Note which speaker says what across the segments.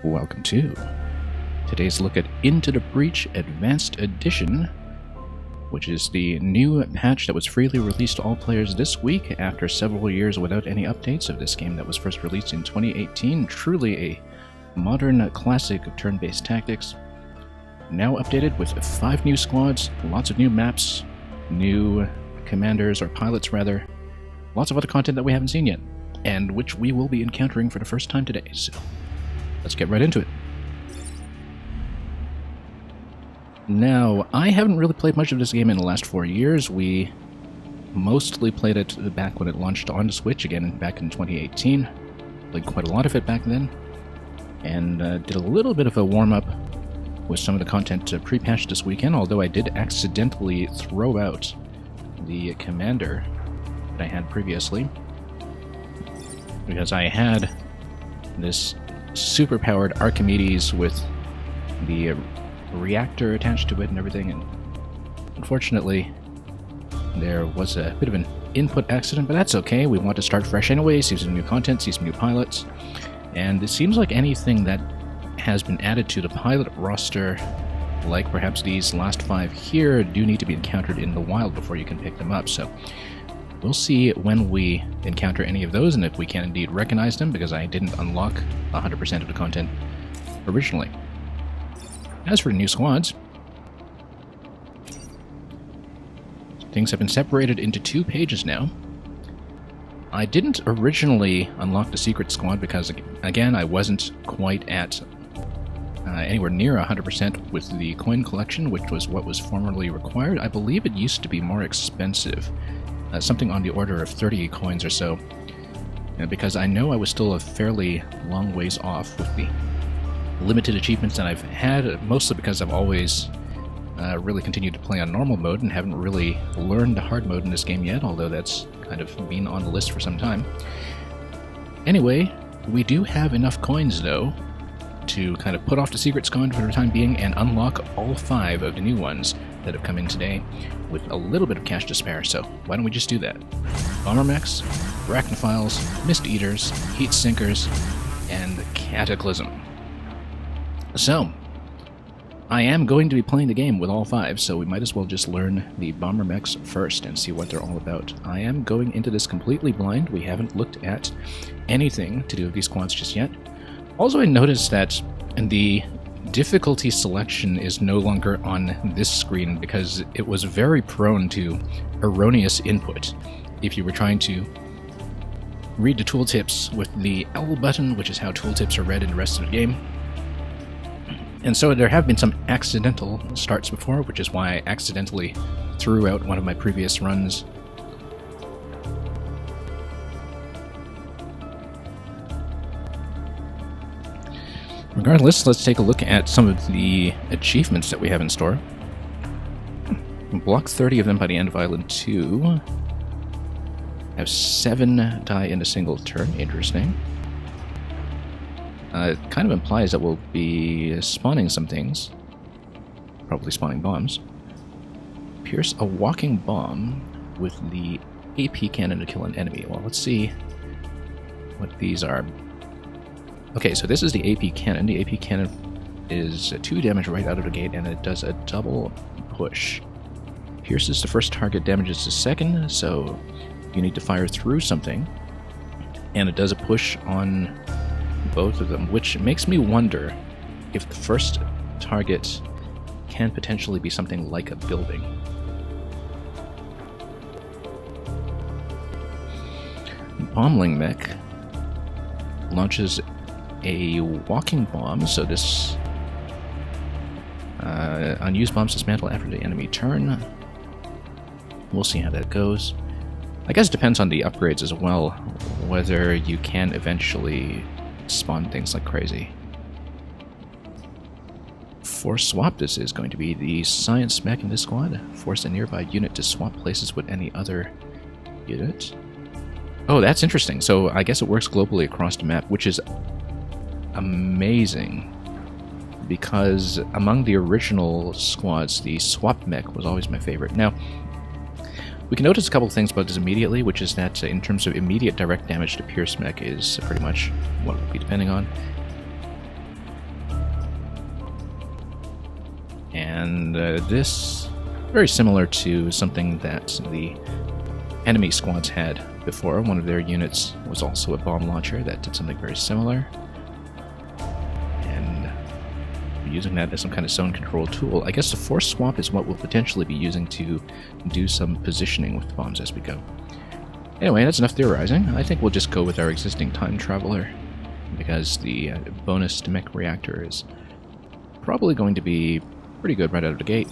Speaker 1: Welcome to today's look at Into the Breach Advanced Edition, which is the new patch that was freely released to all players this week after several years without any updates of this game that was first released in 2018. Truly a modern classic of turn-based tactics. Now updated with 5 new squads, lots of new maps, new commanders, or pilots rather, lots of other content that we haven't seen yet, and which we will be encountering for the first time today, so let's get right into it. Now, I haven't really played much of this game in the last 4 years. We mostly played it back when it launched on the Switch, again back in 2018. Played quite a lot of it back then, and did a little bit of a warm-up with some of the content pre-patched this weekend, although I did accidentally throw out the commander that I had previously, because I had this super-powered Archimedes with the reactor attached to it and everything, and unfortunately there was a bit of an input accident, but that's okay. We want to start fresh anyway, see some new content, see some new pilots, and it seems like anything that has been added to the pilot roster, like perhaps these last 5 here, do need to be encountered in the wild before you can pick them up, so we'll see when we encounter any of those and if we can indeed recognize them, because I didn't unlock 100% of the content originally. As for the new squads, things have been separated into 2 pages now. I didn't originally unlock the secret squad because, again, I wasn't quite at anywhere near 100% with the coin collection, which was what was formerly required. I believe it used to be more expensive, something on the order of 30 coins or so, because I know I was still a fairly long ways off with the limited achievements that I've had, mostly because I've always really continued to play on normal mode and haven't really learned the hard mode in this game yet, although that's kind of been on the list for some time. Anyway, we do have enough coins, though, to kind of put off the secret squad for the time being and unlock all 5 of the new ones that have come in today with a little bit of cash to spare, so why don't we just do that? Bombermechs, Arachnophiles, Mist Eaters, Heat Sinkers, and Cataclysm. So, I am going to be playing the game with all 5, so we might as well just learn the Bombermechs first and see what they're all about. I am going into this completely blind. We haven't looked at anything to do with these squads just yet. Also, I noticed that the difficulty selection is no longer on this screen because it was very prone to erroneous input. If you were trying to read the tooltips with the L button, which is how tooltips are read in the rest of the game. And so there have been some accidental starts before, which is why I accidentally threw out one of my previous runs. Regardless, let's take a look at some of the achievements that we have in store. Block 30 of them by the end of Island 2. Have 7 die in a single turn. Interesting. It kind of implies that we'll be spawning some things. Probably spawning bombs. Pierce a walking bomb with the AP cannon to kill an enemy. Well, let's see what these are. Okay, so this is the AP cannon. The AP cannon is 2 damage right out of the gate, and it does a double push. Pierces the first target, damages the second, so you need to fire through something. And it does a push on both of them, which makes me wonder if the first target can potentially be something like a building. Bombling mech launches a walking bomb, so this unused bombs dismantle after the enemy turn. We'll see how that goes. I guess it depends on the upgrades as well, whether you can eventually spawn things like crazy. Force swap, this is going to be the science mech in this squad. Force a nearby unit to swap places with any other unit. Oh, that's interesting. So I guess it works globally across the map, which is amazing, because among the original squads, the swap mech was always my favorite. Now, we can notice a couple of things about this immediately, which is that in terms of immediate direct damage to Pierce mech is pretty much what we'll be depending on. And this, very similar to something that the enemy squads had before. One of their units was also a bomb launcher that did something very similar. And using that as some kind of zone control tool. I guess the force swap is what we'll potentially be using to do some positioning with bombs as we go. Anyway, that's enough theorizing. I think we'll just go with our existing time traveler, because the bonus to mech reactor is probably going to be pretty good right out of the gate.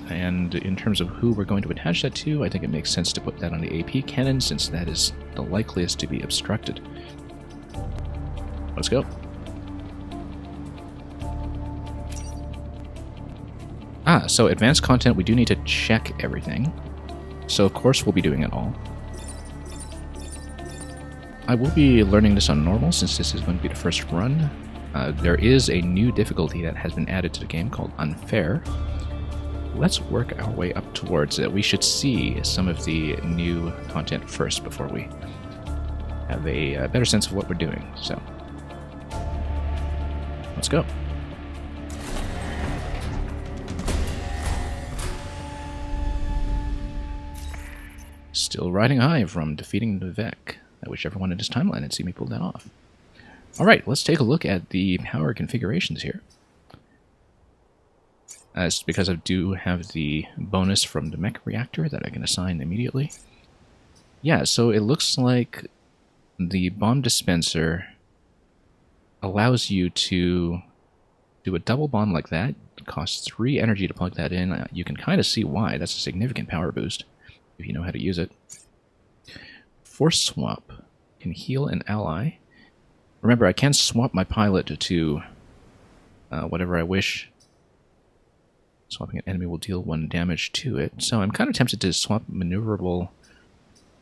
Speaker 1: And in terms of who we're going to attach that to, I think it makes sense to put that on the AP cannon, since that is the likeliest to be obstructed. Let's go. So advanced content, we do need to check everything. So of course we'll be doing it all. I will be learning this on normal, since this is going to be the first run. There is a new difficulty that has been added to the game called Unfair. Let's work our way up towards it. We should see some of the new content first before we have a better sense of what we're doing. So, let's go. Still riding high from defeating the Vec. I wish everyone in this timeline had seen me pull that off. Alright, let's take a look at the power configurations here. It's because I do have the bonus from the mech reactor that I can assign immediately. Yeah, so it looks like the bomb dispenser allows you to do a double bomb like that. It costs 3 energy to plug that in. You can kind of see why. That's a significant power boost if you know how to use it. Force swap can heal an ally. Remember, I can swap my pilot to whatever I wish. Swapping an enemy will deal 1 damage to it. So I'm kind of tempted to swap maneuverable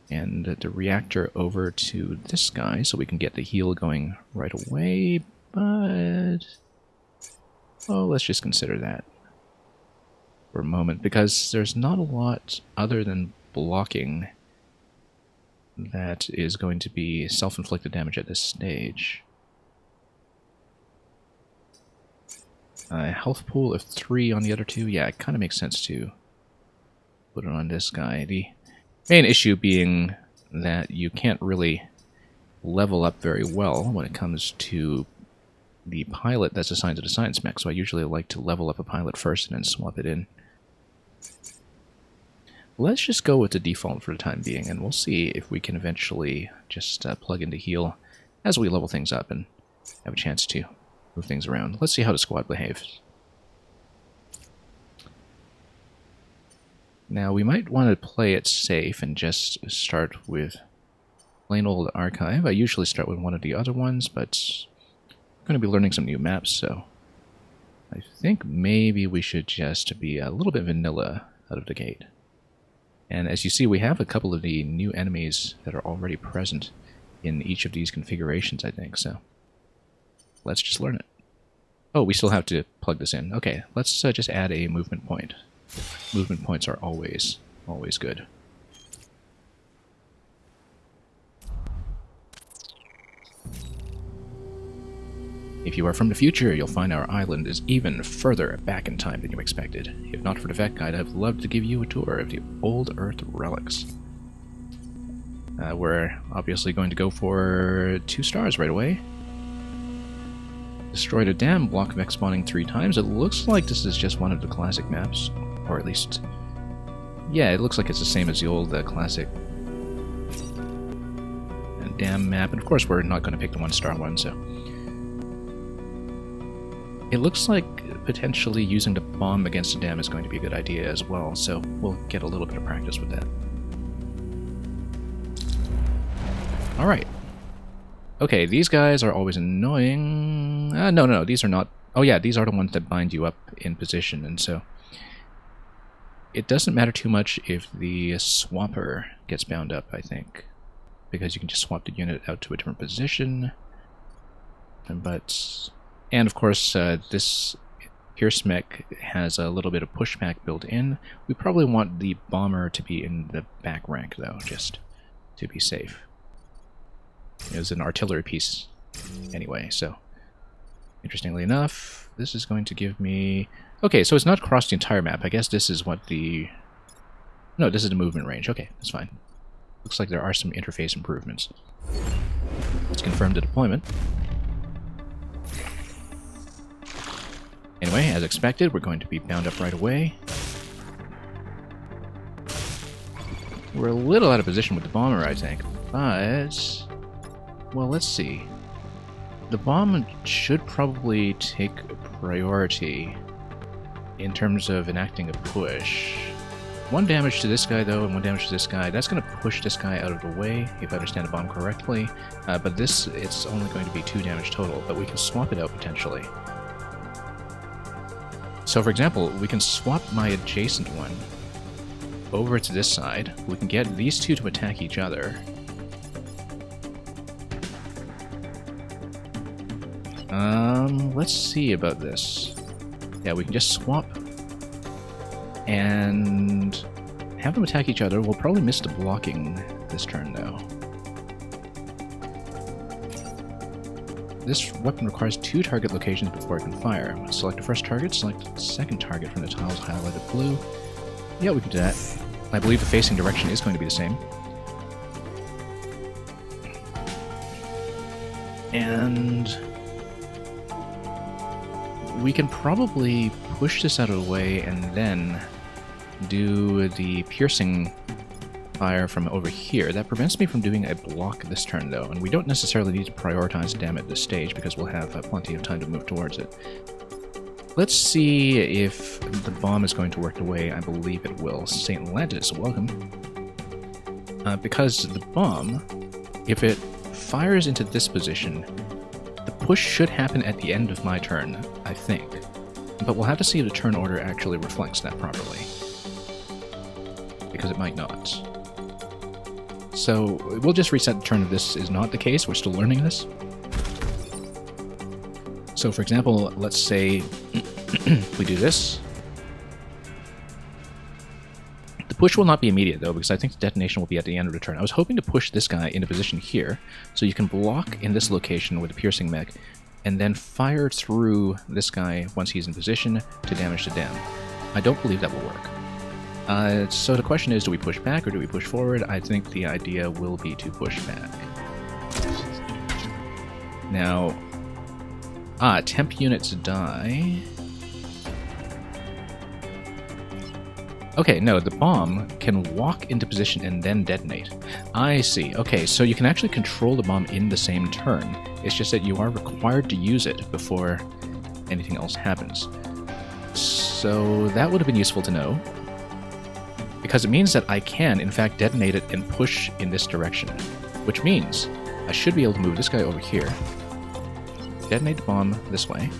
Speaker 1: and the reactor over to this guy so we can get the heal going right away. But oh, let's just consider that for a moment, because there's not a lot other than blocking that is going to be self-inflicted damage at this stage. Health pool of 3 on the other two. Yeah, it kind of makes sense to put it on this guy. The main issue being that you can't really level up very well when it comes to the pilot that's assigned to the science mech, so I usually like to level up a pilot first and then swap it in. Let's just go with the default for the time being, and we'll see if we can eventually just plug into heal as we level things up and have a chance to move things around. Let's see how the squad behaves. Now, we might want to play it safe and just start with plain old archive. I usually start with one of the other ones, but I'm going to be learning some new maps, so I think maybe we should just be a little bit vanilla out of the gate. And as you see, we have a couple of the new enemies that are already present in each of these configurations, I think, so let's just learn it. Oh, we still have to plug this in. Okay, let's just add a movement point. Movement points are always good. If you are from the future, you'll find our island is even further back in time than you expected. If not for the Vec Guide, I'd love to give you a tour of the old Earth relics. We're obviously going to go for 2 stars right away. Destroyed a dam, block Vec spawning 3 times. It looks like this is just one of the classic maps, or at least, yeah, it looks like it's the same as the old classic dam map. And of course, we're not going to pick the 1-star one, so it looks like potentially using the bomb against the dam is going to be a good idea as well, so we'll get a little bit of practice with that. Alright. Okay, these guys are always annoying. No, these are not. Oh yeah, these are the ones that bind you up in position, and so it doesn't matter too much if the swapper gets bound up, I think, because you can just swap the unit out to a different position. And of course, this Pierce mech has a little bit of pushback built in. We probably want the bomber to be in the back rank, though, just to be safe. It was an artillery piece anyway, so interestingly enough, this is going to give me Okay, so it's not across the entire map. I guess this is what the... No, this is the movement range. Okay, that's fine. Looks like there are some interface improvements. Let's confirm the deployment. Anyway, as expected, we're going to be bound up right away. We're a little out of position with the bomber, I think, but... Well, let's see. The bomb should probably take priority in terms of enacting a push. 1 damage to this guy, though, and 1 damage to this guy. That's going to push this guy out of the way, if I understand the bomb correctly. But this, it's only going to be 2 damage total, but we can swap it out potentially. So, for example, we can swap my adjacent one over to this side. We can get these two to attack each other. Let's see about this. Yeah, we can just swap and have them attack each other. We'll probably miss the blocking this turn, though. This weapon requires 2 target locations before it can fire. Select the first target, select the second target from the tiles highlighted blue. Yeah, we can do that. I believe the facing direction is going to be the same. And we can probably push this out of the way and then do the piercing fire from over here. That prevents me from doing a block this turn, though, and we don't necessarily need to prioritize damage at this stage because we'll have plenty of time to move towards it. Let's see if the bomb is going to work the way I believe it will. St. Lantis, welcome. Because the bomb, if it fires into this position, the push should happen at the end of my turn, I think. But we'll have to see if the turn order actually reflects that properly. Because it might not. So we'll just reset the turn if this is not the case. We're still learning this. So for example, let's say we do this. The push will not be immediate though, because I think the detonation will be at the end of the turn. I was hoping to push this guy into position here, so you can block in this location with the piercing mech, and then fire through this guy once he's in position to damage the dam. I don't believe that will work. So the question is, do we push back or do we push forward? I think the idea will be to push back. Now, temp units die. Okay, no, the bomb can walk into position and then detonate. I see. Okay, so you can actually control the bomb in the same turn. It's just that you are required to use it before anything else happens. So that would have been useful to know, because it means that I can, in fact, detonate it and push in this direction, which means I should be able to move this guy over here, detonate the bomb this way.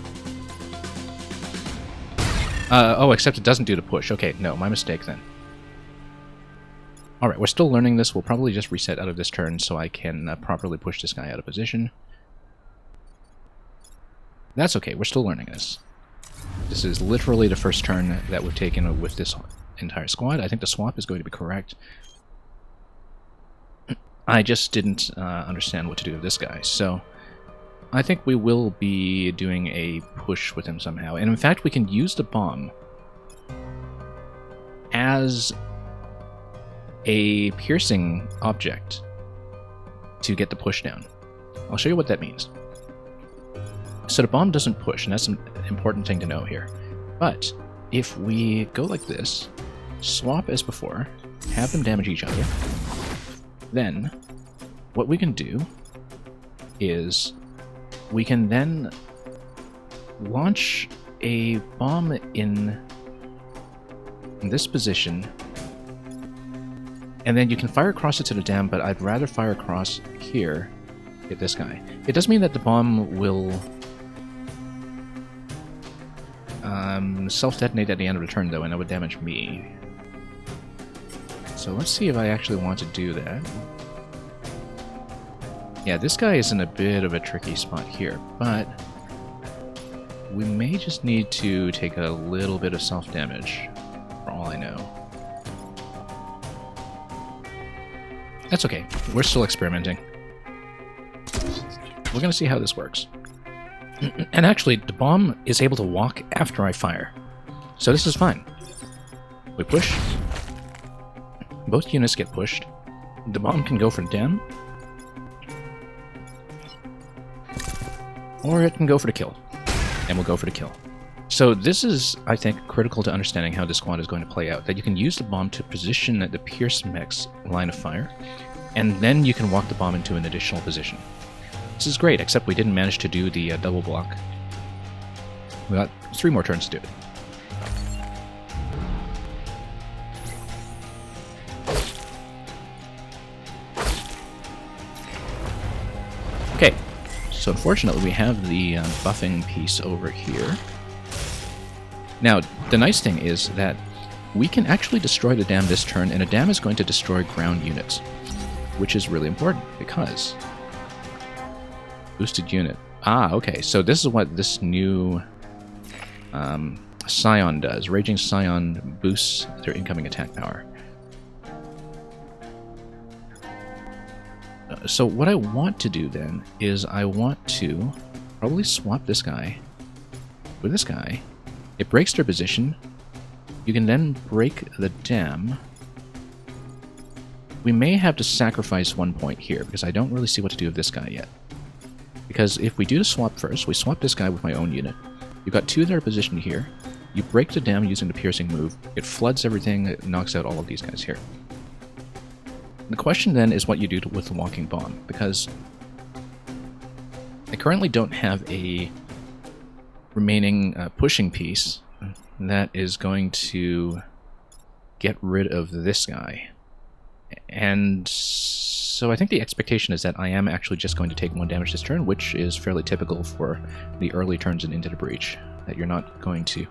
Speaker 1: Oh, except it doesn't do the push. Okay, no, my mistake then. Alright, we're still learning this. We'll probably just reset out of this turn so I can properly push this guy out of position. That's okay, we're still learning this. This is literally the first turn that we've taken with this entire squad. I think the swap is going to be correct. I just didn't understand what to do with this guy, so I think we will be doing a push with him somehow. And in fact, we can use the bomb as a piercing object to get the push down. I'll show you what that means. So the bomb doesn't push, and that's an important thing to know here. But if we go like this, swap as before, have them damage each other, then what we can do is we can then launch a bomb in this position, and then you can fire across it to the dam, but I'd rather fire across here, hit this guy. It does mean that the bomb will self-detonate at the end of the turn, though, and that would damage me. So let's see if I actually want to do that. Yeah, this guy is in a bit of a tricky spot here, but we may just need to take a little bit of self-damage, for all I know. That's okay, we're still experimenting. We're gonna see how this works. And actually, the bomb is able to walk after I fire. So this is fine. We push. Both units get pushed. The bomb can go for dam. Or it can go for the kill. And we'll go for the kill. So this is, I think, critical to understanding how this squad is going to play out. That you can use the bomb to position the Pierce mech's line of fire, and then you can walk the bomb into an additional position. This is great, except we didn't manage to do the double block. We got 3 more turns to do it. Okay, so unfortunately we have the buffing piece over here. Now, the nice thing is that we can actually destroy the dam this turn, and a dam is going to destroy ground units, which is really important, because... Boosted unit. Ah, okay, so this is what this new Scion does. Raging Scion boosts their incoming attack power. So what I want to do then is I want to probably swap this guy with this guy. It breaks their position. You can then break the dam. We may have to sacrifice 1 point here, because I don't really see what to do with this guy yet. Because if we do the swap first, we swap this guy with my own unit. You've got 2 that are positioned here. You break the dam using the piercing move. It floods everything, it knocks out all of these guys here. The question then is what you do with the walking bomb, because I currently don't have a remaining pushing piece that is going to get rid of this guy. And so I think the expectation is that I am actually just going to take 1 damage this turn, which is fairly typical for the early turns in Into the Breach, that you're not going to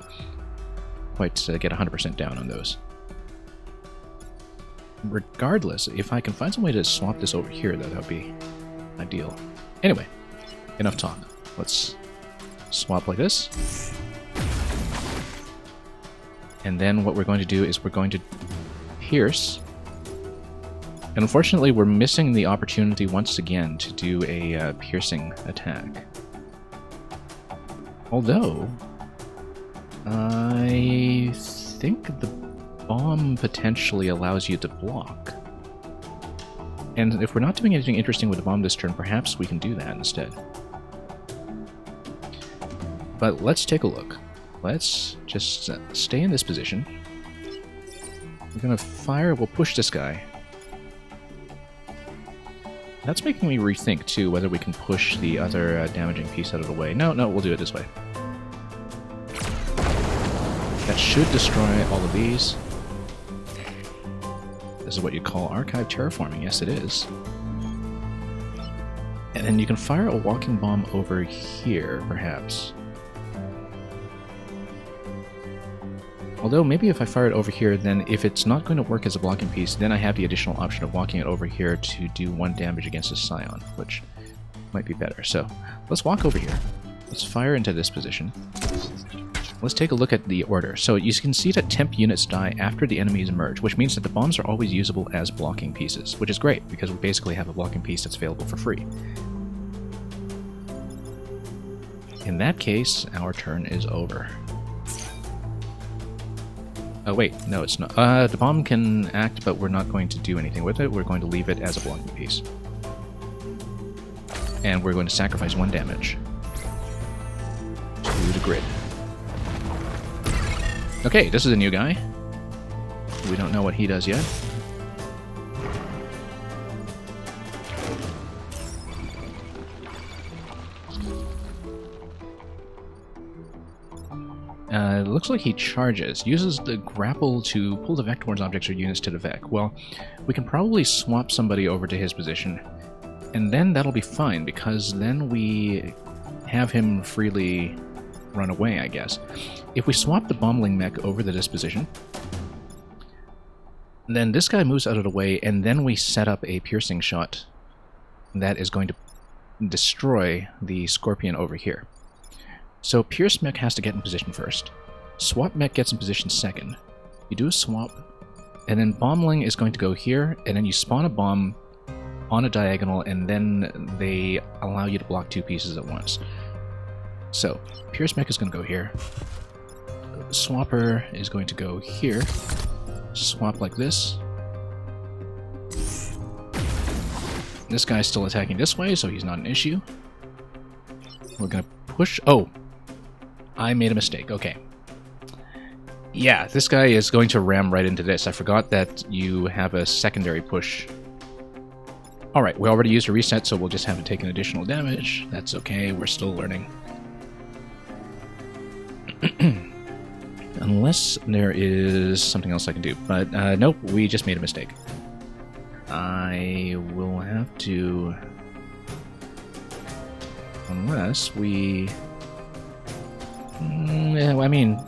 Speaker 1: quite get 100% down on those. Regardless, if I can find some way to swap this over here, that would be ideal. Anyway, enough talk. Let's swap like this. And then what we're going to do is we're going to pierce. And unfortunately, we're missing the opportunity once again to do a piercing attack. Although, I think the bomb potentially allows you to block. And if we're not doing anything interesting with the bomb this turn, perhaps we can do that instead. But let's take a look. Let's just stay in this position. We're gonna fire, we'll push this guy. That's making me rethink, too, whether we can push the other damaging piece out of the way. No, we'll do it this way. That should destroy all of these. This is what you call archive terraforming. Yes, it is. And then you can fire a walking bomb over here, perhaps. Although, maybe if I fire it over here, then if it's not going to work as a blocking piece, then I have the additional option of walking it over here to do 1 damage against a Scion, which might be better. So, let's walk over here. Let's fire into this position. Let's take a look at the order. So you can see that temp units die after the enemies emerge, which means that the bombs are always usable as blocking pieces, which is great, because we basically have a blocking piece that's available for free. In that case, our turn is over. Oh wait, no it's not. The bomb can act, but we're not going to do anything with it. We're going to leave it as a blocking piece. And we're going to sacrifice 1 damage to the grid. Okay, this is a new guy. We don't know what he does yet. It looks like he charges. Uses the grapple to pull the Vec towards objects or units to the Vec. Well, we can probably swap somebody over to his position, and then that'll be fine, because then we have him freely run away, I guess. If we swap the Bombling Mech over to this position, then this guy moves out of the way, and then we set up a piercing shot that is going to destroy the Scorpion over here. So Pierce Mech has to get in position first. Swap Mech gets in position second. You do a swap, and then Bombling is going to go here, and then you spawn a bomb on a diagonal, and then they allow you to block 2 pieces at once. So, Pierce Mech is going to go here. swapper is going to go here. Swap like this. This guy's still attacking this way, so he's not an issue. We're gonna push... Oh! I made a mistake. Okay. Yeah, this guy is going to ram right into this. I forgot that you have a secondary push. Alright, we already used a reset, so we'll just have to take an additional damage. That's okay, we're still learning. Unless there is something else I can do. But, nope, we just made a mistake. I will have to... Unless we... I mean,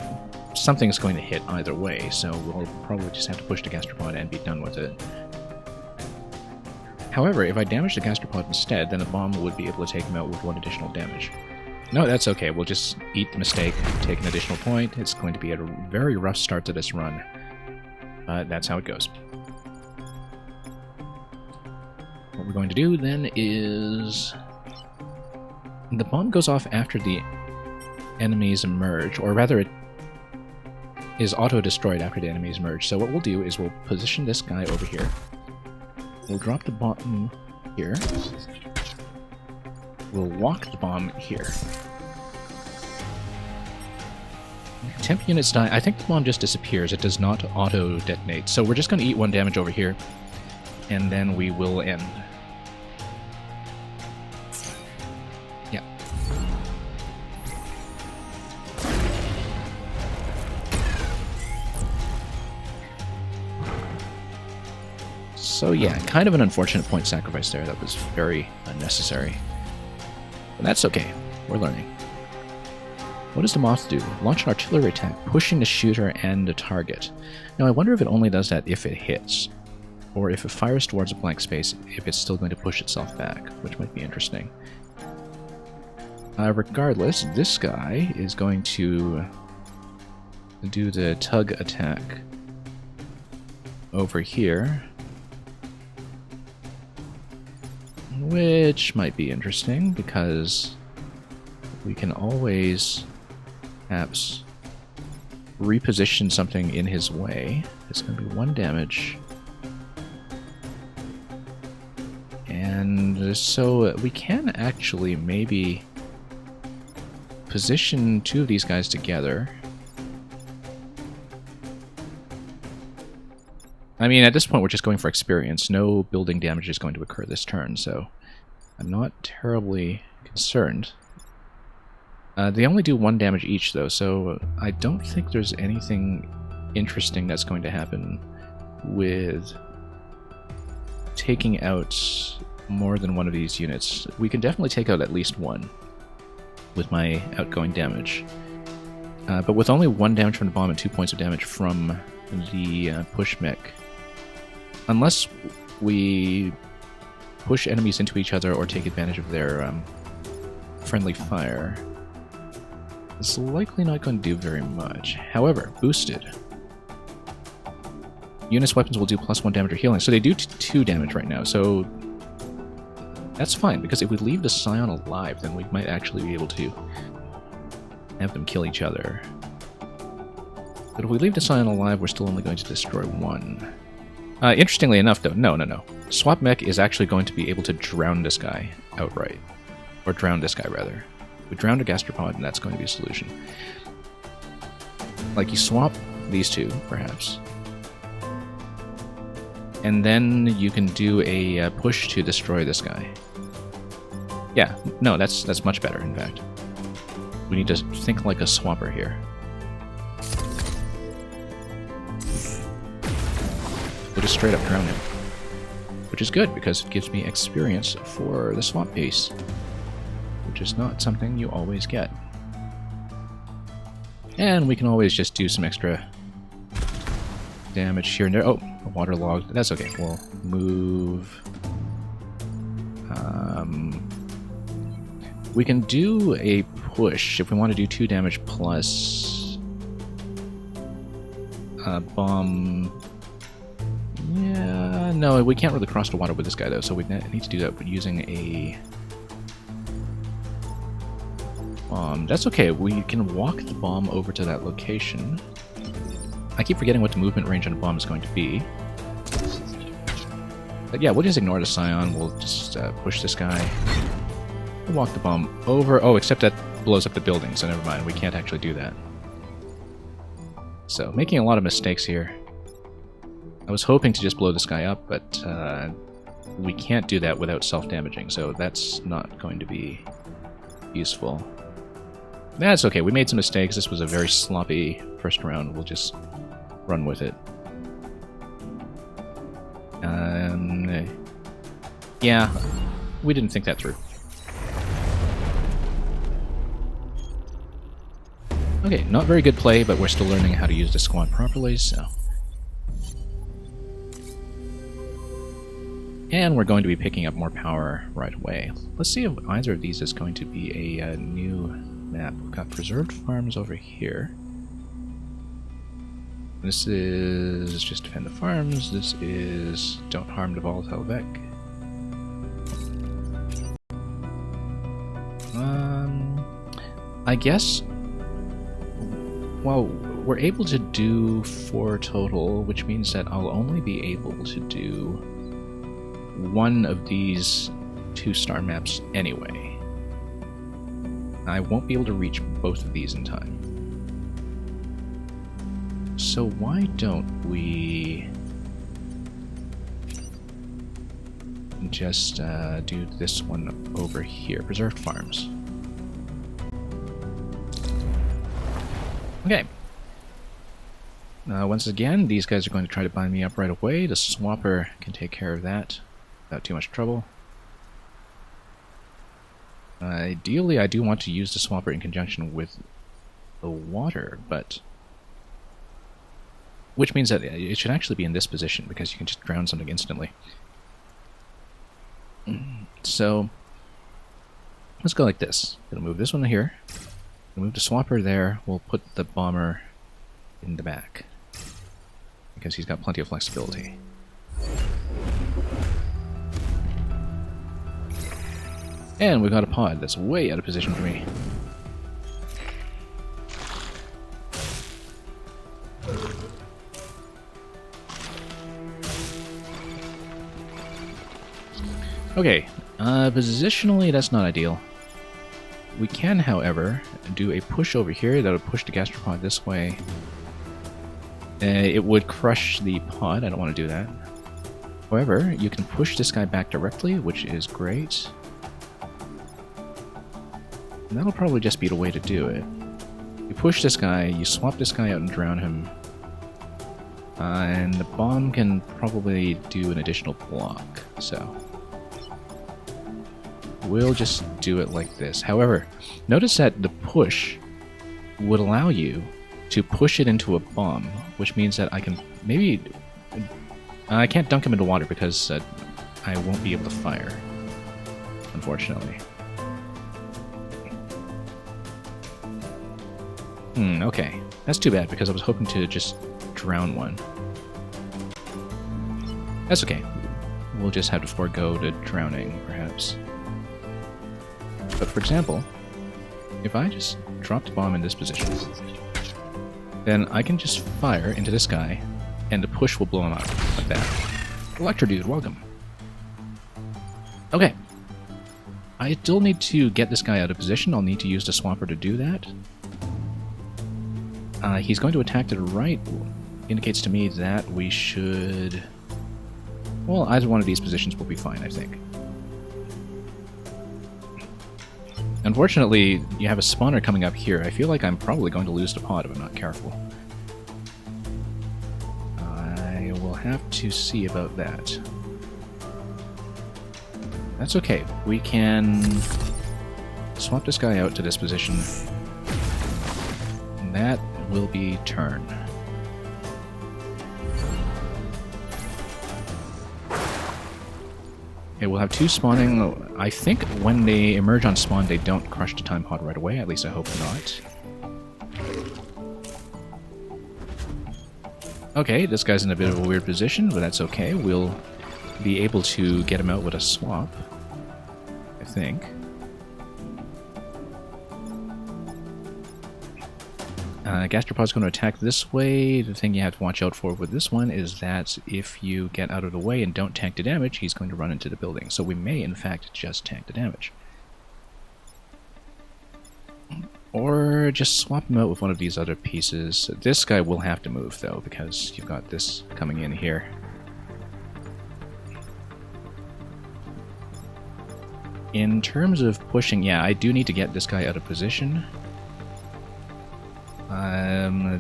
Speaker 1: something's going to hit either way, so we'll probably just have to push the gastropod and be done with it. However, if I damage the gastropod instead, then the bomb would be able to take him out with 1 additional damage. No, that's okay. We'll just eat the mistake, take an additional point. It's going to be a very rough start to this run. But that's how it goes. What we're going to do then is... The bomb goes off after the enemies emerge, or rather it is auto-destroyed after the enemies emerge. So what we'll do is we'll position this guy over here. We'll drop the bomb here. We'll walk the bomb here. Temp units die. I think the bomb just disappears. It does not auto-detonate. So we're just going to eat 1 damage over here, and then we will end. Yeah. So yeah, kind of an unfortunate point sacrifice there. That was very unnecessary. But that's okay. We're learning. What does the moth do? Launch an artillery attack, pushing the shooter and the target. Now I wonder if it only does that if it hits, or if it fires towards a blank space, if it's still going to push itself back, which might be interesting. Regardless, this guy is going to do the tug attack over here, which might be interesting because we can always perhaps reposition something in his way. It's going to be 1 damage. And so we can actually maybe position 2 of these guys together. I mean, at this point we're just going for experience. No building damage is going to occur this turn, so I'm not terribly concerned. They only do 1 damage each, though, so I don't think there's anything interesting that's going to happen with taking out more than 1 of these units. We can definitely take out at least 1 with my outgoing damage. But with only 1 damage from the bomb and 2 points of damage from the push mech, unless we push enemies into each other or take advantage of their friendly fire, it's likely not going to do very much. However, boosted. Units' weapons will do +1 damage or healing. So they do 2 damage right now, so that's fine, because if we leave the Scion alive, then we might actually be able to have them kill each other. But if we leave the Scion alive, we're still only going to destroy 1. Interestingly enough, though, no. Swap Mech is actually going to be able to drown this guy outright. Or drown this guy, rather. We drown a gastropod, and that's going to be a solution. Like, you swap these 2, perhaps. And then you can do a push to destroy this guy. Yeah, no, that's much better, in fact. We need to think like a swapper here. We'll just straight up drown him. Which is good, because it gives me experience for the swap piece. Which is not something you always get. And we can always just do some extra damage here and there. Oh, a waterlogged. That's okay. We'll move. We can do a push if we want to do 2 damage plus bomb. Yeah, no, we can't really cross the water with this guy though, so we need to do that using a bomb. That's okay, we can walk the bomb over to that location. I keep forgetting what the movement range on a bomb is going to be. But yeah, we'll just ignore the Scion, we'll just push this guy. We'll walk the bomb over. Oh, except that blows up the building, so never mind, we can't actually do that. So, making a lot of mistakes here. I was hoping to just blow this guy up, but we can't do that without self-damaging, so that's not going to be useful. That's okay, we made some mistakes. This was a very sloppy first round. We'll just run with it. Yeah, we didn't think that through. Okay, not very good play, but we're still learning how to use the squad properly, so... And we're going to be picking up more power right away. Let's see if either of these is going to be a new map. We've got preserved farms over here. This is just defend the farms. This is don't harm the volatile Vec. I guess... Well, we're able to do 4 total, which means that I'll only be able to do one of these 2-star maps anyway. I won't be able to reach both of these in time. So why don't we just do this one over here, Preserved Farms. Okay. Once again, these guys are going to try to bind me up right away. The Swapper can take care of that without too much trouble. Ideally, I do want to use the Swapper in conjunction with the water, but... Which means that it should actually be in this position, because you can just drown something instantly. So, let's go like this. Gonna move this one here. We'll move the Swapper there. We'll put the Bomber in the back, because he's got plenty of flexibility. And we've got a pod that's way out of position for me. Okay, positionally that's not ideal. We can, however, do a push over here that would push the gastropod this way. It would crush the pod, I don't want to do that. However, you can push this guy back directly, which is great. And that'll probably just be the way to do it. You push this guy, you swap this guy out and drown him. And the bomb can probably do an additional block, so... We'll just do it like this. However, notice that the push would allow you to push it into a bomb, which means that I can maybe... I can't dunk him into water because I won't be able to fire, unfortunately. Okay. That's too bad, because I was hoping to just drown one. That's okay. We'll just have to forego the drowning, perhaps. But for example, if I just drop the bomb in this position, then I can just fire into this guy, and the push will blow him up, like that. Electro Dude, welcome. Okay. I still need to get this guy out of position. I'll need to use the Swapper to do that. He's going to attack to the right. Indicates to me that we should... Well, either one of these positions will be fine, I think. Unfortunately, you have a spawner coming up here. I feel like I'm probably going to lose the pod if I'm not careful. I will have to see about that. That's okay. We can swap this guy out to this position. And that will be turn. Okay, we'll have 2 spawning. I think when they emerge on spawn, they don't crush the time pod right away. At least I hope not. Okay, this guy's in a bit of a weird position, but that's okay. We'll be able to get him out with a swap, I think. Gastropod's going to attack this way. The thing you have to watch out for with this one is that if you get out of the way and don't tank the damage, he's going to run into the building. So we may, in fact, just tank the damage. Or just swap him out with one of these other pieces. This guy will have to move, though, because you've got this coming in here. In terms of pushing, yeah, I do need to get this guy out of position.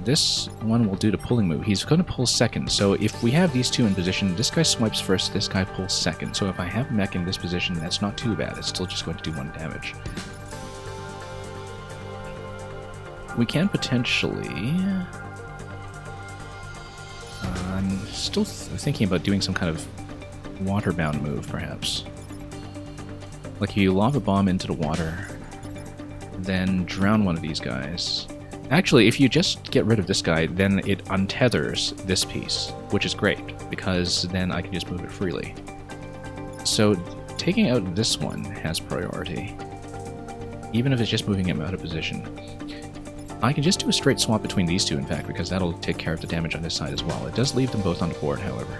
Speaker 1: This one will do the pulling move. He's going to pull second, so if we have these two in position, this guy swipes first, this guy pulls second. So if I have mech in this position, that's not too bad. It's still just going to do 1 damage. We can potentially... I'm still thinking about doing some kind of water-bound move, perhaps. Like you lava bomb into the water, then drown one of these guys. Actually, if you just get rid of this guy, then it untethers this piece, which is great, because then I can just move it freely. So taking out this one has priority, even if it's just moving him out of position. I can just do a straight swap between these two, in fact, because that'll take care of the damage on this side as well. It does leave them both on the board, however.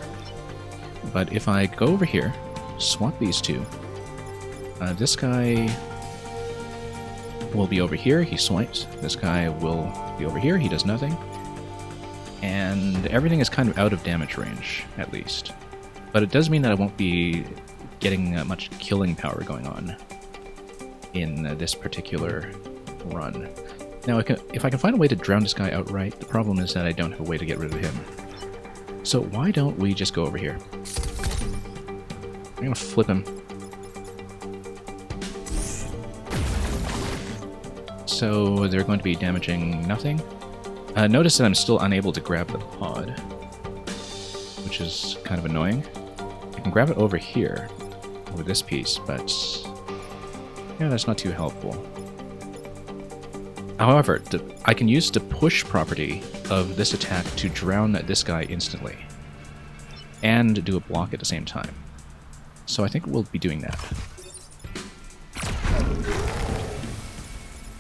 Speaker 1: But if I go over here, swap these two, this guy will be over here, he swipes. This guy will be over here, he does nothing. And everything is kind of out of damage range, at least. But it does mean that I won't be getting much killing power going on in this particular run. Now, if I can find a way to drown this guy outright, the problem is that I don't have a way to get rid of him. So why don't we just go over here? I'm gonna flip him. So they're going to be damaging nothing. Notice that I'm still unable to grab the pod, which is kind of annoying. I can grab it over here with this piece, but yeah, that's not too helpful. However, I can use the push property of this attack to drown this guy instantly, and do a block at the same time. So I think we'll be doing that.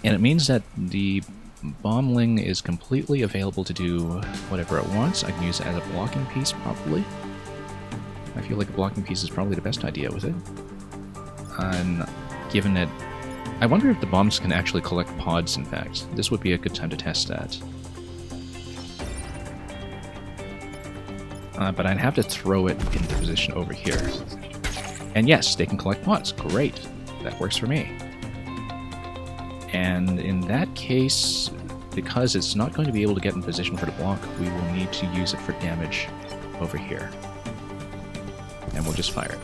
Speaker 1: And it means that the bombling is completely available to do whatever it wants. I can use it as a blocking piece, probably. I feel like a blocking piece is probably the best idea with it. Given that... I wonder if the bombs can actually collect pods, in fact. This would be a good time to test that. But I'd have to throw it into position over here. And yes, they can collect pods. Great. That works for me. And in that case, because it's not going to be able to get in position for the block, we will need to use it for damage over here. And we'll just fire it.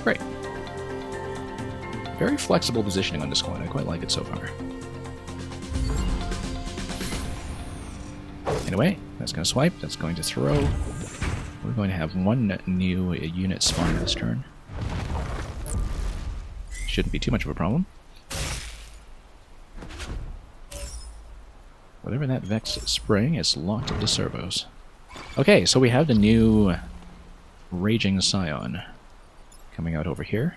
Speaker 1: Great. Very flexible positioning on this coin. I quite like it so far. Anyway, that's going to swipe, that's going to throw. We're going to have one new unit spawn this turn. Shouldn't be too much of a problem. Whatever that Vex is spraying is locked into servos. Okay, so we have the new Raging Scion coming out over here.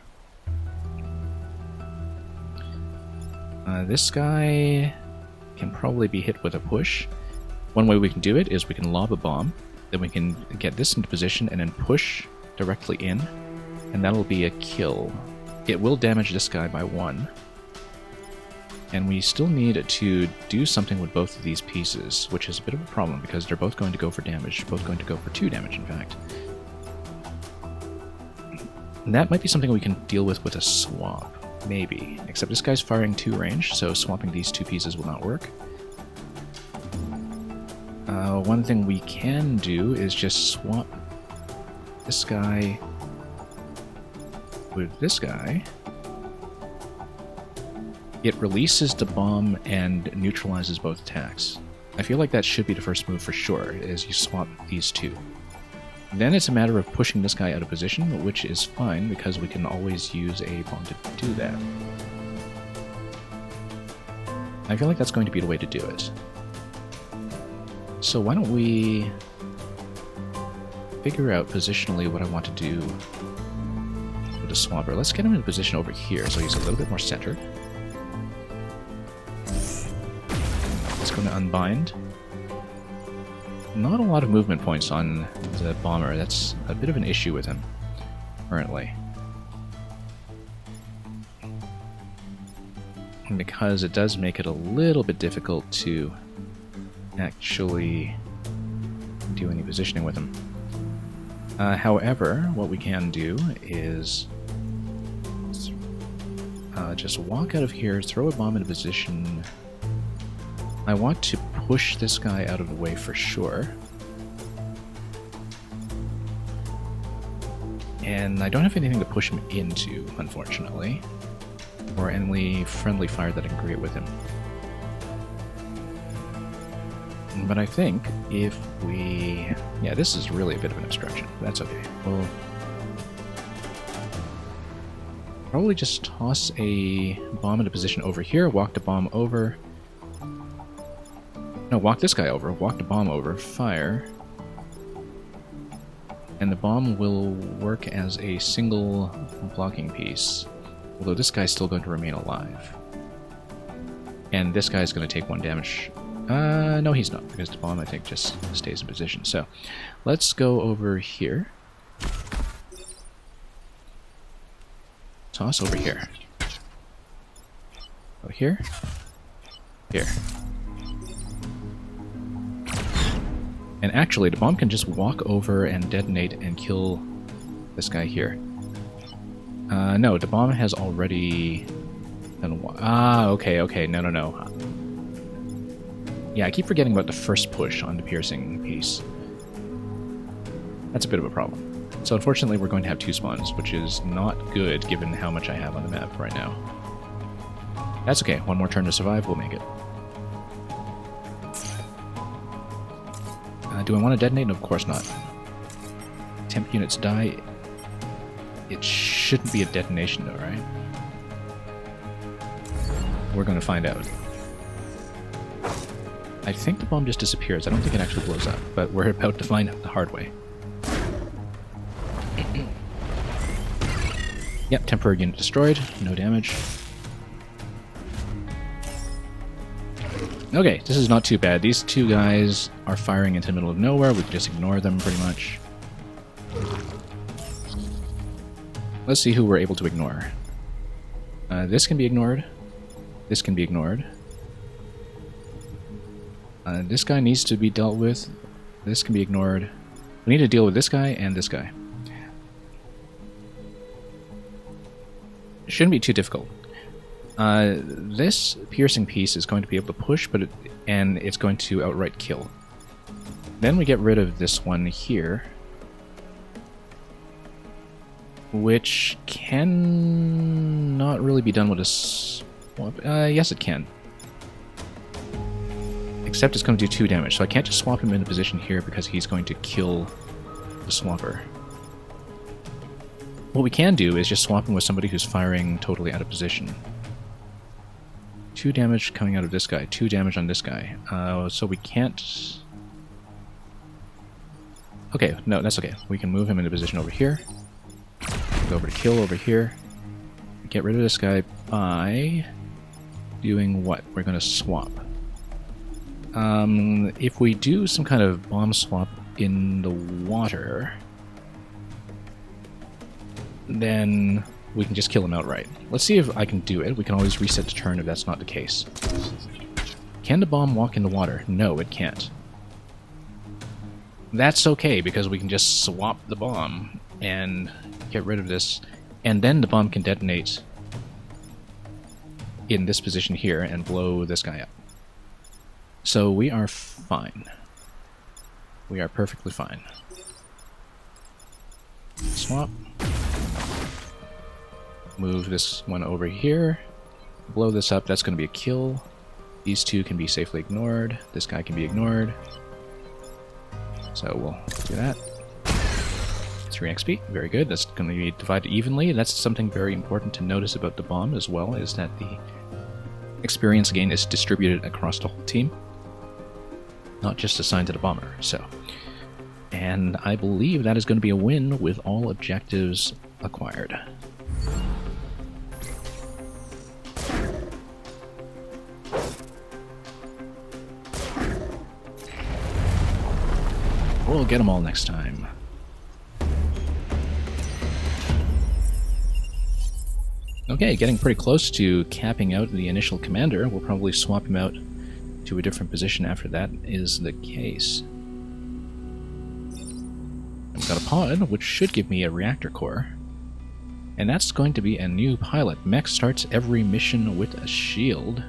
Speaker 1: This guy can probably be hit with a push. One way we can do it is we can lob a bomb, then we can get this into position and then push directly in, and that'll be a kill. It will damage this guy by 1. And we still need to do something with both of these pieces, which is a bit of a problem because they're both going to go for damage, both going to go for 2 damage, in fact. And that might be something we can deal with a swap, maybe. Except this guy's firing 2 range, so swapping these 2 pieces will not work. One thing we can do is just swap this guy with this guy. It releases the bomb and neutralizes both attacks. I feel like that should be the first move for sure, is you swap these 2. Then it's a matter of pushing this guy out of position, which is fine because we can always use a bomb to do that. I feel like that's going to be the way to do it. So why don't we figure out positionally what I want to do with the swapper. Let's get him in position over here so he's a little bit more centered. just going to unbind. Not a lot of movement points on the bomber. That's a bit of an issue with him currently. Because it does make it a little bit difficult to actually do any positioning with him. However, what we can do is just walk out of here, throw a bomb in a position. I want to push this guy out of the way for sure. And I don't have anything to push him into, unfortunately. Or any friendly fire that I can create with him. But I think if we... Yeah, this is really a bit of an obstruction. That's okay. We'll probably just toss a bomb into position over here, walk the bomb over. No, walk this guy over, walk the bomb over, fire. And the bomb will work as a single blocking piece. Although this guy's still going to remain alive. And this guy's going to take 1 damage. No he's not, because the bomb I think just stays in position. So, let's go over here. Toss over here. Go here. Here. And actually, the bomb can just walk over and detonate and kill this guy here. No, the bomb has already done... okay, no. Yeah, I keep forgetting about the first push on the piercing piece. That's a bit of a problem. So unfortunately we're going to have 2 spawns, which is not good given how much I have on the map right now. That's okay, 1 more turn to survive, we'll make it. Do I want to detonate? No, of course not. Temp units die. It shouldn't be a detonation though, right? We're going to find out. I think the bomb just disappears. I don't think it actually blows up, but we're about to find out the hard way. Yep, temporary unit destroyed. No damage. Okay, this is not too bad. These 2 guys are firing into the middle of nowhere. We can just ignore them pretty much. Let's see who we're able to ignore. This can be ignored. This can be ignored. This guy needs to be dealt with. This can be ignored. We need to deal with this guy and this guy. It shouldn't be too difficult. This piercing piece is going to be able to push, and it's going to outright kill. Then we get rid of this one here, which can not really be done with a swap. Yes, it can. Except it's going to do 2 damage, so I can't just swap him into position here because he's going to kill the swapper. What we can do is just swap him with somebody who's firing totally out of position. 2 damage coming out of this guy, 2 damage on this guy. So we can't... Okay, no, that's okay. We can move him into position over here. Go over to kill over here. Get rid of this guy by doing what? We're going to swap. If we do some kind of bomb swap in the water, then we can just kill him outright. Let's see if I can do it. We can always reset the turn if that's not the case. Can the bomb walk in the water? No, it can't. That's okay, because we can just swap the bomb and get rid of this, and then the bomb can detonate in this position here and blow this guy up. So we are fine. We are perfectly fine. Swap. Move this one over here. Blow this up. That's going to be a kill. These 2 can be safely ignored. This guy can be ignored. So we'll do that. 3 XP. Very good. That's going to be divided evenly. That's something very important to notice about the bomb as well, is that the experience gain is distributed across the whole team, not just assigned to the bomber. So, and I believe that is going to be a win with all objectives acquired. We'll get them all next time. Okay, getting pretty close to capping out the initial commander. We'll probably swap him out to a different position after that is the case. I've got a pod, which should give me a reactor core. And that's going to be a new pilot. Mech starts every mission with a shield.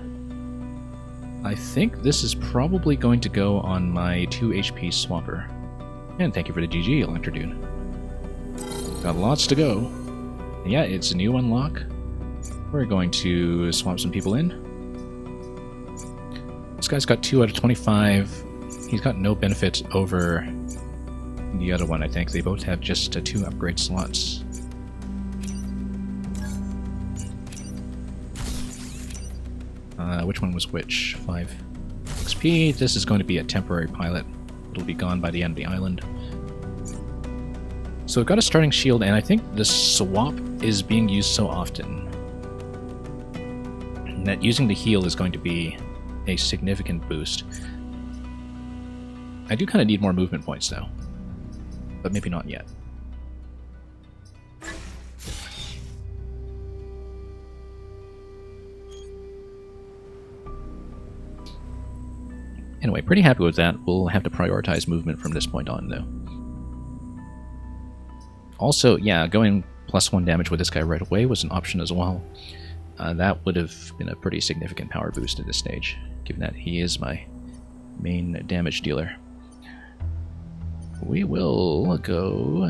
Speaker 1: I think this is probably going to go on my 2 HP swapper. And thank you for the GG, Electrodune. Got lots to go. And yeah, it's a new unlock. We're going to swap some people in. This guy's got 2 out of 25. He's got no benefit over the other one, I think. They both have just 2 upgrade slots. Which one was which? 5 XP. This is going to be a temporary pilot. It'll be gone by the end of the island. So we've got a starting shield, and I think the swap is being used so often that using the heal is going to be a significant boost. I do kind of need more movement points, though. But maybe not yet. Anyway, pretty happy with that. We'll have to prioritize movement from this point on, though. Also, yeah, going +1 damage with this guy right away was an option as well. That would have been a pretty significant power boost at this stage, given that he is my main damage dealer. We will go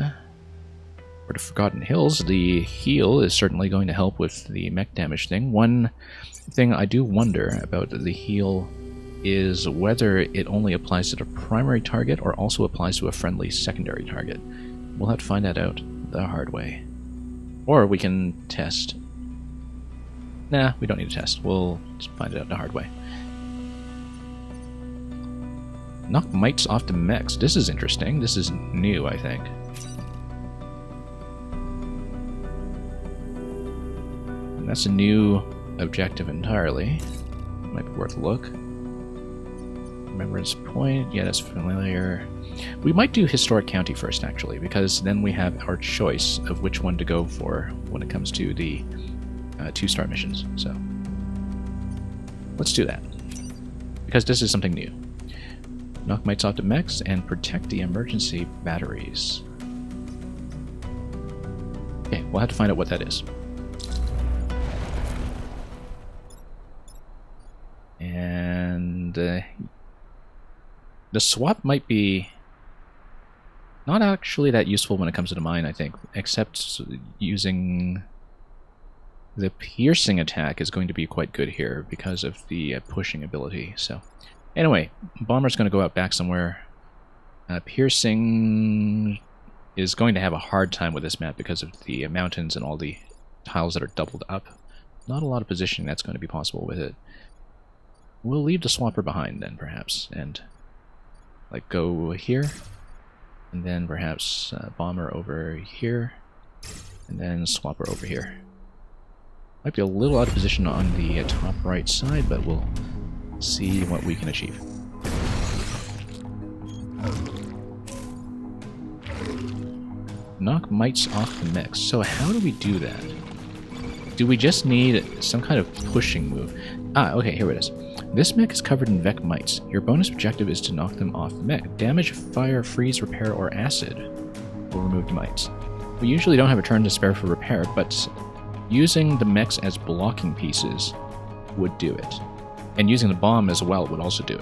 Speaker 1: for the Forgotten Hills. The heal is certainly going to help with the mech damage thing. One thing I do wonder about the heal is whether it only applies to the primary target or also applies to a friendly secondary target. We'll have to find that out the hard way. Or we can test. Nah, we don't need to test. We'll just find it out the hard way. Knock mites off the mechs. This is interesting. This is new, I think. And that's a new objective entirely. Might be worth a look. Remembrance point. Yeah, that's familiar. We might do Historic County first, actually, because then we have our choice of which one to go for when it comes to the 2-star missions. So let's do that, because this is something new. Knock mites off the mechs and protect the emergency batteries. Okay, we'll have to find out what that is. And the swap might be not actually that useful when it comes to the mine, I think, except using the piercing attack is going to be quite good here because of the pushing ability. So anyway, Bomber's going to go out back somewhere. Piercing is going to have a hard time with this map because of the mountains and all the tiles that are doubled up. Not a lot of positioning that's going to be possible with it. We'll leave the swapper behind then, perhaps, and like go here, and then perhaps bomber over here, and then swapper over here. Might be a little out of position on the top right side, but we'll see what we can achieve. Knock mites off the mechs. So how do we do that? Do we just need some kind of pushing move? Ah, okay, here it is. This mech is covered in Vec mites. Your bonus objective is to knock them off the mech. Damage, fire, freeze, repair, or acid will remove the mites. We usually don't have a turn to spare for repair, but using the mechs as blocking pieces would do it. And using the bomb as well would also do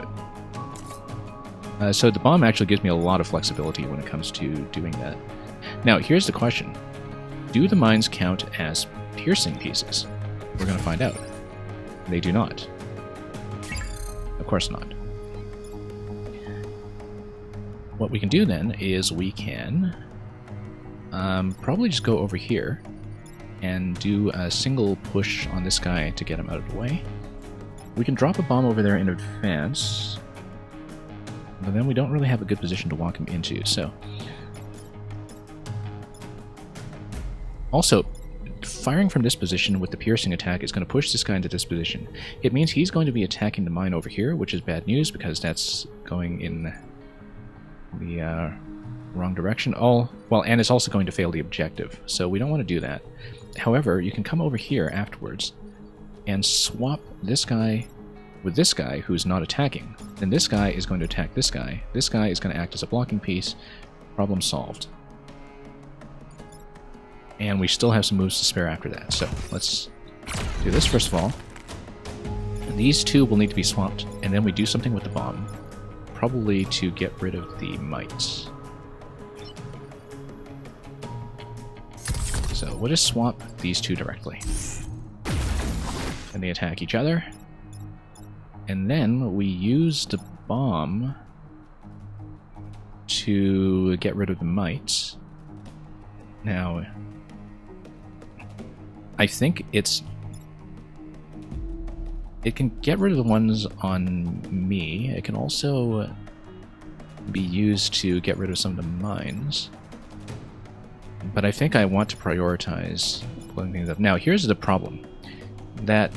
Speaker 1: it. So the bomb actually gives me a lot of flexibility when it comes to doing that. Now, here's the question. Do the mines count as piercing pieces? We're going to find out. They do not. Of course not. What we can do then is we can probably just go over here and do a single push on this guy to get him out of the way. We can drop a bomb over there in advance, but then we don't really have a good position to walk him into, so... Also, firing from this position with the piercing attack is going to push this guy into this position. It means he's going to be attacking the mine over here, which is bad news because that's going in the wrong direction. Oh, well, and it's also going to fail the objective, so we don't want to do that. However, you can come over here afterwards and swap this guy with this guy who's not attacking. Then this guy is going to attack this guy. This guy is going to act as a blocking piece. Problem solved. And we still have some moves to spare after that. So let's do this first of all. These two will need to be swapped, and then we do something with the bomb. Probably to get rid of the mites. So we'll just swap these two directly. And they attack each other. And then we use the bomb to get rid of the mites. Now, I think it can get rid of the ones on me. It can also be used to get rid of some of the mines. But I think I want to prioritize pulling things up. Now, here's the problem. That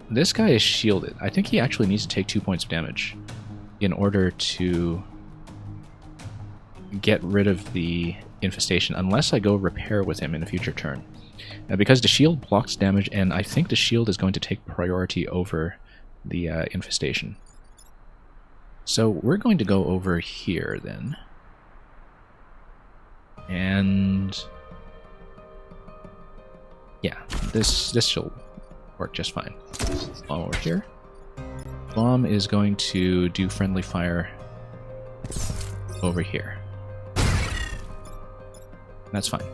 Speaker 1: this guy is shielded. I think he actually needs to take 2 points of damage in order to get rid of the infestation, unless I go repair with him in a future turn. Now, because the shield blocks damage, and I think the shield is going to take priority over the infestation. So we're going to go over here then. And yeah, this should work just fine. Bomb over here. Bomb is going to do friendly fire over here. That's fine.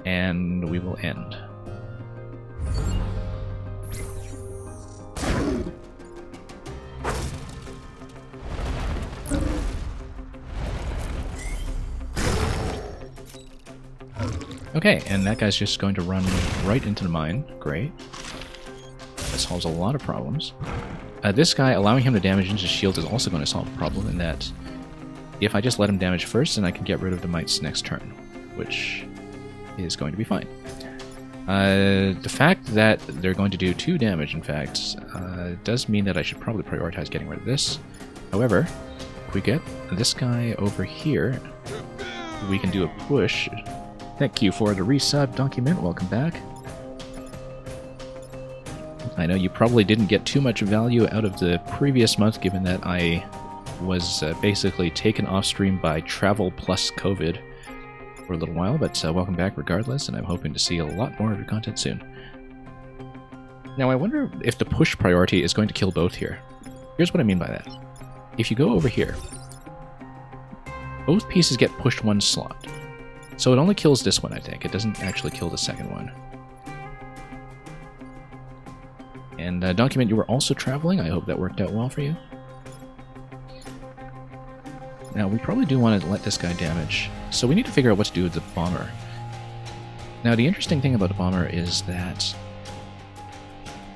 Speaker 1: And we will end. Okay, and that guy's just going to run right into the mine. Great. That solves a lot of problems. This guy, allowing him to damage into his shield is also going to solve a problem in that if I just let him damage first, then I can get rid of the mites next turn, which is going to be fine. The fact that they're going to do 2 damage, in fact, does mean that I should probably prioritize getting rid of this. However, if we get this guy over here, we can do a push. Thank you for the resub, Document. Welcome back. I know you probably didn't get too much value out of the previous month, given that I was basically taken off stream by travel plus COVID for a little while, but welcome back regardless, and I'm hoping to see a lot more of your content soon. Now, I wonder if the push priority is going to kill both here. Here's what I mean by that. If you go over here, both pieces get pushed 1 slot. So it only kills this one, I think. It doesn't actually kill the second one. And Document, you were also traveling. I hope that worked out well for you. Now, we probably do want to let this guy damage. So we need to figure out what to do with the bomber. Now, the interesting thing about a bomber is that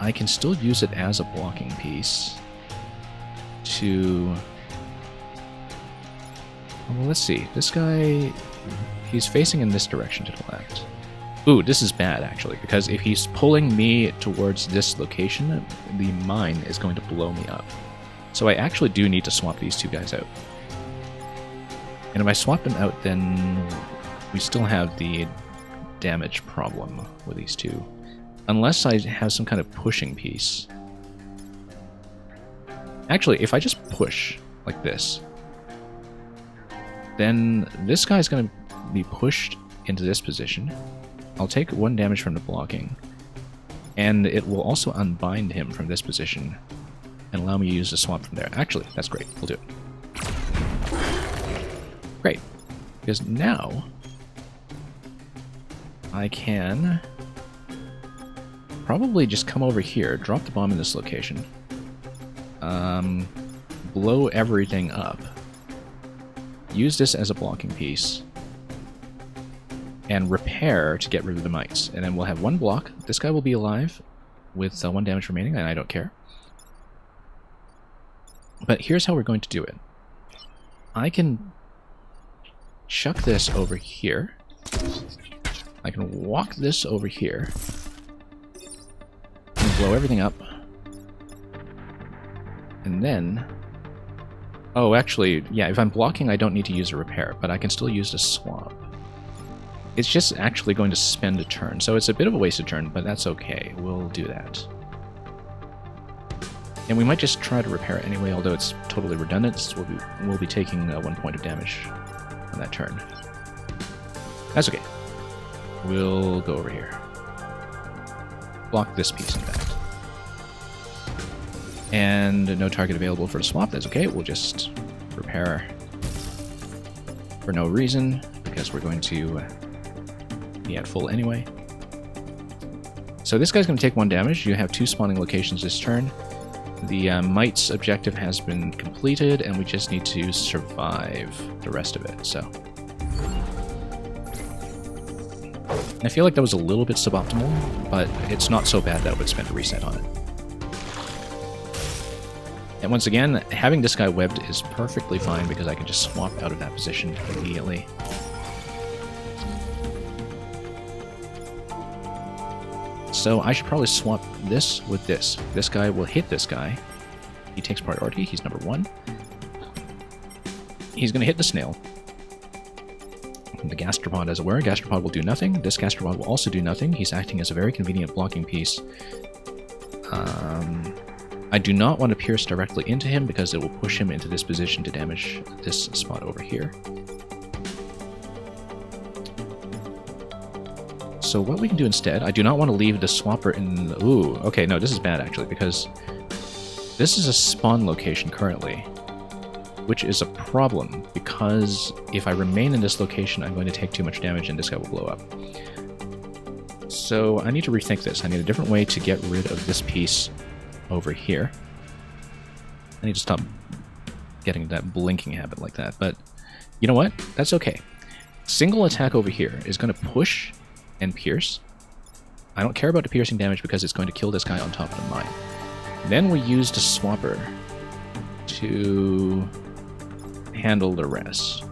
Speaker 1: I can still use it as a blocking piece to... Well, let's see. This guy... He's facing in this direction to the left. Ooh, this is bad, actually, because if he's pulling me towards this location, the mine is going to blow me up. So I actually do need to swap these 2 guys out. And if I swap them out, then we still have the damage problem with these 2. Unless I have some kind of pushing piece. Actually, if I just push like this, then this guy's going to be pushed into this position. I'll take 1 damage from the blocking, and it will also unbind him from this position and allow me to use the swap from there. Actually, that's great. We'll do it. Great. Because now I can probably just come over here, drop the bomb in this location, blow everything up, use this as a blocking piece, and repair to get rid of the mites. And then we'll have 1 block. This guy will be alive with 1 damage remaining, and I don't care. But here's how we're going to do it. I can chuck this over here. I can walk this over here. And blow everything up. And then Oh, actually, yeah, if I'm blocking, I don't need to use a repair, but I can still use the swap. It's just actually going to spend a turn, so it's a bit of a wasted turn, but that's okay. We'll do that. And we might just try to repair anyway, although it's totally redundant, so we'll be taking 1 point of damage on that turn. That's okay. We'll go over here. Block this piece, in fact. And no target available for a swap, that's okay. We'll just repair for no reason, because we're going to be at full anyway. So this guy's going to take 1 damage. You have 2 spawning locations this turn. The Might's objective has been completed, and we just need to survive the rest of it, so... I feel like that was a little bit suboptimal, but it's not so bad that I would spend a reset on it. And once again, having this guy webbed is perfectly fine because I can just swap out of that position immediately. So I should probably swap this with this. This guy will hit this guy. He takes priority, he's number 1. He's going to hit the snail. The gastropod, as it were. Gastropod will do nothing. This gastropod will also do nothing. He's acting as a very convenient blocking piece. I do not want to pierce directly into him because it will push him into this position to damage this spot over here. So what we can do instead, I do not want to leave the swapper in... Ooh, okay, no, this is bad actually, because this is a spawn location currently, which is a problem, because if I remain in this location, I'm going to take too much damage and this guy will blow up. So I need to rethink this. I need a different way to get rid of this piece over here. I need to stop getting that blinking habit like that, but you know what? That's okay. Single attack over here is going to push and pierce. I don't care about the piercing damage because it's going to kill this guy on top of the mine. Then we use the swapper to handle the rest.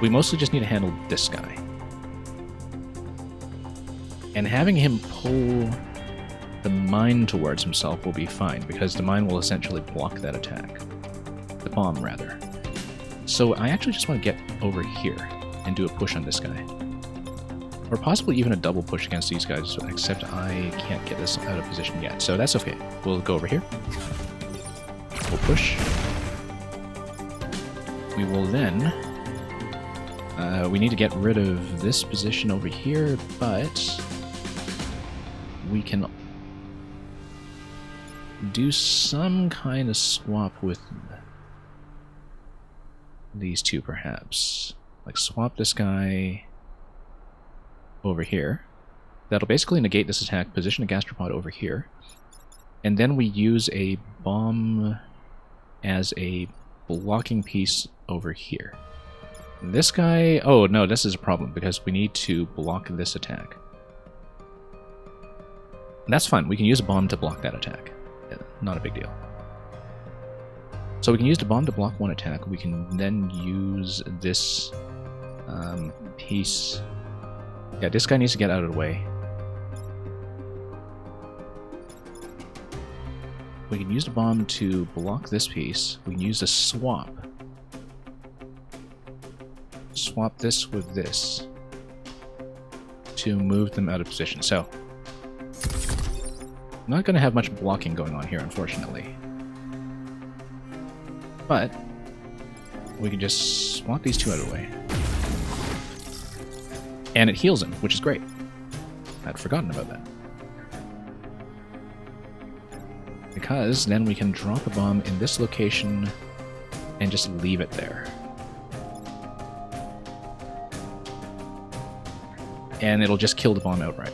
Speaker 1: We mostly just need to handle this guy. And having him pull the mine towards himself will be fine, because the mine will essentially block that attack. The bomb, rather. So I actually just want to get over here and do a push on this guy. Or possibly even a double push against these guys, except I can't get this out of position yet. So that's okay. We'll go over here. We'll push. We will then... we need to get rid of this position over here, but... we can do some kind of swap with these two, perhaps. Like, swap this guy over here. That'll basically negate this attack, position a gastropod over here, and then we use a bomb as a blocking piece over here. This guy... oh, no, this is a problem, because we need to block this attack. And that's fine, we can use a bomb to block that attack. Not a big deal. So we can use the bomb to block one attack. We can then use this piece. Yeah, this guy needs to get out of the way. We can use the bomb to block this piece. We can use the swap. Swap this with this to move them out of position. So, I'm not going to have much blocking going on here, unfortunately. But we can just swap these two out of the way. And it heals him, which is great. I'd forgotten about that. Because then we can drop a bomb in this location and just leave it there. And it'll just kill the bomb outright.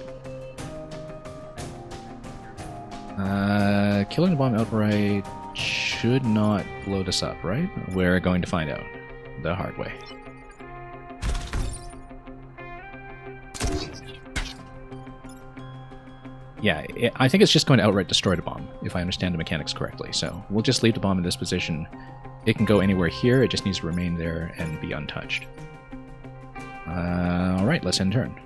Speaker 1: Killing the bomb outright should not blow this up, right? We're going to find out the hard way. Yeah, I think it's just going to outright destroy the bomb, if I understand the mechanics correctly. So we'll just leave the bomb in this position. It can go anywhere here, it just needs to remain there and be untouched. Alright, let's end turn.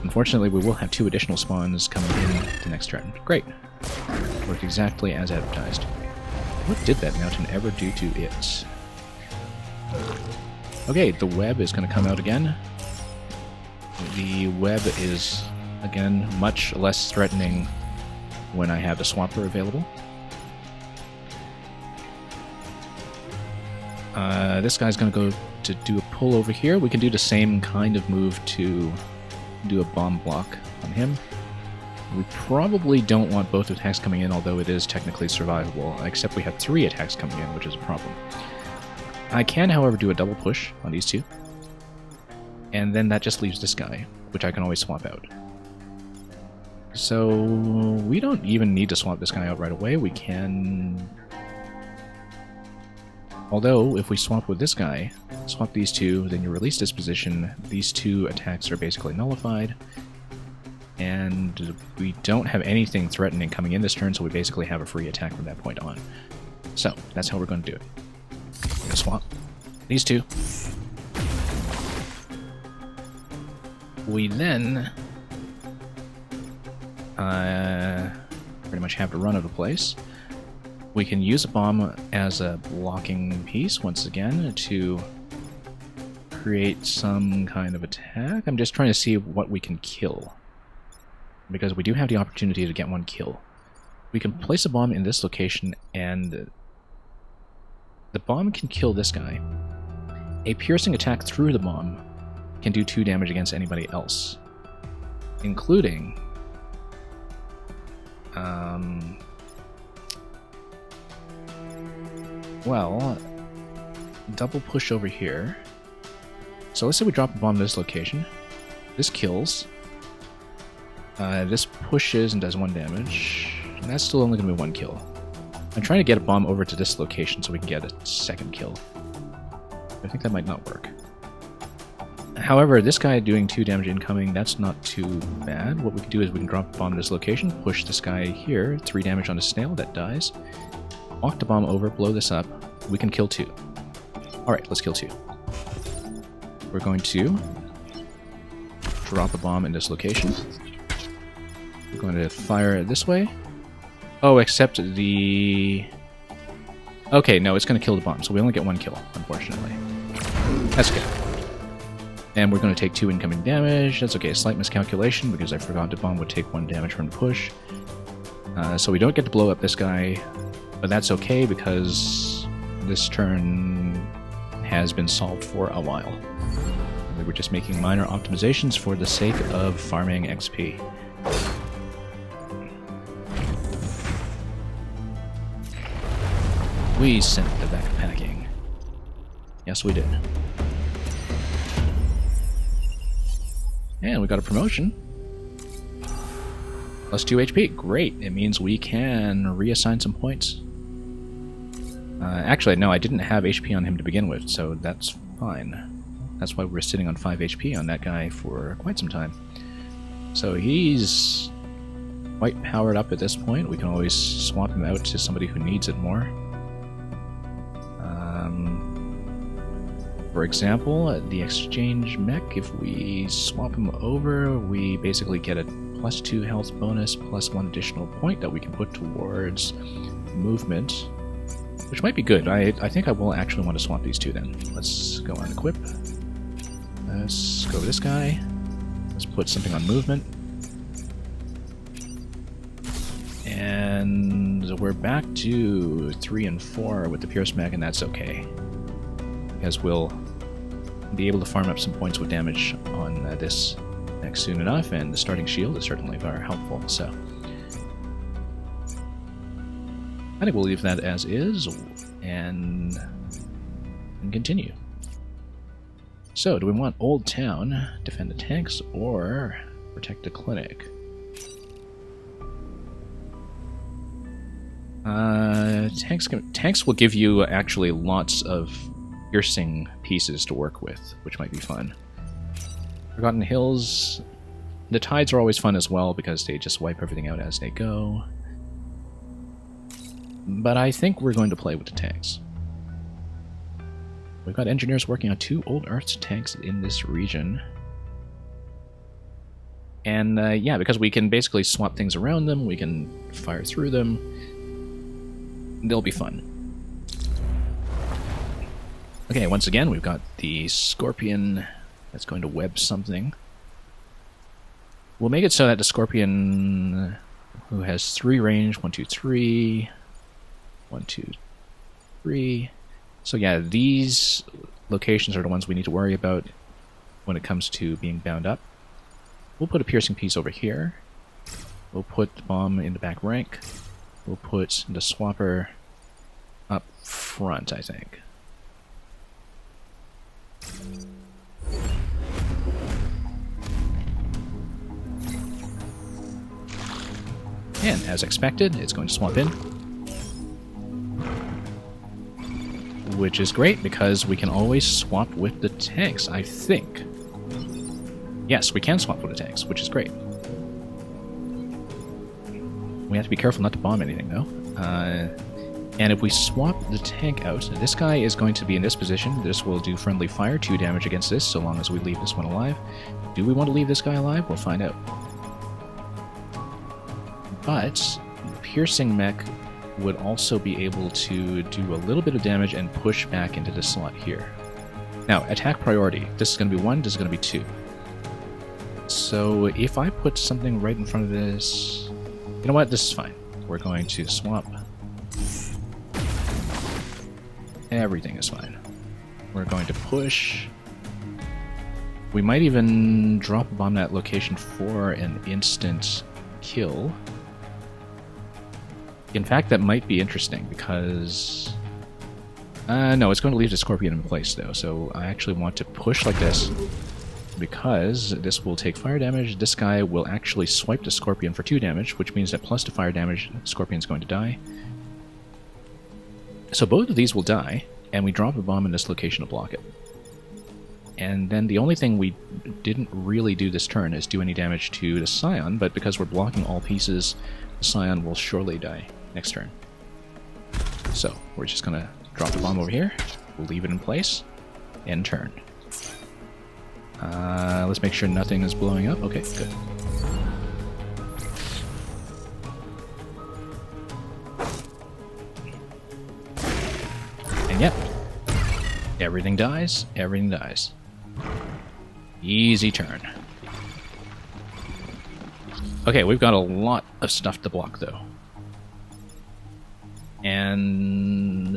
Speaker 1: Unfortunately, we will have 2 additional spawns coming in the next turn. Great. Worked exactly as advertised. What did that mountain ever do to it? Okay, the web is going to come out again. The web is, again, much less threatening when I have the swapper available. This guy's going to go to do a pull over here. We can do the same kind of move to do a bomb block on him. We probably don't want both attacks coming in, although it is technically survivable, except we have 3 attacks coming in, which is a problem. I can, however, do a double push on these 2. And then that just leaves this guy, which I can always swap out. So we don't even need to swap this guy out right away. We can... Although, if we swap with this guy, swap these 2, then you release this position, these 2 attacks are basically nullified. And we don't have anything threatening coming in this turn, so we basically have a free attack from that point on. So, that's how we're going to do it. We're going to swap these 2. We then pretty much have to run out of place. We can use a bomb as a blocking piece once again to create some kind of attack. I'm just trying to see what we can kill, because we do have the opportunity to get 1 kill. We can place a bomb in this location, and the bomb can kill this guy. A piercing attack through the bomb can do 2 damage against anybody else, including well, double push over here. So let's say we drop a bomb in this location. This kills. This pushes and does 1 damage. And that's still only going to be 1 kill. I'm trying to get a bomb over to this location so we can get a 2nd kill. I think that might not work. However, this guy doing 2 damage incoming, that's not too bad. What we can do is we can drop a bomb in this location, push this guy here, 3 damage on a snail, that dies. Walk the bomb over, blow this up. We can kill 2. Alright, let's kill 2. We're going to drop a bomb in this location. We're going to fire it this way. Oh, except the... Okay, no, it's going to kill the bomb, so we only get 1 kill, unfortunately. That's good. And we're going to take 2 incoming damage. That's okay, slight miscalculation, because I forgot the bomb would take 1 damage from the push. So we don't get to blow up this guy, but that's okay, because this turn has been solved for a while. We were just making minor optimizations for the sake of farming XP. We sent the backpacking. Yes, we did. And we got a promotion. Plus 2 HP. Great. It means we can reassign some points. Actually, no, I didn't have HP on him to begin with, so that's fine. That's why we're sitting on 5 HP on that guy for quite some time. So he's quite powered up at this point. We can always swap him out to somebody who needs it more. For example, the exchange mech, if we swap him over, we basically get a plus 2 health bonus, plus 1 additional point that we can put towards movement, which might be good. I think I will actually want to swap these 2 then. Let's go on equip. Let's go with this guy. Let's put something on movement. And we're back to 3 and 4 with the Pierce Mech, and that's okay, because we'll be able to farm up some points with damage on this mech soon enough, and the starting shield is certainly very helpful, so I think we'll leave that as is and continue. So, do we want Old Town, defend the tanks, or protect the clinic? Tanks will give you actually lots of piercing pieces to work with, which might be fun. Forgotten Hills, the tides are always fun as well because they just wipe everything out as they go. But I think we're going to play with the tanks. We've got engineers working on 2 Old Earth tanks in this region. And yeah, because we can basically swap things around them, we can fire through them. They'll be fun. Okay, once again, we've got the Scorpion that's going to web something. We'll make it so that the Scorpion, who has 3 range, 1, 2, 3, 1, 2, 3. So yeah, these locations are the ones we need to worry about when it comes to being bound up. We'll put a piercing piece over here. We'll put the bomb in the back rank. We'll put the swapper up front, I think. And as expected, it's going to swap in. Which is great because we can always swap with the tanks, I think. Yes, we can swap with the tanks, which is great. We have to be careful not to bomb anything, though. And if we swap the tank out, this guy is going to be in this position. This will do friendly fire, 2 damage against this, so long as we leave this one alive. Do we want to leave this guy alive? We'll find out. But the piercing mech would also be able to do a little bit of damage and push back into the slot here. Now, attack priority. This is going to be 1, this is going to be 2. So if I put something right in front of this... You know what? This is fine. We're going to swap. Everything is fine. We're going to push. We might even drop a bomb at location for an instant kill. In fact, that might be interesting because... no, it's going to leave the Scorpion in place though, so I actually want to push like this because this will take fire damage. This guy will actually swipe the Scorpion for 2 damage, which means that plus the fire damage, the Scorpion's going to die. So both of these will die, and we drop a bomb in this location to block it. And then the only thing we didn't really do this turn is do any damage to the Scion, but because we're blocking all pieces, the Scion will surely die next turn. So, we're just going to drop the bomb over here, we'll leave it in place, end turn. Let's make sure nothing is blowing up. Okay, good. And yep, everything dies, everything dies. Easy turn. Okay, we've got a lot of stuff to block though. And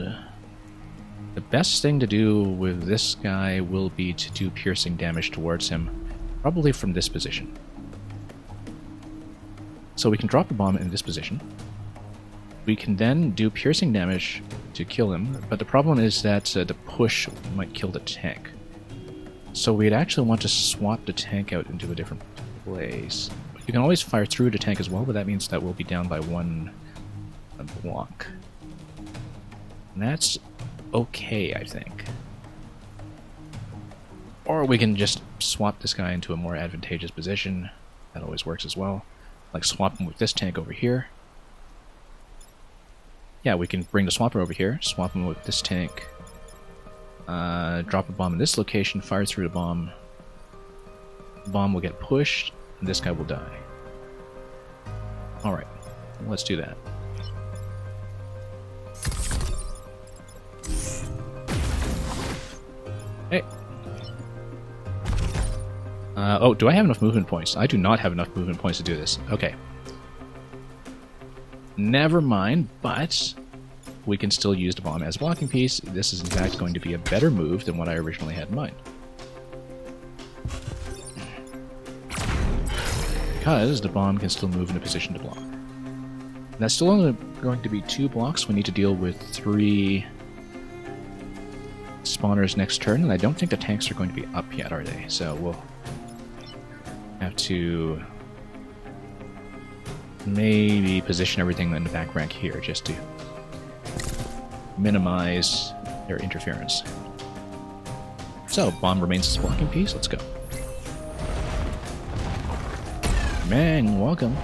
Speaker 1: the best thing to do with this guy will be to do piercing damage towards him, probably from this position. So we can drop a bomb in this position. We can then do piercing damage to kill him, but the problem is that the push might kill the tank. So we'd actually want to swap the tank out into a different place. You can always fire through the tank as well, but that means that we'll be down by 1 block. And that's okay, I think. Or we can just swap this guy into a more advantageous position. That always works as well. Like swap him with this tank over here. Yeah, we can bring the swapper over here, swap him with this tank, drop a bomb in this location, fire through the bomb. The bomb will get pushed, and this guy will die. Alright, let's do that. Hey. Oh, do I have enough movement points? I do not have enough movement points to do this. Okay. Never mind, but we can still use the bomb as a blocking piece. This is in fact going to be a better move than what I originally had in mind. Because the bomb can still move in a position to block. And that's still only going to be 2 blocks. We need to deal with 3 spawners next turn, and I don't think the tanks are going to be up yet, are they? So we'll have to maybe position everything in the back rank here just to minimize their interference. So, bomb remains as a blocking piece. Let's go. Man, welcome.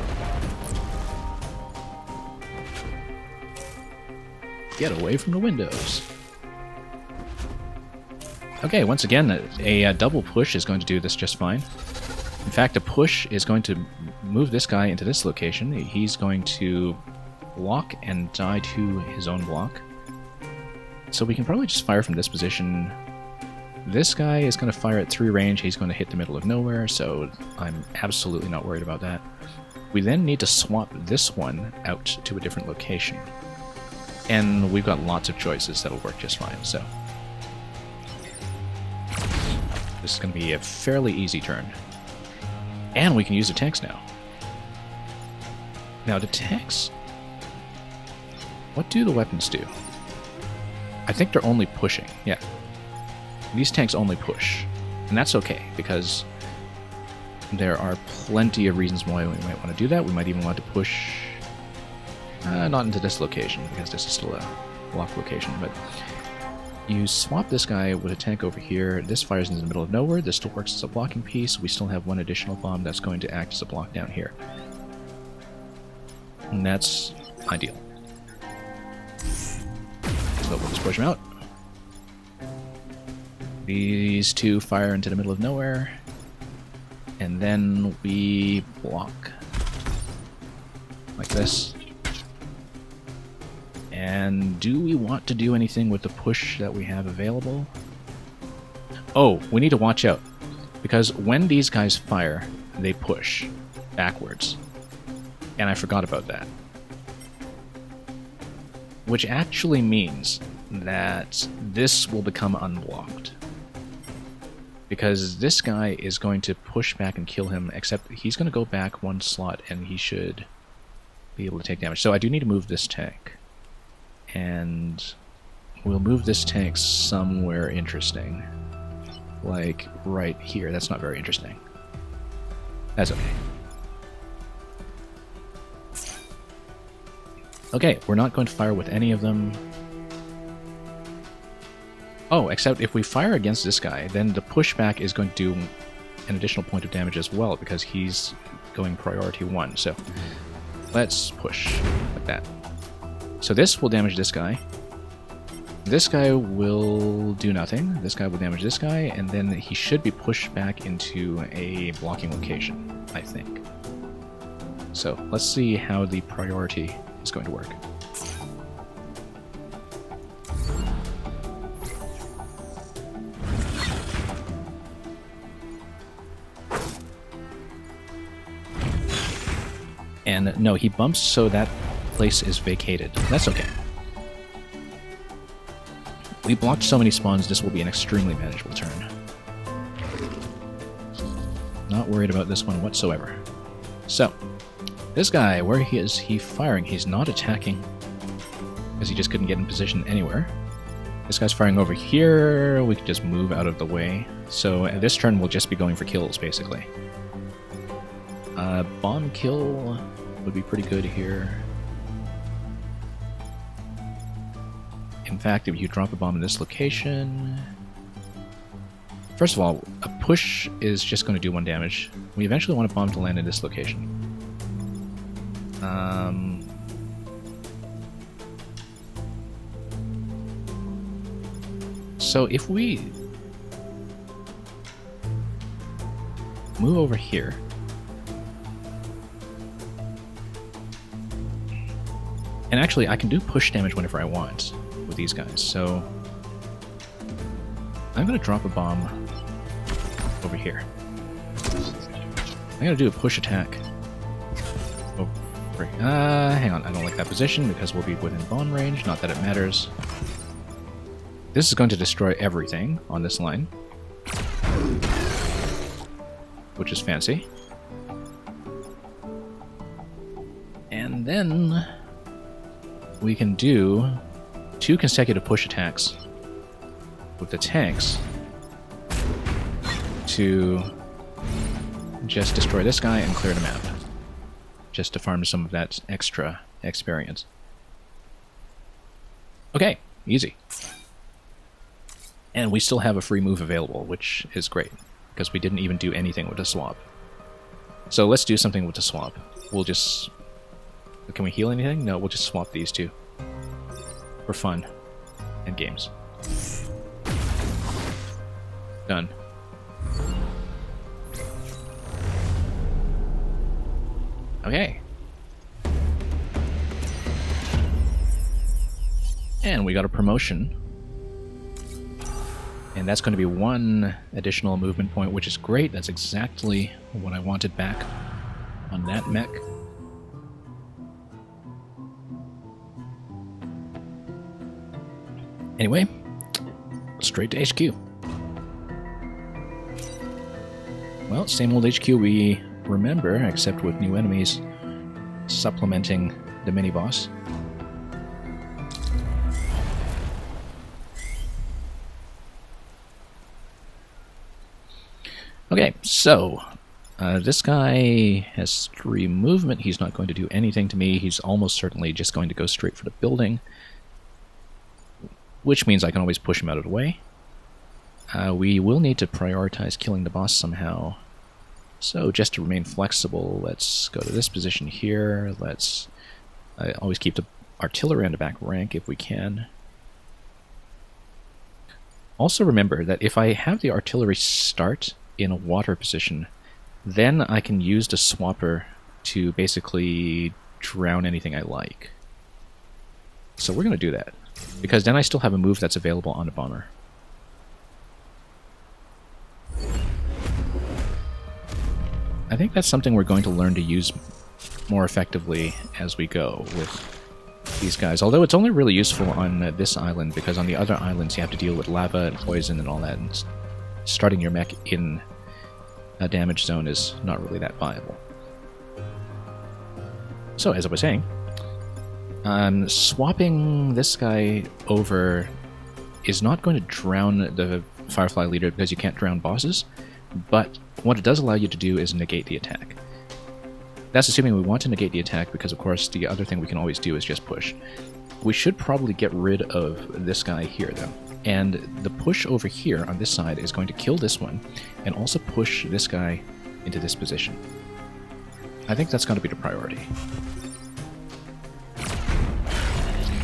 Speaker 1: Get away from the windows. Okay, once again, a double push is going to do this just fine. In fact, a push is going to move this guy into this location. He's going to block and die to his own block. So we can probably just fire from this position. This guy is going to fire at 3 range. He's going to hit the middle of nowhere, so I'm absolutely not worried about that. We then need to swap this one out to a different location. And we've got lots of choices that'll work just fine, so... This is going to be a fairly easy turn. And we can use the tanks now. Now, the tanks... What do the weapons do? I think they're only pushing, yeah. These tanks only push. And that's okay, because there are plenty of reasons why we might want to do that. We might even want to push... not into this location, because this is still a block location, but... You swap this guy with a tank over here. This fires into the middle of nowhere. This still works as a blocking piece. We still have one additional bomb that's going to act as a block down here. And that's ideal. So we'll just push them out. These two fire into the middle of nowhere. And then we block. Like this. And do we want to do anything with the push that we have available? Oh, we need to watch out. Because when these guys fire, they push backwards. And I forgot about that. Which actually means that this will become unblocked. Because this guy is going to push back and kill him, except he's going to go back 1 slot and he should be able to take damage. So I do need to move this tank. And we'll move this tank somewhere interesting. Like right here. That's not very interesting. That's okay. Okay, we're not going to fire with any of them. Oh, except if we fire against this guy, then the pushback is going to do an additional point of damage as well, because he's going priority 1. So let's push like that. So this will damage this guy. This guy will do nothing. This guy will damage this guy, and then he should be pushed back into a blocking location, I think. So let's see how the priority is going to work. And no, he bumps so that place is vacated. That's okay. We blocked so many spawns, this will be an extremely manageable turn. Not worried about this one whatsoever. So, this guy, where is he firing? He's not attacking, because he just couldn't get in position anywhere. This guy's firing over here, we can just move out of the way. So this turn we'll just be going for kills, basically. Bomb kill would be pretty good here. In fact, if you drop a bomb in this location... First of all, a push is just going to do 1 damage. We eventually want a bomb to land in this location. So if we move over here... And actually, I can do push damage whenever I want with these guys, so I'm going to drop a bomb over here. I'm going to do a push attack. Over, hang on, I don't like that position because we'll be within bomb range, not that it matters. This is going to destroy everything on this line, which is fancy. And then we can do 2 consecutive push attacks with the tanks to just destroy this guy and clear the map, just to farm some of that extra experience. Okay, easy. And we still have a free move available, which is great, because we didn't even do anything with the swap. So let's do something with the swap. We'll just... Can we heal anything? No, we'll just swap these 2. For fun. And games. Done. Okay. And we got a promotion. And that's going to be 1 additional movement point, which is great. That's exactly what I wanted back on that mech. Anyway, straight to HQ. Well, same old HQ we remember, except with new enemies supplementing the mini-boss. Okay, so this guy has 3 movement. He's not going to do anything to me. He's almost certainly just going to go straight for the building, which means I can always push him out of the way. We will need to prioritize killing the boss somehow. So just to remain flexible, let's go to this position here. Let's always keep the artillery on the back rank if we can. Also remember that if I have the artillery start in a water position, then I can use the swapper to basically drown anything I like. So we're going to do that, because then I still have a move that's available on the bomber. I think that's something we're going to learn to use more effectively as we go with these guys, although it's only really useful on this island, because on the other islands you have to deal with lava and poison and all that, and starting your mech in a damage zone is not really that viable. So, as I was saying, swapping this guy over is not going to drown the Firefly leader, because you can't drown bosses, but what it does allow you to do is negate the attack. That's assuming we want to negate the attack, because of course the other thing we can always do is just push. We should probably get rid of this guy here though, and the push over here on this side is going to kill this one, and also push this guy into this position. I think that's going to be the priority.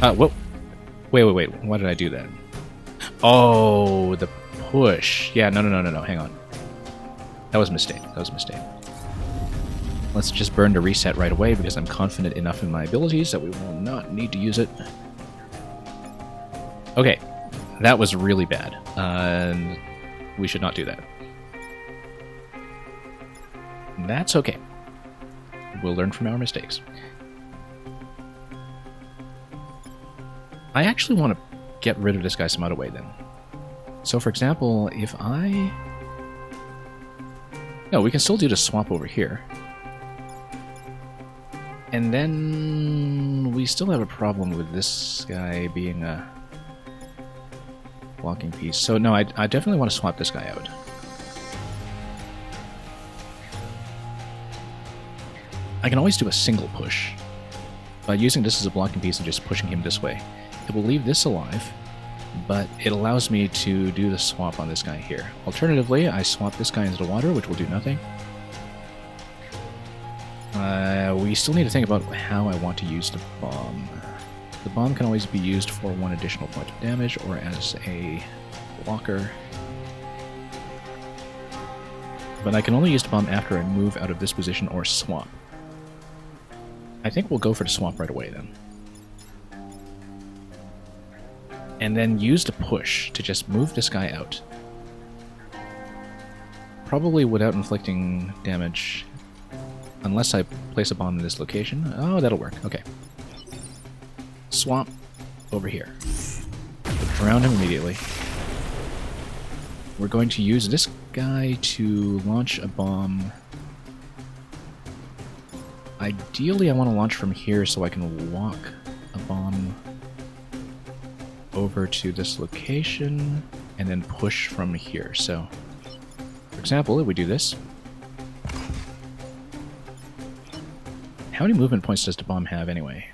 Speaker 1: Whoa. Wait, why did I do that? Oh, the push. Yeah, no, hang on. That was a mistake. Let's just burn the reset right away, because I'm confident enough in my abilities that we will not need to use it. Okay, that was really bad. We should not do that. That's okay. We'll learn from our mistakes. I actually want to get rid of this guy some other way then. So for example, if I... No, we can still do the swap over here. And then we still have a problem with this guy being a blocking piece. So no, I definitely want to swap this guy out. I can always do a single push by using this as a blocking piece and just pushing him this way. It will leave this alive, but it allows me to do the swap on this guy here. Alternatively, I swap this guy into the water, which will do nothing. We still need to think about how I want to use the bomb. The bomb can always be used for 1 additional point of damage, or as a blocker. But I can only use the bomb after I move out of this position or swap. I think we'll go for the swap right away then. And then use the push to just move this guy out. Probably without inflicting damage, unless I place a bomb in this location. Oh, that'll work. Okay. Swap over here. Drown him immediately. We're going to use this guy to launch a bomb. Ideally, I want to launch from here so I can walk a bomb over to this location and then push from here. So, for example, if we do this, how many movement points does the bomb have anyway?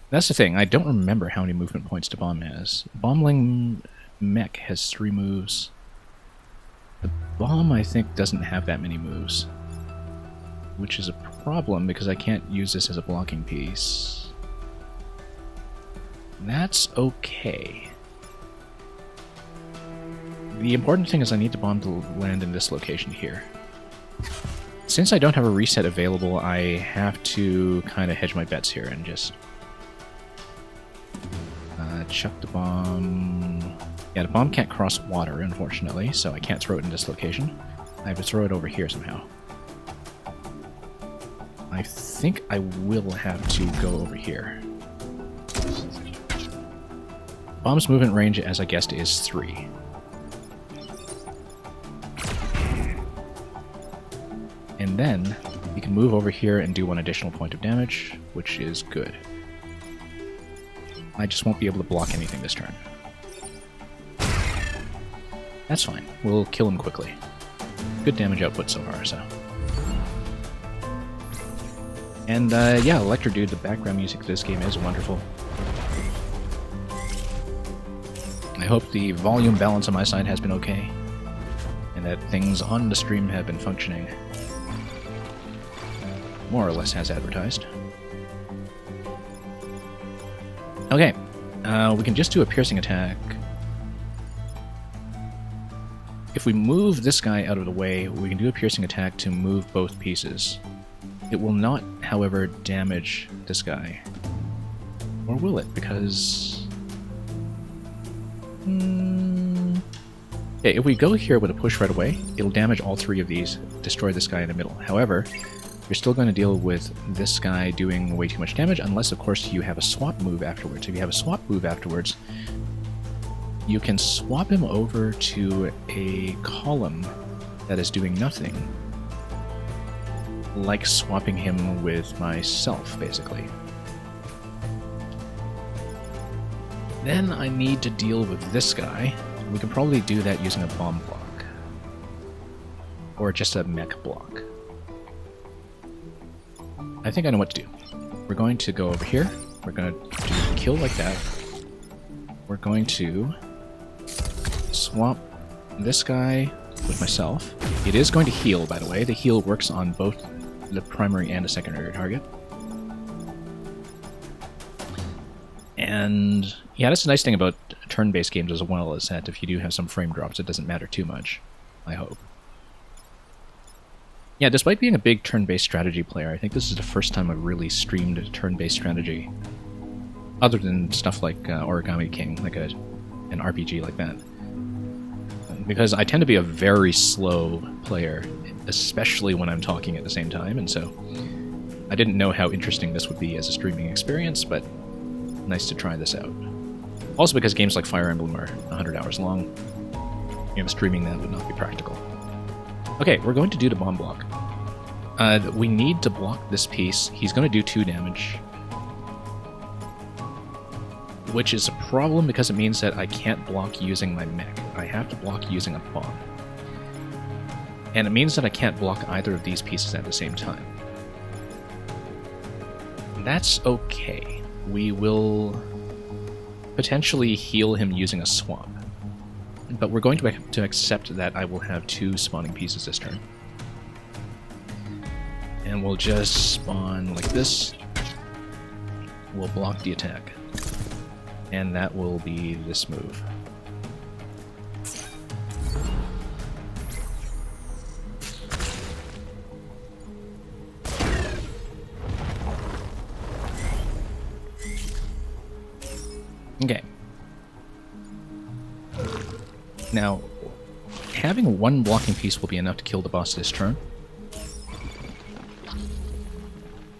Speaker 1: That's the thing, I don't remember how many movement points the bomb has. Bombling mech has 3 moves. The bomb, I think, doesn't have that many moves, which is a problem because I can't use this as a blocking piece. That's okay. The important thing is I need the bomb to land in this location here. Since I don't have a reset available, I have to kind of hedge my bets here and just chuck the bomb. Yeah, the bomb can't cross water, unfortunately, so I can't throw it in this location. I have to throw it over here somehow. I think I will have to go over here. Bomb's movement range, as I guessed, is 3. And then you can move over here and do 1 additional point of damage, which is good. I just won't be able to block anything this turn. That's fine. We'll kill him quickly. Good damage output so far, so. And yeah, Electro Dude, the background music to this game is wonderful. I hope the volume balance on my side has been okay, and that things on the stream have been functioning more or less as advertised. Okay, we can just do a piercing attack. If we move this guy out of the way, we can do a piercing attack to move both pieces. It will not, however, damage this guy. Or will it? Because... Okay, if we go here with a push right away, it'll damage all 3 of these, destroy this guy in the middle. However, you're still going to deal with this guy doing way too much damage, unless, of course, you have a swap move afterwards. If you have a swap move afterwards, you can swap him over to a column that is doing nothing. Like swapping him with myself, basically. Then I need to deal with this guy. We can probably do that using a bomb block. Or just a mech block. I think I know what to do. We're going to go over here. We're going to do a kill like that. We're going to swap this guy with myself. It is going to heal, by the way. The heal works on both the primary and the secondary target. And yeah, that's the nice thing about turn-based games as well, is that if you do have some frame drops, it doesn't matter too much, I hope. Yeah, despite being a big turn-based strategy player, I think this is the first time I've really streamed turn-based strategy. Other than stuff like Origami King, like an RPG like that. Because I tend to be a very slow player, especially when I'm talking at the same time, and so I didn't know how interesting this would be as a streaming experience, but nice to try this out. Also because games like Fire Emblem are 100 hours long, you know, streaming that would not be practical. Okay, we're going to do the bomb block. We need to block this piece. He's going to do 2 damage. Which is a problem because it means that I can't block using my mech. I have to block using a bomb. And it means that I can't block either of these pieces at the same time. That's okay. We will potentially heal him using a swap. But we're going to accept that I will have 2 spawning pieces this turn. And we'll just spawn like this. We'll block the attack. And that will be this move. Okay. Now, having 1 blocking piece will be enough to kill the boss this turn.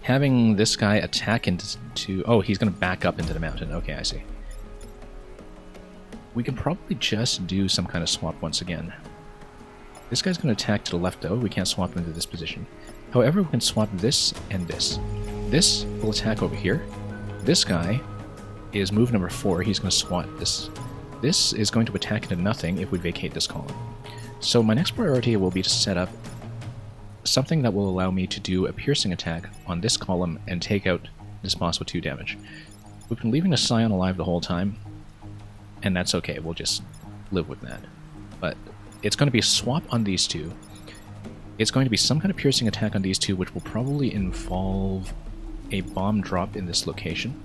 Speaker 1: Having this guy attack into... Oh, he's going to back up into the mountain. Okay, I see. We can probably just do some kind of swap once again. This guy's going to attack to the left, though. We can't swap him into this position. However, we can swap this and this. This will attack over here. This guy is move number 4. He's going to swat this. This is going to attack into nothing if we vacate this column. So my next priority will be to set up something that will allow me to do a piercing attack on this column and take out this boss with 2 damage. We've been leaving the Scion alive the whole time, and that's okay. We'll just live with that. But it's going to be a swap on these 2. It's going to be some kind of piercing attack on these 2, which will probably involve a bomb drop in this location.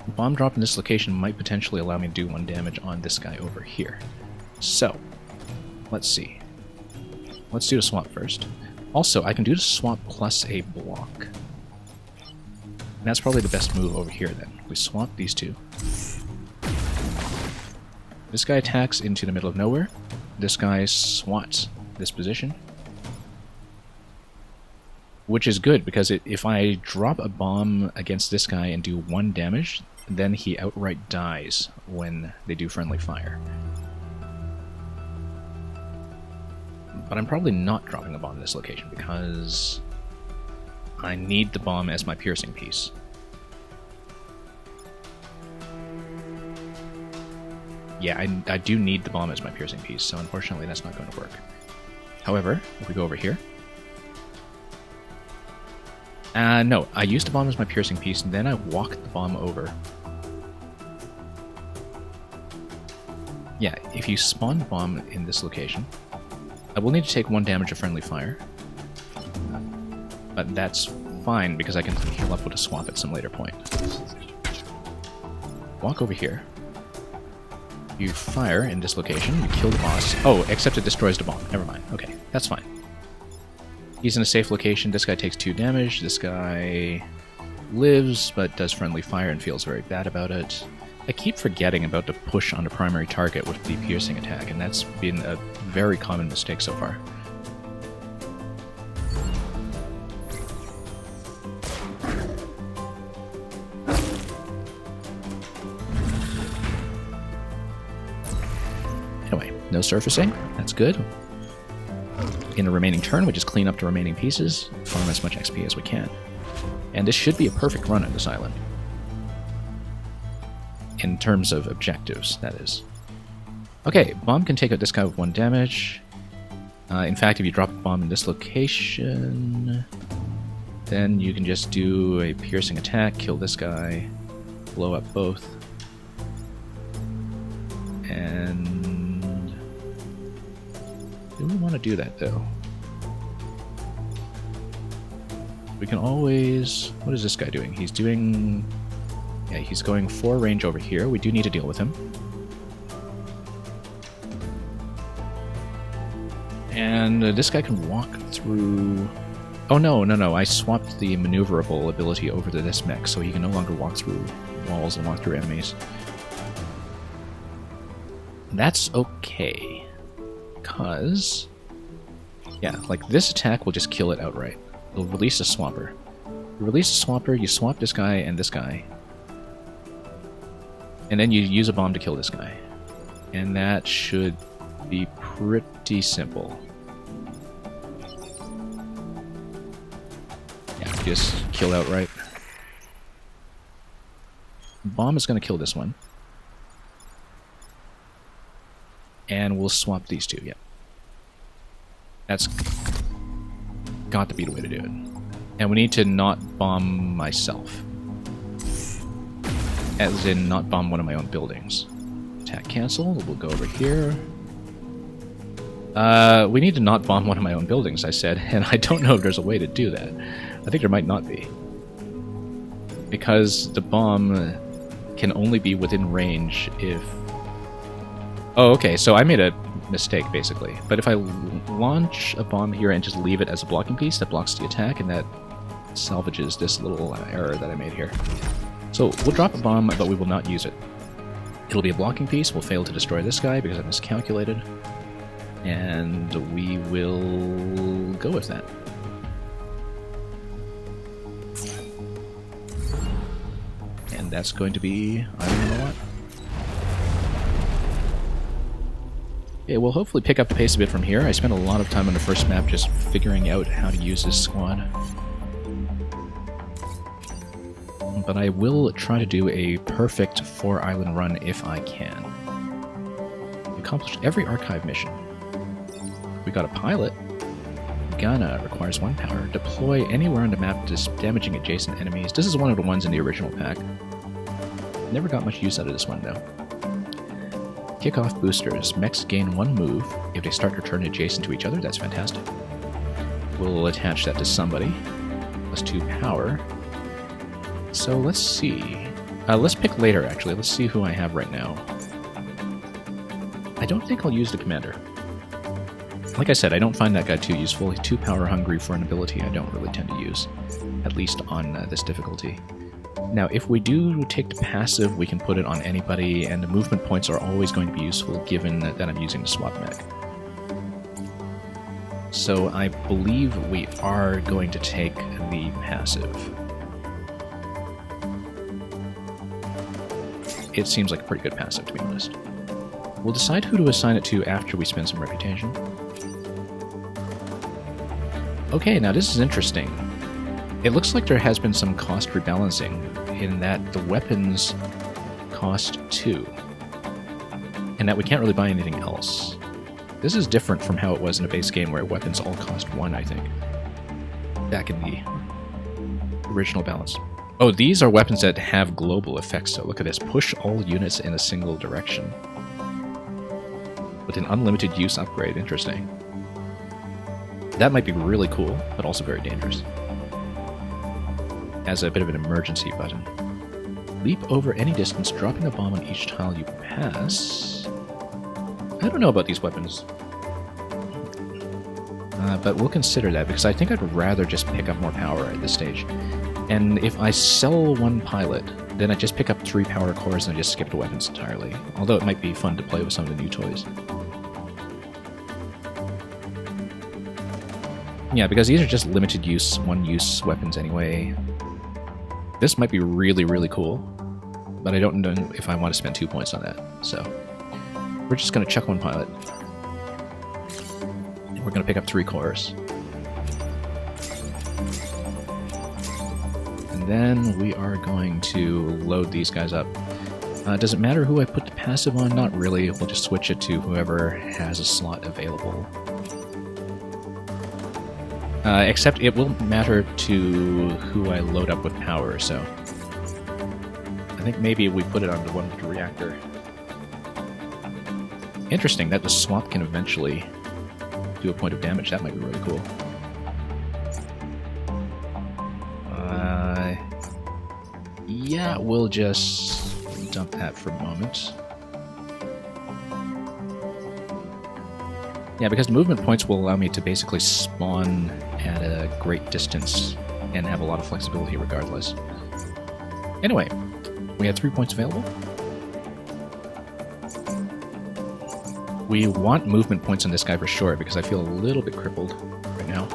Speaker 1: A bomb drop in this location might potentially allow me to do 1 damage on this guy over here. So, let's see. Let's do the swap first. Also, I can do the swap plus a block. And that's probably the best move over here then. We swap these two. This guy attacks into the middle of nowhere. This guy swats this position. Which is good, because if I drop a bomb against this guy and do 1 damage, then he outright dies when they do friendly fire. But I'm probably not dropping a bomb in this location, because I need the bomb as my piercing piece. Yeah, I do need the bomb as my piercing piece, so unfortunately that's not going to work. However, if we go over here... no, I used the bomb as my piercing piece, and then I walked the bomb over. Yeah, if you spawn the bomb in this location, I will need to take 1 damage of friendly fire. But that's fine, because I can heal up with a swap at some later point. Walk over here. You fire in this location, you kill the boss. Oh, except it destroys the bomb. Never mind. Okay, that's fine. He's in a safe location. This guy takes 2 damage. This guy lives, but does friendly fire and feels very bad about it. I keep forgetting about the push on the primary target with the piercing attack, and that's been a very common mistake so far. Anyway, no surfacing. That's good. In the remaining turn, we just clean up the remaining pieces, farm as much XP as we can. And this should be a perfect run on this island. In terms of objectives, that is. Okay, bomb can take out this guy with 1 damage. In fact, if you drop a bomb in this location, then you can just do a piercing attack, kill this guy, blow up both. And... do we want to do that, though? We can always... what is this guy doing? He's doing... yeah, he's going 4 range over here. We do need to deal with him. And this guy can walk through... oh, no. I swapped the maneuverable ability over to this mech, so he can no longer walk through walls and walk through enemies. That's okay. Because... yeah, like this attack will just kill it outright. It'll release a swapper. You release a swapper, you swap this guy and this guy. And then you use a bomb to kill this guy. And that should be pretty simple. Yeah, just kill outright. Bomb is going to kill this one. And we'll swap these two, yeah. That's got to be the way to do it. And we need to not bomb myself. As in, not bomb one of my own buildings. Attack cancel. We'll go over here. We need to not bomb one of my own buildings, I said, and I don't know if there's a way to do that. I think there might not be. Because the bomb can only be within range if... oh, okay, so I made a mistake, basically. But if I launch a bomb here and just leave it as a blocking piece, that blocks the attack, and that salvages this little error that I made here. So we'll drop a bomb, but we will not use it. It'll be a blocking piece. We'll fail to destroy this guy because I miscalculated. And we will go with that. And that's going to be... I don't know what. Okay, we'll hopefully pick up the pace a bit from here. I spent a lot of time on the first map just figuring out how to use this squad. But I will try to do a perfect 4-island run if I can. We accomplished every archive mission. We got a pilot. Gunna requires 1 power. Deploy anywhere on the map damaging adjacent enemies. This is one of the ones in the original pack. Never got much use out of this one though. Kick-off boosters. Mechs gain 1 move if they start their turn adjacent to each other. That's fantastic. We'll attach that to somebody. Plus 2 power. So let's see. Let's pick later, actually. Let's see who I have right now. I don't think I'll use the commander. Like I said, I don't find that guy too useful. He's too power hungry for an ability I don't really tend to use, at least on this difficulty. Now, if we do take the passive, we can put it on anybody, and the movement points are always going to be useful given that I'm using the swap mech. So I believe we are going to take the passive. It seems like a pretty good passive, to be honest. We'll decide who to assign it to after we spend some reputation. Okay, now this is interesting. It looks like there has been some cost rebalancing in that the weapons cost 2, and that we can't really buy anything else. This is different from how it was in a base game where weapons all cost 1, I think, back in the original balance. Oh, these are weapons that have global effects, so look at this. Push all units in a single direction. With an unlimited use upgrade, interesting. That might be really cool, but also very dangerous. As a bit of an emergency button. Leap over any distance, dropping a bomb on each tile you pass. I don't know about these weapons. But we'll consider that, because I think I'd rather just pick up more power at this stage. And if I sell one pilot, then I just pick up 3 power cores and I just skip the weapons entirely. Although it might be fun to play with some of the new toys. Yeah, because these are just limited use, one-use weapons anyway. This might be really, really cool, but I don't know if I want to spend 2 points on that, so we're just going to chuck one pilot. And we're going to pick up 3 cores. And then we are going to load these guys up. Does it matter who I put the passive on? Not really. We'll just switch it to whoever has a slot available. Except it will matter to who I load up with power, so I think maybe we put it on the one with the reactor. Interesting that the swap can eventually do a point of damage. That might be really cool. Yeah, we'll just dump that for a moment. Yeah, because movement points will allow me to basically spawn at a great distance and have a lot of flexibility regardless. Anyway, we had 3 points available. We want movement points on this guy for sure, because I feel a little bit crippled right now.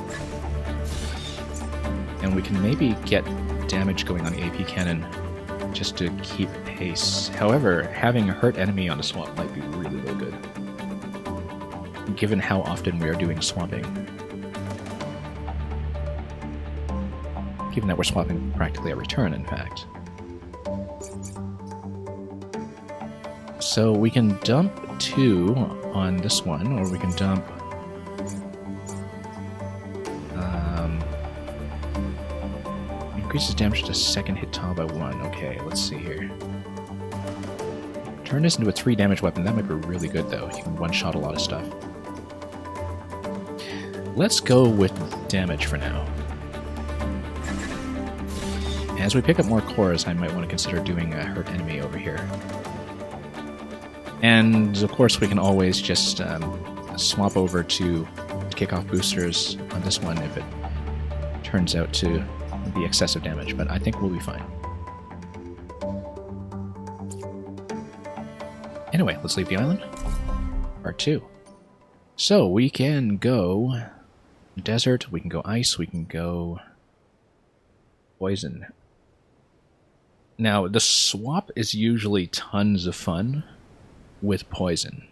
Speaker 1: And we can maybe get damage going on the AP cannon just to keep pace. However, having a hurt enemy on a swap might be really, really good, given how often we are doing swapping. Given that we're swapping practically every turn, in fact. So we can dump 2 on this one, or we can dump... increases damage to second hit tile by 1. Okay, let's see here. Turn this into a 3 damage weapon. That might be really good, though. You can one-shot a lot of stuff. Let's go with damage for now. As we pick up more cores, I might want to consider doing a hurt enemy over here. And, of course, we can always just swap over to kick off boosters on this one if it turns out to be excessive damage, but I think we'll be fine. Anyway, let's leave the island. Part 2. So, we can go desert, we can go ice, we can go poison. Now, the swap is usually tons of fun with poison,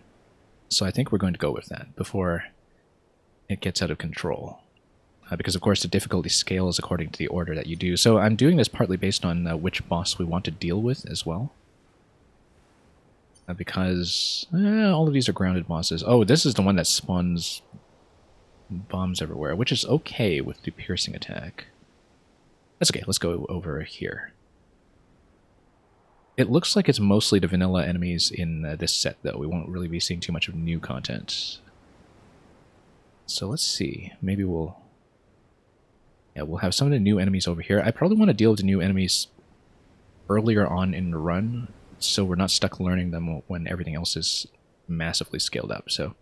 Speaker 1: so I think we're going to go with that before it gets out of control. Because, of course, the difficulty scales according to the order that you do. So I'm doing this partly based on which boss we want to deal with as well. Because all of these are grounded bosses. Oh, this is the one that spawns bombs everywhere, which is okay with the piercing attack. That's okay, let's go over here. It looks like it's mostly the vanilla enemies in this set, though. We won't really be seeing too much of new content. So let's see. Maybe we'll have some of the new enemies over here. I probably want to deal with the new enemies earlier on in the run, so we're not stuck learning them when everything else is massively scaled up. So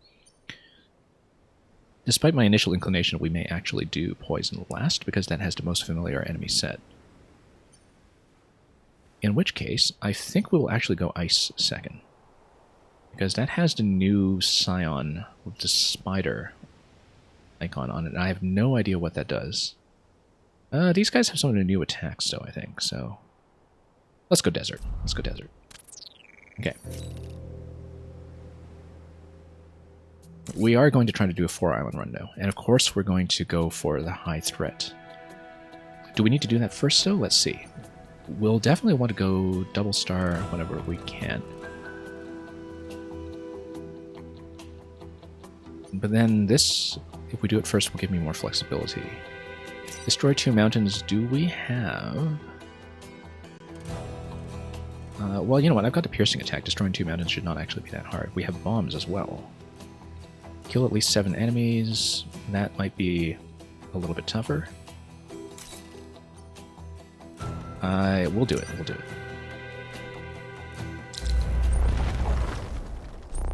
Speaker 1: Despite my initial inclination, we may actually do Poison last, because that has the most familiar enemy set. In which case, I think we will actually go Ice second. Because that has the new Scion with the spider icon on it, and I have no idea what that does. These guys have some of the new attacks, though, I think, so... Let's go Desert. Let's go Desert. Okay. We are going to try to do a 4-island run, though, and of course we're going to go for the high threat. Do we need to do that first, though? Let's see. We'll definitely want to go double star whenever we can. But then this, if we do it first, will give me more flexibility. Destroy 2 mountains. Do we have... well, you know what? I've got the piercing attack. Destroying 2 mountains should not actually be that hard. We have bombs as well. Kill at least 7 enemies. That might be a little bit tougher. We'll do it. We'll do it.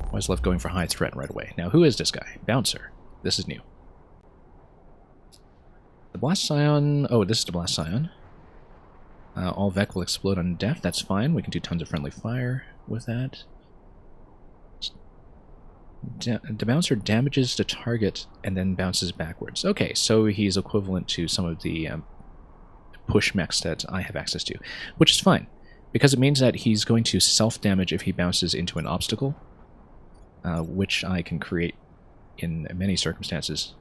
Speaker 1: Always love going for high threat right away. Now, who is this guy? Bouncer. This is new. The Blast Scion... Oh, this is the Blast Scion. All Vec will explode on death. That's fine. We can do tons of friendly fire with that. The Bouncer damages the target and then bounces backwards. Okay, so he's equivalent to some of the push mechs that I have access to, which is fine, because it means that he's going to self-damage if he bounces into an obstacle, which I can create in many circumstances.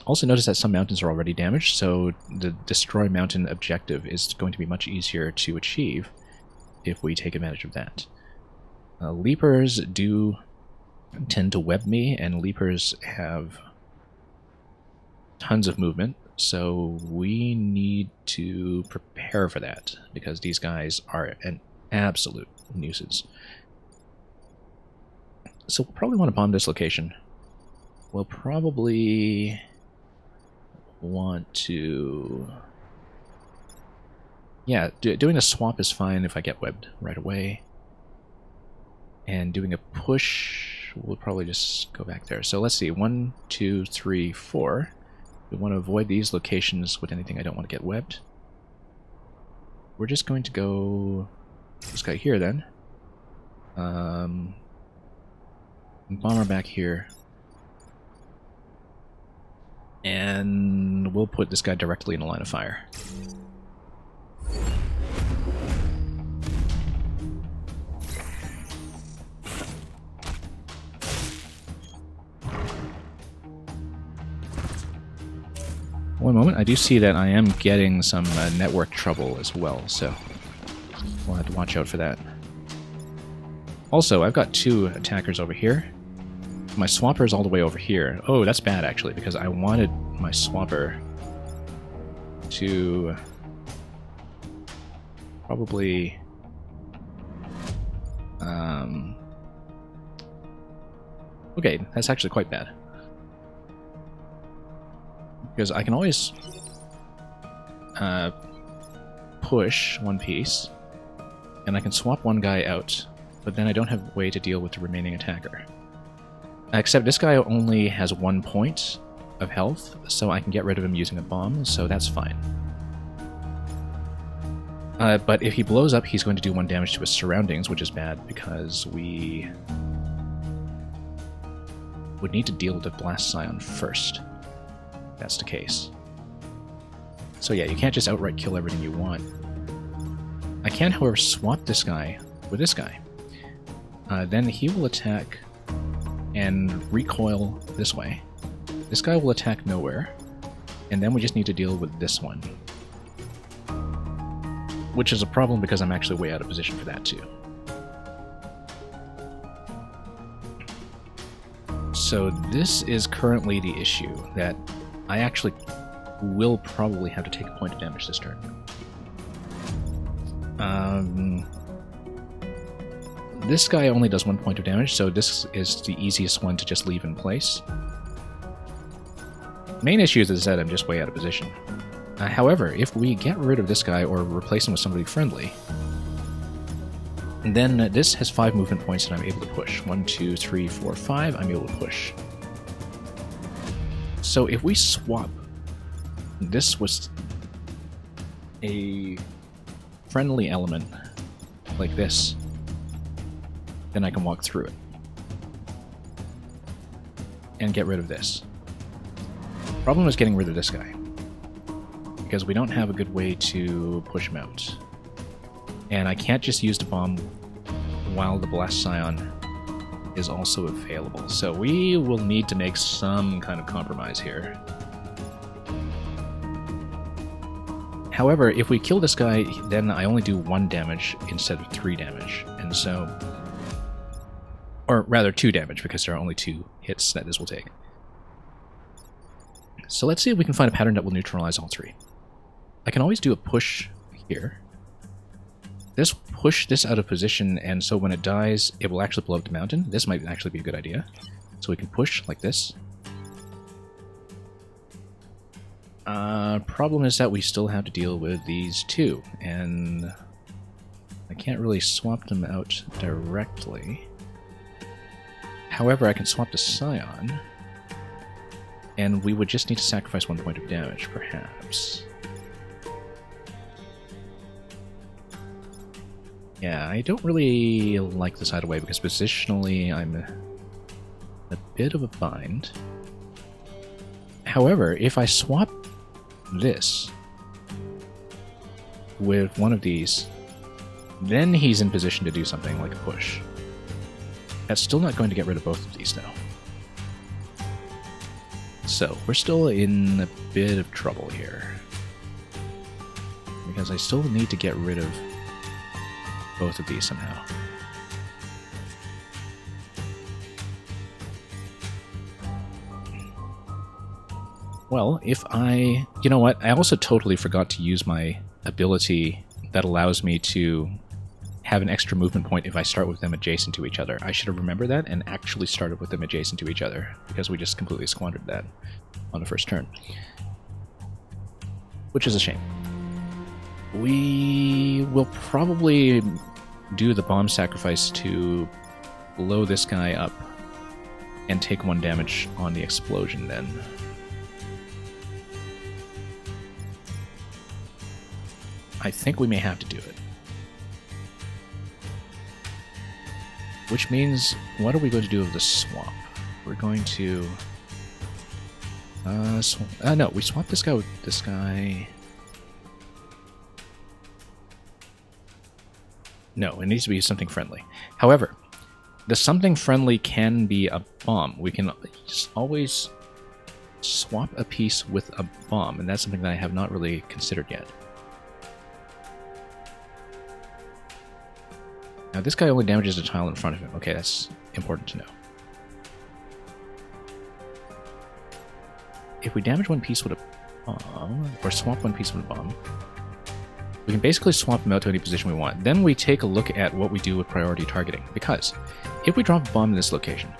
Speaker 1: Also notice that some mountains are already damaged, so the Destroy Mountain objective is going to be much easier to achieve if we take advantage of that. Leapers do tend to web me, and Leapers have tons of movement, so we need to prepare for that, because these guys are an absolute nuisance. So we'll probably want to bomb this location. We'll probably want to... Yeah, doing a swap is fine if I get webbed right away. And doing a push, we'll probably just go back there. So let's see, 1, 2, 3, 4. We want to avoid these locations with anything I don't want to get webbed. We're just going to go this guy here then. Bomber back here. And we'll put this guy directly in a line of fire. One moment, I do see that I am getting some network trouble as well, so we'll have to watch out for that. Also, I've got 2 attackers over here. My swapper is all the way over here. Oh, that's bad, actually, because I wanted my swapper to probably... Okay, that's actually quite bad. Because I can always push one piece, and I can swap one guy out, but then I don't have a way to deal with the remaining attacker. Except this guy only has 1 point of health, so I can get rid of him using a bomb, so that's fine. But if he blows up, he's going to do 1 damage to his surroundings, which is bad, because we would need to deal with the Blast Scion first. That's the case. So yeah, you can't just outright kill everything you want. I can, however, swap this guy with this guy. Then he will attack and recoil this way. This guy will attack nowhere, and then we just need to deal with this one. Which is a problem because I'm actually way out of position for that too. So this is currently the issue, that I actually will probably have to take a point of damage this turn. This guy only does 1 point of damage, so this is the easiest one to just leave in place. Main issue is that I'm just way out of position. However, if we get rid of this guy or replace him with somebody friendly, then this has 5 movement points and I'm able to push. 1, 2, 3, 4, 5, I'm able to push. So if we swap this was a friendly element like this, then I can walk through it and get rid of this. Problem is getting rid of this guy, because we don't have a good way to push him out. And I can't just use the bomb while the Blast Scion is also available. So we will need to make some kind of compromise here. However, if we kill this guy, then I only do 1 damage instead of 3 damage. And so... or rather 2 damage, because there are only 2 hits that this will take. So let's see if we can find a pattern that will neutralize all 3. I can always do a push here. This push this out of position, and so when it dies, it will actually blow up the mountain. This might actually be a good idea. So we can push like this. Problem is that we still have to deal with these 2, and I can't really swap them out directly. However, I can swap the Scion, and we would just need to sacrifice 1 point of damage, perhaps. Yeah, I don't really like this either way, because positionally I'm a bit of a bind. However, if I swap this with one of these, then he's in position to do something like a push. That's still not going to get rid of both of these, though. So, we're still in a bit of trouble here, because I still need to get rid of both of these somehow. Well, if I... you know what? I also totally forgot to use my ability that allows me to have an extra movement point if I start with them adjacent to each other. I should have remembered that and actually started with them adjacent to each other, because we just completely squandered that on the first turn. Which is a shame. We will probably do the bomb sacrifice to blow this guy up and take 1 damage on the explosion then. I think we may have to do it. Which means, what are we going to do with the swap? We're going to... no, we swap this guy with this guy. No, it needs to be something friendly. However, the something friendly can be a bomb. We can always swap a piece with a bomb, and that's something that I have not really considered yet. Now, this guy only damages a tile in front of him. Okay, that's important to know. If we damage 1 piece with a bomb, or swap 1 piece with a bomb, we can basically swap them out to any position we want. Then we take a look at what we do with priority targeting, because if we drop a bomb in this location,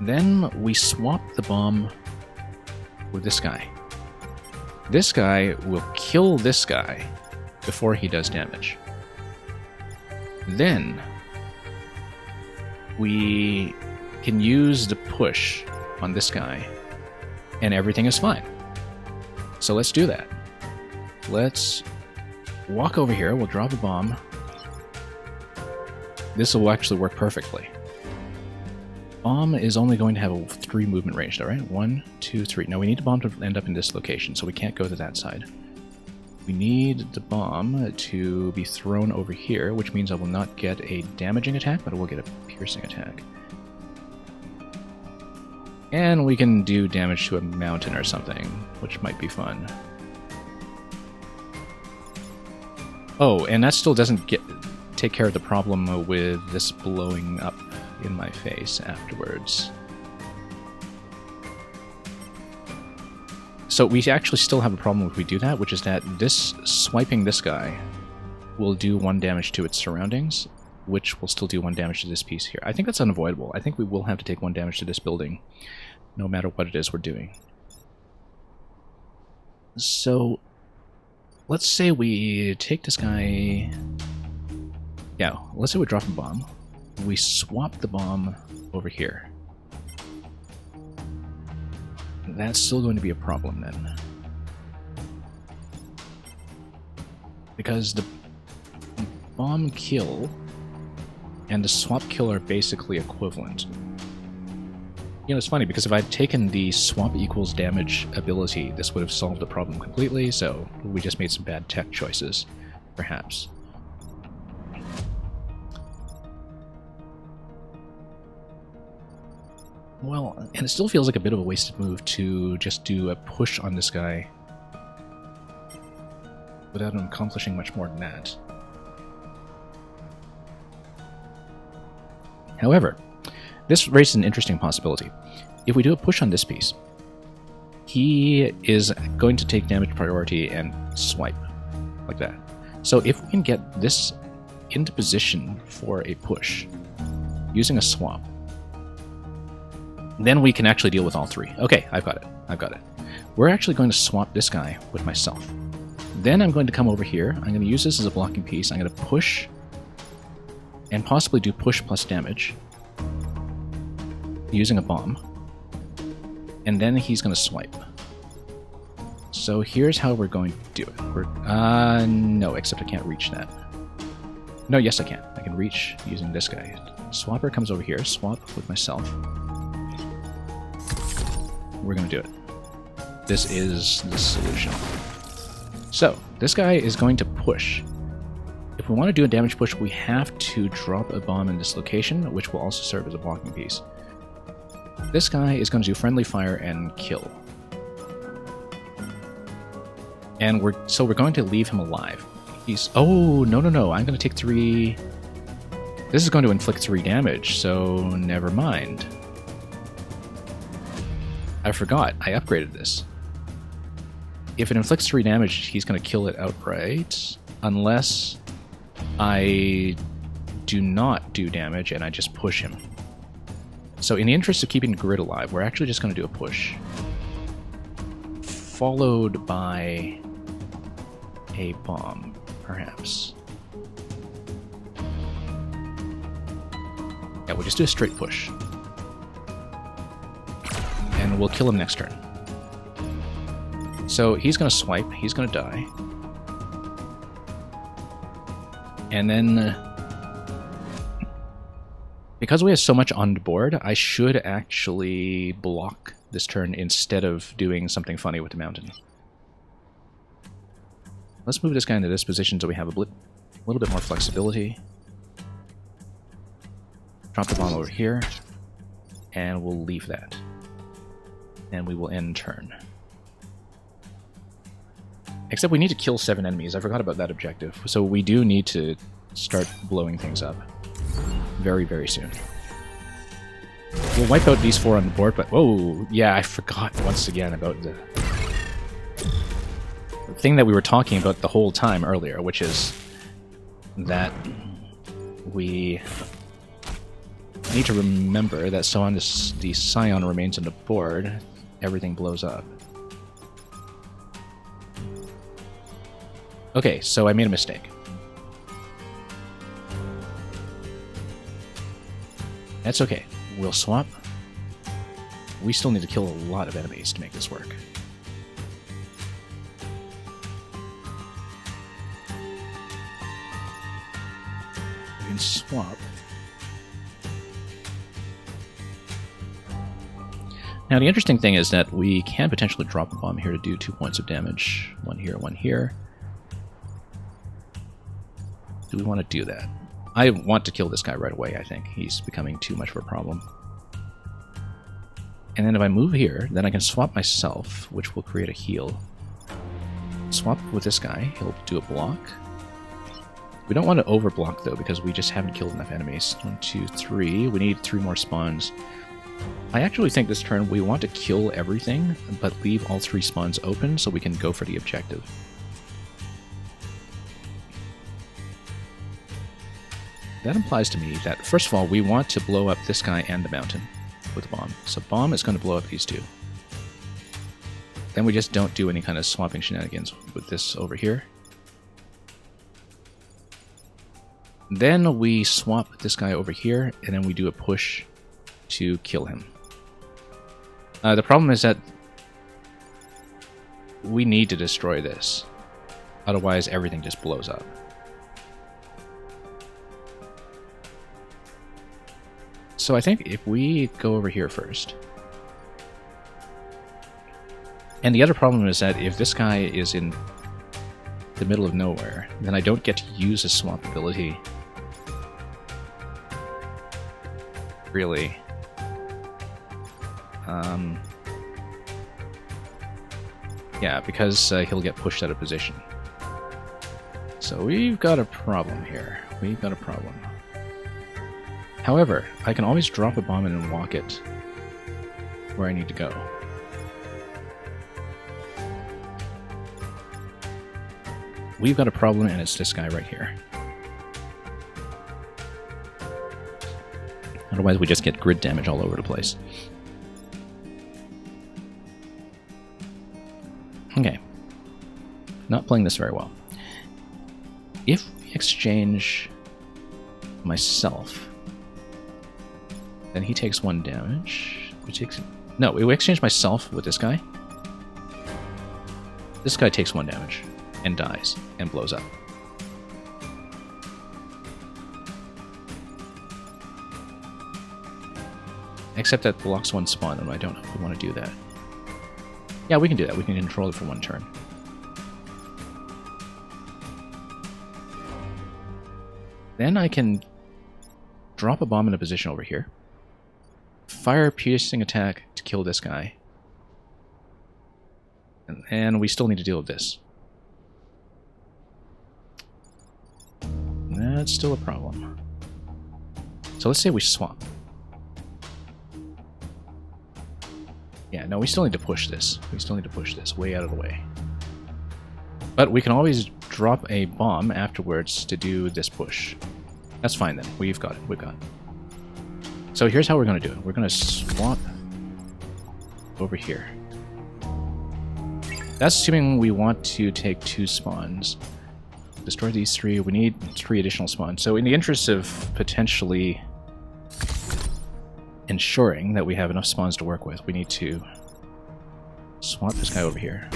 Speaker 1: then we swap the bomb with this guy. This guy will kill this guy before he does damage. Then we can use the push on this guy, and everything is fine. So let's do that. Let's walk over here, we'll drop a bomb. This will actually work perfectly. Bomb is only going to have a 3 movement range though, right? 1, 2, 3. Now we need the bomb to end up in this location, so we can't go to that side. We need the bomb to be thrown over here, which means I will not get a damaging attack, but I will get a piercing attack. And we can do damage to a mountain or something, which might be fun. Oh, and that still doesn't take care of the problem with this blowing up in my face afterwards. So we actually still have a problem if we do that, which is that this swiping this guy will do 1 damage to its surroundings, which will still do 1 damage to this piece here. I think that's unavoidable. I think we will have to take 1 damage to this building, no matter what it is we're doing. So let's say we take this guy... yeah, let's say we drop a bomb. We swap the bomb over here. that's still going to be a problem then. Because the bomb kill and the swap kill are basically equivalent. You know, it's funny because if I'd taken the swap equals damage ability, this would have solved the problem completely, so we just made some bad tech choices, perhaps. Well, and it still feels like a bit of a wasted move to just do a push on this guy without him accomplishing much more than that. However, this raises an interesting possibility. If we do a push on this piece, he is going to take damage priority and swipe, like that. So if we can get this into position for a push, using a swap, then we can actually deal with all three. Okay, I've got it. I've got it. We're actually going to swap this guy with myself. Then I'm going to come over here. I'm going to use this as a blocking piece. I'm going to push and possibly do push plus damage using a bomb. And then he's going to swipe. So here's how we're going to do it. No, except I can't reach that. No, yes I can. I can reach using this guy. Swapper comes over here. Swap with myself. We're going to do it. This is the solution. So, this guy is going to push. If we want to do a damage push, we have to drop a bomb in this location, which will also serve as a blocking piece. This guy is going to do friendly fire and kill. And we're going to leave him alive. He's... Oh, no. I'm going to take 3... This is going to inflict 3 damage, so never mind. I forgot. I upgraded this. If it inflicts 3 damage, he's going to kill it outright. Unless I do not do damage and I just push him. So in the interest of keeping the grid alive, we're actually just going to do a push. Followed by a bomb, perhaps. Yeah, we'll just do a straight push. And we'll kill him next turn. So he's going to swipe, he's going to die. And then, because we have so much on the board, I should actually block this turn instead of doing something funny with the mountain. Let's move this guy into this position so we have a little bit more flexibility. Drop the bomb over here, and we'll leave that. And we will end turn. Except we need to kill 7 enemies. I forgot about that objective. So we do need to start blowing things up very, very soon. We'll wipe out these 4 on the board, but... Whoa! Yeah, I forgot once again about the thing that we were talking about the whole time earlier, which is that we need to remember that so on the Scion remains on the board, everything blows up. Okay, so I made a mistake. That's okay. We'll swap. We still need to kill a lot of enemies to make this work. We can swap. Now the interesting thing is that we can potentially drop a bomb here to do 2 points of damage. 1 here, 1 here. Do we want to do that? I want to kill this guy right away, I think. He's becoming too much of a problem. And then if I move here, then I can swap myself, which will create a heal. Swap with this guy. He'll do a block. We don't want to overblock, though, because we just haven't killed enough enemies. 1, 2, 3. We need 3 more spawns. I actually think this turn we want to kill everything, but leave all 3 spawns open so we can go for the objective. That implies to me that, first of all, we want to blow up this guy and the mountain with a bomb. So bomb is going to blow up these 2. Then we just don't do any kind of swapping shenanigans with this over here. Then we swap this guy over here, and then we do a push to kill him. The problem is that we need to destroy this. Otherwise, everything just blows up. So I think if we go over here first... And the other problem is that if this guy is in the middle of nowhere, then I don't get to use his swap ability. Really. Yeah, because he'll get pushed out of position. So we've got a problem here. We've got a problem. However, I can always drop a bomb in and walk it where I need to go. We've got a problem, and it's this guy right here. Otherwise, we just get grid damage all over the place. Okay. Not playing this very well. If we exchange myself, then he takes 1 damage. No, we exchange myself with this guy. This guy takes 1 damage and dies and blows up. Except that blocks 1 spawn, and I don't know if we want to do that. Yeah, we can do that. We can control it for 1 turn. Then I can drop a bomb in a position over here. Fire a piercing attack to kill this guy. And we still need to deal with this. That's still a problem. So let's say we swap. Yeah, no, we still need to push this. We still need to push this way out of the way. But we can always drop a bomb afterwards to do this push. That's fine then. We've got it. We've got it. So here's how we're going to do it. We're going to swap over here. That's assuming we want to take 2 spawns. Destroy these 3. We need 3 additional spawns. So in the interest of potentially ensuring that we have enough spawns to work with, we need to swap this guy over here.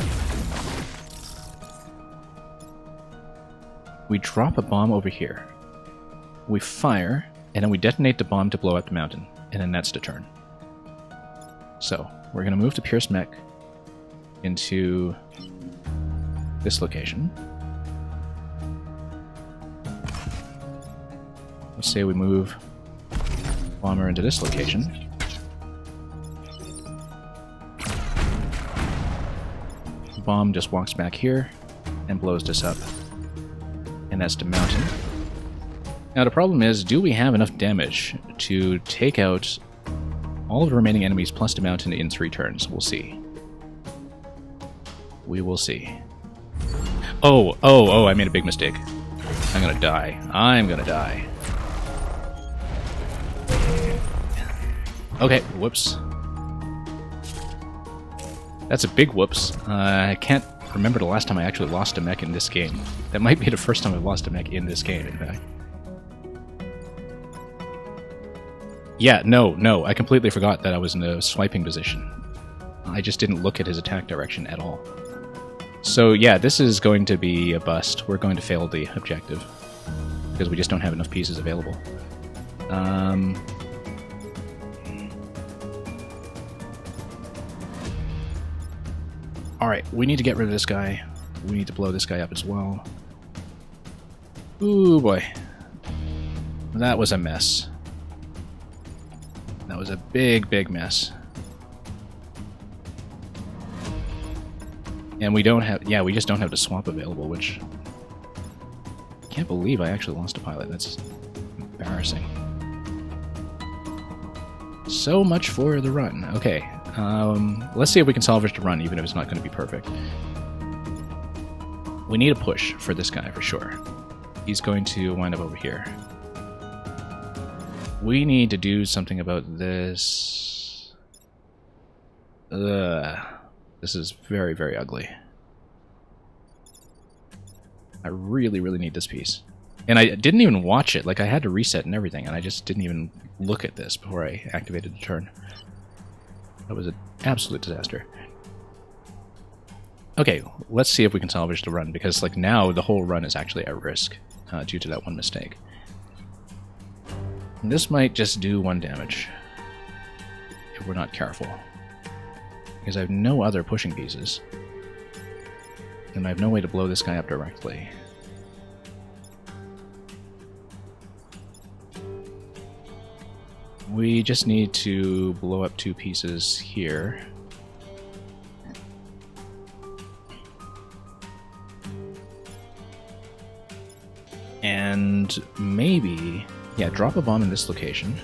Speaker 1: We drop a bomb over here. We fire, and then we detonate the bomb to blow up the mountain, and then that's the turn. So, we're going to move the Pierce Mech into this location. Let's say we move Bomber into this location. The bomb just walks back here and blows this up. And that's the mountain. Now the problem is, do we have enough damage to take out all of the remaining enemies plus the mountain in 3 turns? We'll see. We will see. Oh, I made a big mistake. I'm gonna die. I'm gonna die. Okay, whoops. That's a big whoops. I can't remember the last time I actually lost a mech in this game. That might be the first time I've lost a mech in this game, in fact. Yeah, no, I completely forgot that I was in a swiping position. I just didn't look at his attack direction at all. So yeah, this is going to be a bust. We're going to fail the objective, because we just don't have enough pieces available. Alright, we need to get rid of this guy. We need to blow this guy up as well. Ooh boy. That was a mess. That was a big mess. And we don't have... Yeah, we just don't have the swap available, which... I can't believe I actually lost a pilot. That's embarrassing. So much for the run. Okay. Let's see if we can salvage the run, even if it's not going to be perfect. We need a push for this guy, for sure. He's going to wind up over here. We need to do something about this. This is very ugly. I really need this piece. And I didn't even watch it. Like, I had to reset and everything, and I just didn't even look at this before I activated the turn. That was an absolute disaster. Okay, let's see if we can salvage the run, because like now the whole run is actually at risk due to that one mistake. And this might just do 1 damage if we're not careful, because I have no other pushing pieces, and I have no way to blow this guy up directly. We just need to blow up 2 pieces here. And maybe, yeah, drop a bomb in this location.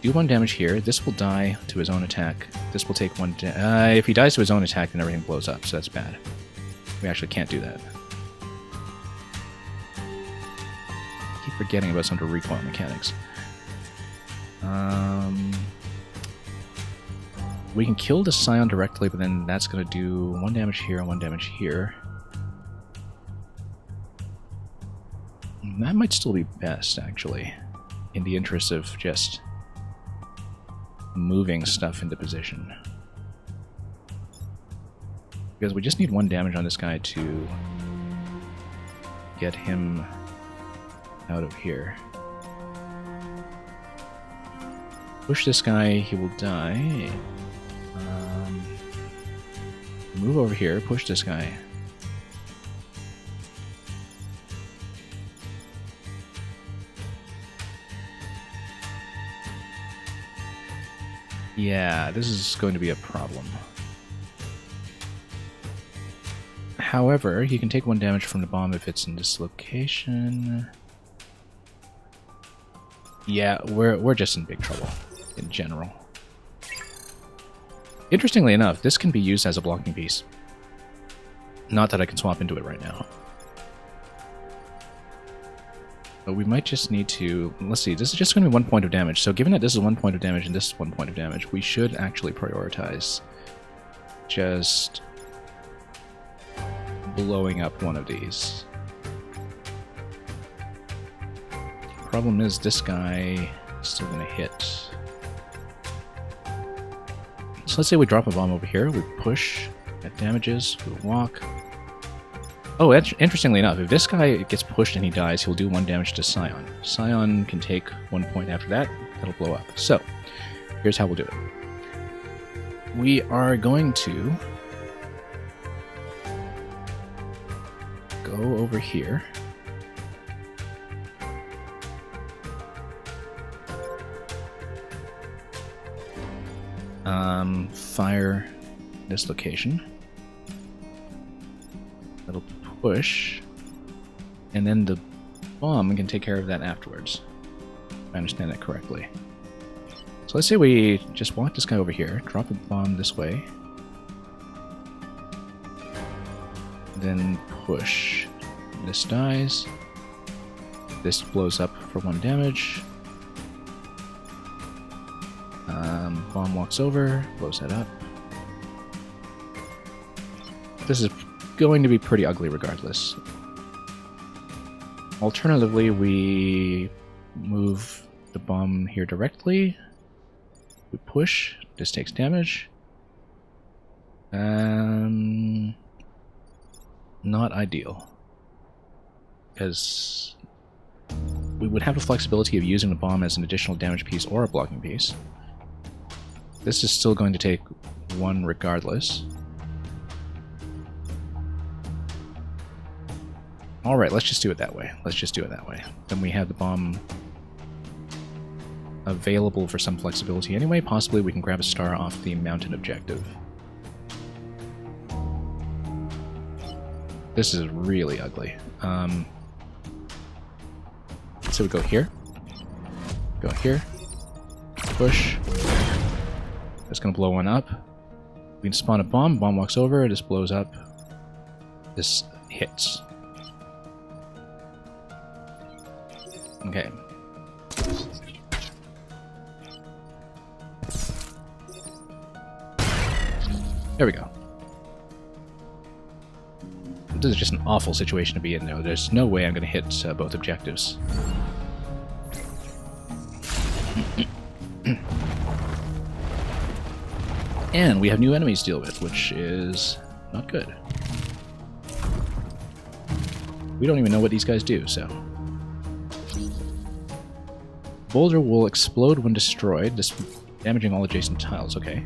Speaker 1: Do 1 damage here. This will die to his own attack. This will take 1 if he dies to his own attack, then everything blows up, so that's bad. We actually can't do that. I keep forgetting about some of the recoil mechanics. We can kill the Scion directly, but then that's going to do 1 damage here and 1 damage here. That might still be best, actually, in the interest of just moving stuff into position. Because we just need 1 damage on this guy to get him out of here. Push this guy, he will die. Move over here, push this guy. Yeah, this is going to be a problem. However, he can take 1 damage from the bomb if it's in this location. Yeah, we're just in big trouble in general. Interestingly enough, this can be used as a blocking piece. Not that I can swap into it right now. But we might just need to... Let's see, this is just going to be 1 point of damage. So given that this is 1 point of damage and this is 1 point of damage, we should actually prioritize just blowing up one of these. Problem is, this guy is still going to hit. So let's say we drop a bomb over here, we push, that damages, we walk. Oh, interestingly enough, if this guy gets pushed and he dies, he'll do 1 damage to Scion. Scion can take 1 point after that, that'll blow up. So, here's how we'll do it. We are going to go over here. Fire this location. That'll push, and then the bomb can take care of that afterwards, if I understand that correctly. So let's say we just walk this guy over here, drop a bomb this way, then push. This dies. This blows up for 1 damage. Bomb walks over, blows that up. This is going to be pretty ugly regardless. Alternatively, we move the bomb here directly. We push. This takes damage. Not ideal. Because we would have the flexibility of using the bomb as an additional damage piece or a blocking piece. This is still going to take 1 regardless. Alright, let's just do it that way. Then we have the bomb available for some flexibility anyway. Possibly we can grab a star off the mountain objective. This is really ugly. So we go here. Push. That's going to blow 1 up. We can spawn a bomb. Bomb walks over. This blows up. This hits. Okay. There we go. This is just an awful situation to be in, though. There's no way I'm going to hit both objectives. And we have new enemies to deal with, which is not good. We don't even know what these guys do, so... Boulder will explode when destroyed, damaging all adjacent tiles. Okay.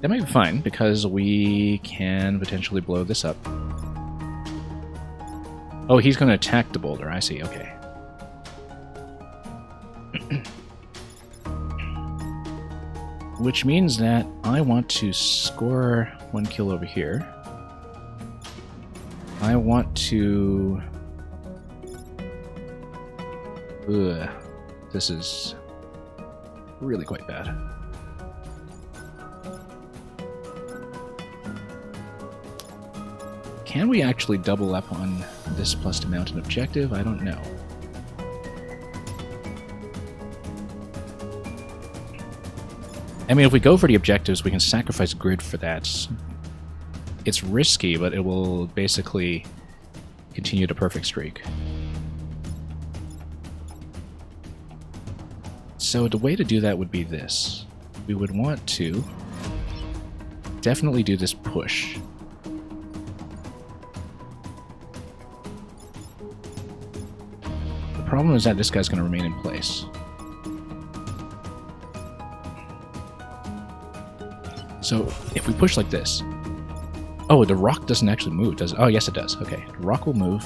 Speaker 1: That might be fine, because we can potentially blow this up. Oh, he's going to attack the boulder. I see. Okay. Which means that I want to score 1 kill over here. I want to... Ugh. This is really quite bad. Can we actually double up on this plus to mount an objective? I don't know. I mean, if we go for the objectives, we can sacrifice grid for that. It's risky, but it will basically continue the perfect streak. So the way to do that would be this. We would want to definitely do this push. The problem is that this guy's going to remain in place. So if we push like this... Oh, the rock doesn't actually move, does it? Oh, yes it does. Okay, the rock will move,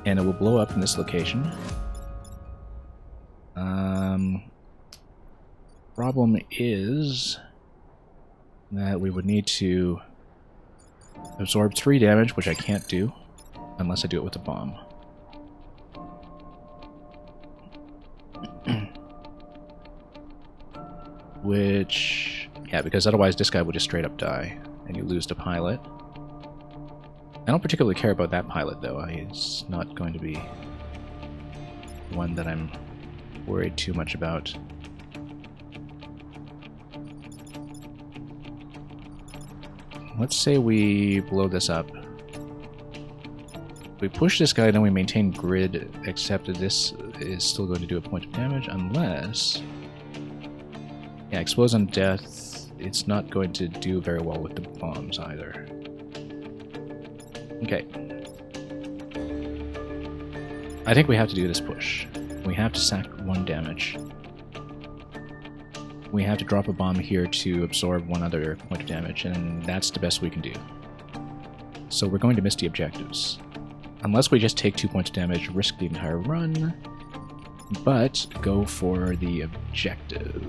Speaker 1: and it will blow up in this location. Problem is that we would need to absorb 3 damage, which I can't do unless I do it with a bomb. Which... yeah, because otherwise this guy would just straight up die, and you lose the pilot. I don't particularly care about that pilot, though. He's not going to be one that I'm worried too much about. Let's say we blow this up. We push this guy, then we maintain grid, except that this is still going to do a point of damage, unless... yeah, explodes on death. It's not going to do very well with the bombs either. Okay. I think we have to do this push. We have to sack 1 damage. We have to drop a bomb here to absorb 1 other point of damage, and that's the best we can do. So we're going to miss the objectives. Unless we just take 2 points of damage, risk the entire run, but go for the objective.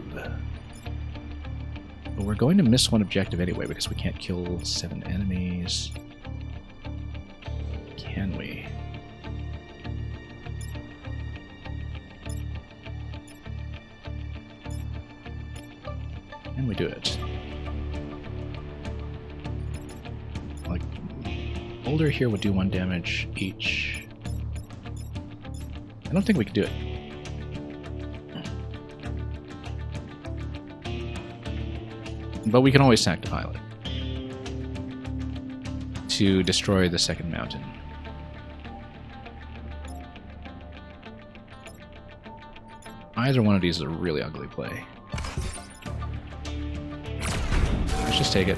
Speaker 1: But we're going to miss 1 objective anyway, because we can't kill 7 enemies. Can we? Can we do it? Like, boulder here would do 1 damage each. I don't think we can do it. But we can always sack the pilot to destroy the second mountain. Either one of these is a really ugly play. Let's just take it.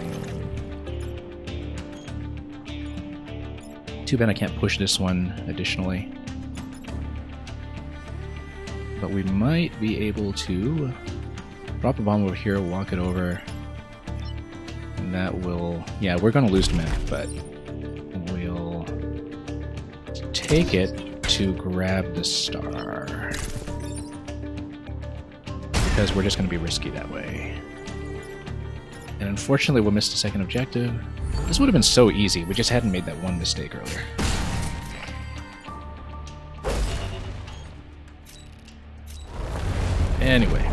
Speaker 1: Too bad I can't push this one additionally. But we might be able to drop a bomb over here, walk it over. And that will... yeah, we're going to lose the map, but we'll take it to grab the star. Because we're just going to be risky that way. And unfortunately we'll miss the second objective. This would have been so easy, we just hadn't made that one mistake earlier. Anyway.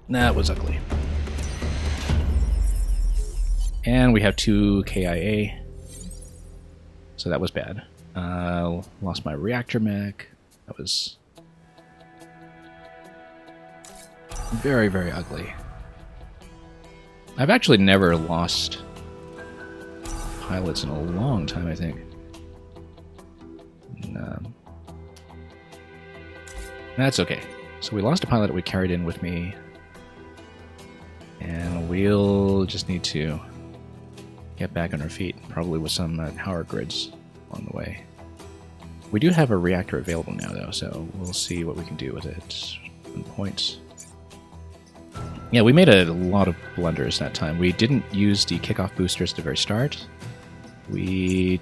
Speaker 1: That was ugly. And we have 2 KIA. So that was bad. Lost my reactor mech. That was very, very ugly. I've actually never lost pilots in a long time, I think. And, that's okay. So we lost a pilot that we carried in with me. And we'll just need to get back on our feet, probably with some power grids on the way. We do have a reactor available now, though, so we'll see what we can do with it. Points. Yeah, we made a lot of blunders that time. We didn't use the kickoff boosters at the very start. We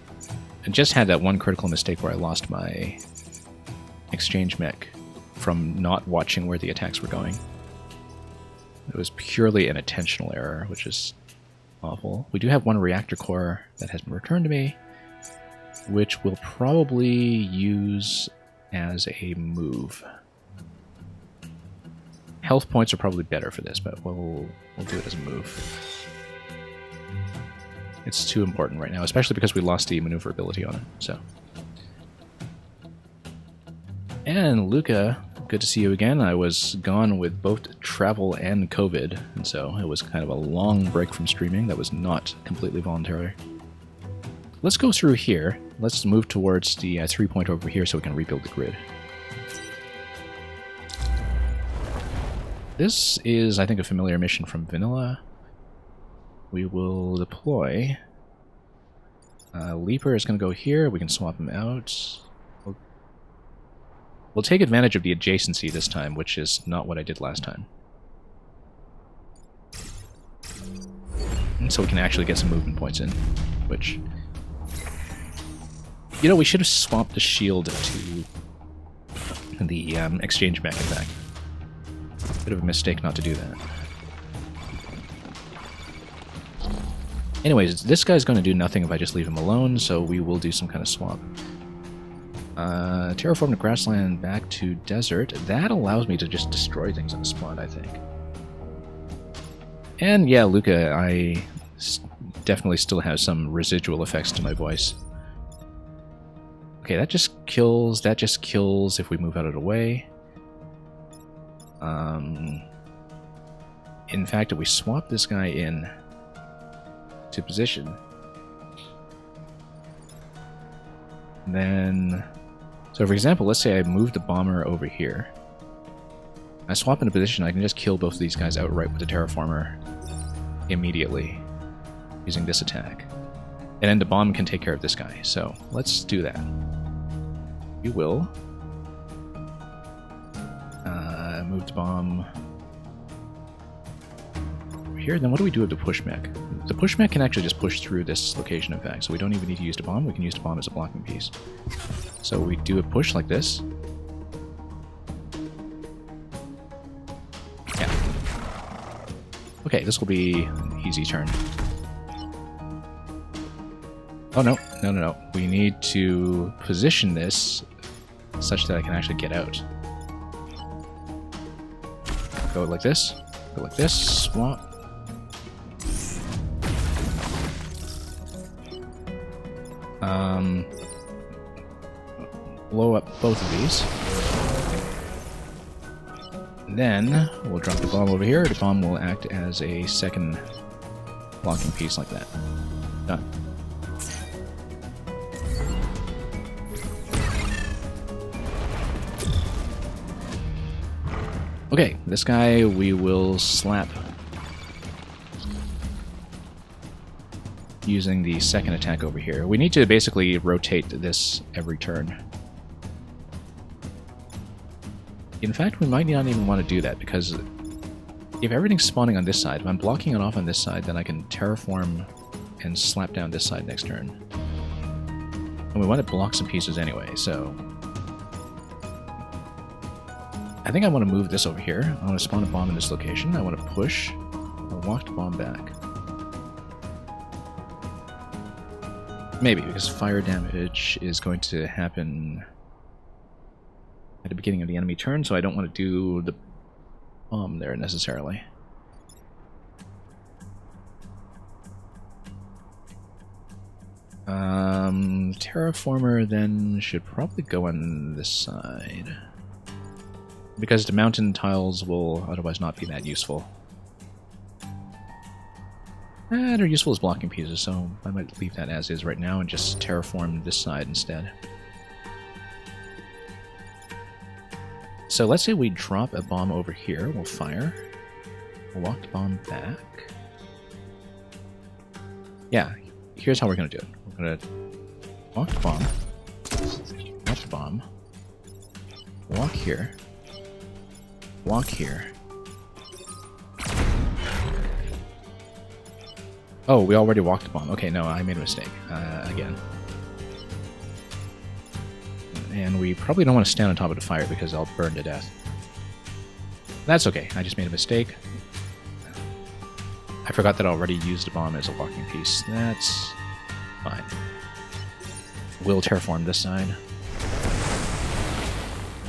Speaker 1: just had that one critical mistake where I lost my exchange mech from not watching where the attacks were going. It was purely an attentional error, which is awful. We do have one reactor core that has been returned to me, which we'll probably use as a move. Health points are probably better for this, but we'll do it as a move. It's too important right now, especially because we lost the maneuverability on it. So, and Luca, good to see you again. I was gone with both travel and COVID, and so it was kind of a long break from streaming that was not completely voluntary. Let's go through here. Let's move towards the 3-point over here so we can rebuild the grid. This is, I think, a familiar mission from Vanilla. We will deploy. Leaper is going to go here. We can swap him out. We'll take advantage of the adjacency this time, which is not what I did last time. And so we can actually get some movement points in, which... You know, we should have swapped the shield to the exchange mech, in fact. Bit of a mistake not to do that. Anyways, this guy's going to do nothing if I just leave him alone, so we will do some kind of swap. Terraform the grassland back to desert. That allows me to just destroy things on the spot, I think. And yeah, Luca, I definitely still have some residual effects to my voice. Okay, that just kills if we move out of the way. In fact, if we swap this guy in to position, then... So for example, let's say I move the bomber over here. I swap into position, I can just kill both of these guys outright with the terraformer immediately using this attack. And then the bomb can take care of this guy, so let's do that. We will move the bomb over here. Then what do we do with the push mech? The push mech can actually just push through this location, in fact, so we don't even need to use the bomb. We can use the bomb as a blocking piece. So we do a push like this. Yeah. Okay, this will be an easy turn. Oh no, no. We need to position this such that I can actually get out. Go like this, swap. Blow up both of these. Then we'll drop the bomb over here. The bomb will act as a second blocking piece like that. Done. Okay, this guy we will slap using the second attack over here. We need to basically rotate this every turn. In fact, we might not even want to do that, because if everything's spawning on this side, if I'm blocking it off on this side, then I can terraform and slap down this side next turn. And we want to block some pieces anyway, so... I think I want to move this over here. I want to spawn a bomb in this location. I want to push. I'll walk the bomb back. Maybe, because fire damage is going to happen at the beginning of the enemy turn, so I don't want to do the bomb there necessarily. Terraformer then should probably go on this side, because the mountain tiles will otherwise not be that useful. They're useful as blocking pieces, so I might leave that as is right now and just terraform this side instead. So let's say we drop a bomb over here, we'll fire, we'll walk the bomb back. Yeah, here's how we're going to do it. We're going to walk the bomb, walk the bomb, walk here, walk here. Oh, we already walked the bomb. Okay, no, I made a mistake. Again. And we probably don't want to stand on top of the fire because I'll burn to death. That's okay. I just made a mistake. I forgot that I already used the bomb as a walking piece. That's fine. We'll terraform this side.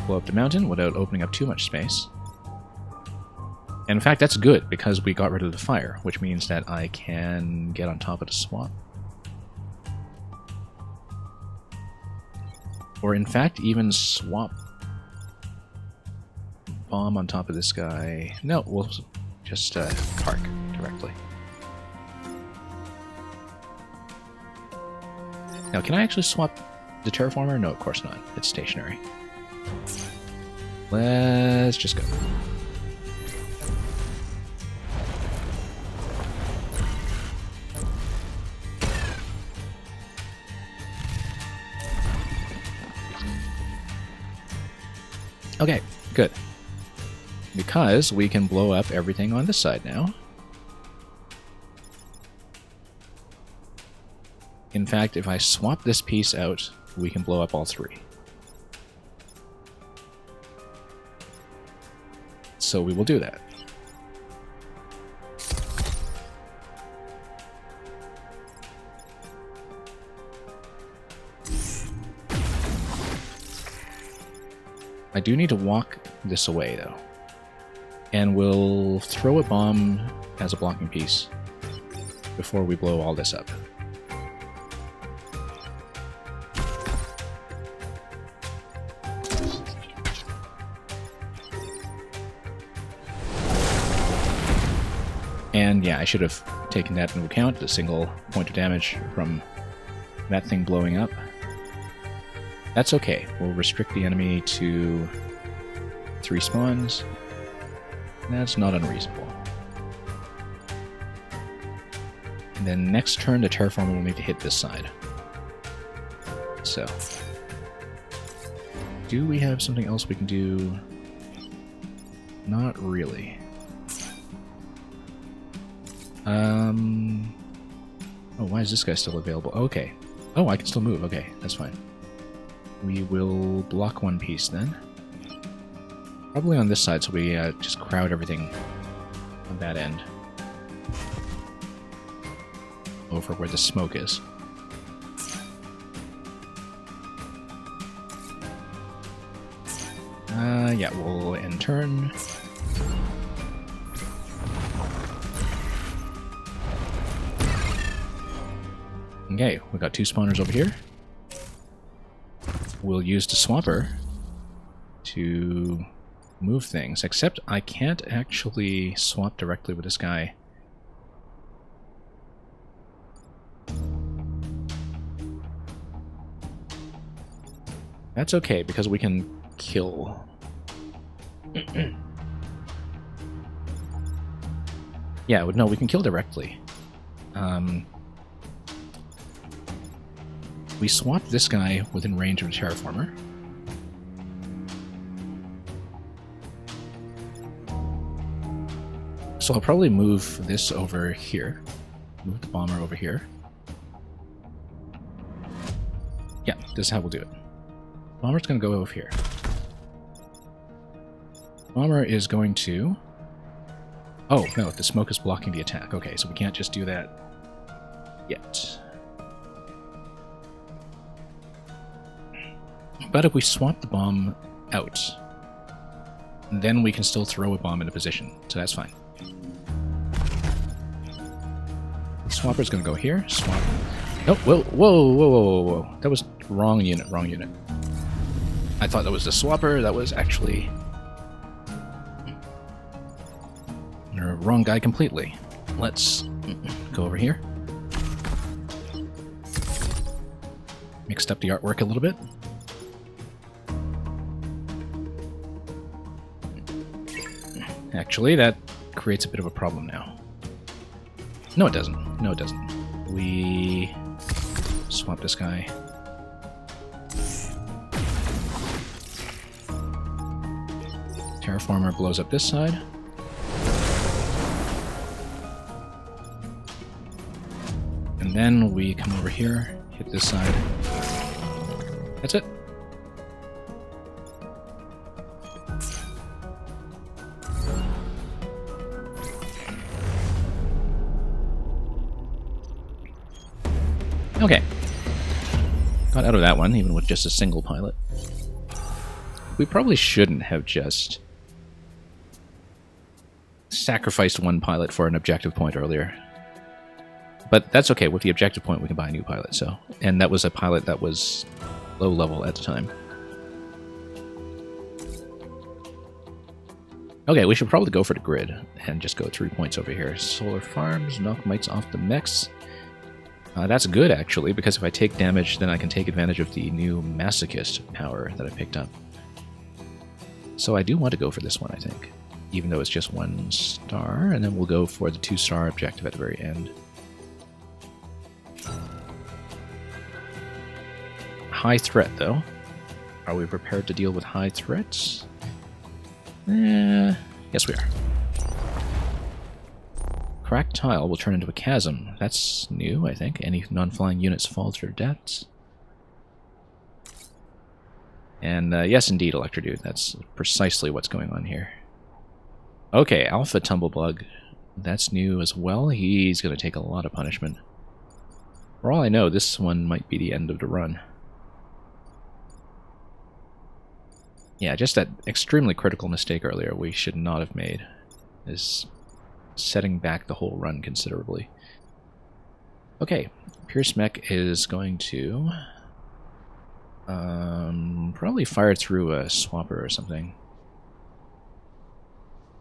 Speaker 1: Blow up the mountain without opening up too much space. And in fact, that's good because we got rid of the fire, which means that I can get on top of the swamp. Or in fact, even swap bomb on top of this guy. No, we'll just park directly. Now, can I actually swap the terraformer? No, of course not. It's stationary. Let's just go. Okay, good. Because we can blow up everything on this side now. In fact, if I swap this piece out, we can blow up all three. So we will do that. I do need to walk this away, though. And we'll throw a bomb as a blocking piece before we blow all this up. And yeah, I should have taken that into account, the single point of damage from that thing blowing up. That's okay. We'll restrict the enemy to 3 spawns. That's not unreasonable. And then next turn, the terraformer will need to hit this side. So, do we have something else we can do? Not really. Oh, why is this guy still available? Okay. Oh, I can still move. Okay, that's fine. We will block one piece then. Probably on this side, so we just crowd everything on that end. Over where the smoke is. Yeah, we'll end turn. Okay, we got 2 spawners over here. We'll use the swapper to move things, except I can't actually swap directly with this guy. That's okay, because we can kill. Yeah, no, we can kill directly. We swap this guy within range of the terraformer. So I'll probably move this over here. Move the bomber over here. Yeah, this is how we'll do it. Bomber's going to go over here. Bomber is going to... Oh, no, the smoke is blocking the attack. Okay, so we can't just do that yet. But if we swap the bomb out, then we can still throw a bomb into position, so that's fine. The swapper's gonna go here, swap. Oh, whoa, whoa, whoa, whoa, whoa. That was wrong unit, wrong unit. I thought that was the swapper, that was actually... wrong guy completely. Let's go over here. Mixed up the artwork a little bit. Actually, that creates a bit of a problem now. No, it doesn't. No, it doesn't. we swap this guy. Terraformer blows up this side. And then we come over here, hit this side. That's it. Okay. Got out of that one, even with just a single pilot. We probably shouldn't have just sacrificed one pilot for an objective point earlier. But that's okay. With the objective point, we can buy a new pilot. So, and that was a pilot that was low level at the time. Okay, we should probably go for the grid and just go 3 points over here. Solar farms, knock mites off the mechs. That's good, actually, because if I take damage, then I can take advantage of the new Masochist power that I picked up. So I do want to go for this one, I think. Even though it's just 1 star, and then we'll go for the 2-star objective at the very end. High threat, though. Are we prepared to deal with high threats? Yes, we are. Cracked tile will turn into a chasm. That's new, I think. Any non-flying units fall to their deaths. And yes, indeed, Electrodude. That's precisely what's going on here. Okay, Alpha Tumblebug. That's new as well. He's going to take a lot of punishment. For all I know, this one might be the end of the run. Yeah, just that extremely critical mistake earlier we should not have made is setting back the whole run considerably. Okay, Pierce Mech is going to probably fire through a swapper or something.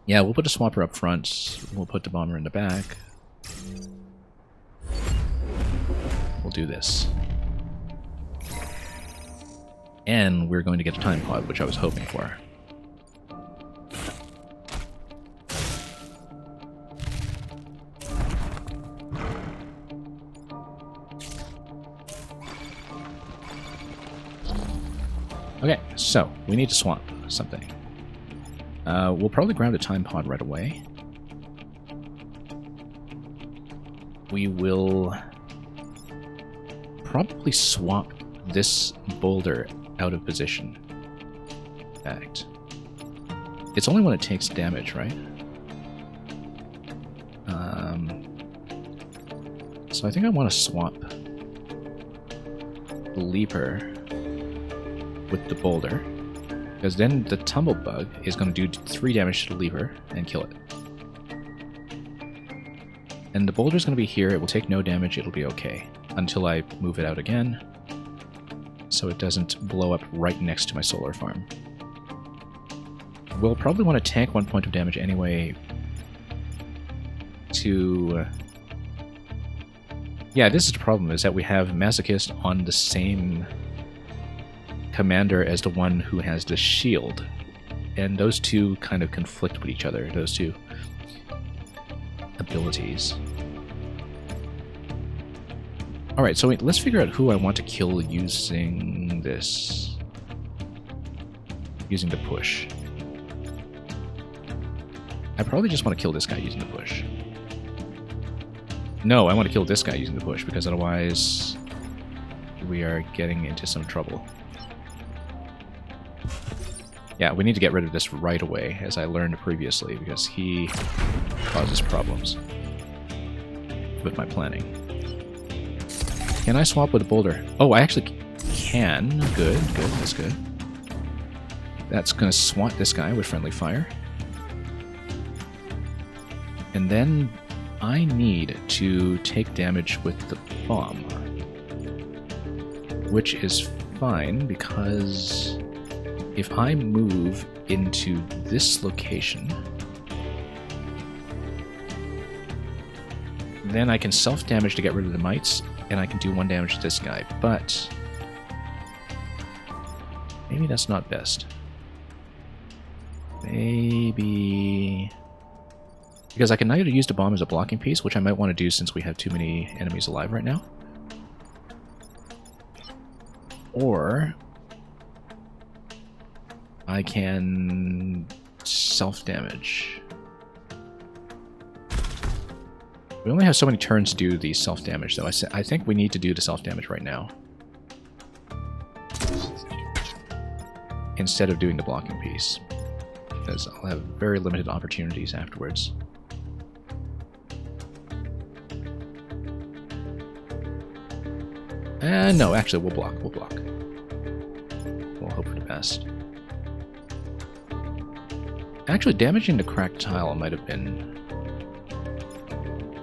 Speaker 1: Yeah, we'll put a swapper up front, we'll put the bomber in the back. We'll do this. And we're going to get a time pod, which I was hoping for. Okay, so we need to swap something. We'll probably grab a time pod right away. We will probably swap this boulder out of position. In fact, it's only when it takes damage, right? So I think I want to swap the leaper with the boulder, because then the tumblebug is going to do 3 damage to the leaper and kill it. And the boulder's going to be here, it will take no damage, it'll be okay, until I move it out again, so it doesn't blow up right next to my solar farm. We'll probably want to tank 1 point of damage anyway to... Yeah, this is the problem, is that we have Masochist on the same commander as the one who has the shield. And those two kind of conflict with each other, those two abilities. Alright, so wait, let's figure out who I want to kill using this. Using the push. I probably just want to kill this guy using the push. No, I want to kill this guy using the push, because otherwise we are getting into some trouble. Yeah, we need to get rid of this right away, as I learned previously, because he causes problems with my planning. Can I swap with a boulder? Oh, I actually can. Good, good, that's good. That's going to swat this guy with friendly fire. And then I need to take damage with the bomb. Which is fine, because if I move into this location, then I can self-damage to get rid of the mites, and I can do 1 damage to this guy, but maybe that's not best. Maybe Because I can either use the bomb as a blocking piece, which I might want to do since we have too many enemies alive right now. Or I can self-damage. We only have so many turns to do the self-damage, though. I think we need to do the self-damage right now, instead of doing the blocking piece, because I'll have very limited opportunities afterwards. No, actually, we'll block. We'll block. We'll hope for the best. Actually, damaging the cracked tile might have been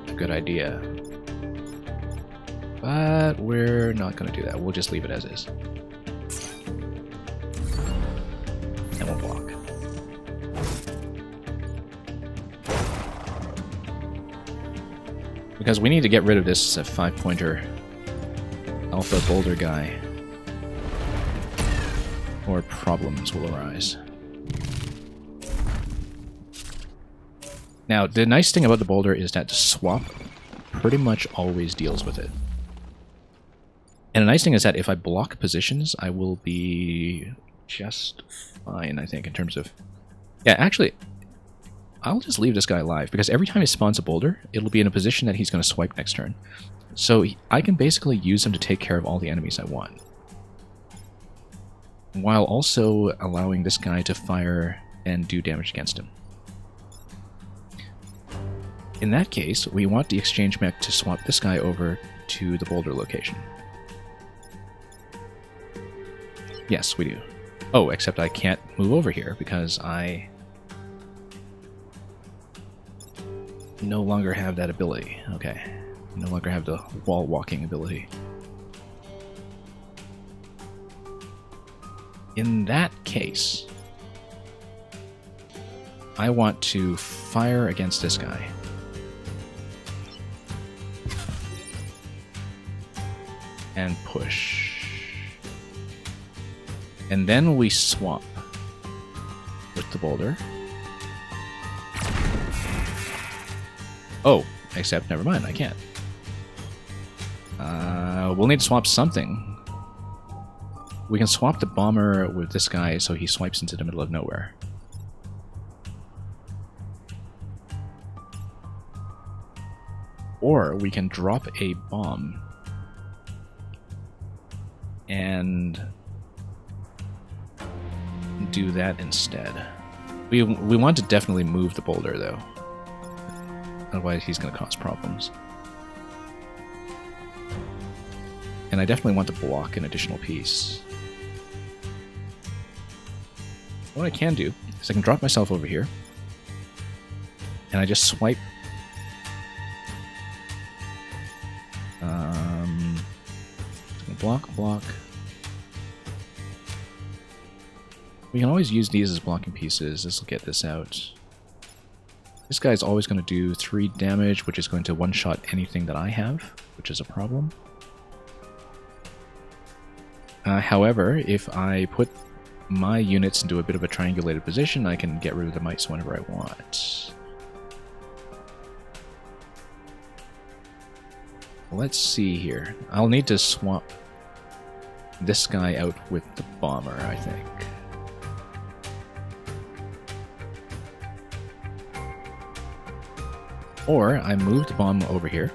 Speaker 1: a good idea. But we're not going to do that. We'll just leave it as is. And we'll block. Because we need to get rid of this 5-pointer alpha boulder guy, or problems will arise. Now, the nice thing about the boulder is that the swap pretty much always deals with it. And the nice thing is that if I block positions, I will be just fine, I think, in terms of... Yeah, actually, I'll just leave this guy alive, because every time he spawns a boulder, it'll be in a position that he's going to swipe next turn. So I can basically use him to take care of all the enemies I want, while also allowing this guy to fire and do damage against him. In that case, we want the exchange mech to swap this guy over to the boulder location. Yes, we do. Oh, except I can't move over here because I no longer have that ability. Okay. No longer have the wall walking ability. In that case, I want to fire against this guy. And push. And then we swap with the boulder. Oh, except never mind, I can't. We'll need to swap something. We can swap the bomber with this guy so he swipes into the middle of nowhere. Or we can drop a bomb and do that instead. We want to definitely move the boulder, though. Otherwise he's going to cause problems. And I definitely want to block an additional piece. What I can do is I can drop myself over here, and I just swipe. Block, block. We can always use these as blocking pieces. This will get this out. This guy's always going to do 3 damage, which is going to one-shot anything that I have, which is a problem. However, if I put my units into a bit of a triangulated position, I can get rid of the mites whenever I want. Let's see here. I'll need to swap this guy out with the bomber, I think. Or I move the bomb over here.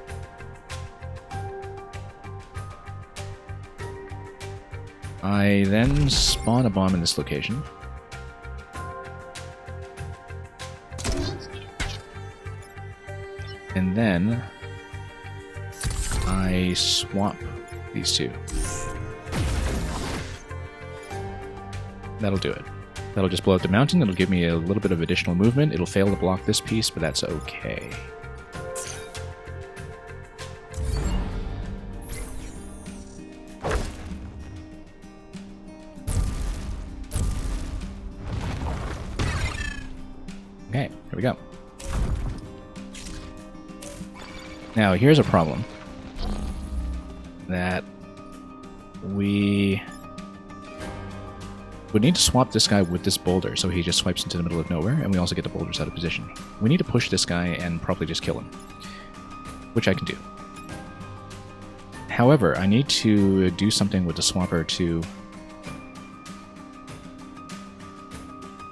Speaker 1: I then spawn a bomb in this location. And then I swap these two. That'll do it. That'll just blow up the mountain. It'll give me a little bit of additional movement. It'll fail to block this piece, but that's okay. Okay, here we go. Now, here's a problem that we We need to swap this guy with this boulder so he just swipes into the middle of nowhere, and we also get the boulders out of position. We need to push this guy and probably just kill him, which I can do. However, I need to do something with the swapper to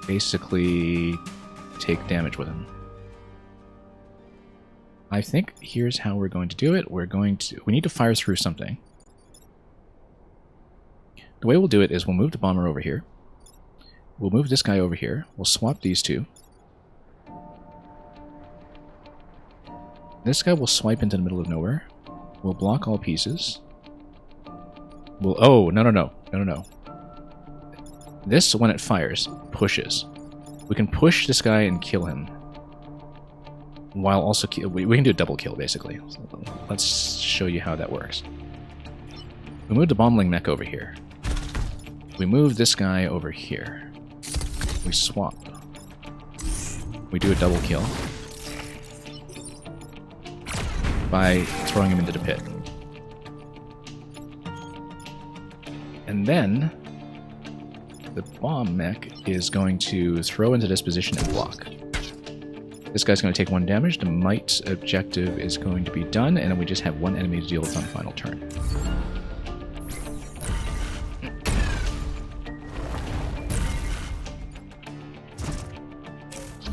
Speaker 1: basically take damage with him. I think here's how we're going to do it. We need to fire through something. The way we'll do it is we'll move the bomber over here. We'll move this guy over here. We'll swap these two. This guy will swipe into the middle of nowhere. We'll block all pieces. Oh, no. This, when it fires, pushes. We can push this guy and kill him. While also... we can do a double kill, basically. So let's show you how that works. We move the bombling mech over here. We move this guy over here. We swap. We do a double kill by throwing him into the pit. And then the bomb mech is going to throw into this position and block. This guy's going to take 1 damage. The might objective is going to be done, and then we just have 1 enemy to deal with on final turn.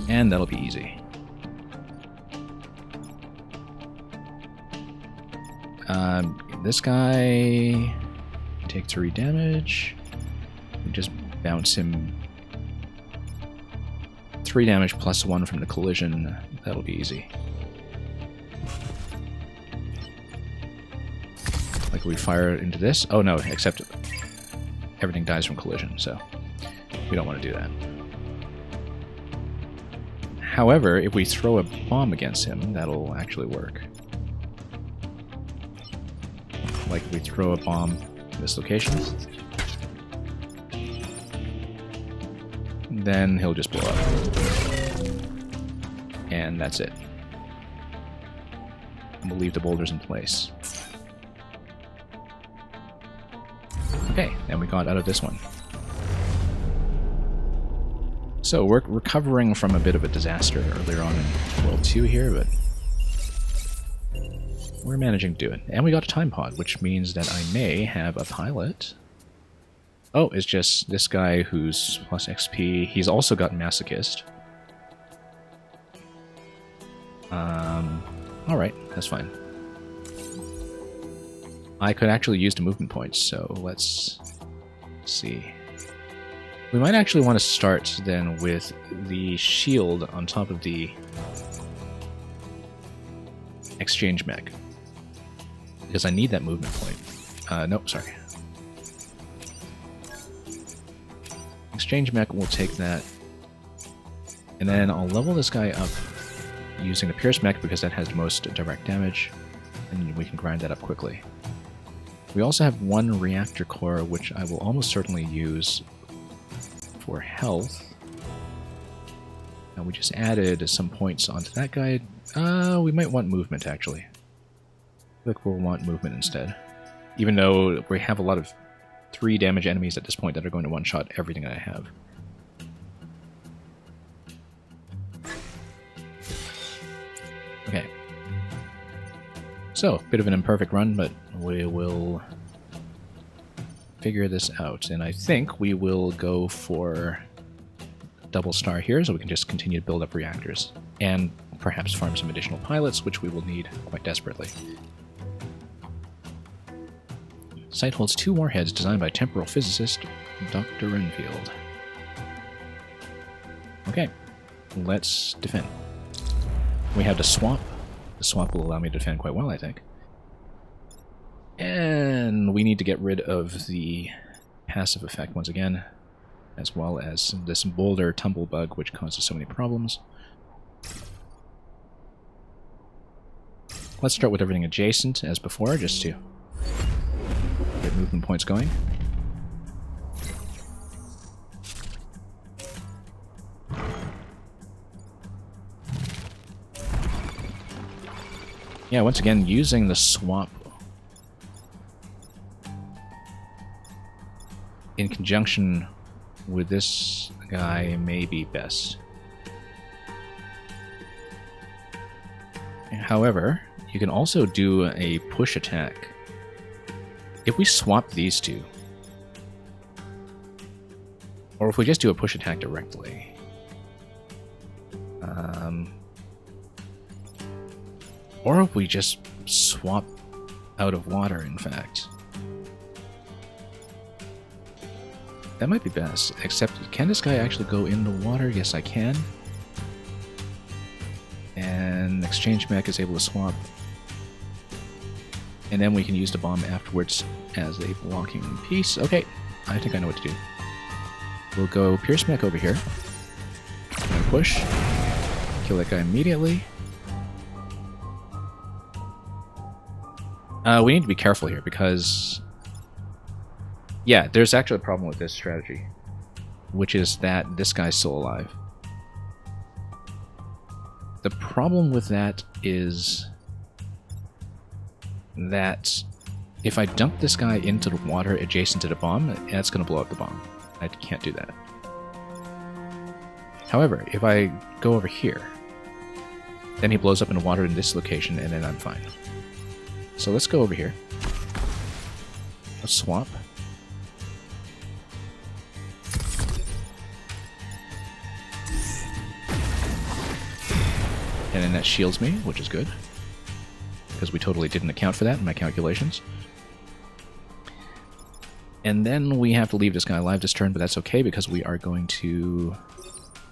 Speaker 1: And that'll be easy. This guy take 3 damage. We just bounce him 3 damage plus 1 from the collision. That'll be easy. Like we fire into this. Oh no, except everything dies from collision, so we don't want to do that. However, if we throw a bomb against him, that'll actually work. Like if we throw a bomb in this location, then he'll just blow up. And that's it. And we'll leave the boulders in place. Okay, and we got out of this one. So we're recovering from a bit of a disaster earlier on in World 2 here, but we're managing to do it. And we got a time pod, which means that I may have a pilot. Oh, it's just this guy who's plus XP. He's also got Masochist. Alright, that's fine. I could actually use the movement points, so let's see. We might actually want to start then with the shield on top of the exchange mech. Because I need that movement point. Nope, sorry. Exchange mech will take that. And then I'll level this guy up using the Pierce mech because that has the most direct damage. And we can grind that up quickly. We also have 1 reactor core, which I will almost certainly use for health. And we just added some points onto that guy. We might want movement, actually. I feel like we'll want movement instead. Even though we have a lot of 3 damage enemies at this point that are going to one-shot everything that I have. Okay. So, bit of an imperfect run, but we will figure this out. And I think we will go for double star here, so we can just continue to build up reactors. And perhaps farm some additional pilots, which we will need quite desperately. Site holds 2 warheads designed by temporal physicist Dr. Renfield. Okay, let's defend. We have the swap. The swap will allow me to defend quite well, I think. And we need to get rid of the passive effect once again, as well as this boulder tumble bug, which causes so many problems. Let's start with everything adjacent as before, just to get movement points going. Yeah, once again, using the swap in conjunction with this guy may be best. However, you can also do a push attack. If we swap these two, or if we just do a push attack directly, or if we just swap out of water, in fact. That might be best, except can this guy actually go in the water? Yes, I can. And exchange mech is able to swap. And then we can use the bomb afterwards as a blocking piece. Okay, I think I know what to do. We'll go Pierce Mech over here. And push. Kill that guy immediately. We need to be careful here because... yeah, there's actually a problem with this strategy. Which is that this guy's still alive. The problem with that is that if I dump this guy into the water adjacent to the bomb, that's going to blow up the bomb. I can't do that. However, if I go over here, then he blows up in the water in this location, and then I'm fine. So let's go over here. Let's swap. And then that shields me, which is good. Because we totally didn't account for that in my calculations. And then we have to leave this guy alive this turn, but that's okay because we are going to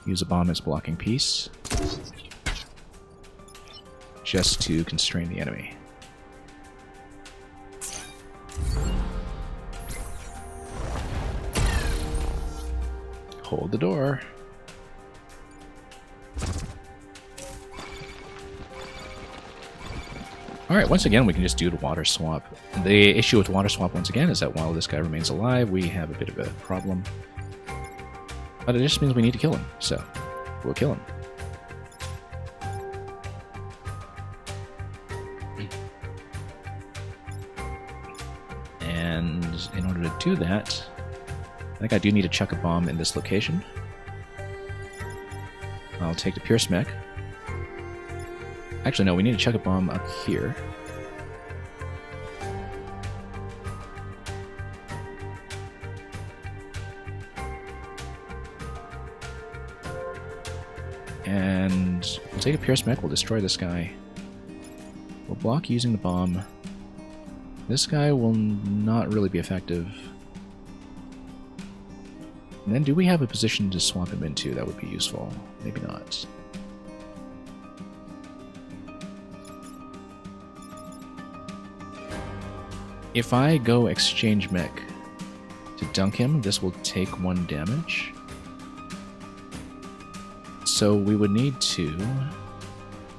Speaker 1: use a bomb as a blocking piece. Just to constrain the enemy. Hold the door. Alright, once again, we can just do the water swap. The issue with water swap, once again, is that while this guy remains alive, we have a bit of a problem. But it just means we need to kill him, so we'll kill him. And in order to do that, I think I do need to chuck a bomb in this location. I'll take the Pierce Mech. Actually, no, we need to chuck a bomb up here. And we'll take a Pierce Mech, we'll destroy this guy. We'll block using the bomb. This guy will not really be effective. And then do we have a position to swap him into? That would be useful. Maybe not. If I go exchange mech to dunk him, this will take 1 damage. So we would need to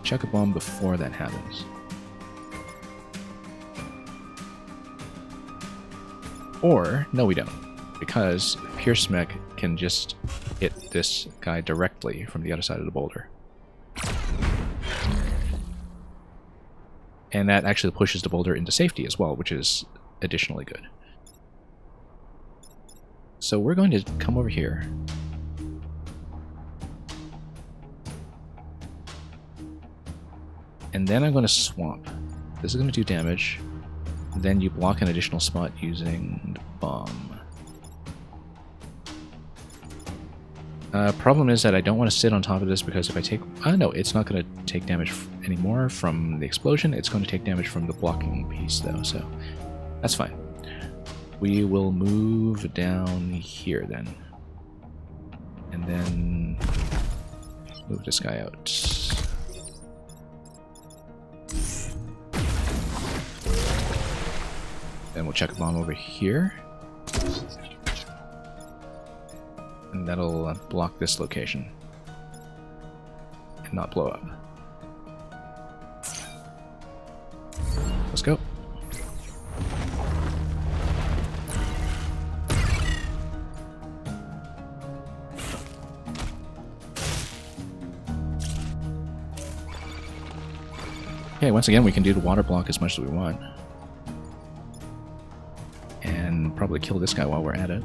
Speaker 1: chuck a bomb before that happens. Or, no we don't, because Pierce Mech can just hit this guy directly from the other side of the boulder. And that actually pushes the boulder into safety as well, which is additionally good. So we're going to come over here. And then I'm going to swap. This is going to do damage. Then you block an additional spot using the bomb. Problem is that I don't want to sit on top of this because if I take... no, it's not going to take damage anymore from the explosion. It's going to take damage from the blocking piece, though, so that's fine. We will move down here, then. And then move this guy out. Then we'll chuck a bomb over here. And that'll block this location. And not blow up. Let's go. Okay, once again, we can do the water block as much as we want. And probably kill this guy while we're at it.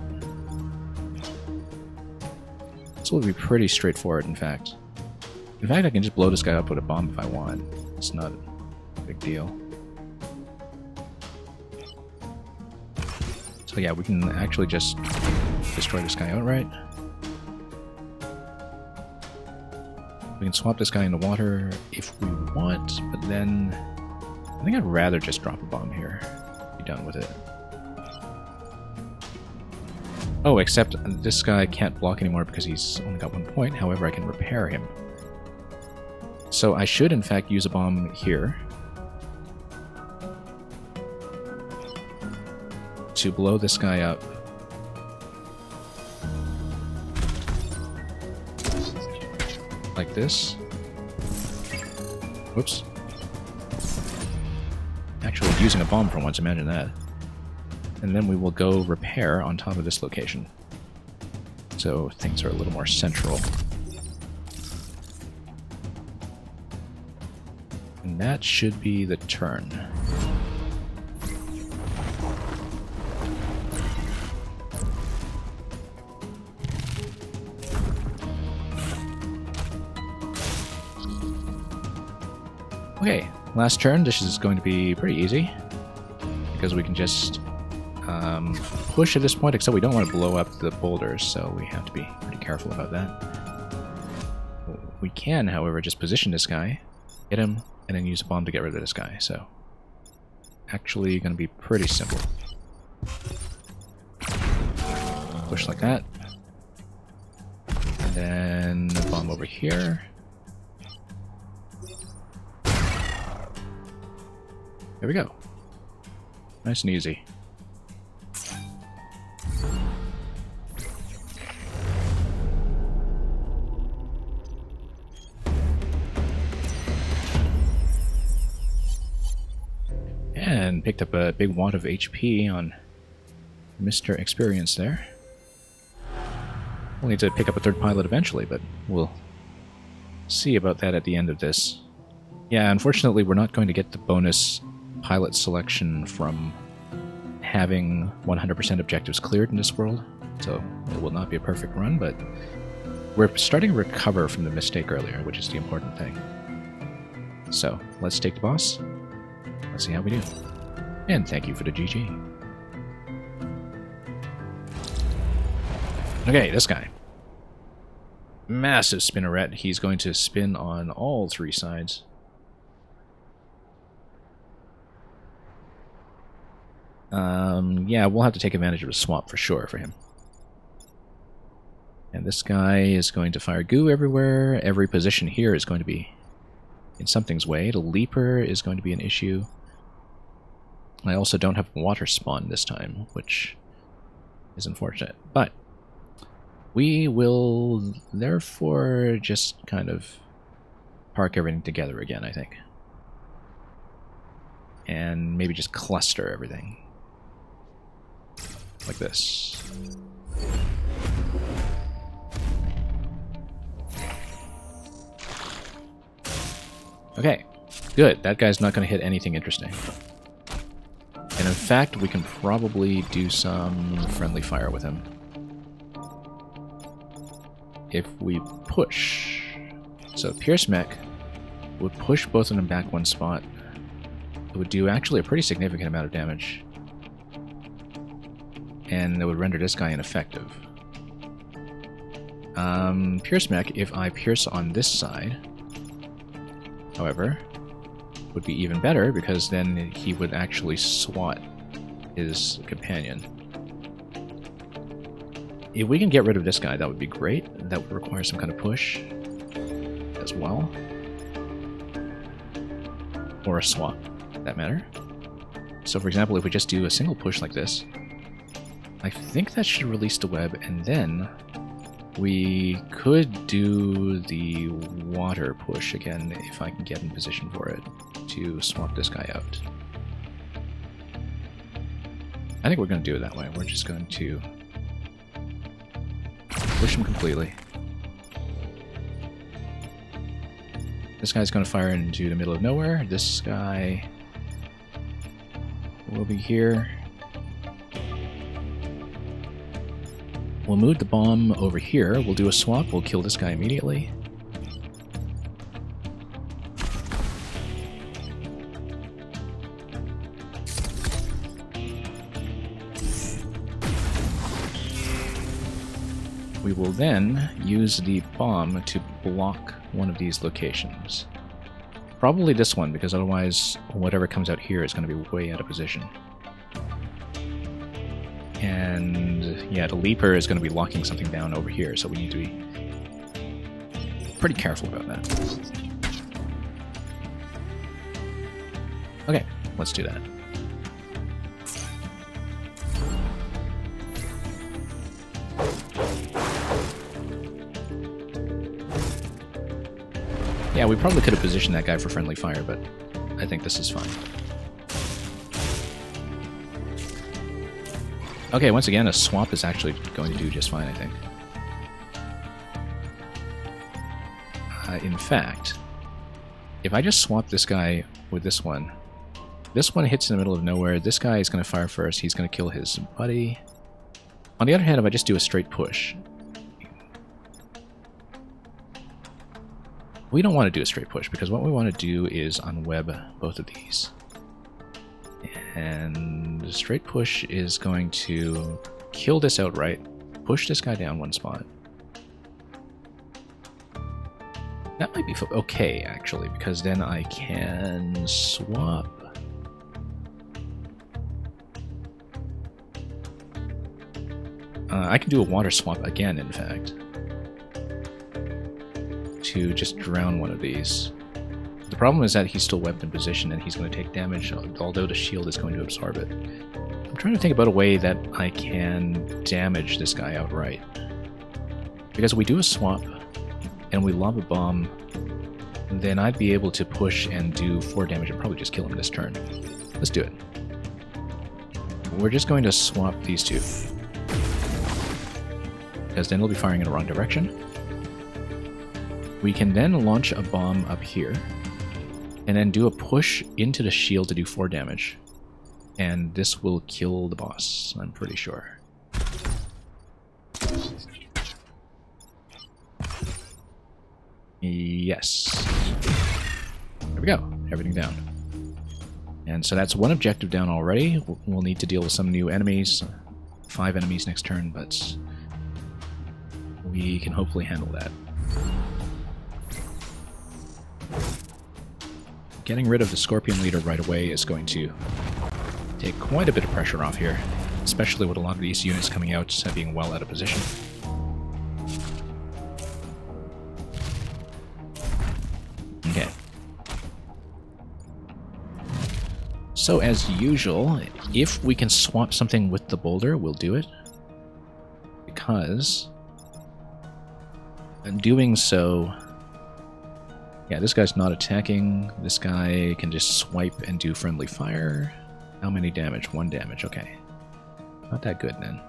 Speaker 1: This will be pretty straightforward, in fact. In fact, I can just blow this guy up with a bomb if I want. It's not a big deal. So yeah, we can actually just destroy this guy outright. We can swap this guy in the water if we want, but then I think I'd rather just drop a bomb here. Be done with it. Oh, except this guy can't block anymore because he's only got 1 point. However, I can repair him. So I should, in fact, use a bomb here to blow this guy up. Like this. Whoops. Actually using a bomb for once, imagine that. And then we will go repair on top of this location. So things are a little more central. And that should be the turn. Okay, last turn. This is going to be pretty easy because we can just push at this point, except we don't want to blow up the boulders, so we have to be pretty careful about that. We can, however, just position this guy, hit him, and then use a bomb to get rid of this guy, so actually going to be pretty simple. Push like that. And then a bomb over here. There we go. Nice and easy. And picked up a big wad of HP on Mr. Experience there. We'll need to pick up a third pilot eventually, but we'll see about that at the end of this. Yeah, unfortunately we're not going to get the bonus pilot selection from having 100% objectives cleared in this world, so it will not be a perfect run, but we're starting to recover from the mistake earlier, which is the important thing. So, let's take the boss. Let's see how we do. And thank you for the GG. Okay, this guy. Massive spinneret. He's going to spin on all 3 sides. Yeah, we'll have to take advantage of a swap for sure for him. And this guy is going to fire goo everywhere. Every position here is going to be in something's way. The leaper is going to be an issue. I also don't have water spawn this time, which is unfortunate. But we will therefore just kind of park everything together again, I think. And maybe just cluster everything. Like this. Okay, good. That guy's not going to hit anything interesting. And in fact, we can probably do some friendly fire with him. If we push. So Pierce Mech would push both of them back 1 spot. It would do actually a pretty significant amount of damage. And it would render this guy ineffective. Pierce Mech, if I pierce on this side, however, would be even better because then he would actually swat his companion. If we can get rid of this guy, that would be great. That would require some kind of push as well. Or a swap, for that matter. So for example, if we just do a single push like this, I think that should release the web, and then we could do the water push again if I can get in position for it to swap this guy out. I think we're going to do it that way. We're just going to push him completely. This guy's going to fire into the middle of nowhere. This guy will be here. We'll move the bomb over here. We'll do a swap. We'll kill this guy immediately. We will then use the bomb to block one of these locations. Probably this one, because otherwise whatever comes out here is going to be way out of position. And yeah, the leaper is going to be locking something down over here, so we need to be pretty careful about that. Okay, let's do that. Yeah, we probably could have positioned that guy for friendly fire, but I think this is fine. Okay, once again, a swap is actually going to do just fine, I think. In fact, if I just swap this guy with this one hits in the middle of nowhere, this guy is going to fire first, he's going to kill his buddy. On the other hand, if I just do a straight push, we don't want to do a straight push, because what we want to do is unweb both of these. And the straight push is going to kill this outright, push this guy down one spot. That might be okay, actually, because then I can swap. I can do a water swap again, in fact, to just drown one of these. The problem is that he's still webbed in position and he's going to take damage, although the shield is going to absorb it. I'm trying to think about a way that I can damage this guy outright. Because if we do a swap and we lob a bomb, then I'd be able to push and do 4 damage and probably just kill him this turn. Let's do it. We're just going to swap these two, because then he'll be firing in the wrong direction. We can then launch a bomb up here, and then do a push into the shield to do 4 damage. And this will kill the boss, I'm pretty sure. Yes. There we go. Everything down. And so that's one objective down already. We'll need to deal with some new enemies. 5 enemies next turn, but we can hopefully handle that. Getting rid of the Scorpion Leader right away is going to take quite a bit of pressure off here, especially with a lot of these units coming out being well out of position. Okay. So as usual, if we can swap something with the boulder, we'll do it, because in doing so, yeah, this guy's not attacking. This guy can just swipe and do friendly fire. How many damage? 1 damage, okay. Not that good then.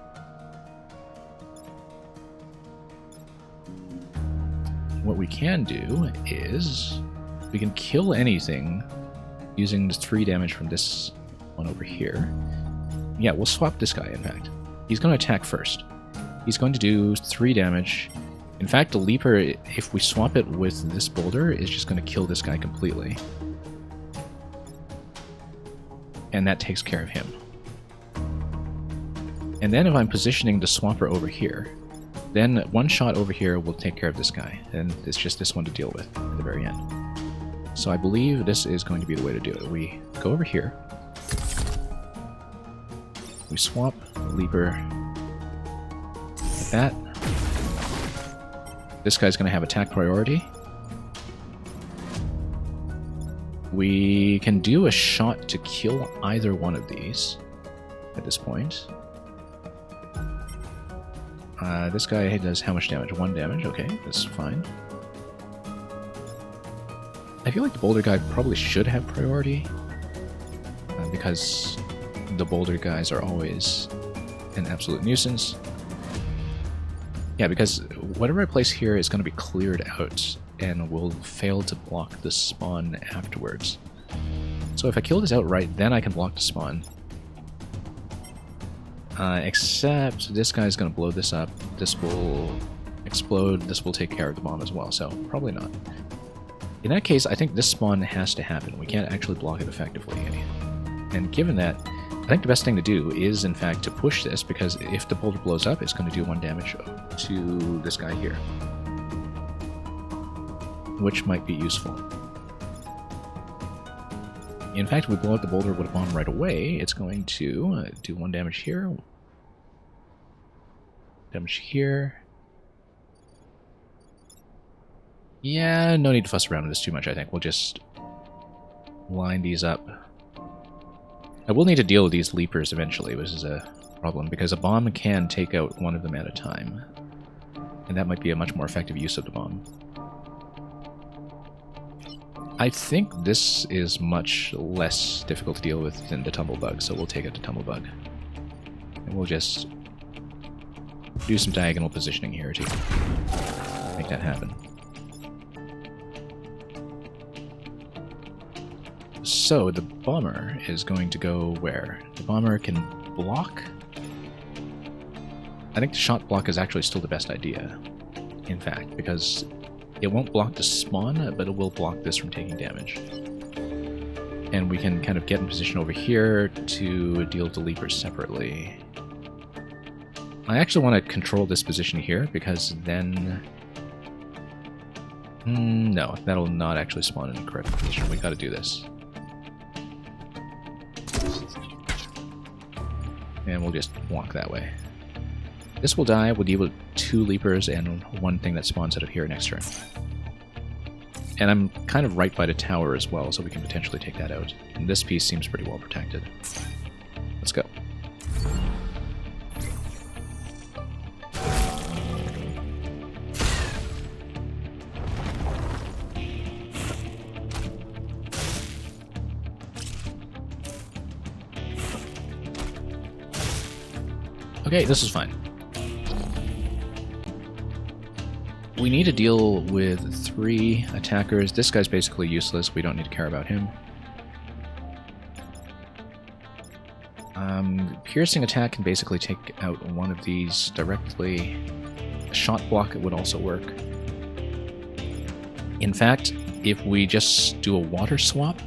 Speaker 1: What we can do is we can kill anything using the 3 damage from this one over here. Yeah, we'll swap this guy, in fact. He's going to attack first. He's going to do 3 damage. In fact, the leaper, if we swap it with this boulder, is just going to kill this guy completely. And that takes care of him. And then if I'm positioning the swapper over here, then 1 shot over here will take care of this guy. And it's just this one to deal with at the very end. So I believe this is going to be the way to do it. We go over here. We swap leaper like that. This guy's going to have attack priority. We can do a shot to kill either one of these at this point. This guy does how much damage? 1 damage. Okay, that's fine. I feel like the boulder guy probably should have priority, because the boulder guys are always an absolute nuisance. Yeah, because whatever I place here is going to be cleared out and will fail to block the spawn afterwards. So if I kill this outright, then I can block the spawn. Except this guy's going to blow this up. This will explode. This will take care of the bomb as well, so probably not. In that case, I think this spawn has to happen. We can't actually block it effectively. And given that, I think the best thing to do is, in fact, to push this, because if the boulder blows up, it's going to do 1 damage to this guy here. Which might be useful. In fact, if we blow up the boulder with a bomb right away, it's going to do 1 damage here. Damage here. Yeah, no need to fuss around with this too much, I think. We'll just line these up. I will need to deal with these leapers eventually, which is a problem, because a bomb can take out one of them at a time. And that might be a much more effective use of the bomb. I think this is much less difficult to deal with than the Tumblebug, so we'll take it to Tumblebug. And we'll just do some diagonal positioning here to make that happen. So the bomber is going to go where? The bomber can block? I think the shot block is actually still the best idea, in fact, because it won't block the spawn, but it will block this from taking damage. And we can kind of get in position over here to deal with the leapers separately. I actually want to control this position here, because then... no, that'll not actually spawn in the correct position. We gotta do this. And we'll just walk that way. This will die. We'll deal with 2 leapers and 1 thing that spawns out of here next turn. And I'm kind of right by the tower as well, so we can potentially take that out. And this piece seems pretty well protected. Let's go. Okay, this is fine. We need to deal with 3 attackers. This guy's basically useless. We don't need to care about him. Piercing attack can basically take out one of these directly. A shot block would also work. In fact, if we just do a water swap,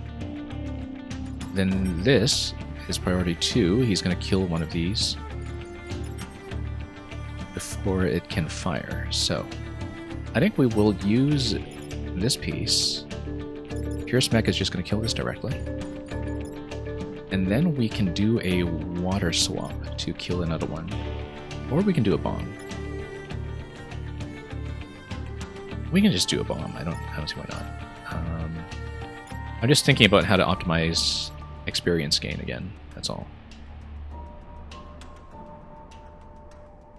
Speaker 1: then this is priority 2. He's going to kill one of these before it can fire. So I think we will use this piece. Pierce Mech is just going to kill this directly. And then we can do a water swap to kill another one. Or we can do a bomb. We can just do a bomb. I don't see why not. I'm just thinking about how to optimize experience gain again. That's all.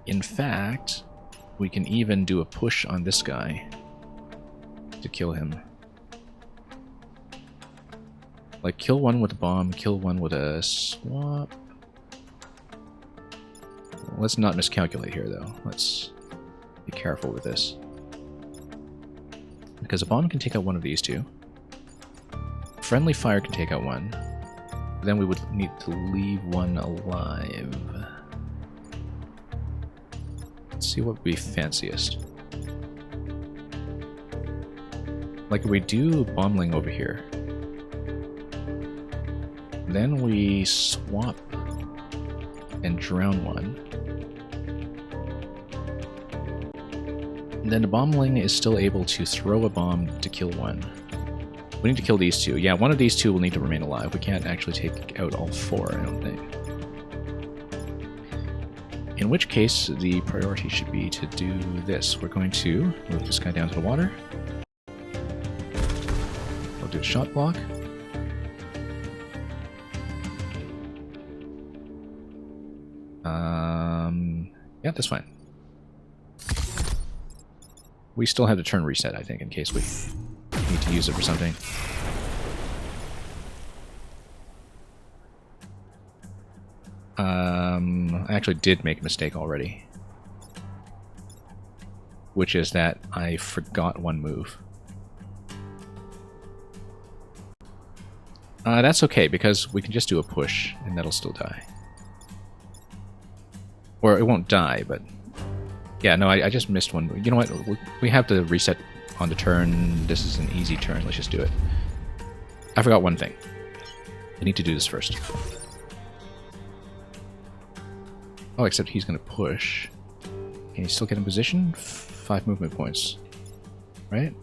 Speaker 1: In fact, we can even do a push on this guy to kill him. Like, kill one with a bomb, kill one with a swap. Let's not miscalculate here, though. Let's be careful with this. Because a bomb can take out one of these 2. Friendly fire can take out one. Then we would need to leave one alive. Let's see what would be fanciest. Like, if we do bombling over here, then we swap and drown one. And then the bombling is still able to throw a bomb to kill one. We need to kill these 2. Yeah, one of these 2 will need to remain alive. We can't actually take out all 4, I don't think. In which case, the priority should be to do this. We're going to move this guy down to the water. We'll do a shot block. Yeah, that's fine. We still have the turn reset, I think, in case we need to use it for something. I actually did make a mistake already. Which is that I forgot one move. That's okay, because we can just do a push, and that'll still die. Or it won't die, but... Yeah, no, I just missed one. You know what? We have to reset on the turn. This is an easy turn. Let's just do it. I forgot one thing. I need to do this first. Oh, except he's going to push. Can he still get in position? 5 movement points. Right?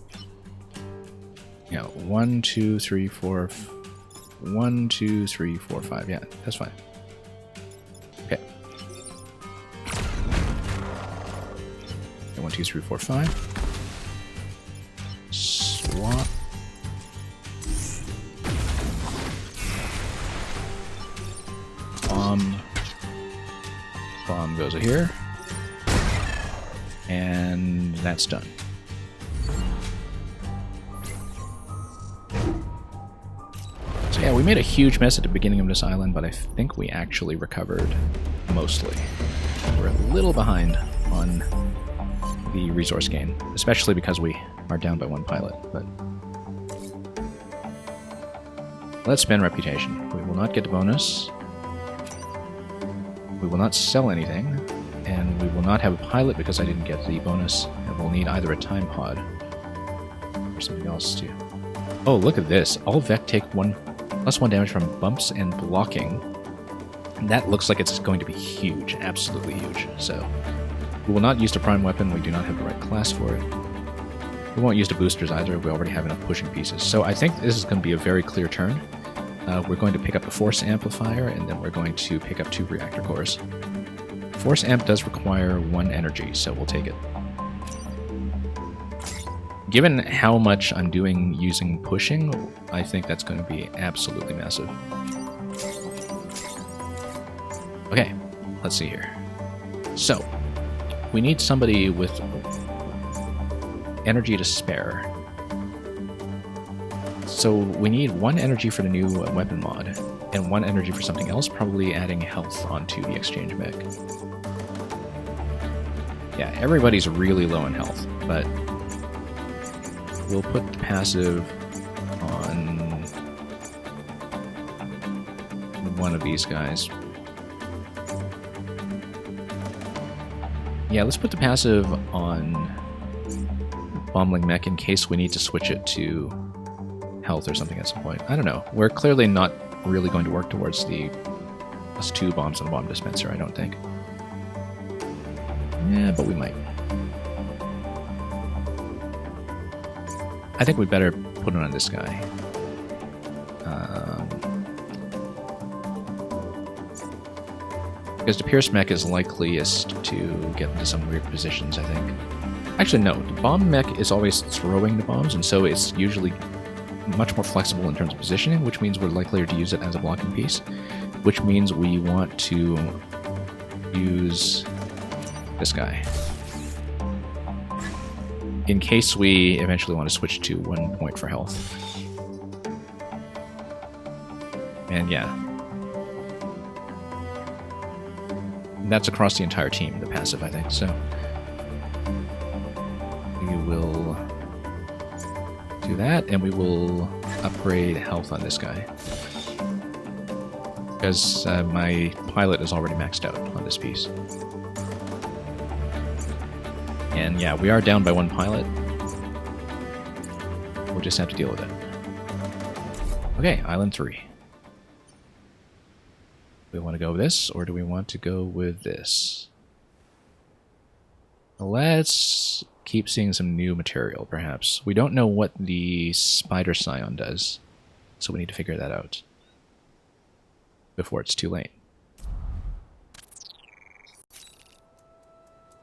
Speaker 1: Yeah, 1, 2, 3, 4... 1, 2, 3, 4, 5. Yeah, that's fine. Okay. 1, 2, 3, 4, 5. Swap. Bomb goes here. And that's done. So yeah, we made a huge mess at the beginning of this island, but I think we actually recovered mostly. We're a little behind on the resource gain, especially because we are down by 1 pilot, but let's spend reputation. We will not get the bonus. We will not sell anything, and we will not have a pilot because I didn't get the bonus, and we'll need either a time pod or something else too. Oh, look at this. All Vec take +1 damage from bumps and blocking. And that looks like it's going to be huge, absolutely huge. So we will not use the prime weapon, we do not have the right class for it. We won't use the boosters either, we already have enough pushing pieces. So I think this is going to be a very clear turn. We're going to pick up a force amplifier, and then we're going to pick up 2 reactor cores. Force amp does require 1 energy, so we'll take it. Given how much I'm doing using pushing, I think that's going to be absolutely massive. Okay, let's see here. So, we need somebody with energy to spare. So we need 1 energy for the new weapon mod, and 1 energy for something else, probably adding health onto the exchange mech. Yeah, everybody's really low in health, but we'll put the passive on one of these guys. Yeah, let's put the passive on Bombermech in case we need to switch it to health or something at some point. I don't know. We're clearly not really going to work towards the +2 bombs on a bomb dispenser, I don't think. Yeah, but we might. I think we better put it on this guy. Because the Pierce mech is likeliest to get into some weird positions, I think. Actually, no. The bomb mech is always throwing the bombs, and so it's usually much more flexible in terms of positioning, which means we're likelier to use it as a blocking piece, which means we want to use this guy in case we eventually want to switch to 1 point for health. And yeah, that's across the entire team, the passive, I think. So we will do that, and we will upgrade health on this guy. Because my pilot is already maxed out on this piece. And yeah, we are down by 1 pilot. We'll just have to deal with it. Okay, Island 3. Do we want to go with this, or do we want to go with this? Let's keep seeing some new material, perhaps. We don't know what the Spider Scion does, so we need to figure that out before it's too late.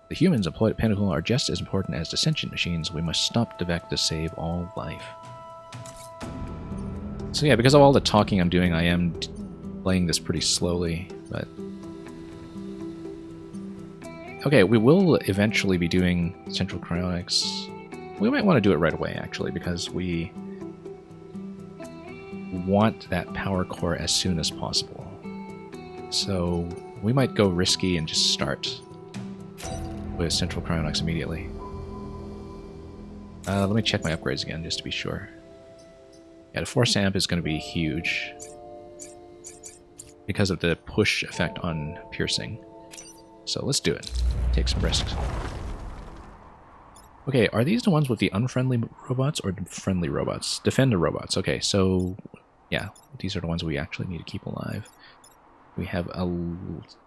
Speaker 1: The humans employed at Pinnacle are just as important as the sentient machines. We must stop the Vec to save all life. So yeah, because of all the talking I'm doing, I am playing this pretty slowly, but... Okay, we will eventually be doing Central Cryonics. We might want to do it right away, actually, because we want that power core as soon as possible. So we might go risky and just start with Central Cryonics immediately. Let me check my upgrades again, just to be sure. Yeah, the Force Amp is going to be huge because of the push effect on piercing. So let's do it. Take some risks. Okay, are these the ones with the unfriendly robots or the friendly robots? Defender robots. Okay, so yeah, these are the ones we actually need to keep alive. We have a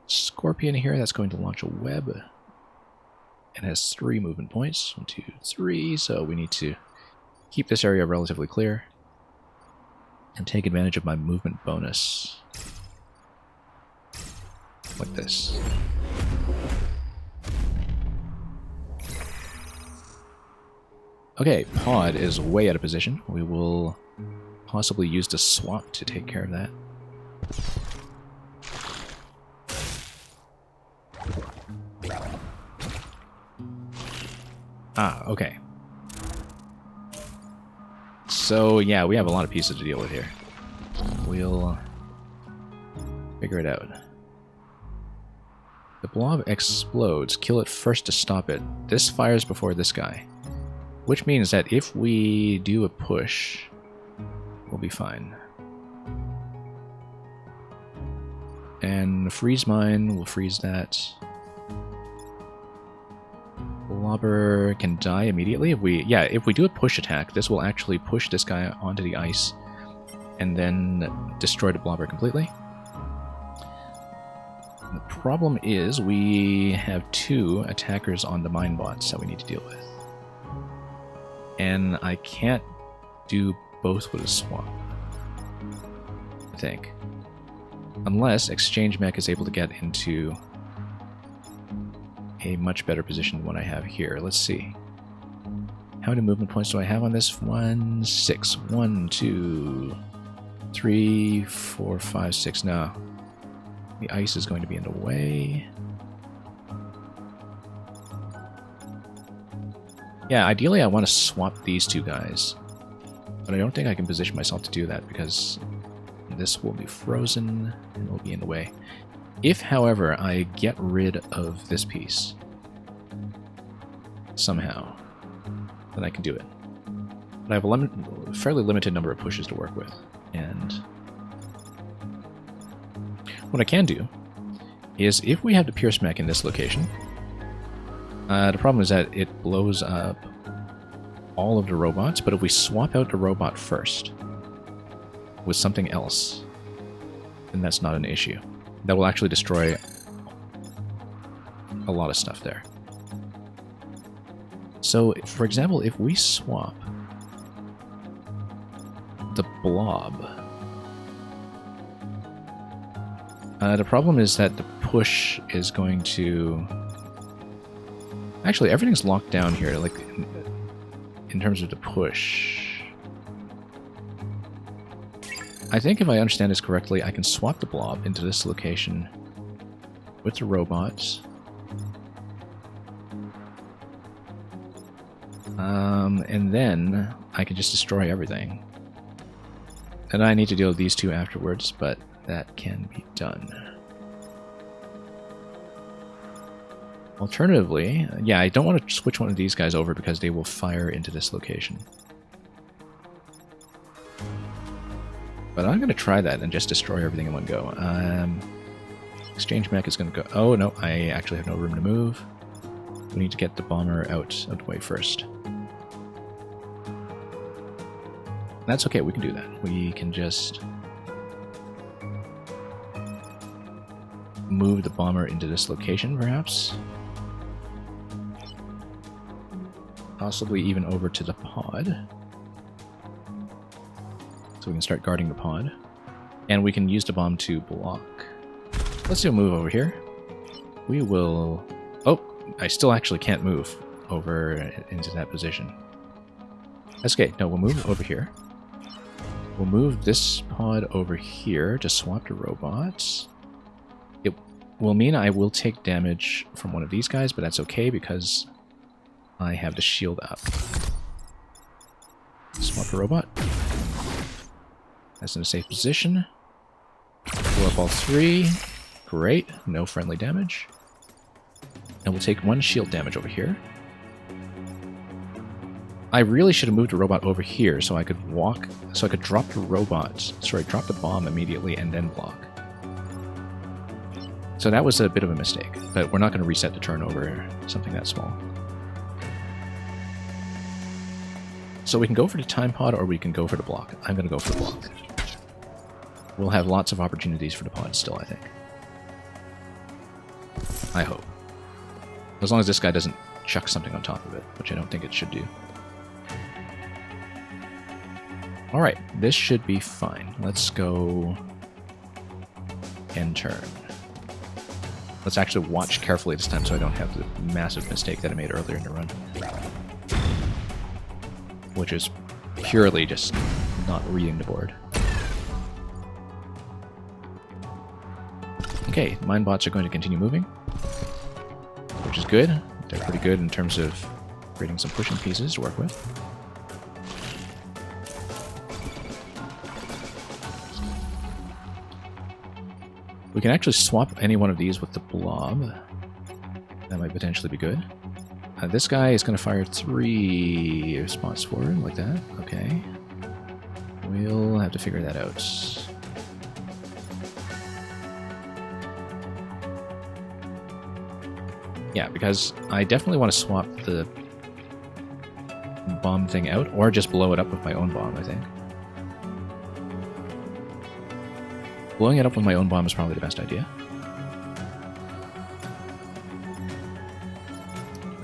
Speaker 1: scorpion here that's going to launch a web. It has 3 movement points. 1, 2, 3. So we need to keep this area relatively clear and take advantage of my movement bonus. Like this. Okay, pod is way out of position. We will possibly use the swap to take care of that. Ah, okay. So, yeah, we have a lot of pieces to deal with here. We'll figure it out. The blob explodes. Kill it first to stop it. This fires before this guy. Which means that if we do a push, we'll be fine. And freeze mine, we'll freeze that. Blobber can die immediately if we do a push attack. This will actually push this guy onto the ice and then destroy the blobber completely. The problem is we have 2 attackers on the mine bots that we need to deal with. And I can't do both with a swap, I think. Unless Exchange Mech is able to get into a much better position than what I have here. Let's see. How many movement points do I have on this one? 6. 1, 2, 3, 4, 5, 6. No. The ice is going to be in the way. Yeah, ideally I want to swap these 2 guys. But I don't think I can position myself to do that because this will be frozen and will be in the way. If, however, I get rid of this piece somehow, then I can do it. But I have a fairly limited number of pushes to work with. And what I can do is if we have the Pierce Mech in this location, the problem is that it blows up all of the robots, but if we swap out the robot first with something else, then that's not an issue. That will actually destroy a lot of stuff there. So, for example, if we swap the blob, the problem is that the push is going to... Actually, everything's locked down here, like, in terms of the push. I think if I understand this correctly, I can swap the blob into this location with the robots. And then I can just destroy everything. And I need to deal with these 2 afterwards, but that can be done. Alternatively, yeah, I don't want to switch one of these guys over because they will fire into this location. But I'm going to try that and just destroy everything in one go. Exchange Mech is going to go... Oh, no, I actually have no room to move. We need to get the bomber out of the way first. That's okay, we can do that. We can just move the bomber into this location, perhaps. Possibly even over to the pod. So we can start guarding the pod. And we can use the bomb to block. Let's do a move over here. We will... Oh, I still actually can't move over into that position. That's okay. No, we'll move over here. We'll move this pod over here to swap to robots. It will mean I will take damage from one of these guys, but that's okay because I have the shield up. Swap to robot. That's in a safe position. Blow up all 3. Great. No friendly damage. And we'll take 1 shield damage over here. I really should have moved a robot over here so I could walk, so I could drop the robot, sorry, drop the bomb immediately and then block. So that was a bit of a mistake, but we're not going to reset the turn over something that small. So we can go for the time pod or we can go for the block. I'm going to go for the block. We'll have lots of opportunities for the pod still, I think. I hope. As long as this guy doesn't chuck something on top of it, which I don't think it should do. Alright, this should be fine. Let's go end turn. Let's actually watch carefully this time so I don't have the massive mistake that I made earlier in the run. Which is purely just not reading the board. Okay, mine bots are going to continue moving, which is good. They're pretty good in terms of creating some pushing pieces to work with. We can actually swap any one of these with the blob. That might potentially be good. This guy is going to fire 3 spots forward, like that. Okay. We'll have to figure that out. Yeah, because I definitely want to swap the bomb thing out, or just blow it up with my own bomb, I think. Blowing it up with my own bomb is probably the best idea.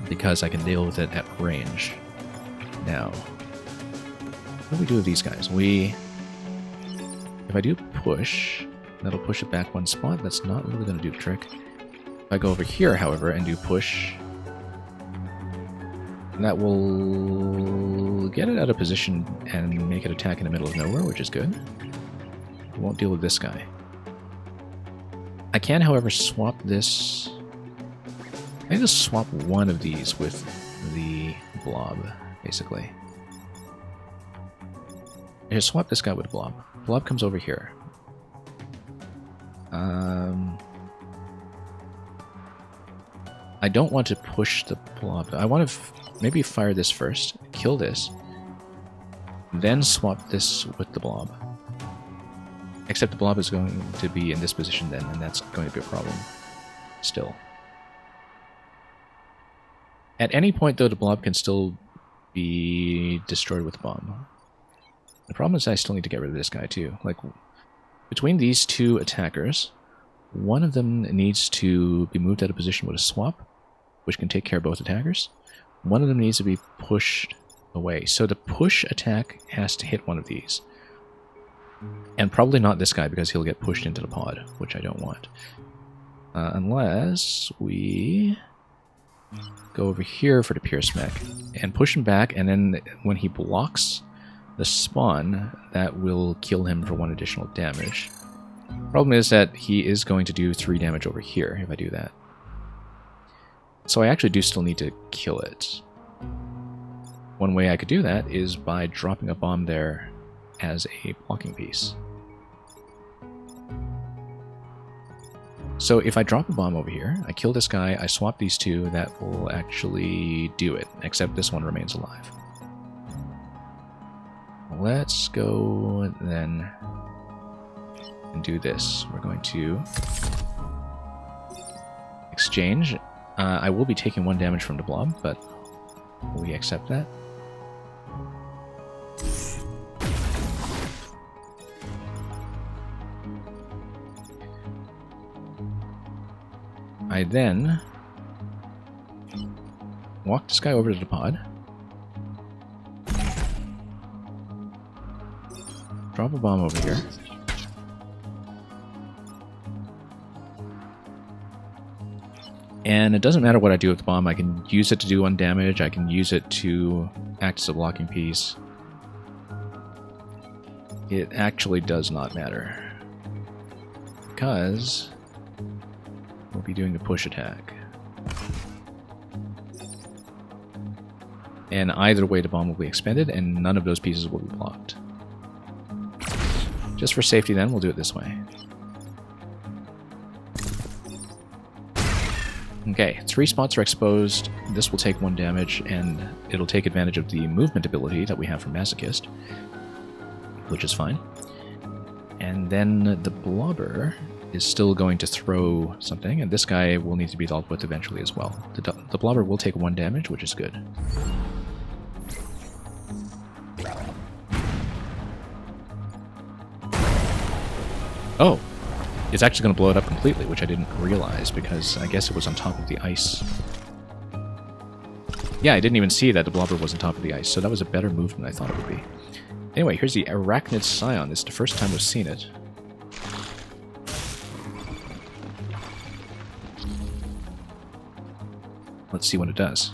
Speaker 1: Because I can deal with it at range. Now, what do we do with these guys? If I do push, that'll push it back 1 spot. That's not really going to do the trick. If I go over here, however, and do push, that will get it out of position and make it attack in the middle of nowhere, which is good. It won't deal with this guy. I can, however, swap this. I can just swap one of these with the blob, basically. I just swap this guy with the blob. Blob comes over here. I don't want to push the blob. I want to maybe fire this first, kill this, then swap this with the blob. Except the blob is going to be in this position then, and that's going to be a problem still. At any point, though, the blob can still be destroyed with a bomb. The problem is I still need to get rid of this guy, too. Like, between these 2 attackers, one of them needs to be moved out of position with a swap, which can take care of both attackers. One of them needs to be pushed away. So the push attack has to hit one of these. And probably not this guy, because he'll get pushed into the pod, which I don't want. Unless we go over here for the Pierce Mech and push him back, and then when he blocks the spawn, that will kill him for 1 additional damage. Problem is that he is going to do 3 damage over here if I do that. So I actually do still need to kill it. One way I could do that is by dropping a bomb there as a blocking piece. So if I drop a bomb over here, I kill this guy, I swap these 2, that will actually do it, except this one remains alive. Let's go then and do this. We're going to exchange. I will be taking 1 damage from the blob, but we accept that. I then walk this guy over to the pod. Drop a bomb over here. And it doesn't matter what I do with the bomb. I can use it to do 1 damage. I can use it to act as a blocking piece. It actually does not matter. Because we'll be doing the push attack. And either way the bomb will be expended and none of those pieces will be blocked. Just for safety then, we'll do it this way. Okay, 3 spots are exposed. This will take 1 damage, and it'll take advantage of the movement ability that we have from Masochist, which is fine. And then the blobber is still going to throw something, and this guy will need to be dealt with eventually as well. The blobber will take 1 damage, which is good. Oh! It's actually going to blow it up completely, which I didn't realize, because I guess it was on top of the ice. Yeah, I didn't even see that the blobber was on top of the ice, so that was a better move than I thought it would be. Anyway, here's the Arachnid Scion. It's the first time we've seen it. Let's see what it does.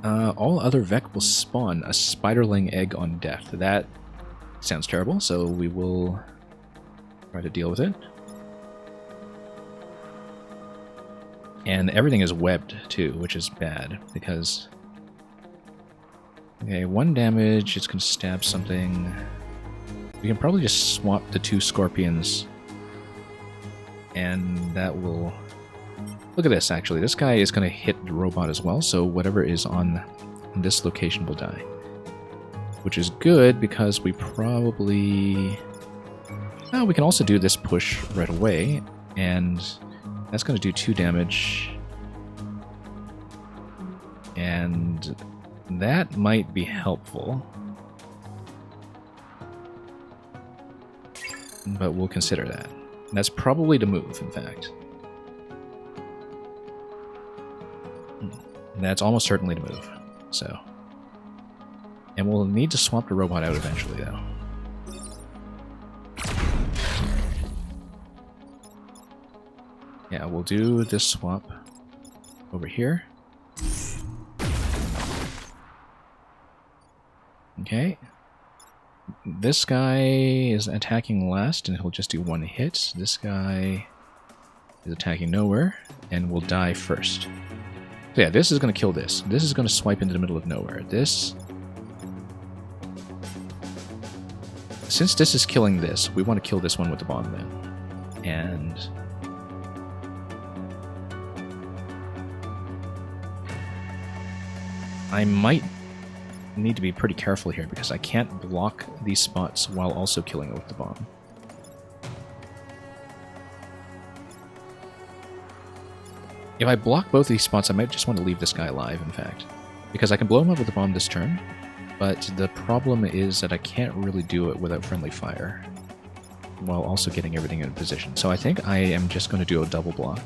Speaker 1: All other Vec will spawn a spiderling egg on death. That sounds terrible, so we will try to deal with it. And everything is webbed, too, which is bad, because... Okay, 1 damage, it's going to stab something. We can probably just swap the 2 scorpions, and that will... Look at this, actually. This guy is going to hit the robot as well, so whatever is on this location will die. Which is good, because we probably... we can also do this push right away, and that's going to do 2 damage. And that might be helpful. But we'll consider that. That's probably the move, in fact. That's almost certainly the move, so... And we'll need to swap the robot out eventually, though. Yeah, we'll do this swap over here. Okay. This guy is attacking last, and he'll just do 1 hit. This guy is attacking nowhere, and will die first. So yeah, this is going to kill this. This is going to swipe into the middle of nowhere. This... Since this is killing this, we want to kill this one with the bomb then. And... I might need to be pretty careful here, because I can't block these spots while also killing it with the bomb. If I block both of these spots, I might just want to leave this guy alive, in fact. Because I can blow him up with the bomb this turn, but the problem is that I can't really do it without friendly fire, while also getting everything in position. So I think I am just going to do a double block,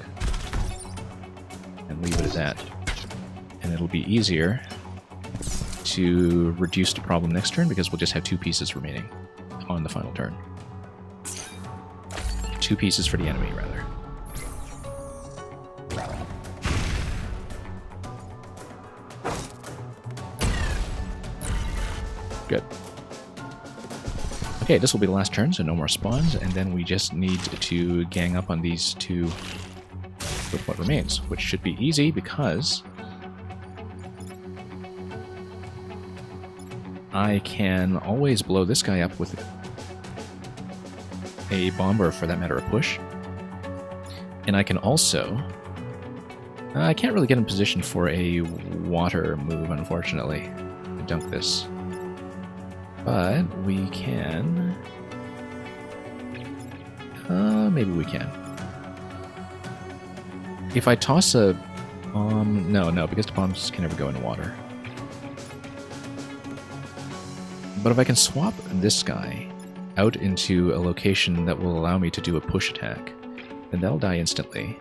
Speaker 1: and leave it at that. And it'll be easier to reduce the problem next turn, because we'll just have 2 pieces remaining on the final turn. 2 pieces for the enemy, rather. Good. Okay, this will be the last turn, so no more spawns, and then we just need to gang up on these 2 with what remains, which should be easy, because I can always blow this guy up with a bomb, or for that matter, a push. And I can also... I can't really get in position for a water move, unfortunately, to dunk this. But we can... maybe we can. If I toss a bomb... No, because the bombs can never go into water. But if I can swap this guy out into a location that will allow me to do a push attack, then that'll die instantly.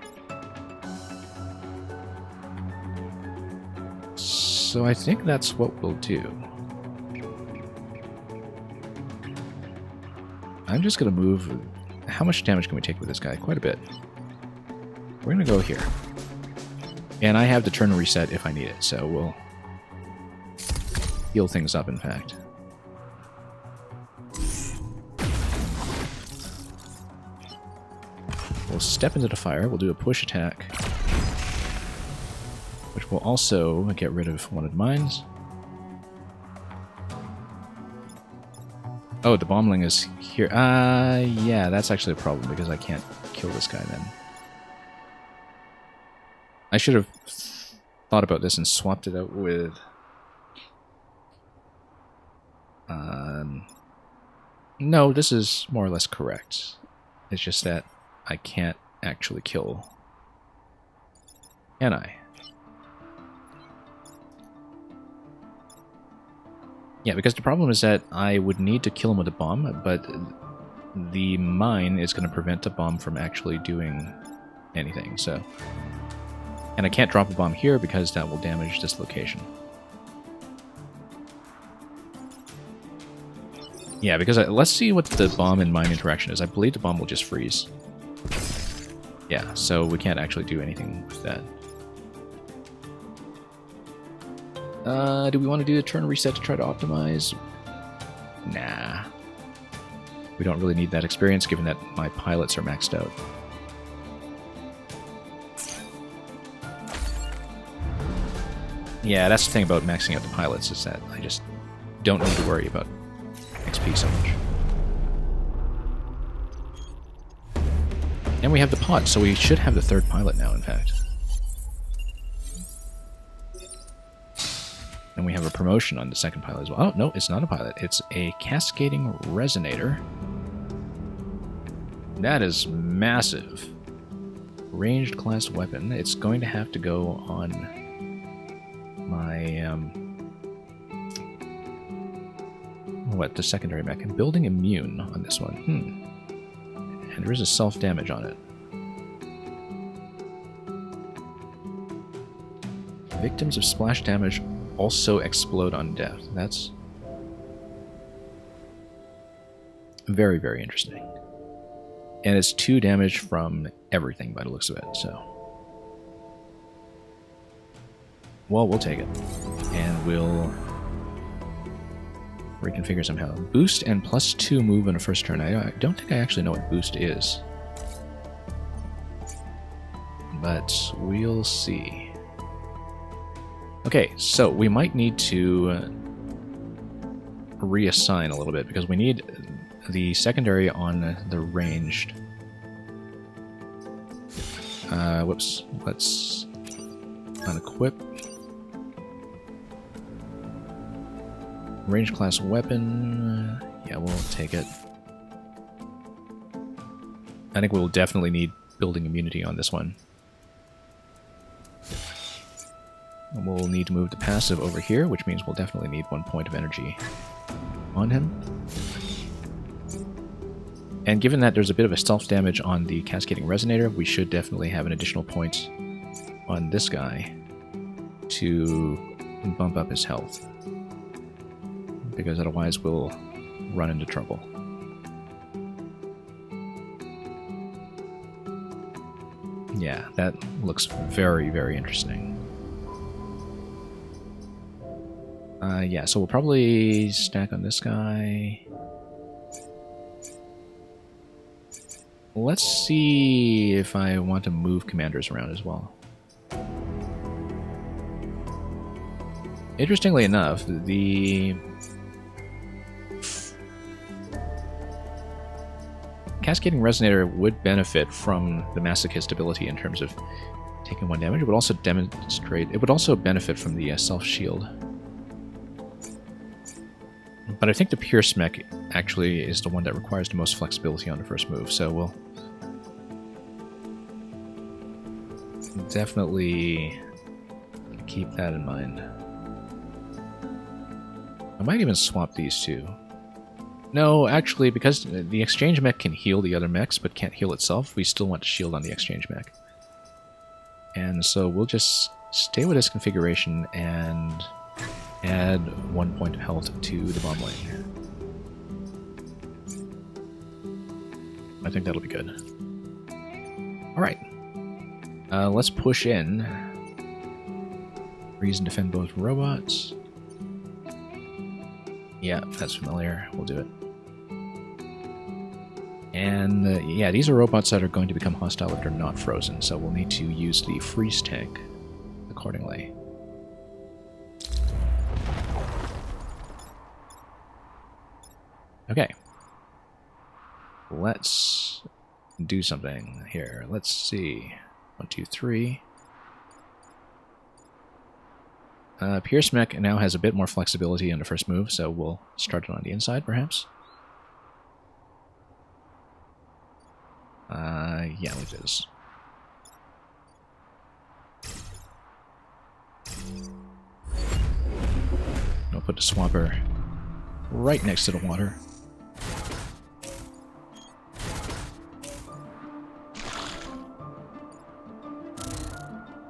Speaker 1: So I think that's what we'll do. I'm just going to move... How much damage can we take with this guy? Quite a bit. We're going to go here. And I have the turn reset if I need it, so we'll heal things up, in fact. We'll step into the fire, we'll do a push attack, which will also get rid of one of the mines. Oh, the bombling is here. Yeah, that's actually a problem, because I can't kill this guy then. I should have thought about this and swapped it out with... No, this is more or less correct. It's just that I can't actually kill. Can I? Yeah, because the problem is that I would need to kill him with a bomb, but the mine is going to prevent the bomb from actually doing anything, so... And I can't drop a bomb here because that will damage this location. Yeah, because let's see what the bomb and mine interaction is. I believe the bomb will just freeze. Yeah, so we can't actually do anything with that. Do we want to do a turn reset to try to optimize? Nah. We don't really need that experience given that my pilots are maxed out. Yeah, that's the thing about maxing out the pilots, is that I just don't need to worry about XP so much. And we have the pod, so we should have the third pilot now, in fact. And we have a promotion on the second pilot as well. Oh, no, it's not a pilot. It's a cascading resonator. That is massive. Ranged class weapon. It's going to have to go on my... what, the secondary mech. I'm building immune on this one. And there is a self-damage on it. Victims of splash damage also explode on death. That's very, very interesting. And it's 2 damage from everything by the looks of it, so... Well, we'll take it. And we'll reconfigure somehow. Boost and +2 move in a first turn. I don't think I actually know what boost is. But we'll see. Okay, so we might need to reassign a little bit because we need the secondary on the ranged. Whoops. Let's unequip. Range class weapon. Yeah, we'll take it. I think we'll definitely need building immunity on this one. We'll need to move the passive over here, which means we'll definitely need 1 point of energy on him. And given that there's a bit of a self-damage on the Cascading Resonator, we should definitely have an additional point on this guy to bump up his health. Because otherwise we'll run into trouble. Yeah, that looks very, very interesting. Yeah, so we'll probably stack on this guy. Let's see if I want to move commanders around as well. Interestingly enough, the Cascading Resonator would benefit from the Masochist ability in terms of taking 1 damage. It would also demonstrate. It would also benefit from the self-shield. But I think the Pierce mech actually is the one that requires the most flexibility on the first move, so we'll definitely keep that in mind. I might even swap these two. No, actually, because the exchange mech can heal the other mechs, but can't heal itself, we still want to shield on the exchange mech. And so we'll just stay with this configuration and add 1 point of health to the bomb lane. I think that'll be good. Alright. Let's push in. Freeze and defend both robots. Yeah, that's familiar. We'll do it. And yeah, these are robots that are going to become hostile if they're not frozen, so we'll need to use the freeze tank accordingly. Okay. Let's do something here. Let's see. 1, 2, 3. Pierce mech now has a bit more flexibility in the first move, so we'll start it on the inside, perhaps. Yeah, like this. I'll put the swapper right next to the water.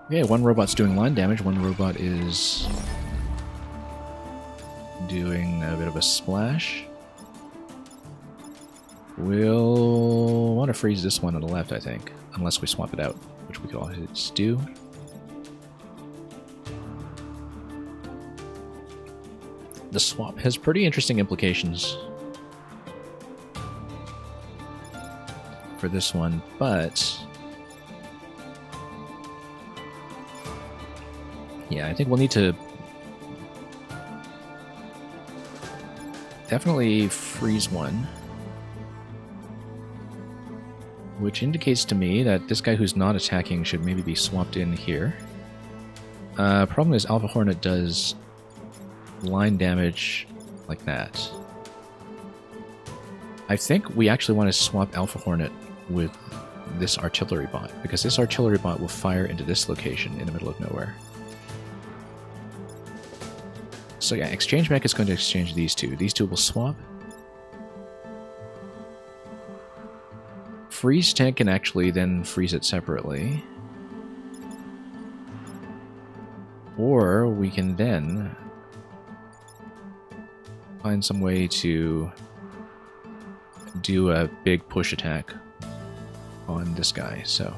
Speaker 1: Okay, one robot's doing line damage, one robot is doing a bit of a splash. We'll want to freeze this one on the left, I think, unless we swap it out, which we could always do. The swap has pretty interesting implications for this one, but yeah, I think we'll need to definitely freeze one, which indicates to me that this guy who's not attacking should maybe be swapped in here. Problem is Alpha Hornet does line damage like that. I think we actually want to swap Alpha Hornet with this artillery bot, because this artillery bot will fire into this location in the middle of nowhere. So yeah, Exchange Mech is going to exchange these two. These two will swap. Freeze Tank can actually then freeze it separately. Or we can then find some way to do a big push attack on this guy. So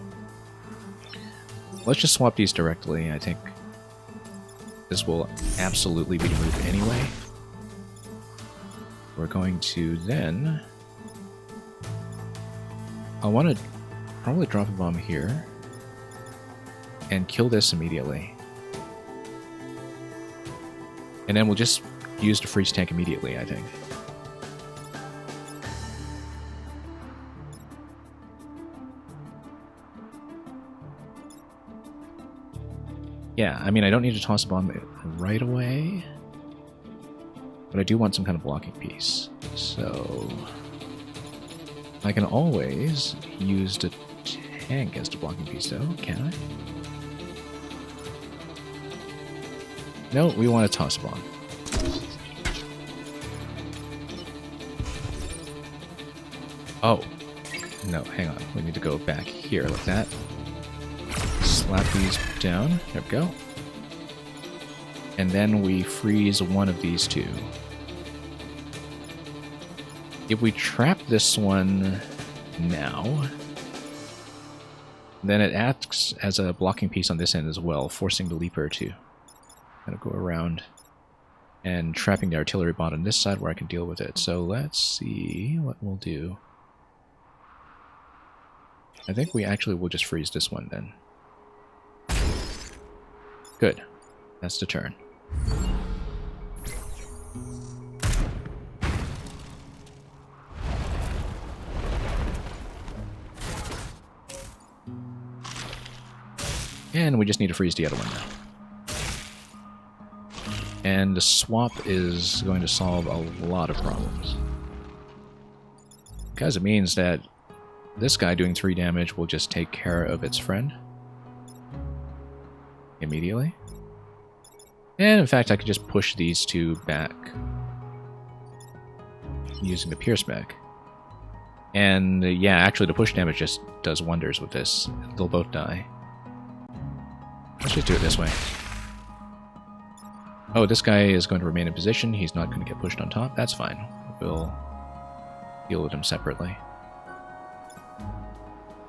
Speaker 1: let's just swap these directly. I think this will absolutely be the move anyway. We're going to then... I want to probably drop a bomb here and kill this immediately. And then we'll just use the freeze tank immediately, I think. Yeah, I mean, I don't need to toss a bomb right away, but I do want some kind of blocking piece. So I can always use the tank as the blocking piece, though, can I? No, we want to toss a bomb. Oh, no, hang on. We need to go back here like that. Slap these down. There we go. And then we freeze one of these two. If we trap this one now, then it acts as a blocking piece on this end as well, forcing the Leaper to kind of go around and trapping the artillery bot on this side where I can deal with it. So let's see what we'll do. I think we actually will just freeze this one then. Good. That's the turn. And we just need to freeze the other one now. And the swap is going to solve a lot of problems. Because it means that this guy doing 3 damage will just take care of its friend immediately. And in fact, I could just push these two back using the Pierce Mech. And yeah, actually the push damage just does wonders with this. They'll both die. Let's just do it this way. Oh, this guy is going to remain in position. He's not going to get pushed on top. That's fine. We'll deal with him separately.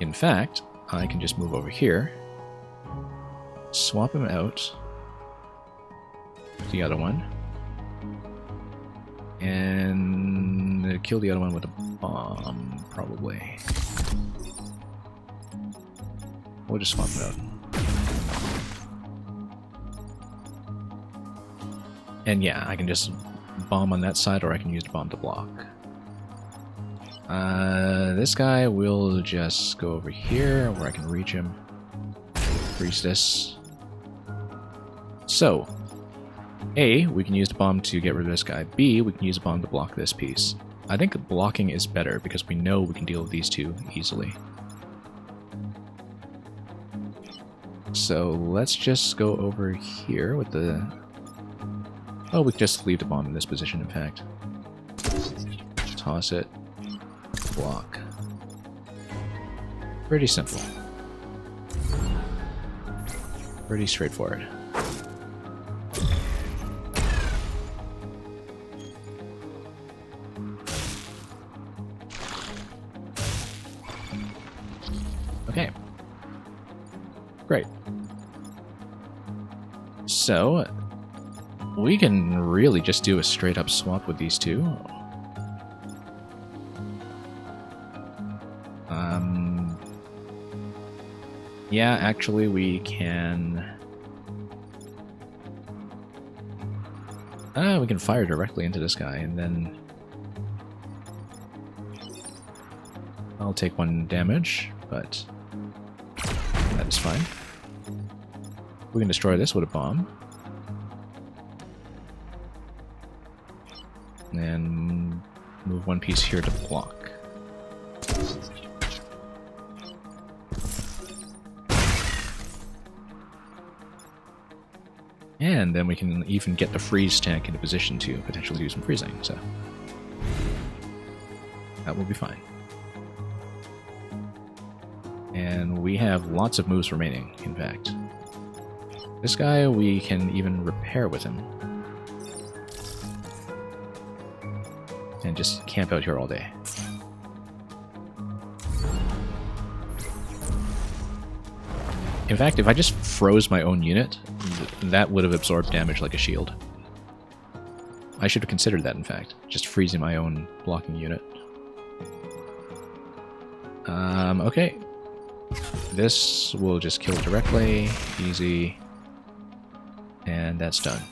Speaker 1: In fact, I can just move over here, swap him out with the other one, and kill the other one with a bomb, probably. We'll just swap it out. And yeah, I can just bomb on that side, or I can use the bomb to block. This guy will just go over here, where I can reach him. Freeze this. So, A, we can use the bomb to get rid of this guy. B, we can use a bomb to block this piece. I think blocking is better, because we know we can deal with these two easily. So let's just go over here with the... Oh, we can just leave the bomb in this position, in fact. Toss it. Block. Pretty simple. Pretty straightforward. Okay. Great. So, we can really just do a straight up swap with these two. Yeah, actually we can... we can fire directly into this guy, and then... I'll take 1 damage, but that is fine. We can destroy this with a bomb. And move 1 piece here to block. And then we can even get the freeze tank into position to potentially do some freezing, so that will be fine. And we have lots of moves remaining, in fact. This guy we can even repair with him. And just camp out here all day. In fact, if I just froze my own unit, that would have absorbed damage like a shield. I should have considered that, in fact. Just freezing my own blocking unit. Okay. This will just kill directly. Easy. And that's done.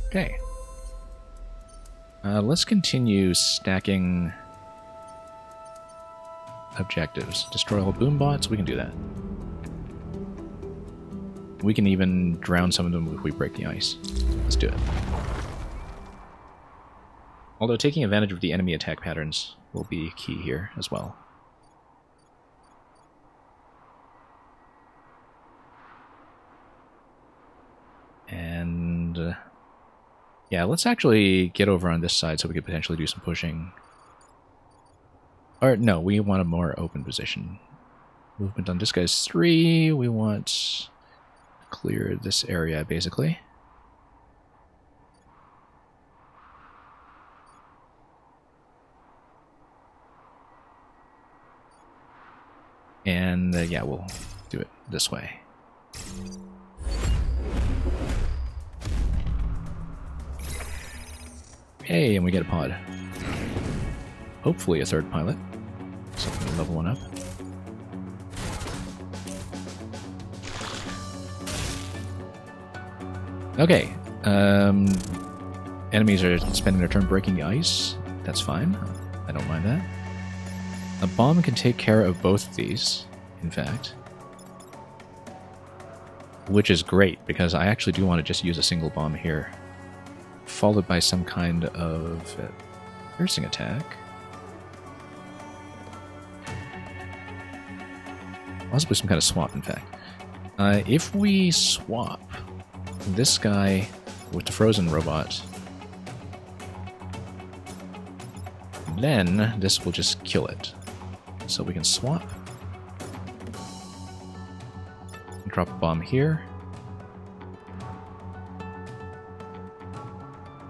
Speaker 1: Okay. Let's continue stacking objectives. Destroy all boom bots, we can do that. We can even drown some of them if we break the ice. Let's do it. Although taking advantage of the enemy attack patterns will be key here as well. And... yeah, let's actually get over on this side so we could potentially do some pushing. Or, no, we want a more open position. Movement on this guy's 3. We want to clear this area, basically. And, yeah, we'll do it this way. Hey, and we get a pod. Hopefully a 3rd pilot. So we can level 1 up. Okay. Enemies are spending their turn breaking the ice. That's fine. I don't mind that. A bomb can take care of both of these, in fact. Which is great, because I actually do want to just use a single bomb here. Followed by some kind of piercing attack. Possibly some kind of swap, in fact. If we swap this guy with the frozen robot, then this will just kill it. So we can swap. Drop a bomb here.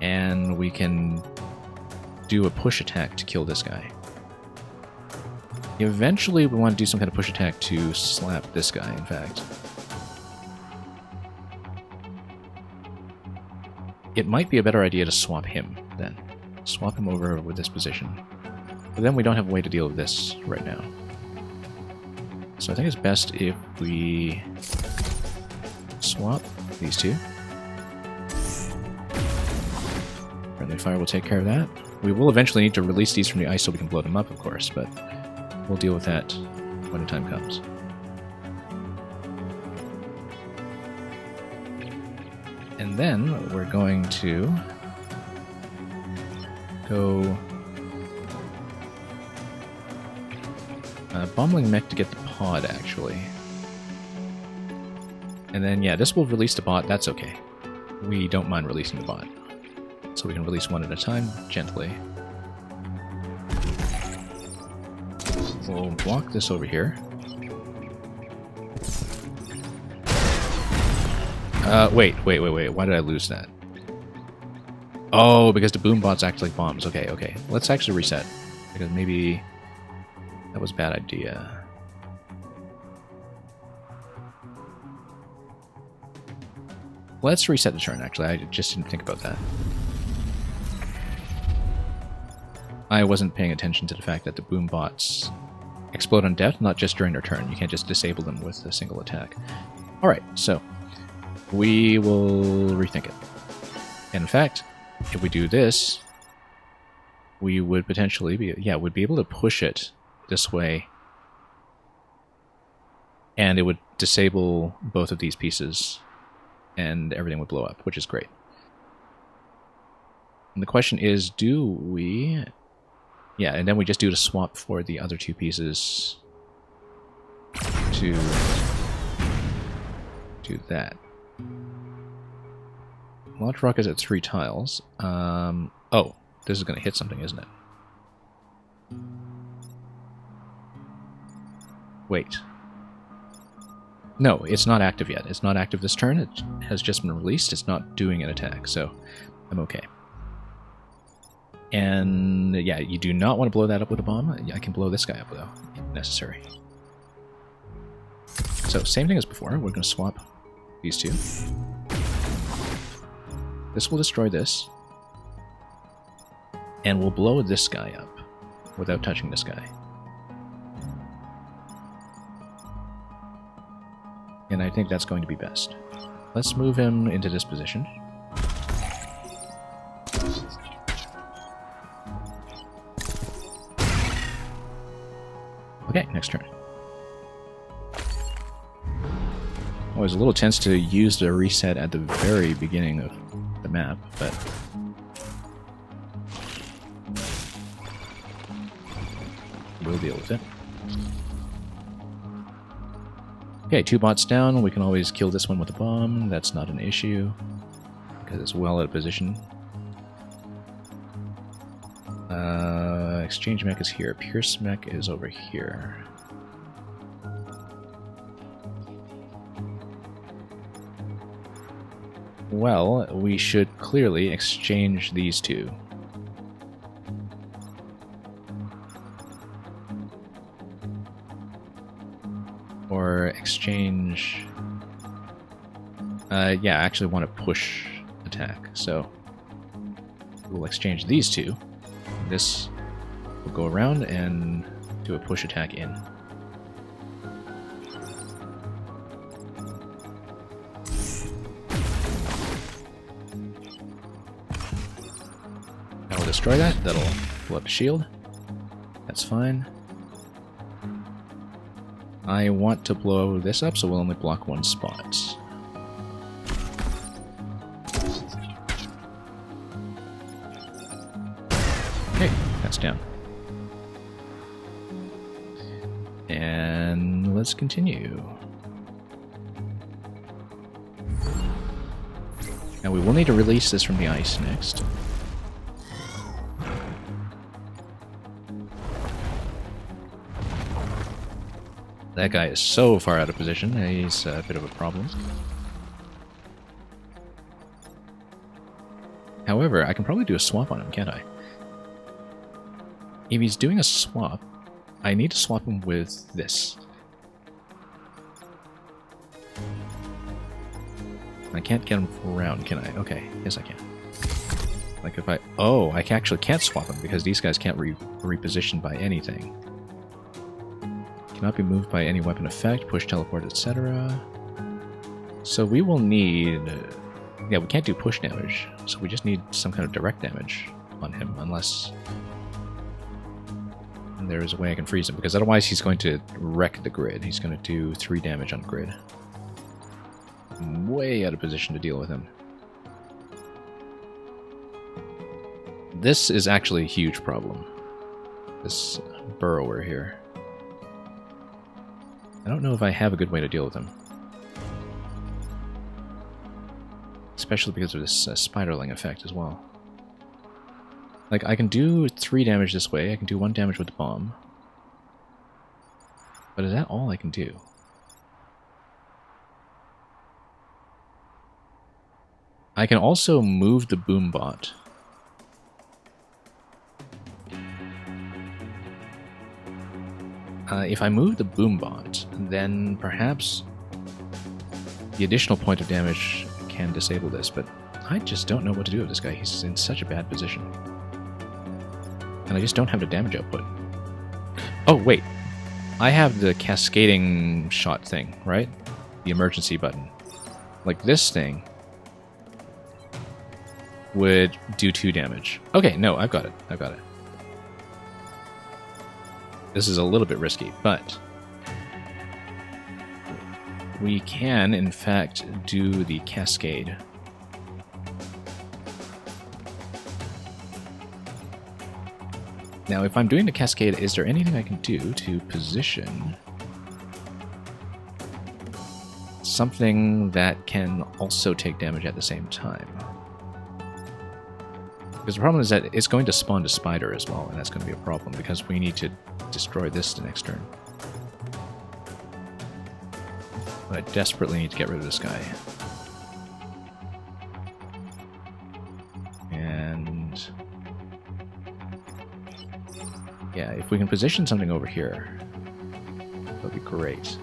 Speaker 1: And we can do a push attack to kill this guy. Eventually we want to do some kind of push attack to slap this guy, in fact. It might be a better idea to swap him, then. Swap him over with this position. But then we don't have a way to deal with this right now. So I think it's best if we swap these two. Friendly fire will take care of that. We will eventually need to release these from the ice so we can blow them up, of course, but we'll deal with that when the time comes. And then we're going to go Bombermech to get the pod, actually. And then, yeah, this will release the bot. That's okay. We don't mind releasing the bot. So we can release one at a time, gently. We'll block this over here. Wait. Why did I lose that? Oh, because the boom bots act like bombs. Okay. Let's actually reset. Because maybe that was a bad idea. Let's reset the turn, actually. I just didn't think about that. I wasn't paying attention to the fact that the boom bots explode on death, not just during their turn. You can't just disable them with a single attack. Alright, so we will rethink it. And in fact, if we do this, we would potentially be, we'd be able to push it this way, and it would disable both of these pieces, and everything would blow up, which is great. And the question is, do we... Yeah, and then we just do the swap for the other two pieces to do that. Launch rockets at 3 tiles. Oh, this is going to hit something, isn't it? Wait. No, it's not active yet. It's not active this turn. It has just been released. It's not doing an attack, so I'm okay. And yeah, you do not want to blow that up with a bomb. I can blow this guy up though, if necessary. So same thing as before. We're going to swap these two. This will destroy this. And we'll blow this guy up without touching this guy. And I think that's going to be best. Let's move him into this position. Okay, next turn. I was a little tense to use the reset at the very beginning of the map, but we'll deal with it. Okay, 2 bots down. We can always kill this one with a bomb. That's not an issue, because it's well out of position. Exchange mech is here. Pierce mech is over here. Well, we should clearly exchange these two. Or exchange... yeah, I actually want to push attack, so we'll exchange these two. This will go around and do a push attack in. That will destroy that. That'll blow up a shield. That's fine. I want to blow this up, so we'll only block 1 spot. Okay, that's down. And let's continue. Now we will need to release this from the ice next. That guy is so far out of position, he's a bit of a problem. However, I can probably do a swap on him, can't I? If he's doing a swap, I need to swap him with this. I can't get him around, can I? Okay, yes I can. Like if I... Oh, I actually can't swap him because these guys can't reposition by anything. Cannot be moved by any weapon effect, push, teleport, etc. So we will need... Yeah, we can't do push damage, so we just need some kind of direct damage on him, unless there's a way I can freeze him, because otherwise he's going to wreck the grid. He's going to do 3 damage on grid. I'm way out of position to deal with him. This is actually a huge problem. This burrower here. I don't know if I have a good way to deal with him. Especially because of this spiderling effect as well. Like, I can do 3 damage this way, I can do 1 damage with the bomb. But is that all I can do? I can also move the boombot. If I move the boombot, then perhaps the additional point of damage can disable this, but I just don't know what to do with this guy. He's in such a bad position. And I just don't have the damage output. Oh, wait. I have the cascading shot thing, right? The emergency button. Like this thing would do 2 damage. Okay, no, I've got it. I've got it. This is a little bit risky, but we can, in fact, do the cascade. Now, if I'm doing the cascade, is there anything I can do to position something that can also take damage at the same time? Because the problem is that it's going to spawn a spider as well, and that's going to be a problem because we need to destroy this the next turn. But I desperately need to get rid of this guy. And yeah, if we can position something over here, that would be great.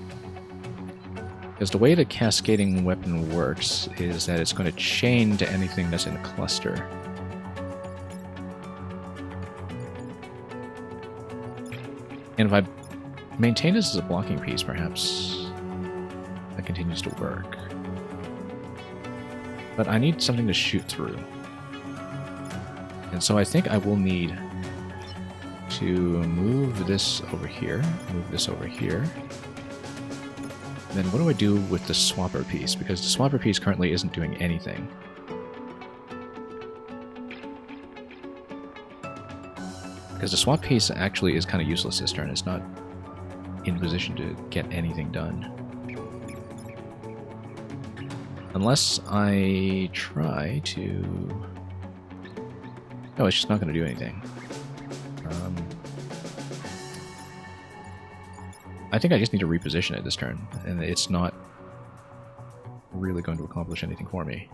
Speaker 1: Because the way the cascading weapon works is that it's going to chain to anything that's in a cluster. And if I maintain this as a blocking piece, perhaps that continues to work. But I need something to shoot through. And so I think I will need to move this over here, move this over here. And then what do I do with the swapper piece? Because the swapper piece currently isn't doing anything. Because the swap piece actually is kind of useless this turn. It's not in position to get anything done. Unless I try to... No, it's just not going to do anything. I think I just need to reposition it this turn, and it's not really going to accomplish anything for me.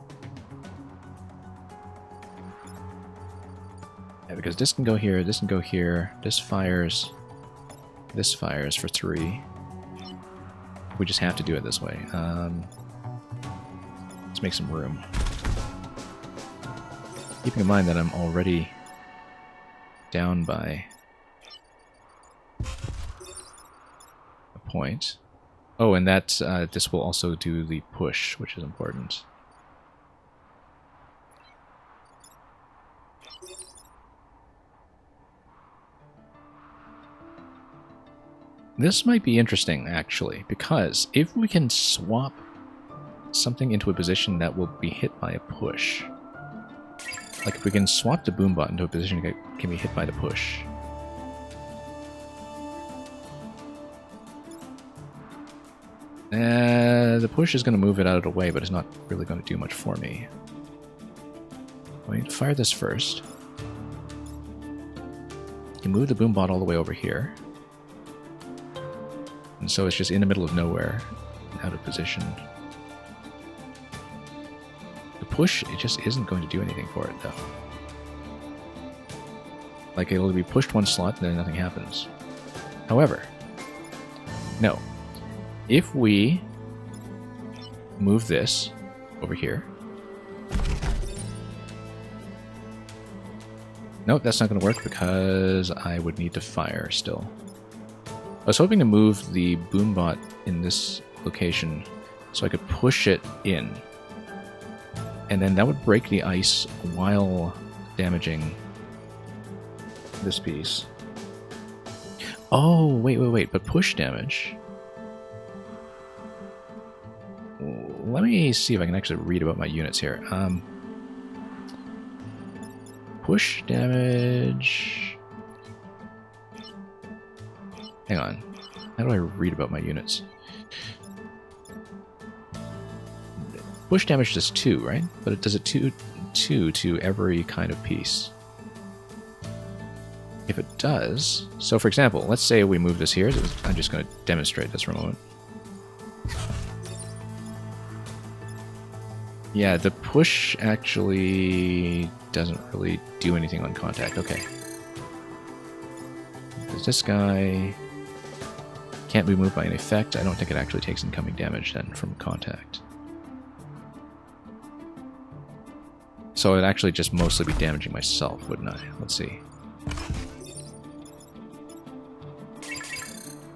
Speaker 1: Yeah, because this can go here, this can go here, this fires for 3. We just have to do it this way. Let's make some room. Keeping in mind that I'm already down by a point. Oh, and that this will also do the push, which is important. This might be interesting, actually, because if we can swap something into a position that will be hit by a push, like if we can swap the boombot into a position that can be hit by the push, the push is going to move it out of the way, but it's not really going to do much for me. I need to fire this first. You can move the boombot all the way over here. And so it's just in the middle of nowhere, out of position. The push, it just isn't going to do anything for it, though. Like, it'll be pushed one slot, and then nothing happens. However, no. If we move this over here... Nope, that's not going to work because I would need to fire still. I was hoping to move the boombot in this location so I could push it in. And then that would break the ice while damaging this piece. Oh, wait, but push damage. Let me see if I can actually read about my units here. push damage... Hang on. How do I read about my units? Push damage does 2, right? But it does it 2 to every kind of piece. If it does... So for example, let's say we move this here. I'm just going to demonstrate this for a moment. Yeah, the push actually doesn't really do anything on contact. Okay. Does this guy... Can't be moved by an effect. I don't think it actually takes incoming damage then from contact. So it'd actually just mostly be damaging myself, wouldn't I? Let's see.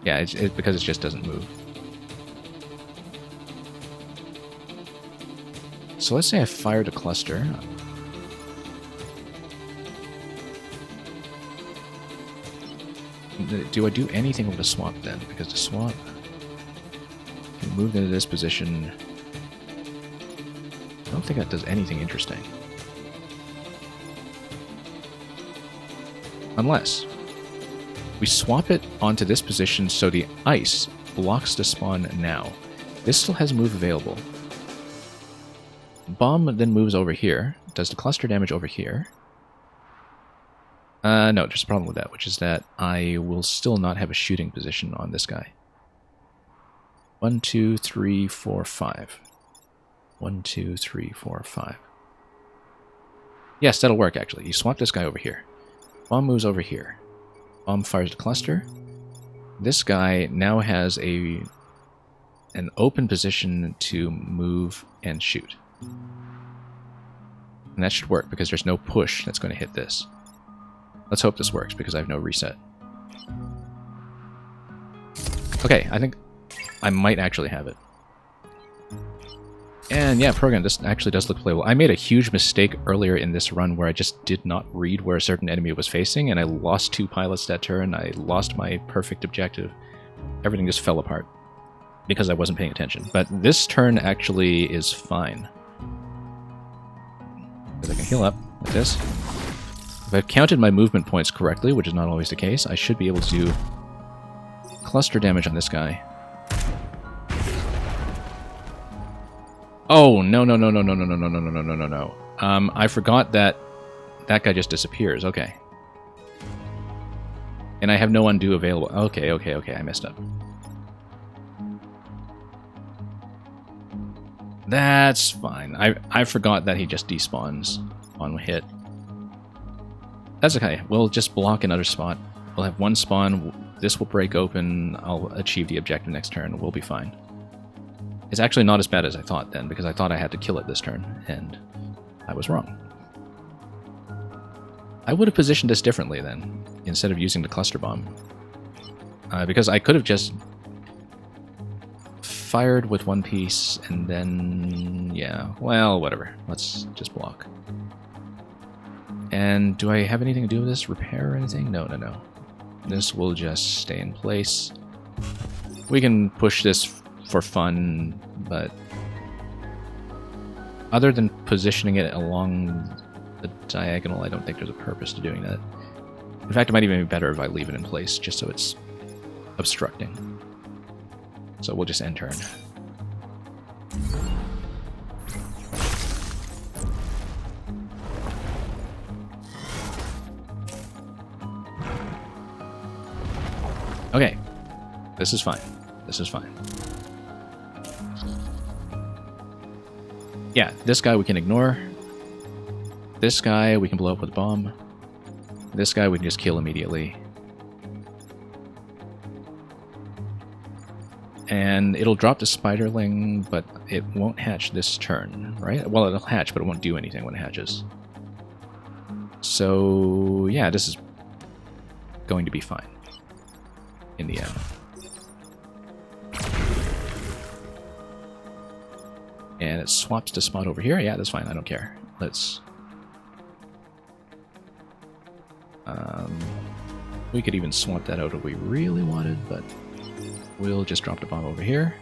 Speaker 1: Yeah, it's because it just doesn't move. So let's say I fired a cluster. Do I do anything with the swap then? Because the swap can move into this position. I don't think that does anything interesting. Unless we swap it onto this position so the ice blocks the spawn now. This still has move available. Bomb then moves over here, does the cluster damage over here. No, there's a problem with that, which is that I will still not have a shooting position on this guy. 1, 2, 3, 4, 5. 1, 2, 3, 4, 5. Yes, that'll work actually. You swap this guy over here. Bomb moves over here. Bomb fires the cluster. This guy now has an open position to move and shoot. And that should work because there's no push that's going to hit this. Let's hope this works because I have no reset. Okay, I think I might actually have it. And yeah, program, this actually does look playable. I made a huge mistake earlier in this run where I just did not read where a certain enemy was facing, and I lost 2 pilots that turn. I lost my perfect objective. Everything just fell apart because I wasn't paying attention. But this turn actually is fine. Because I can heal up like this. If I've counted my movement points correctly, which is not always the case, I should be able to do cluster damage on this guy. Oh, no. I forgot that that guy just disappears. Okay. And I have no undo available. Okay, I messed up. That's fine. I forgot that he just despawns on hit. That's okay. We'll just block another spot. We'll have one spawn. This will break open. I'll achieve the objective next turn. We'll be fine. It's actually not as bad as I thought then, because I thought I had to kill it this turn, and I was wrong. I would have positioned this differently then, instead of using the cluster bomb. Because I could have just fired with one piece, and then... yeah, well, whatever. Let's just block. And do I have anything to do with this? Repair or anything? No. This will just stay in place. We can push this for fun, but other than positioning it along the diagonal, I don't think there's a purpose to doing that. In fact, it might even be better if I leave it in place, just so it's obstructing. So we'll just end turn. Okay, this is fine. This is fine. Yeah, this guy we can ignore. This guy we can blow up with a bomb. This guy we can just kill immediately. And it'll drop the spiderling, but it won't hatch this turn, right? Well, it'll hatch, but it won't do anything when it hatches. So, yeah, this is going to be fine in the end. And it swaps to spot over here. Yeah, that's fine. I don't care. Let's... we could even swap that out if we really wanted, but we'll just drop the bomb over here.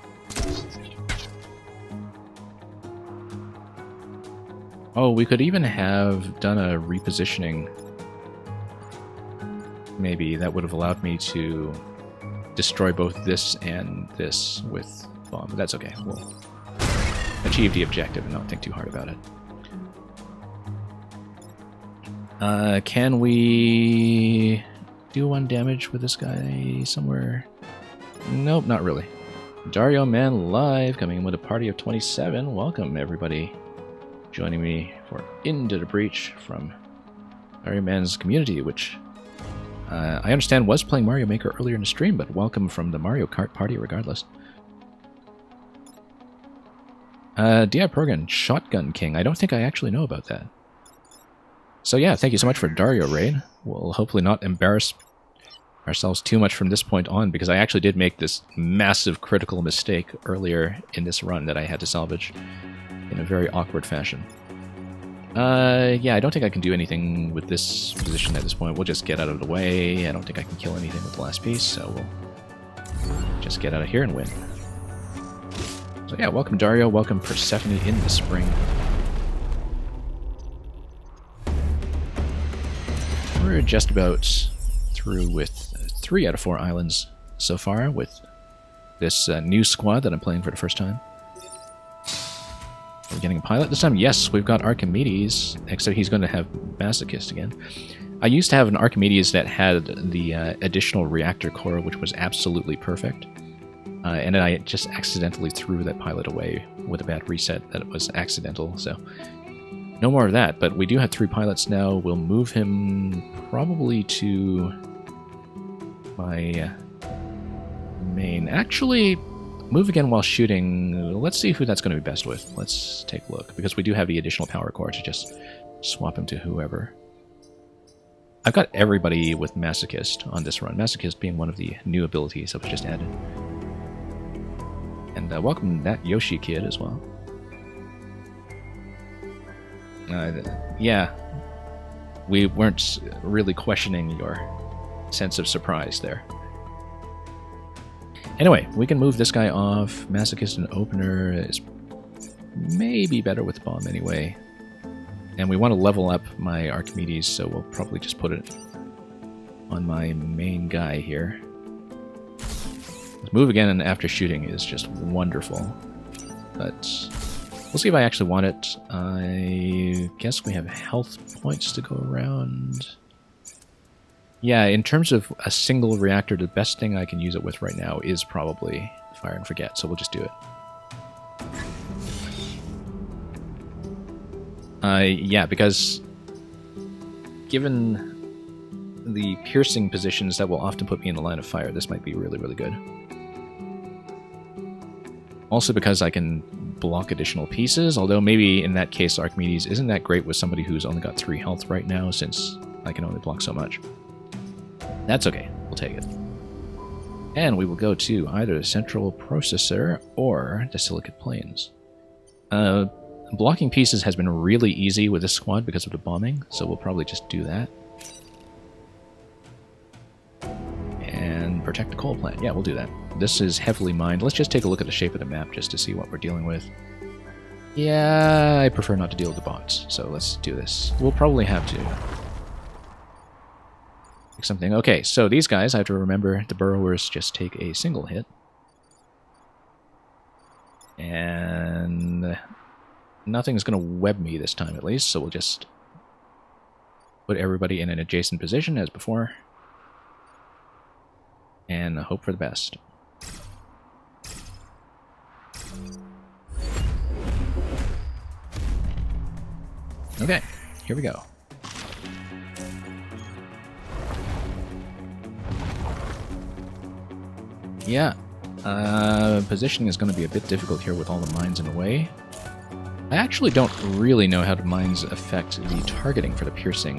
Speaker 1: Oh, we could even have done a repositioning. Maybe that would have allowed me to destroy both this and this with bomb, but that's okay. We'll achieve the objective and not think too hard about it. Can we do 1 damage with this guy somewhere? Nope, not really. Dario Man live, coming in with a party of 27. Welcome, everybody, joining me for Into the Breach from Dario Man's community, which I understand was playing Mario Maker earlier in the stream, but welcome from the Mario Kart party regardless. D.I. Progan, Shotgun King. I don't think I actually know about that. So yeah, thank you so much for Dario Raid. We'll hopefully not embarrass ourselves too much from this point on, because I actually did make this massive critical mistake earlier in this run that I had to salvage in a very awkward fashion. Yeah, I don't think I can do anything with this position at this point. We'll just get out of the way. I don't think I can kill anything with the last piece, so we'll just get out of here and win. So yeah, welcome Dario, welcome Persephone in the spring. We're just about through with 3 out of 4 islands so far with this new squad that I'm playing for the first time. We're getting a pilot this time? Yes, we've got Archimedes, except he's going to have Masochist again. I used to have an Archimedes that had the additional reactor core, which was absolutely perfect. And then I just accidentally threw that pilot away with a bad reset that was accidental, so no more of that. But we do have 3 pilots now. We'll move him probably to my main. Actually, move again while shooting. Let's see who that's going to be best with. Let's take a look, because we do have the additional power core to just swap him to whoever. I've got everybody with Masochist on this run, Masochist being one of the new abilities that was just added. And welcome that Yoshi kid as well. Yeah, we weren't really questioning your sense of surprise there. Anyway, we can move this guy off. Masochist and Opener is maybe better with Bomb anyway. And we want to level up my Archimedes, so we'll probably just put it on my main guy here. Move again and after shooting is just wonderful. But we'll see if I actually want it. I guess we have health points to go around. Yeah, in terms of a single reactor, the best thing I can use it with right now is probably Fire and Forget, so we'll just do it. Yeah, because given the piercing positions that will often put me in the line of fire, this might be really, really good. Also because I can block additional pieces, although maybe in that case Archimedes isn't that great with somebody who's only got 3 health right now, since I can only block so much. That's okay, we'll take it. And we will go to either the Central Processor or the Silicate Plains. Blocking pieces has been really easy with this squad because of the bombing, so we'll probably just do that. And protect the coal plant. Yeah, we'll do that. This is heavily mined. Let's just take a look at the shape of the map just to see what we're dealing with. Yeah, I prefer not to deal with the bots, so let's do this. We'll probably have to. Pick something. Okay, so these guys, I have to remember the burrowers just take a single hit. And nothing's going to web me this time at least, so we'll just put everybody in an adjacent position as before. And hope for the best. Okay, here we go. Yeah, positioning is going to be a bit difficult here with all the mines in the way. I actually don't really know how the mines affect the targeting for the piercing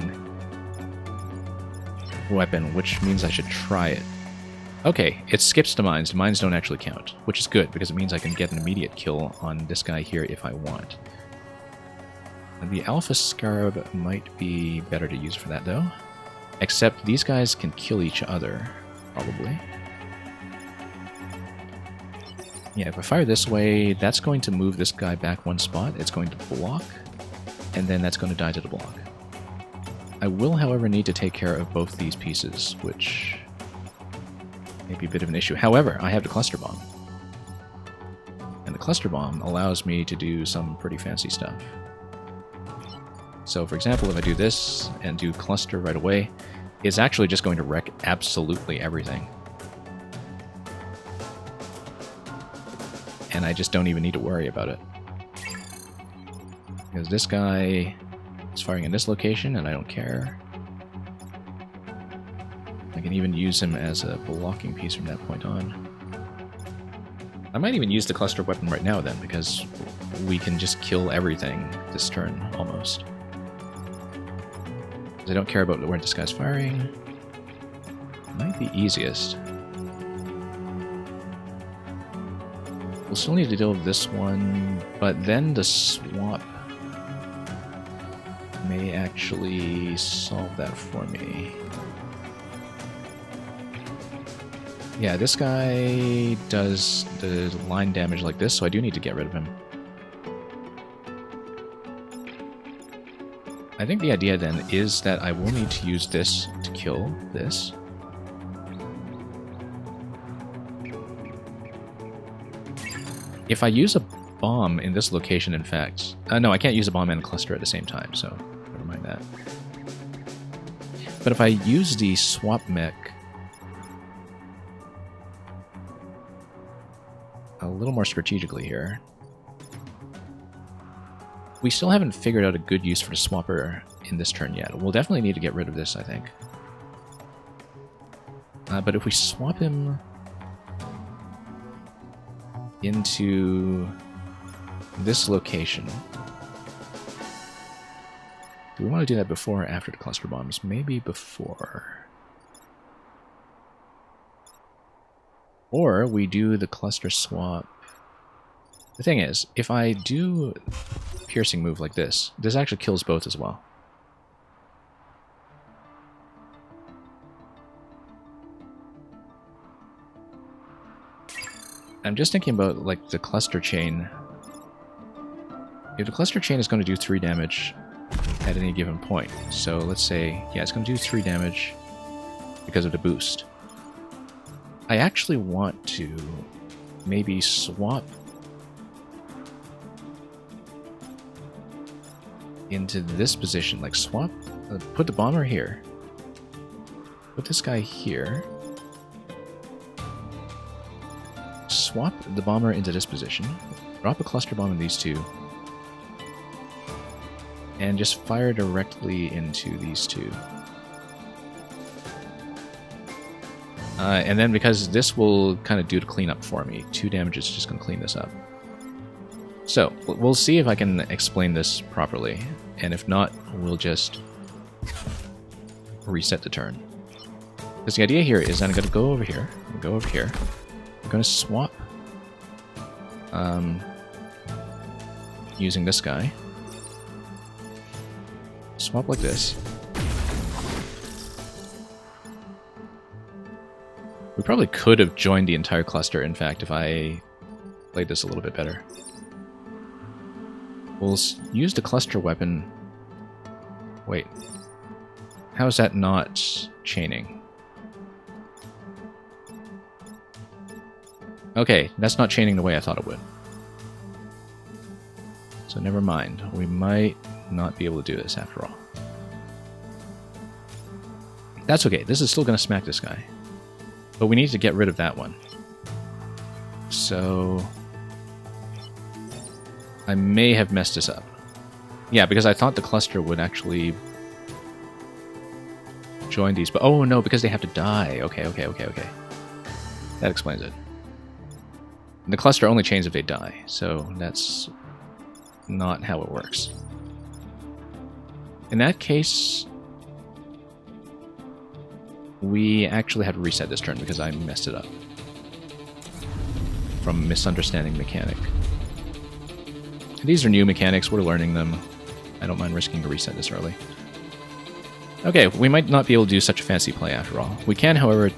Speaker 1: weapon, which means I should try it. Okay, it skips the mines. The mines don't actually count, which is good, because it means I can get an immediate kill on this guy here if I want. The Alpha Scarab might be better to use for that, though. Except these guys can kill each other, probably. Yeah, if I fire this way, that's going to move this guy back 1 spot. It's going to block. and then that's going to die to the block. I will, however, need to take care of both these pieces, which may be a bit of an issue. However, I have the cluster bomb. And the cluster bomb allows me to do some pretty fancy stuff. So, for example, if I do this and do cluster right away, it's actually just going to wreck absolutely everything. And I just don't even need to worry about it. Because this guy is firing in this location, and I don't care. I can even use him as a blocking piece from that point on. I might even use the cluster weapon right now then, because we can just kill everything this turn, almost. Because I don't care about where this guy's firing. It might be easiest. We'll still need to deal with this one, but then the swap may actually solve that for me. Yeah, this guy does the line damage like this, so I do need to get rid of him. I think the idea then is that I will need to use this to kill this. If I use a bomb in this location, in fact... no, I can't use a bomb and a cluster at the same time, so never mind that. But if I use the swap mech a little more strategically here, we still haven't figured out a good use for the swapper in this turn yet. We'll definitely need to get rid of this, I think. But if we swap him into this location, do we want to do that before or after the cluster bombs? Maybe before. Or we do the cluster swap. The thing is, if I do a piercing move like this, this actually kills both as well. I'm just thinking about, like, the cluster chain. If the cluster chain is going to do 3 damage at any given point, so let's say, yeah, it's going to do 3 damage because of the boost. I actually want to maybe swap into this position, like swap, put the bomber here, put this guy here, swap the bomber into this position, drop a cluster bomb in these two, and just fire directly into these two. And then because this will kind of do the cleanup for me, 2 damage is just going to clean this up. So, we'll see if I can explain this properly, and if not, we'll just reset the turn. Because the idea here is I'm going to go over here, go over here, I'm going to swap using this guy, swap like this. We probably could have joined the entire cluster, in fact, if I played this a little bit better. We'll use the cluster weapon. Wait. How is that not chaining? Okay, that's not chaining the way I thought it would. So never mind. We might not be able to do this after all. That's okay. This is still going to smack this guy. But we need to get rid of that one. So I may have messed this up. Yeah, because I thought the cluster would actually join these. But oh no, because they have to die. Okay. That explains it. And the cluster only chains if they die. So that's not how it works. In that case, we actually have to reset this turn because I messed it up from misunderstanding mechanic. These are new mechanics, we're learning them. I don't mind risking to reset this early. Okay, we might not be able to do such a fancy play after all. We can, however,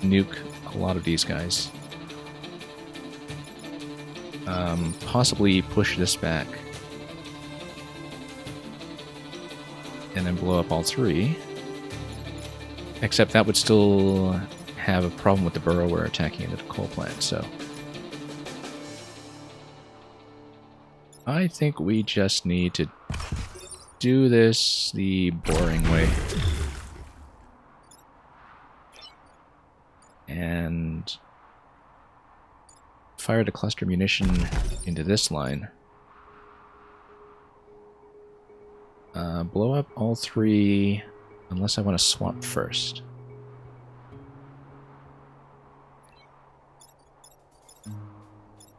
Speaker 1: nuke a lot of these guys. Possibly push this back. and then blow up all three. Except that would still have a problem with the burrower attacking into the coal plant, so... I think we just need to do this the boring way. And fire the cluster munition into this line. Blow up all three, unless I want to swap first.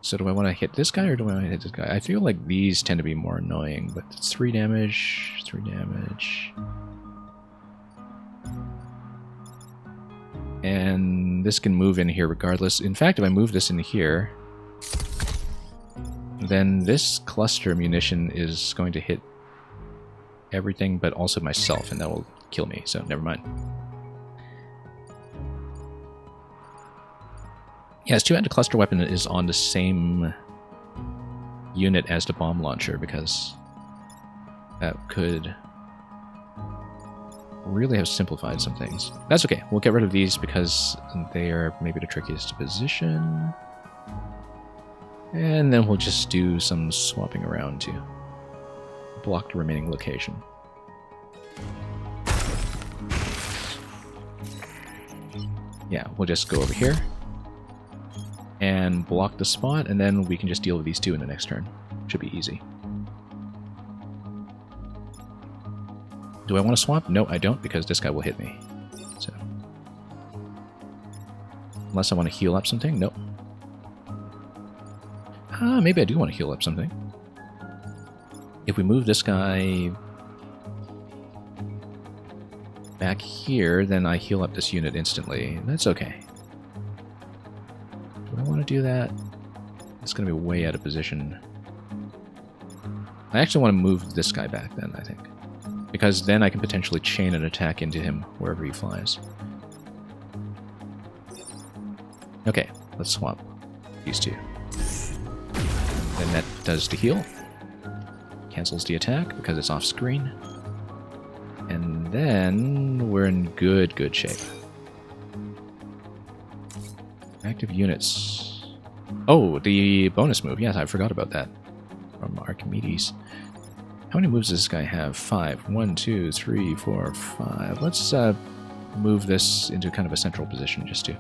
Speaker 1: So do I want to hit this guy or do I want to hit this guy? I feel like these tend to be more annoying, but it's 3 damage, 3 damage. And this can move in here regardless. In fact, if I move this in here, then this cluster munition is going to hit everything but also myself, and that will kill me, so never mind. Yes, 2-handed cluster weapon is on the same unit as the bomb launcher, because that could really have simplified some things. That's okay, we'll get rid of these because they are maybe the trickiest to position. And then we'll just do some swapping around to block the remaining location. Yeah, we'll just go over here and block the spot, and then we can just deal with these two in the next turn. Should be easy. Do I want to swap? No, I don't, because this guy will hit me. So, unless I want to heal up something? Nope. Maybe I do want to heal up something. If we move this guy back here, then I heal up this unit instantly. That's okay. Do I want to do that? It's going to be way out of position. I actually want to move this guy back then, I think. Because then I can potentially chain an attack into him wherever he flies. Okay, let's swap these two. Then that does the heal. Cancels the attack because it's off screen. And then we're in good shape. Active units. Oh, the bonus move. Yes, I forgot about that. From Archimedes. How many moves does this guy have? 5. 1, 2, 3, 4, 5. Let's move this into kind of a central position just to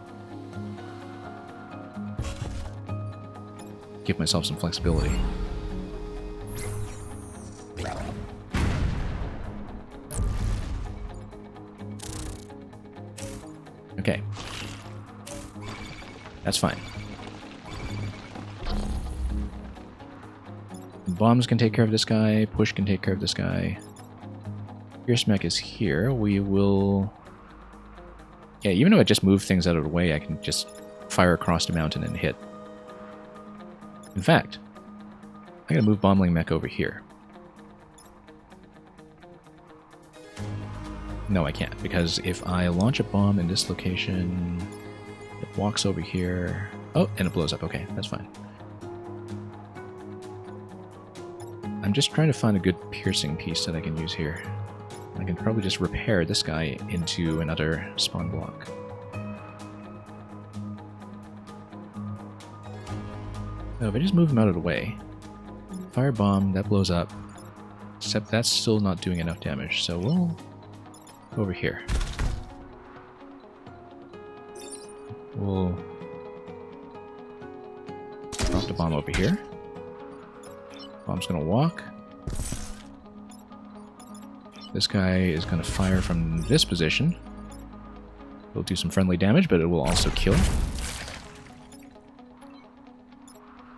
Speaker 1: give myself some flexibility. Okay. That's fine. Bombs can take care of this guy. Push can take care of this guy. Pierce mech is here. We will... Yeah, even though I just move things out of the way, I can just fire across the mountain and hit. In fact, I'm going to move Bombling Mech over here. No, I can't, because if I launch a bomb in this location, it walks over here. Oh, and it blows up. Okay, that's fine. I'm just trying to find a good piercing piece that I can use here. I can probably just repair this guy into another spawn block. So if I just move him out of the way, fire bomb, that blows up, except that's still not doing enough damage, so we'll go over here. We'll drop the bomb over here. Bomb's gonna walk. This guy is gonna fire from this position. It'll do some friendly damage, but it will also kill.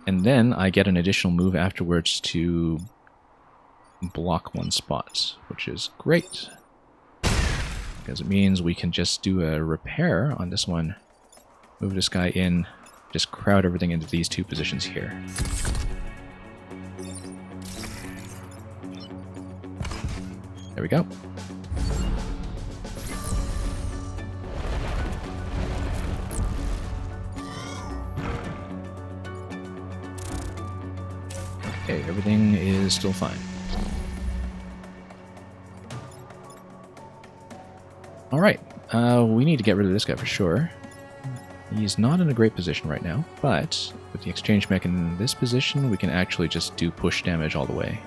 Speaker 1: And then I get an additional move afterwards to block one spot, which is great. Because it means we can just do a repair on this one. Move this guy in, just crowd everything into these two positions here. There we go. Okay, everything is still fine. Alright, we need to get rid of this guy for sure. He's not in a great position right now, but with the exchange mech in this position, we can actually just do push damage all the way.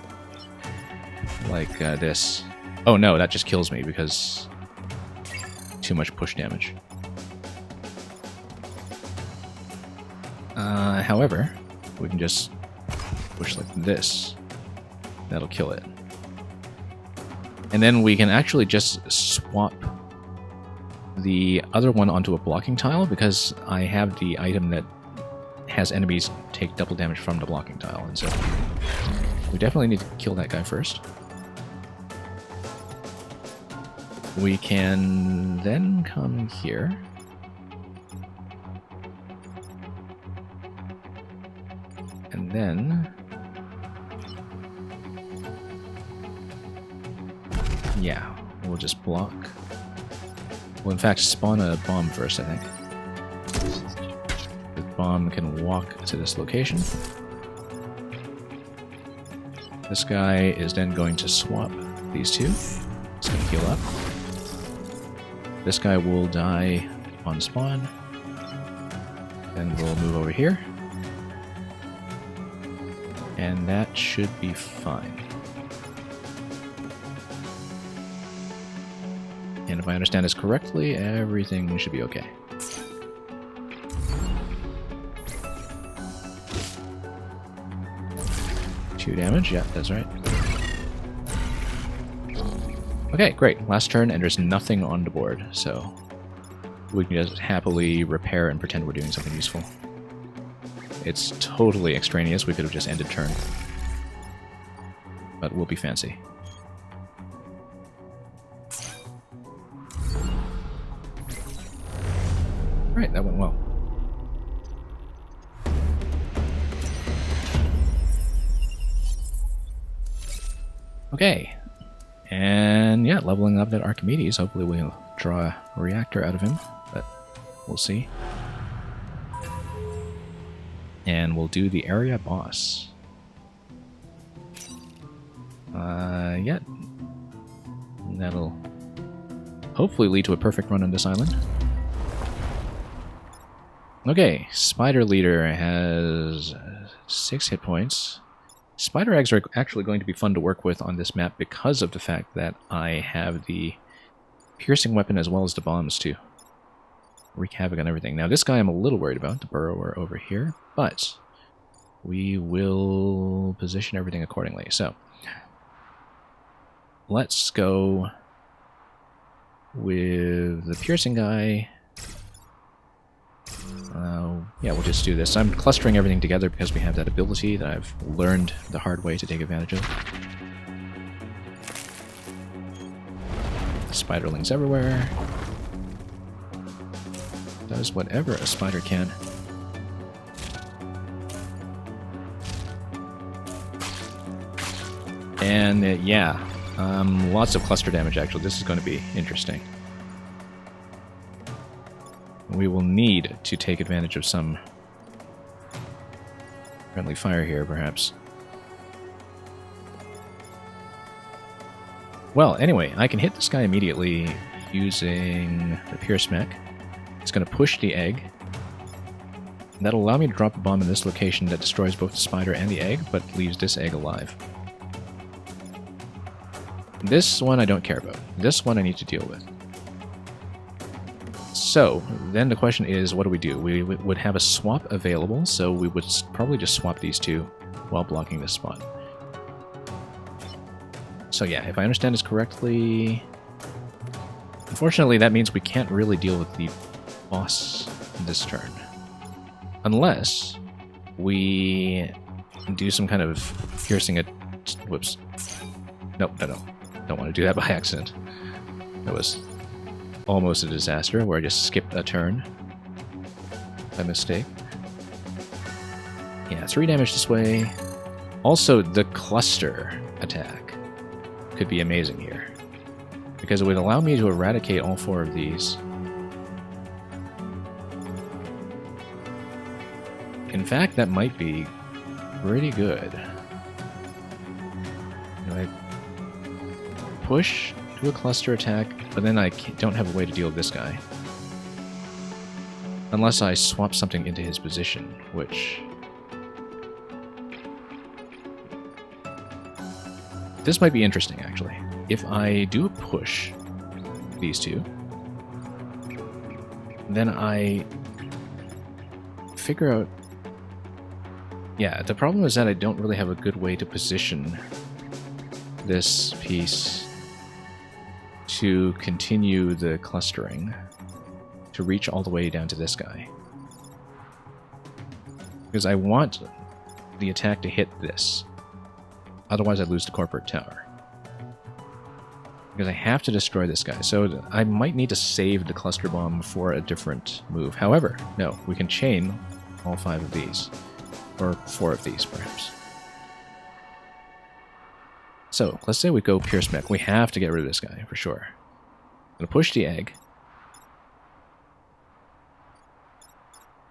Speaker 1: Like this. Oh no, that just kills me because too much push damage. However, we can just push like this. That'll kill it. And then we can actually just swap the other one onto a blocking tile because I have the item that has enemies take double damage from the blocking tile. And so we definitely need to kill that guy first. We can then come here. And then... yeah, we'll just block. We'll in fact spawn a bomb first, I think. The bomb can walk to this location. This guy is then going to swap these two. It's going to heal up. This guy will die on spawn. Then we'll move over here. And that should be fine. And if I understand this correctly, everything should be okay. Two damage, yeah, that's right. Okay, great. Last turn, and there's nothing on the board, so we can just happily repair and pretend we're doing something useful. It's totally extraneous. We could have just ended turn. But we'll be fancy. Right, that went well. Okay. And yeah, leveling up that Archimedes. Hopefully we'll draw a reactor out of him, but we'll see. And we'll do the area boss. Yeah. That'll hopefully lead to a perfect run on this island. Okay, Spider Leader has 6 hit points. Spider eggs are actually going to be fun to work with on this map because of the fact that I have the piercing weapon as well as the bombs to wreak havoc on everything. Now this guy I'm a little worried about, the burrower over here, but we will position everything accordingly. So let's go with the piercing guy. Yeah, we'll just do this. I'm clustering everything together because we have that ability that I've learned the hard way to take advantage of. Spiderlings everywhere. Does whatever a spider can. And yeah, lots of cluster damage actually. This is going to be interesting. We will need to take advantage of some friendly fire here, perhaps. Well, anyway, I can hit this guy immediately using the Pierce Mech. It's going to push the egg. That'll allow me to drop a bomb in this location that destroys both the spider and the egg, but leaves this egg alive. This one I don't care about. This one I need to deal with. So, then the question is, what do? We would have a swap available, so we would probably just swap these two while blocking this spot. So yeah, if I understand this correctly... Unfortunately, that means we can't really deal with the boss this turn. Unless we do some kind of piercing it... Whoops. Nope, no. Don't want to do that by accident. That was almost a disaster where I just skipped a turn by mistake. Yeah, 3 damage this way. Also, the cluster attack could be amazing here, because it would allow me to eradicate all 4 of these. In fact, that might be pretty good. Do I push? do a cluster attack, but then I don't have a way to deal with this guy. Unless I swap something into his position, which... This might be interesting, actually. If I do a push, these two, then I figure out... Yeah, the problem is that I don't really have a good way to position this piece to continue the clustering to reach all the way down to this guy. Because I want the attack to hit this. Otherwise I lose the corporate tower. Because I have to destroy this guy, so I might need to save the cluster bomb for a different move. However, no, we can chain all 5 of these. Or 4 of these, perhaps. So, let's say we go Pierce Mech. We have to get rid of this guy, for sure. I'm going to push the egg.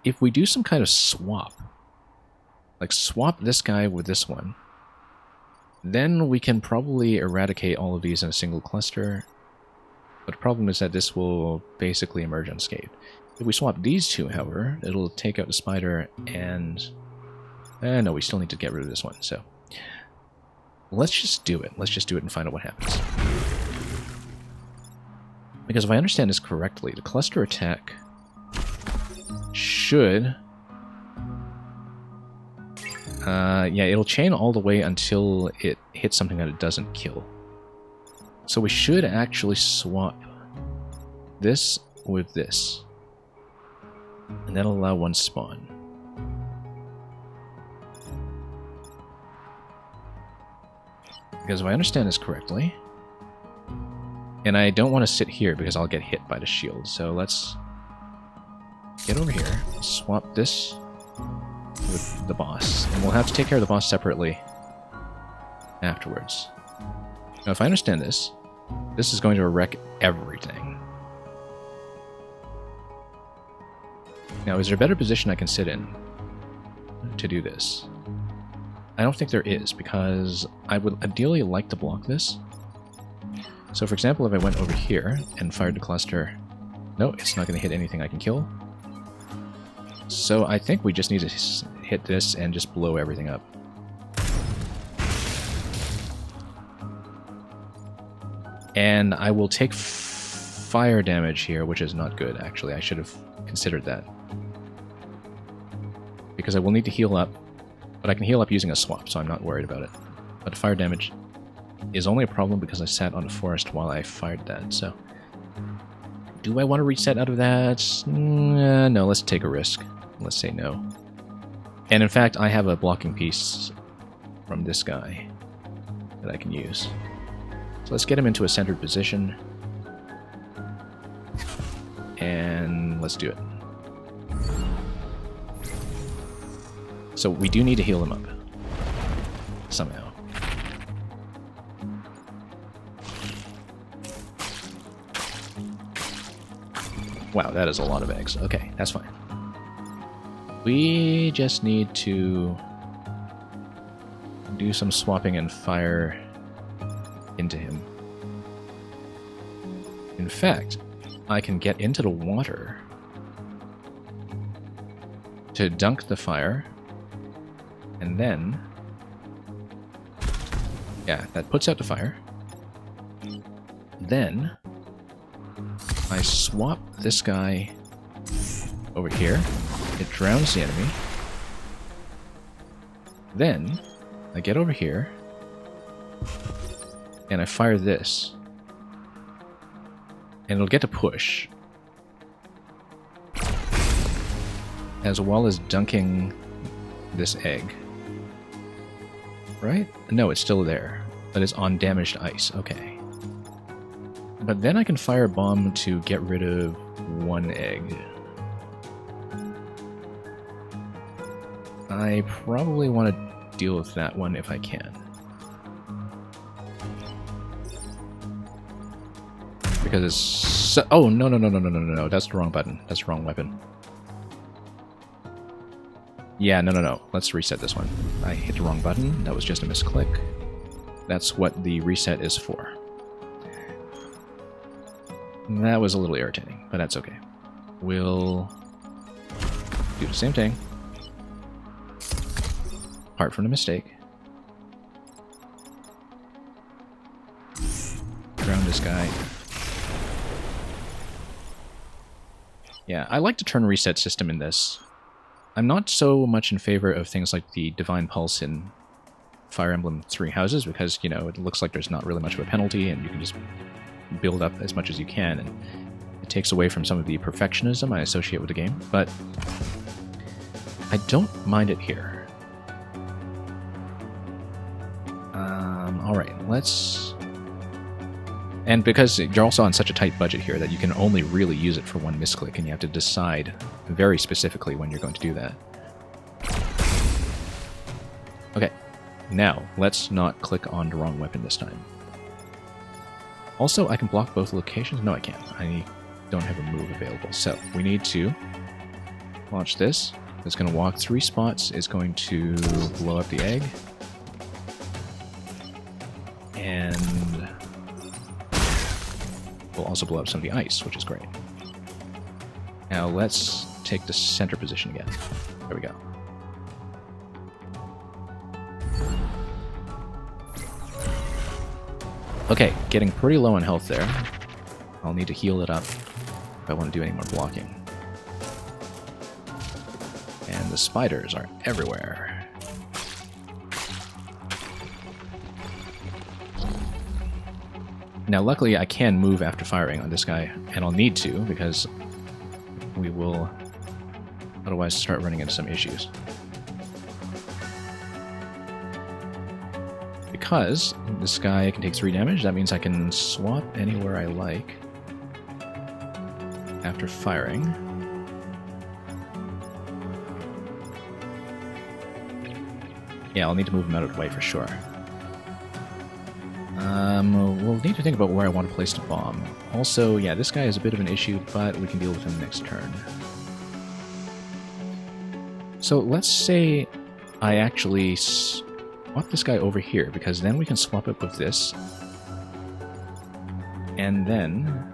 Speaker 1: If we do some kind of swap, like swap this guy with this one, then we can probably eradicate all of these in a single cluster. But the problem is that this will basically emerge unscathed. If we swap these two, however, it'll take out the spider and... no, we still need to get rid of this one, so... Let's just do it. Let's just do it and find out what happens. Because if I understand this correctly, the cluster attack should... yeah, it'll chain all the way until it hits something that it doesn't kill. So we should actually swap this with this. And that'll allow one spawn. Because if I understand this correctly... And I don't want to sit here because I'll get hit by the shield. So let's get over here, swap this with the boss. And we'll have to take care of the boss separately afterwards. Now, if I understand this, this is going to wreck everything. Now, is there a better position I can sit in to do this? I don't think there is, because I would ideally like to block this. So, for example, if I went over here and fired the cluster... No, it's not going to hit anything I can kill. So I think we just need to hit this and just blow everything up. And I will take fire damage here, which is not good, actually. I should have considered that. Because I will need to heal up, but I can heal up using a swap, so I'm not worried about it. But fire damage is only a problem because I sat on the forest while I fired that, so... Do I want to reset out of that? No, let's take a risk. Let's say no. And in fact, I have a blocking piece from this guy that I can use. So let's get him into a centered position. And let's do it. So we do need to heal him up. Somehow. Wow, that is a lot of eggs. Okay, that's fine. We just need to do some swapping and fire into him. In fact, I can get into the water to dunk the fire, and then... Yeah, that puts out the fire. Then... I swap this guy over here. It drowns the enemy. Then, I get over here, and I fire this. And it'll get to push. As well as dunking this egg. Right? No, it's still there. But it's on damaged ice. Okay. But then I can fire a bomb to get rid of one egg. I probably want to deal with that one if I can. Because it's so... Oh, no. That's the wrong button. That's the wrong weapon. Yeah, no. Let's reset this one. I hit the wrong button. That was just a misclick. That's what the reset is for. That was a little irritating, but that's okay. We'll do the same thing. Apart from the mistake. Drown this guy. Yeah, I like the turn reset system in this. I'm not so much in favor of things like the Divine Pulse in Fire Emblem Three Houses because, you know, it looks like there's not really much of a penalty and you can just build up as much as you can, and it takes away from some of the perfectionism I associate with the game, but I don't mind it here. Alright, let's... And because you're also on such a tight budget here that you can only really use it for one misclick, and you have to decide very specifically when you're going to do that. Okay, now let's not click on the wrong weapon this time. Also, I can block both locations. No, I can't. I don't have a move available. So we need to launch this. It's going to walk 3 spots. It's going to blow up the egg. And we'll also blow up some of the ice, which is great. Now let's take the center position again. There we go. Okay, getting pretty low on health there. I'll need to heal it up if I want to do any more blocking. And the spiders are everywhere. Now, luckily, I can move after firing on this guy, and I'll need to, because we will otherwise start running into some issues. Because this guy can take 3 damage, that means I can swap anywhere I like after firing. Yeah, I'll need to move him out of the way for sure. We'll need to think about where I want to place the bomb. Also, yeah, this guy is a bit of an issue, but we can deal with him next turn. So let's say I actually swap this guy over here, because then we can swap it with this. And then,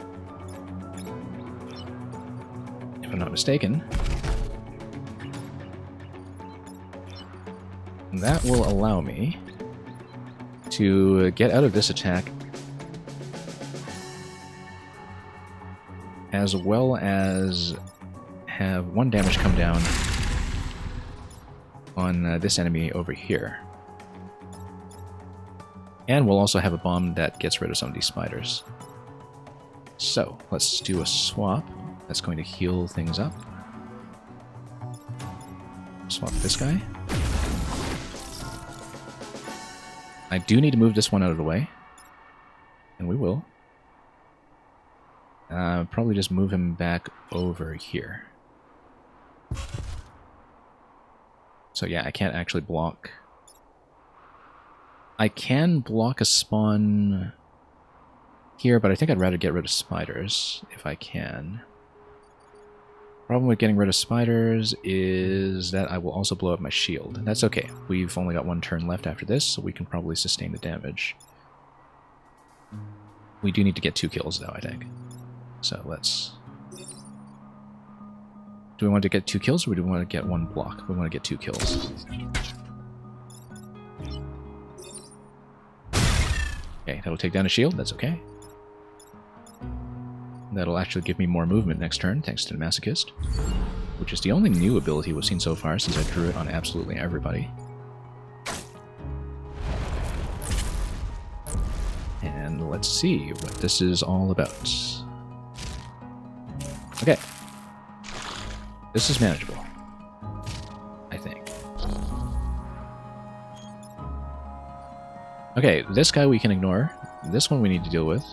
Speaker 1: if I'm not mistaken, that will allow me to get out of this attack, as well as have 1 damage come down on this enemy over here. And we'll also have a bomb that gets rid of some of these spiders. So, let's do a swap. That's going to heal things up. Swap this guy. I do need to move this one out of the way. And we will. Probably just move him back over here. So yeah, I can't actually block. I can block a spawn here, but I think I'd rather get rid of spiders if I can. Problem with getting rid of spiders is that I will also blow up my shield. That's okay. We've only got 1 turn left after this, so we can probably sustain the damage. We do need to get 2 kills though, I think. So let's... Do we want to get 2 kills, or do we want to get 1 block? We want to get 2 kills. Okay, that'll take down a shield, that's okay. That'll actually give me more movement next turn, thanks to the Masochist. Which is the only new ability we've seen so far, since I drew it on absolutely everybody. And let's see what this is all about. Okay. This is manageable, I think. Okay, this guy we can ignore. This one we need to deal with.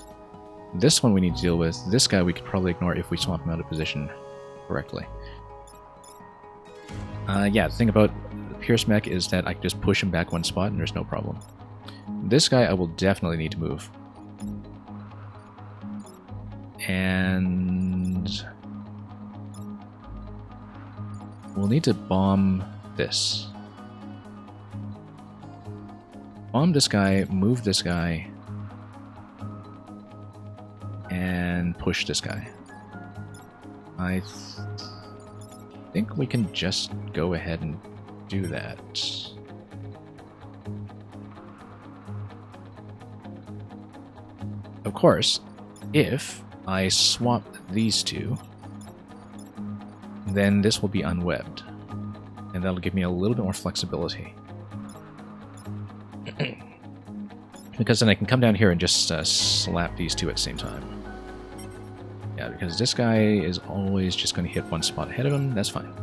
Speaker 1: This one we need to deal with. This guy we could probably ignore if we swap him out of position correctly. Yeah, the thing about the Pierce Mech is that I can just push him back 1 spot and there's no problem. This guy I will definitely need to move. And... we'll need to bomb this. Bomb this guy, move this guy, and and push this guy. I think we can just go ahead and do that. Of course, if I swap these two, then this will be unwebbed, and that'll give me a little bit more flexibility. Because then I can come down here and just slap these two at the same time. Yeah, because this guy is always just going to hit one spot ahead of him. That's fine.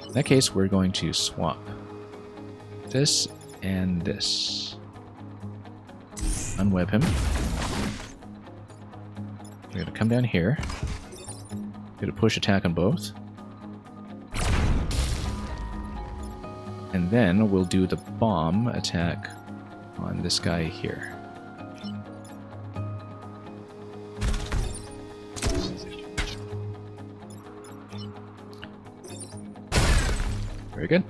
Speaker 1: In that case, we're going to swap this and this. Unweb him. We're going to come down here. We're going to push attack on both. And then we'll do the bomb attack on this guy here. Very good.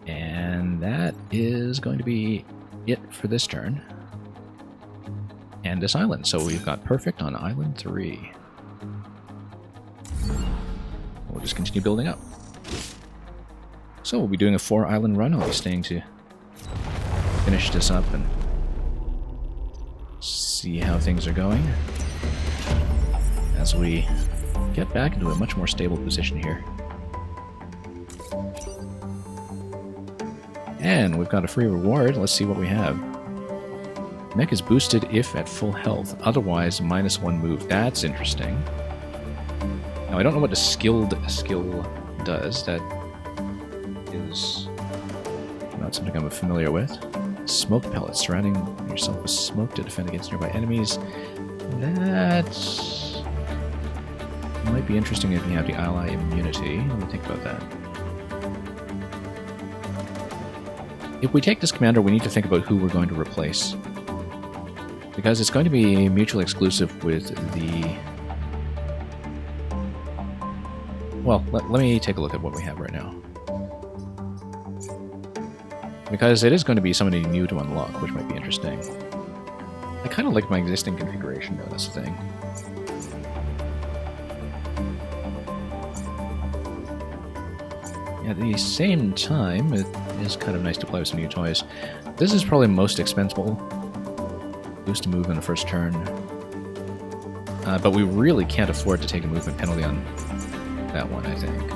Speaker 1: And that is going to be it for this turn. And this island. So we've got perfect on island 3. We'll just continue building up. So we'll be doing a 4-island run. I'll be staying to finish this up and see how things are going as we get back into a much more stable position here. And we've got a free reward. Let's see what we have. Mech is boosted if at full health, otherwise -1 move. That's interesting. Now I don't know what the skilled skill does. That is not something I'm familiar with. Smoke pellets, surrounding yourself with smoke to defend against nearby enemies. That might be interesting if you have the ally immunity. Let me think about that. If we take this commander, we need to think about who we're going to replace. Because it's going to be mutually exclusive with the... Well, let me take a look at what we have right now. Because it is going to be somebody new to unlock, which might be interesting. I kind of like my existing configuration, though, that's the thing. At the same time, it is kind of nice to play with some new toys. This is probably most expensive. Boost to move in the first turn. But we really can't afford to take a movement penalty on that one, I think.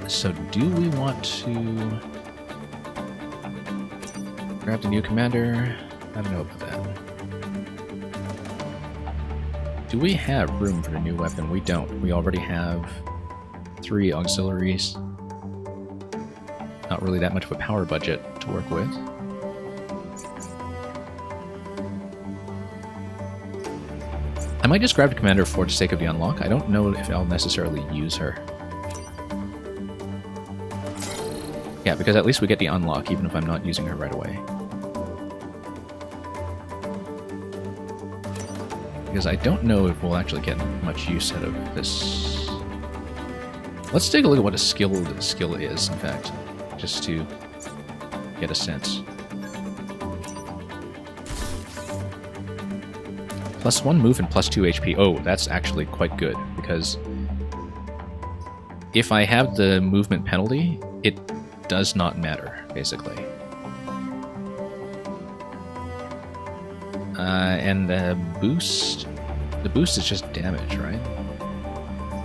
Speaker 1: So do we want to grab the new commander? I don't know about that. Do we have room for the new weapon? We don't. We already have 3 auxiliaries. Not really that much of a power budget to work with. I might just grab the commander for the sake of the unlock. I don't know if I'll necessarily use her. Yeah, because at least we get the unlock, even if I'm not using her right away. Because I don't know if we'll actually get much use out of this. Let's take a look at what a skill is, in fact, just to get a sense. +1 move and +2 HP. Oh, that's actually quite good, because if I have the movement penalty, it does not matter, basically. And the boost is just damage, right?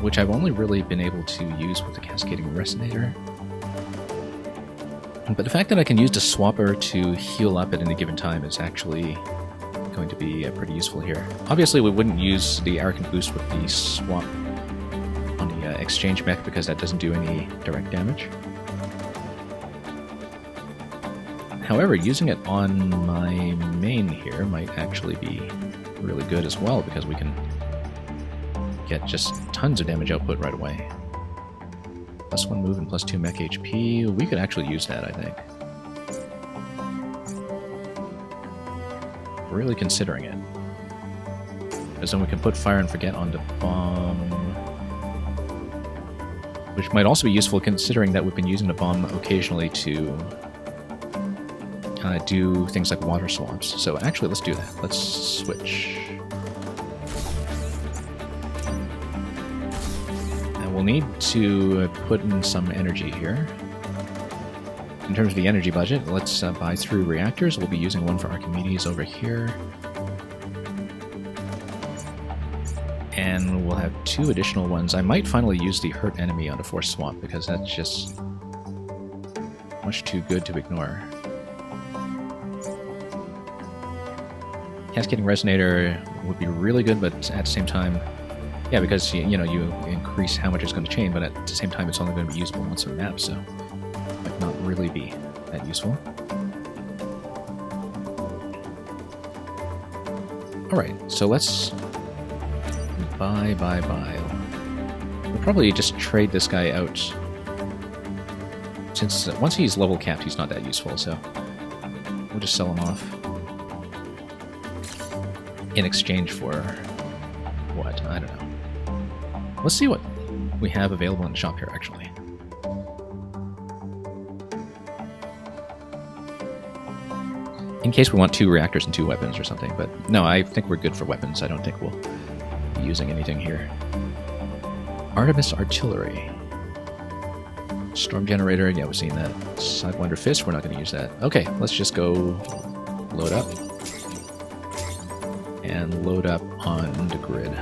Speaker 1: Which I've only really been able to use with the Cascading Resonator. But the fact that I can use the swapper to heal up at any given time is actually going to be pretty useful here. Obviously, we wouldn't use the Arrogant Boost with the swap on the Exchange Mech because that doesn't do any direct damage. However, using it on my main here might actually be really good as well, because we can get just tons of damage output right away. +1 move and +2 mech HP. We could actually use that, I think. Really considering it. Because then we can put Fire and Forget onto Bomb. Which might also be useful considering that we've been using the Bomb occasionally to do things like water swaps. So actually, let's do that. Let's switch. And we'll need to put in some energy here. In terms of the energy budget, let's buy 3 reactors. We'll be using one for Archimedes over here. And we'll have 2 additional ones. I might finally use the hurt enemy on a force swap, because that's just much too good to ignore. Cascading Resonator would be really good, but at the same time, yeah, because you increase how much it's going to chain, but at the same time it's only going to be usable on some maps, so it might not really be that useful. Alright, so let's buy. We'll probably just trade this guy out, since once he's level capped he's not that useful, so we'll just sell him off in exchange for what? I don't know. Let's see what we have available in the shop here, actually. In case we want 2 reactors and 2 weapons or something, but no, I think we're good for weapons. I don't think we'll be using anything here. Artemis Artillery. Storm Generator, yeah, we've seen that. Sidewinder Fist, we're not going to use that. Okay, let's just go load up. And load up on the grid.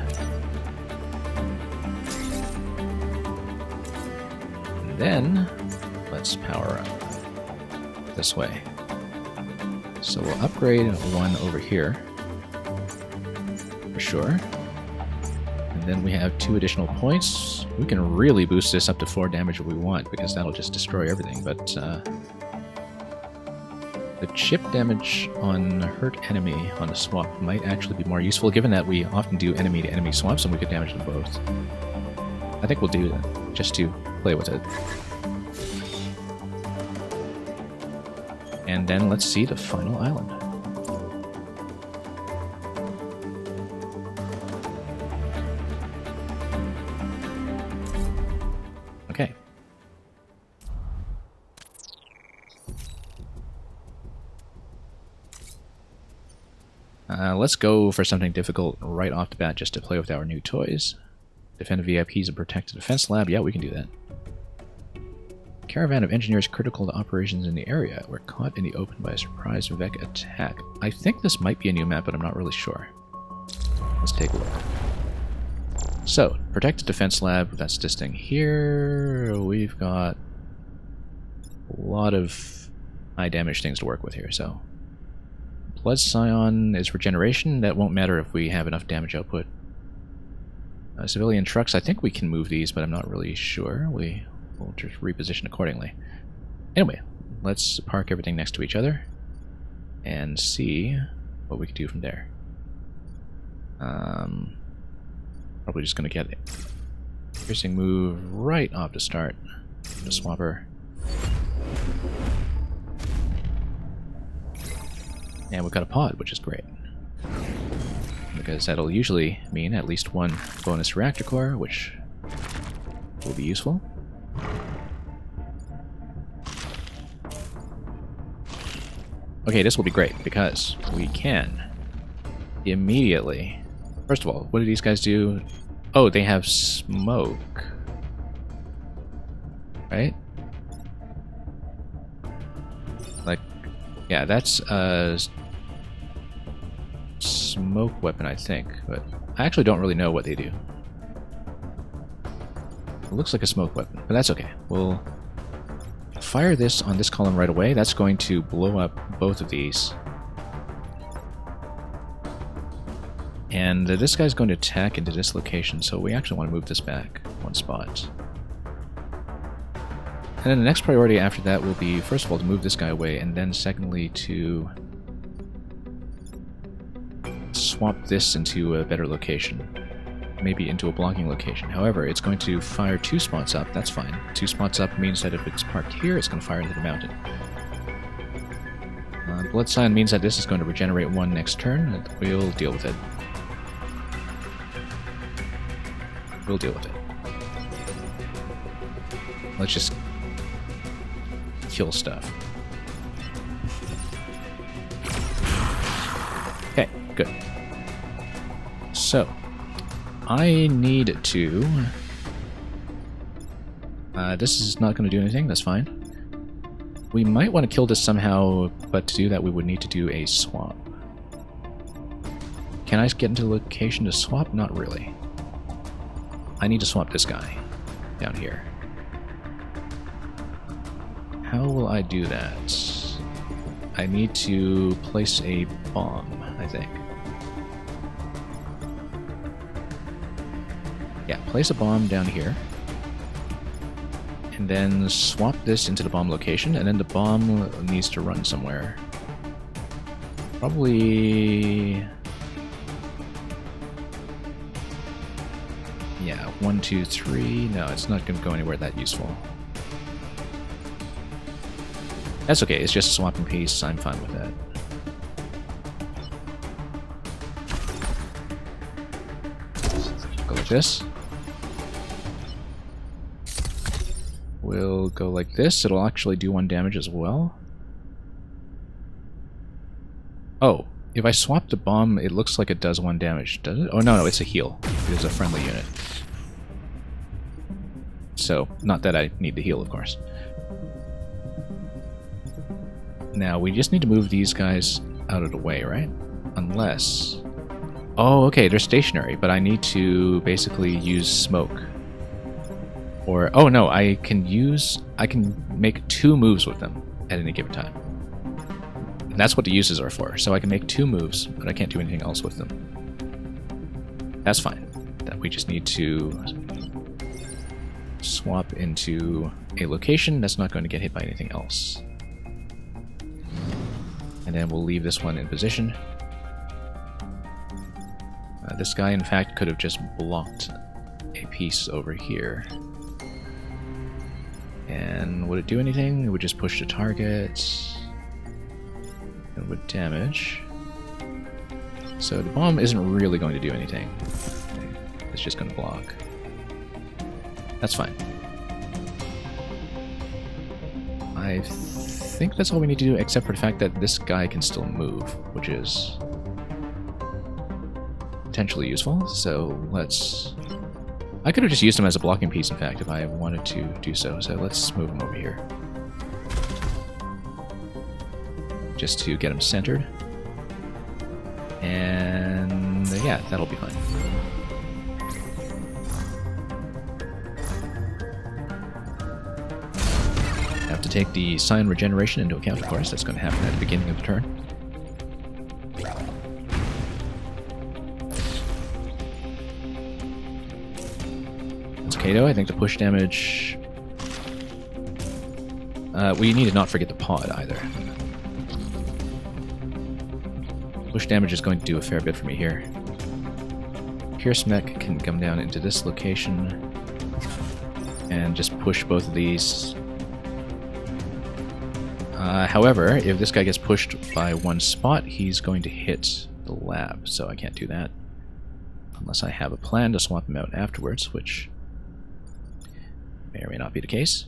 Speaker 1: And then, let's power up this way. So we'll upgrade 1 over here, for sure. And then we have 2 additional points. We can really boost this up to 4 damage if we want, because that'll just destroy everything, but the chip damage on hurt enemy on the swap might actually be more useful, given that we often do enemy-to-enemy swaps and we could damage them both. I think we'll do that, just to play with it. And then let's see the final island. Okay. Let's go for something difficult right off the bat just to play with our new toys. Defend VIPs and protect the defense lab. Yeah, we can do that. Caravan of engineers critical to operations in the area. We're caught in the open by a surprise Vec attack. I think this might be a new map, but I'm not really sure. Let's take a look. So, protect the defense lab. That's this thing here. We've got a lot of high damage things to work with here, so... Blood Scion is regeneration. That won't matter if we have enough damage output. Civilian trucks, I think we can move these, but I'm not really sure. We'll just reposition accordingly. Anyway, let's park everything next to each other and see what we can do from there. Probably just going to get it. Piercing move right off the start. The swapper. And we've got a pod, which is great. Because that'll usually mean at least 1 bonus reactor core, which will be useful. Okay, this will be great, because we can immediately... First of all, what do these guys do? Oh, they have smoke. Right? Like, yeah, that's a smoke weapon, I think, but I actually don't really know what they do. It looks like a smoke weapon, but that's okay. We'll fire this on this column right away. That's going to blow up both of these. And this guy's going to attack into this location, so we actually want to move this back 1 spot. And then the next priority after that will be, first of all, to move this guy away, and then secondly to swap this into a better location. Maybe into a blocking location. However, it's going to fire 2 spots up, that's fine. 2 spots up means that if it's parked here, it's going to fire into the mountain. Blood Sign means that this is going to regenerate 1 next turn, and we'll deal with it. We'll deal with it. Let's just kill stuff. Okay, good. So, I need to... this is not going to do anything, that's fine. We might want to kill this somehow, but to do that we would need to do a swap. Can I get into the location to swap? Not really. I need to swap this guy down here. How will I do that? I need to place a bomb, I think. Yeah, place a bomb down here. And then swap this into the bomb location, and then the bomb needs to run somewhere. Probably... yeah, 1, 2, 3... no, it's not going to go anywhere that useful. That's okay, it's just a swapping piece, I'm fine with that. Go like this. We'll go like this, it'll actually do 1 damage as well. Oh, if I swap the bomb, it looks like it does 1 damage, does it? Oh no, it's a heal. It is a friendly unit. So, not that I need to heal, of course. Now, we just need to move these guys out of the way, right? Unless... oh, okay, they're stationary, but I need to basically use smoke. Or, oh no, I can make 2 moves with them at any given time. And that's what the uses are for. So I can make 2 moves, but I can't do anything else with them. That's fine. That we just need to swap into a location that's not going to get hit by anything else. And then we'll leave this one in position. This guy, in fact, could have just blocked a piece over here. And would it do anything? It would just push the target. It would damage. So the bomb isn't really going to do anything. It's just going to block. That's fine. I think that's all we need to do, except for the fact that this guy can still move, which is potentially useful. So let's... I could have just used him as a blocking piece, in fact, if I wanted to do so. So let's move him over here. Just to get him centered. And yeah, that'll be fine. Have to take the sign regeneration into account, of course. That's going to happen at the beginning of the turn. That's okay, though. I think the push damage... we need to not forget the pod, either. Push damage is going to do a fair bit for me here. Pierce Mech can come down into this location and just push both of these. However, if this guy gets pushed by 1 spot, he's going to hit the lab, so I can't do that. Unless I have a plan to swap him out afterwards, which may or may not be the case.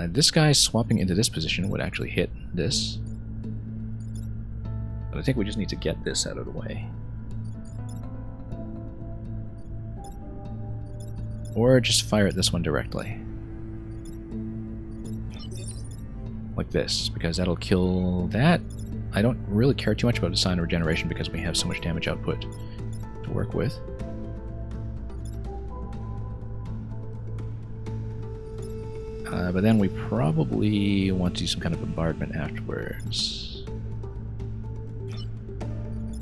Speaker 1: This guy swapping into this position would actually hit this. But I think we just need to get this out of the way. Or just fire at this one directly. Like this, because that'll kill that. I don't really care too much about the sign of regeneration because we have so much damage output to work with. But then we probably want to do some kind of bombardment afterwards.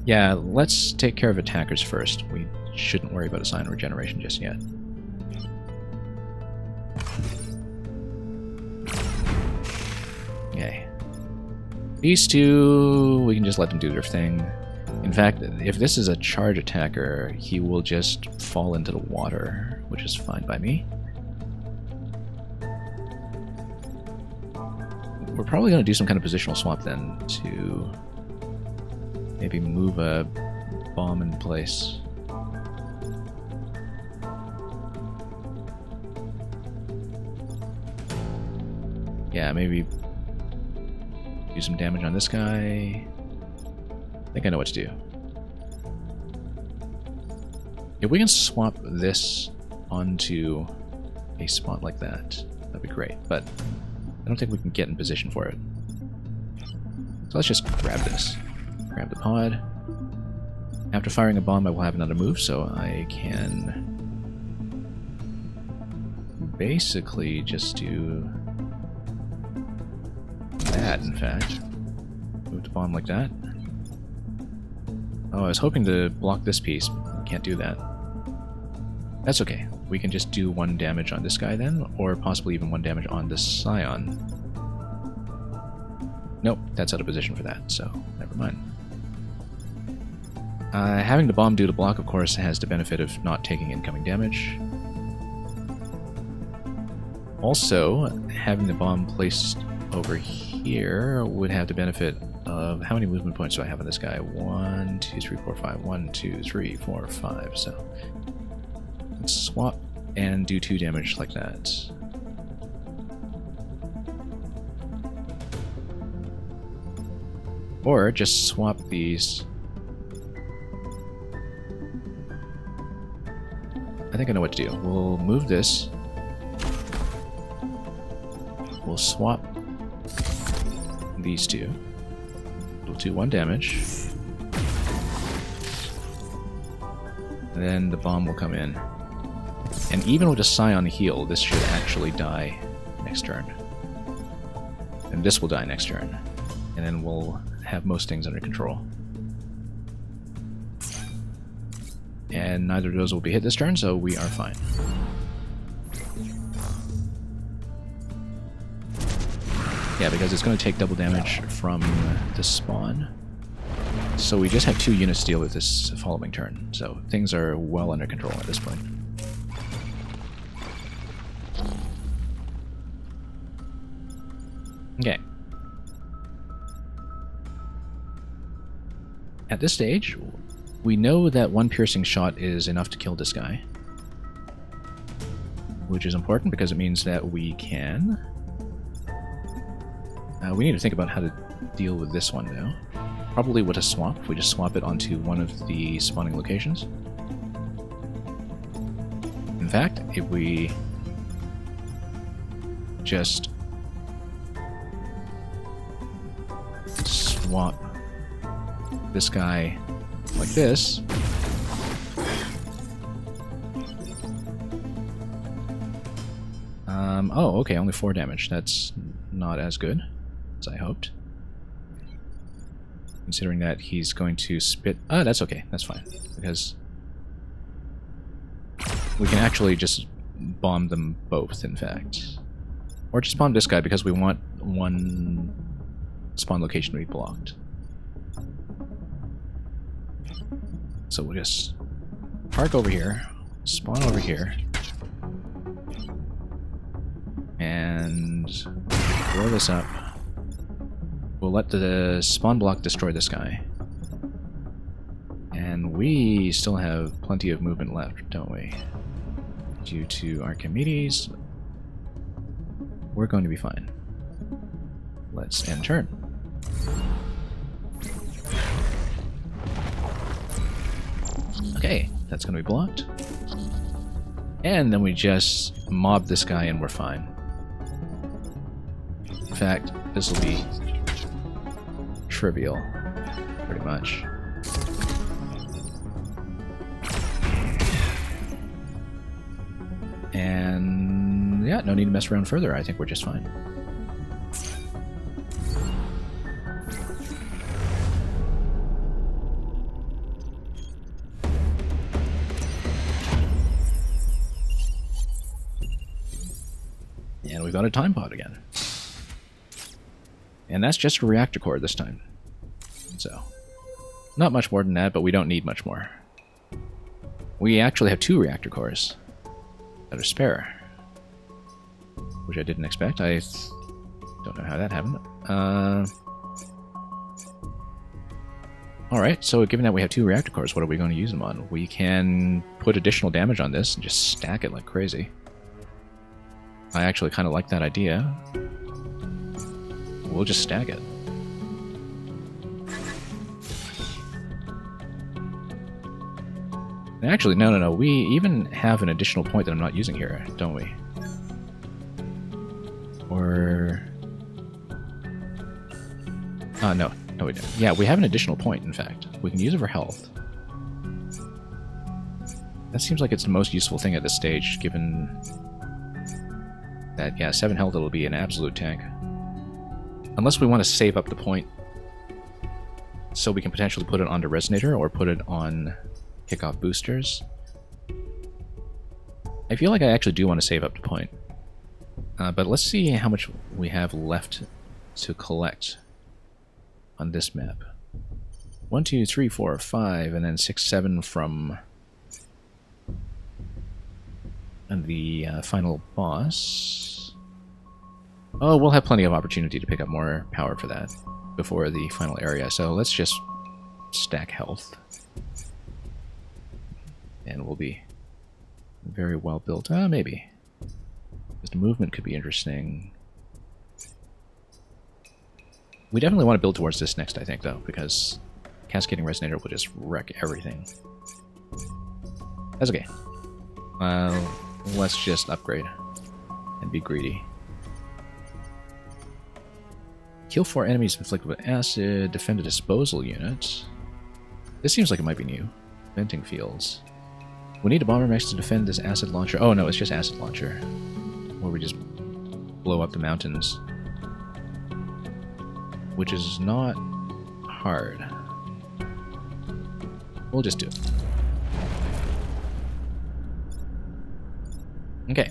Speaker 1: Yeah, let's take care of attackers first. We shouldn't worry about a sign of regeneration just yet. Okay. These two, we can just let them do their thing. In fact, if this is a charge attacker, he will just fall into the water, which is fine by me. We're probably going to do some kind of positional swap then to maybe move a bomb in place. Yeah, maybe do some damage on this guy. think I know what to do. If we can swap this onto a spot like that, that'd be great, but I don't think we can get in position for it. So let's just grab this. Grab the pod. After firing a bomb, I will have another move, so I can basically just do that, in fact. Move the bomb like that. Oh, I was hoping to block this piece. Can't do that. That's okay. We can just do 1 damage on this guy then, or possibly even 1 damage on this Scion. Nope, that's out of position for that, so never mind. Having the bomb do the block, of course, has the benefit of not taking incoming damage. Also, having the bomb placed over here would have the benefit of... How many movement points do I have on this guy? 1, 2, 3, 4, 5. 1, 2, 3, 4, 5. So let's swap and do 2 damage like that. Or just swap these. I think I know what to do. We'll move this. We'll swap these two. We'll do 1 damage. And then the bomb will come in. And even with a Scion heal, this should actually die next turn. And this will die next turn. And then we'll have most things under control. And neither of those will be hit this turn, so we are fine. Yeah, because it's going to take double damage from the spawn. So we just have 2 units to deal with this following turn. So things are well under control at this point. Okay. At this stage, we know that 1 piercing shot is enough to kill this guy. Which is important because it means that we can... we need to think about how to deal with this one now. Probably with a swap. If we just swap it onto one of the spawning locations. In fact, if we just swap this guy like this, oh, okay, only 4 damage. That's not as good as I hoped. Considering that he's going to spit... that's okay. That's fine. Because we can actually just bomb them both, in fact. Or just bomb this guy because we want 1 spawn location to be blocked. So we'll just park over here, spawn over here, and blow this up. We'll let the spawn block destroy this guy. And we still have plenty of movement left, don't we? Due to Archimedes, we're going to be fine. Let's end turn. Okay, that's going to be blocked. And then we just mob this guy and we're fine. In fact, this will be trivial, pretty much. And yeah, no need to mess around further. I think we're just fine. And we got a time pod again. And that's just a reactor core this time. So, not much more than that, but we don't need much more. We actually have 2 reactor cores that are spare. Which I didn't expect. I don't know how that happened. Alright, so given that we have 2 reactor cores, what are we going to use them on? We can put additional damage on this and just stack it like crazy. I actually kind of like that idea. We'll just stack it. Actually, no. We even have an additional point that I'm not using here, don't we? Or... no. No, we don't. Yeah, we have an additional point, in fact. We can use it for health. That seems like it's the most useful thing at this stage, given that, yeah, 7 health, it'll be an absolute tank. Unless we want to save up the point so we can potentially put it onto Resonator or put it on Kickoff Boosters. I feel like I actually do want to save up the point. But let's see how much we have left to collect on this map. 1, 2, 3, 4, 5, and then 6, 7 from the final boss. Oh, we'll have plenty of opportunity to pick up more power for that before the final area, so let's just stack health. And we'll be very well built. Maybe. The movement could be interesting. We definitely want to build towards this next, I think, though, because Cascading Resonator will just wreck everything. That's okay. Let's just upgrade and be greedy. Kill 4 enemies inflicted with acid. Defend a disposal unit. This seems like it might be new. Venting fields. We need a Bombermechs to defend this acid launcher. Oh no, it's just acid launcher. Where we just blow up the mountains. Which is not hard. We'll just do it. Okay.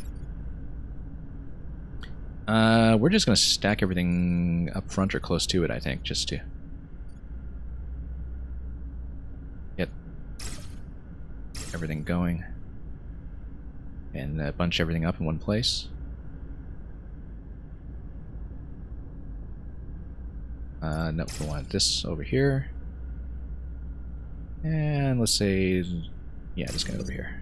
Speaker 1: We're just going to stack everything up front or close to it, I think, just to get everything going. And bunch everything up in one place. No, we want this over here. And let's say, yeah, this guy over here.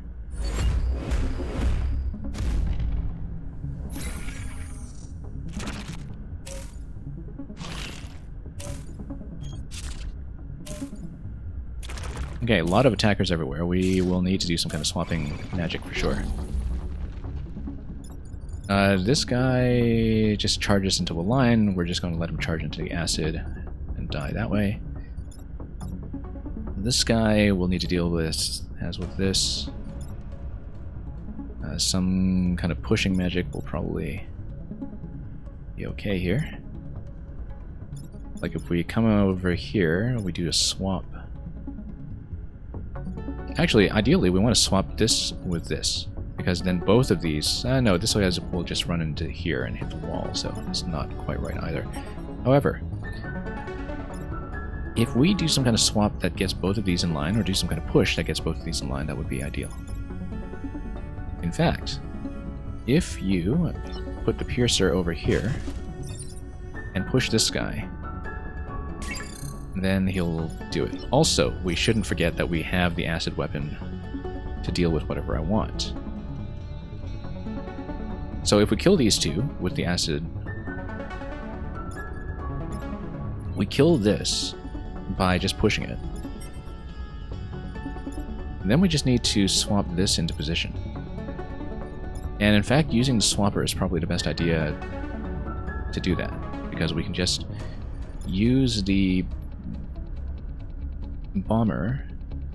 Speaker 1: Okay, a lot of attackers everywhere. We will need to do some kind of swapping magic for sure. This guy just charges into a line. We're just going to let him charge into the acid and die that way. This guy will need to deal with, as with this. Some kind of pushing magic will probably be okay here. Like if we come over here, we do a swap. Actually, ideally, we want to swap this with this. Because then both of these... no, this way will just run into here and hit the wall, so it's not quite right either. However, if we do some kind of swap that gets both of these in line, or do some kind of push that gets both of these in line, that would be ideal. In fact, if you put the Piercer over here, and push this guy, then he'll do it. Also, we shouldn't forget that we have the acid weapon to deal with whatever I want. So if we kill these two with the acid, we kill this by just pushing it. And then we just need to swap this into position. And in fact, using the swapper is probably the best idea to do that, because we can just use the bomber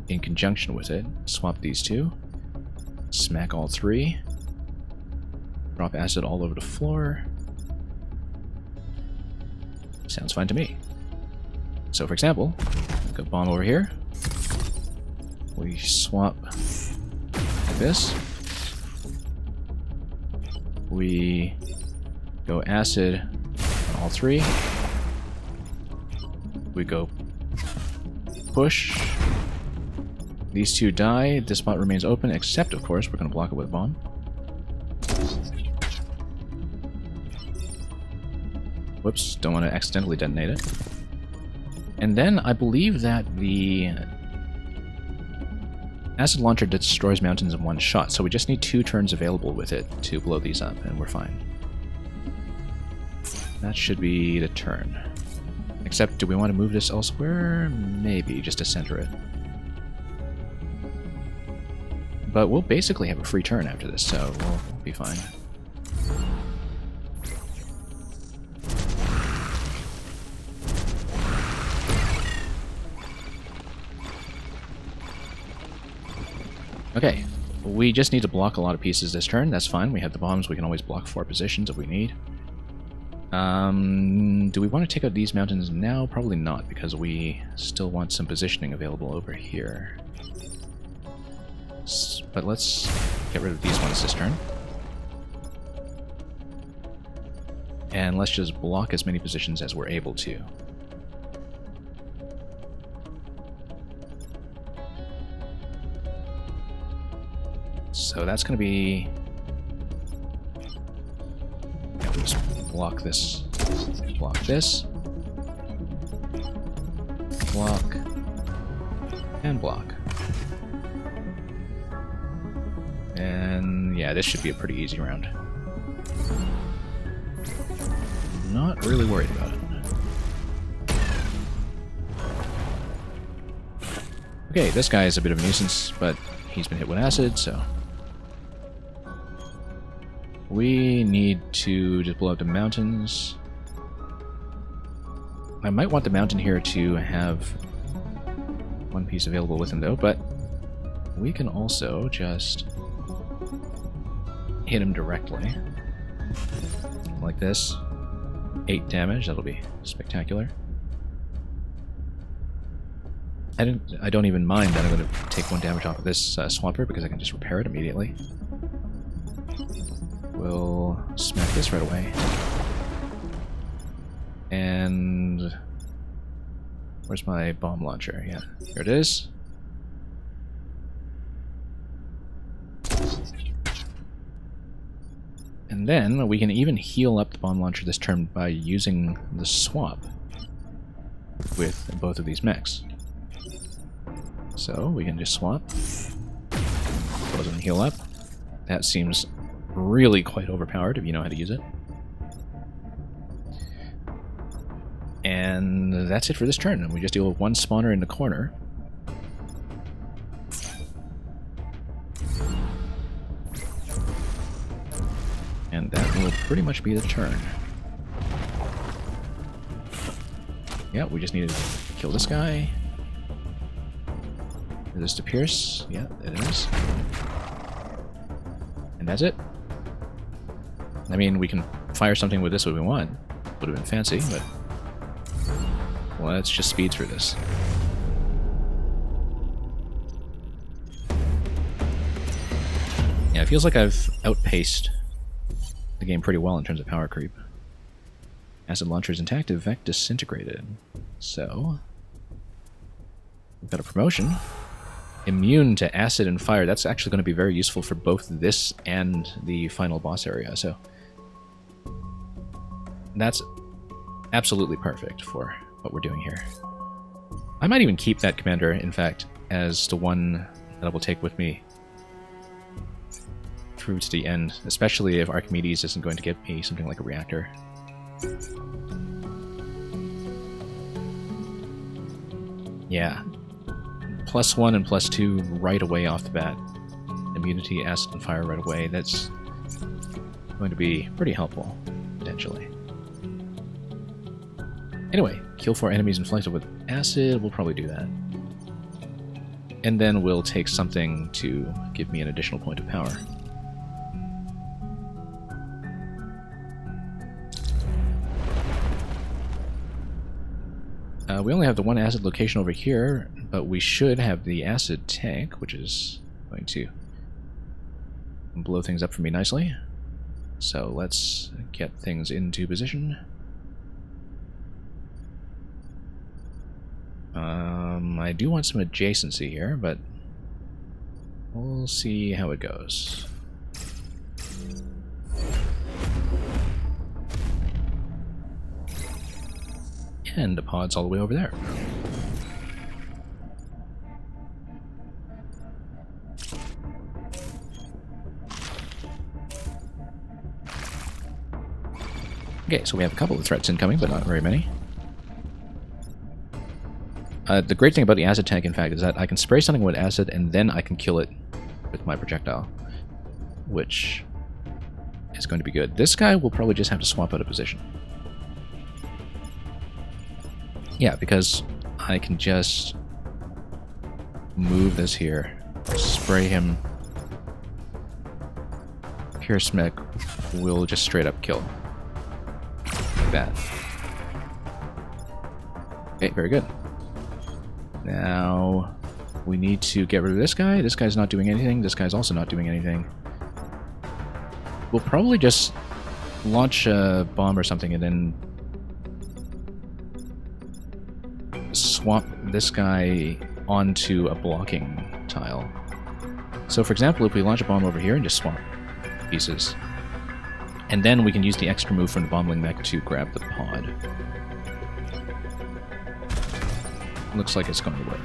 Speaker 1: in conjunction with it, swap these two, smack all three, drop acid all over the floor. Sounds fine to me. So for example, go bomb over here. We swap like this. We go acid on all three. We go push. These two die. This spot remains open, except of course we're going to block it with a bomb. Whoops, don't want to accidentally detonate it. And then I believe that the acid launcher destroys mountains in one shot, so we just need 2 turns available with it to blow these up, and we're fine. That should be the turn. Except, do we want to move this elsewhere? Maybe, just to center it. But we'll basically have a free turn after this, so we'll be fine. Okay, we just need to block a lot of pieces this turn. That's fine. We have the bombs. We can always block 4 positions if we need. Do we want to take out these mountains now? Probably not, because we still want some positioning available over here. But let's get rid of these ones this turn. And let's just block as many positions as we're able to. So that's going to be... Yeah, we'll just block this. Block this. Block. And block. And yeah, this should be a pretty easy round. Not really worried about it. Okay, this guy is a bit of a nuisance, but he's been hit with acid, so... We need to just blow up the mountains. I might want the mountain here to have one piece available with him, though, but we can also just hit him directly. Like this. 8 damage, that'll be spectacular. I don't even mind that I'm going to take 1 damage off of this swamper, because I can just repair it immediately. We'll smack this right away. And... where's my bomb launcher? Yeah, here it is. And then we can even heal up the bomb launcher this turn by using the swap with both of these mechs. So we can just swap. Close and heal up. That seems really quite overpowered if you know how to use it. And that's it for this turn. We just deal with 1 spawner in the corner. And that will pretty much be the turn. Yeah, we just need to kill this guy. Is this to pierce? Yeah, it is. And that's it. I mean, we can fire something with this if we want. Would have been fancy, but... well, let's just speed through this. Yeah, it feels like I've outpaced the game pretty well in terms of power creep. Acid launcher is intact, effect disintegrated. So... we've got a promotion. Immune to acid and fire. That's actually going to be very useful for both this and the final boss area, so... that's absolutely perfect for what we're doing here. I might even keep that commander, in fact, as the one that I will take with me through to the end, especially if Archimedes isn't going to get me something like a reactor. Yeah. +1 and +2 right away off the bat. Immunity, acid, and fire right away. That's going to be pretty helpful, potentially. Anyway, kill 4 enemies inflicted with acid. We'll probably do that. And then we'll take something to give me an additional point of power. We only have the 1 acid location over here, but we should have the acid tank, which is going to blow things up for me nicely. So let's get things into position. I do want some adjacency here, but we'll see how it goes. And the pod's all the way over there. Okay, so we have a couple of threats incoming, but not very many. The great thing about the acid tank, in fact, is that I can spray something with acid and then I can kill it with my projectile, which is going to be good. This guy will probably just have to swap out of position. Yeah, because I can just move this here, spray him. Pierce mech will just straight up kill. Like that. Okay, very good. Now, we need to get rid of this guy. This guy's not doing anything. This guy's also not doing anything. We'll probably just launch a bomb or something and then swap this guy onto a blocking tile. So for example, if we launch a bomb over here and just swap pieces, and then we can use the extra move from the bombling mech to grab the pod. Looks like it's going to work.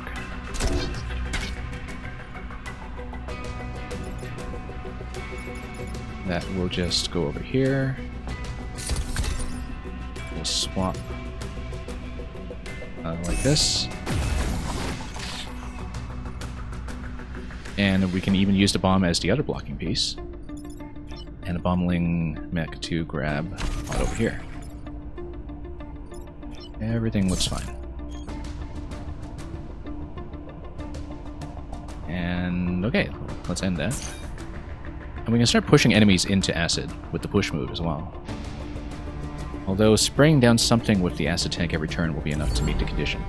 Speaker 1: That will just go over here. We'll swap like this. And we can even use the bomb as the other blocking piece. And a bombling mech to grab pod over here. Everything looks fine. And okay, let's end that. And we can start pushing enemies into acid with the push move as well. Although spraying down something with the acid tank every turn will be enough to meet the condition.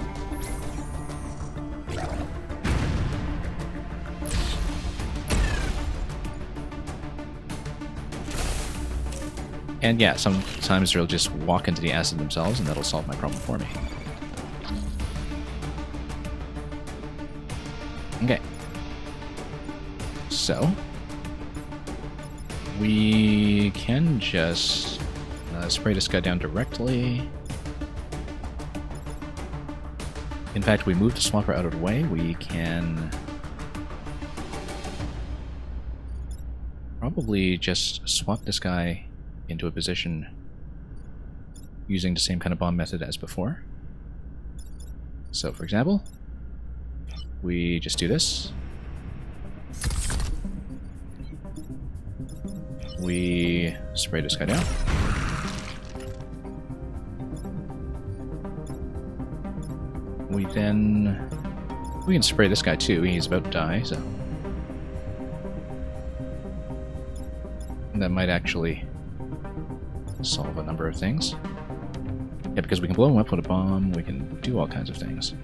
Speaker 1: And yeah, sometimes they'll just walk into the acid themselves and that'll solve my problem for me. Okay. So, we can just spray this guy down directly. In fact, we move the swapper out of the way. We can probably just swap this guy into a position using the same kind of bomb method as before. So, for example, we just do this. We spray this guy down. We can spray this guy too. He's about to die, so that might actually solve a number of things. Yeah, because we can blow him up with a bomb, we can do all kinds of things.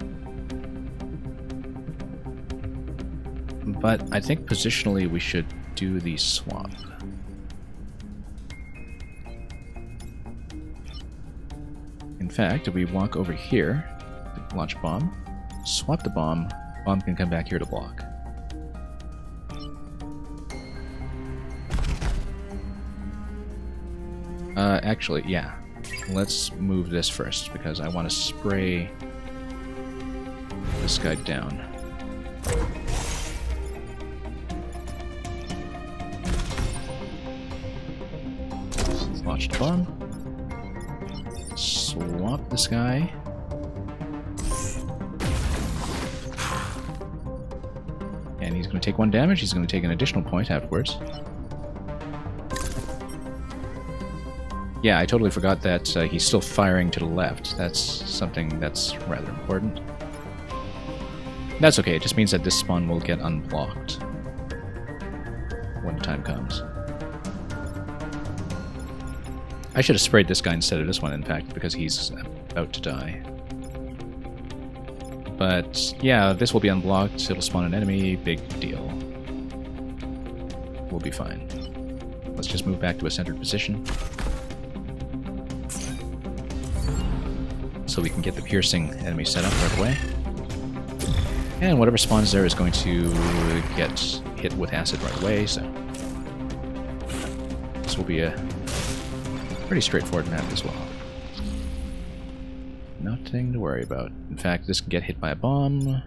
Speaker 1: But I think positionally we should do the swap. In fact, if we walk over here, launch a bomb, swap the bomb can come back here to block. Actually, yeah. Let's move this first, because I want to spray this guy down. Launch the bomb. Swap this guy. And he's going to take 1 damage. He's going to take an additional point afterwards. Yeah, I totally forgot that he's still firing to the left. That's something that's rather important. That's okay, it just means that this spawn will get unblocked when the time comes. I should have sprayed this guy instead of this one, in fact, because he's about to die. But yeah, this will be unblocked, it'll spawn an enemy, big deal. We'll be fine. Let's just move back to a centered position. So we can get the piercing enemy set up right away. And whatever spawns there is going to get hit with acid right away, so this will be a pretty straightforward map as well. Nothing to worry about. In fact, this can get hit by a bomb.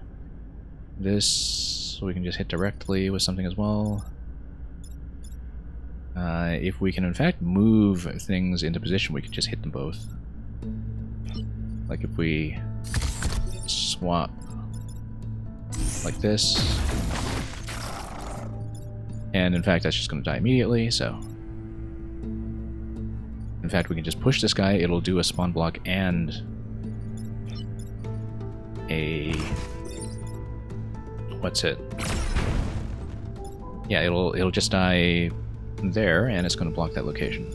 Speaker 1: This we can just hit directly with something as well. If we can in fact move things into position, we can just hit them both. Like if we swap like this, And in fact, that's just going to die immediately, so... In fact, we can just push this guy, it'll do a spawn block and a... What's it? Yeah, it'll just die there, and it's going to block that location.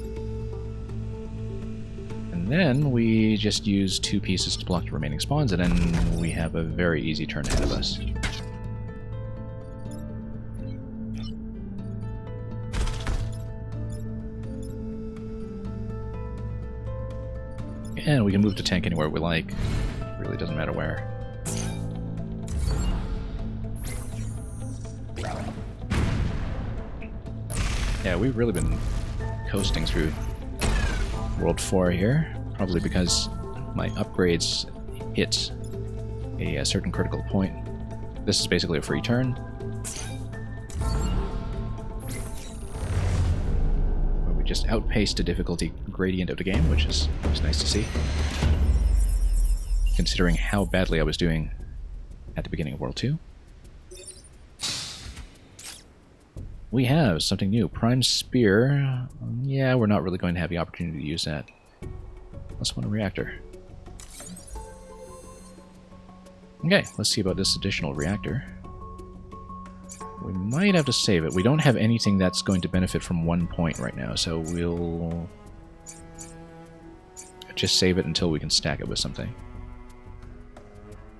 Speaker 1: And then we just use 2 pieces to block the remaining spawns, and then we have a very easy turn ahead of us. And we can move the tank anywhere we like. Really doesn't matter where. Yeah, we've really been coasting through World 4 here. Probably because my upgrades hit a certain critical point. This is basically a free turn. Where we just outpaced the difficulty gradient of the game, which is nice to see. Considering how badly I was doing at the beginning of World 2. We have something new. Prime Spear. Yeah, we're not really going to have the opportunity to use that. Let's want a reactor. Okay, let's see about this additional reactor. We might have to save it. We don't have anything that's going to benefit from 1 point right now, so we'll just save it until we can stack it with something.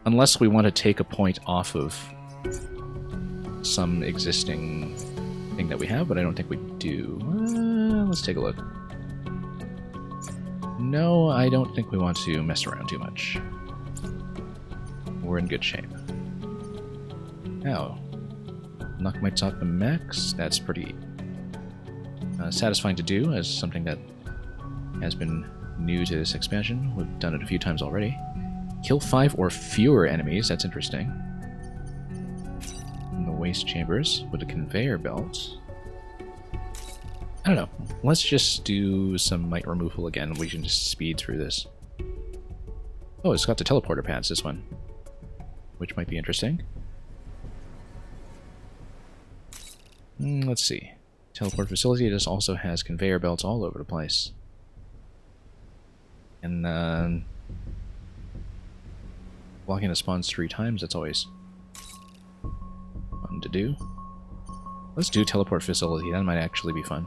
Speaker 1: Unless we want to take a point off of some existing thing that we have, but I don't think we do. Let's take a look. No, I don't think we want to mess around too much. We're in good shape. Now, knock my top Bombermechs. That's pretty satisfying to do as something that has been new to this expansion. We've done it a few times already. Kill 5 or fewer enemies. That's interesting. In the waste chambers with a conveyor belt. I don't know. Let's just do some mite removal again. We can just speed through this. Oh, it's got the teleporter pads, this one. Which might be interesting. Let's see. Teleport facility. This also has conveyor belts all over the place. And blocking the spawns 3 times, that's always fun to do. Let's do teleport facility, that might actually be fun.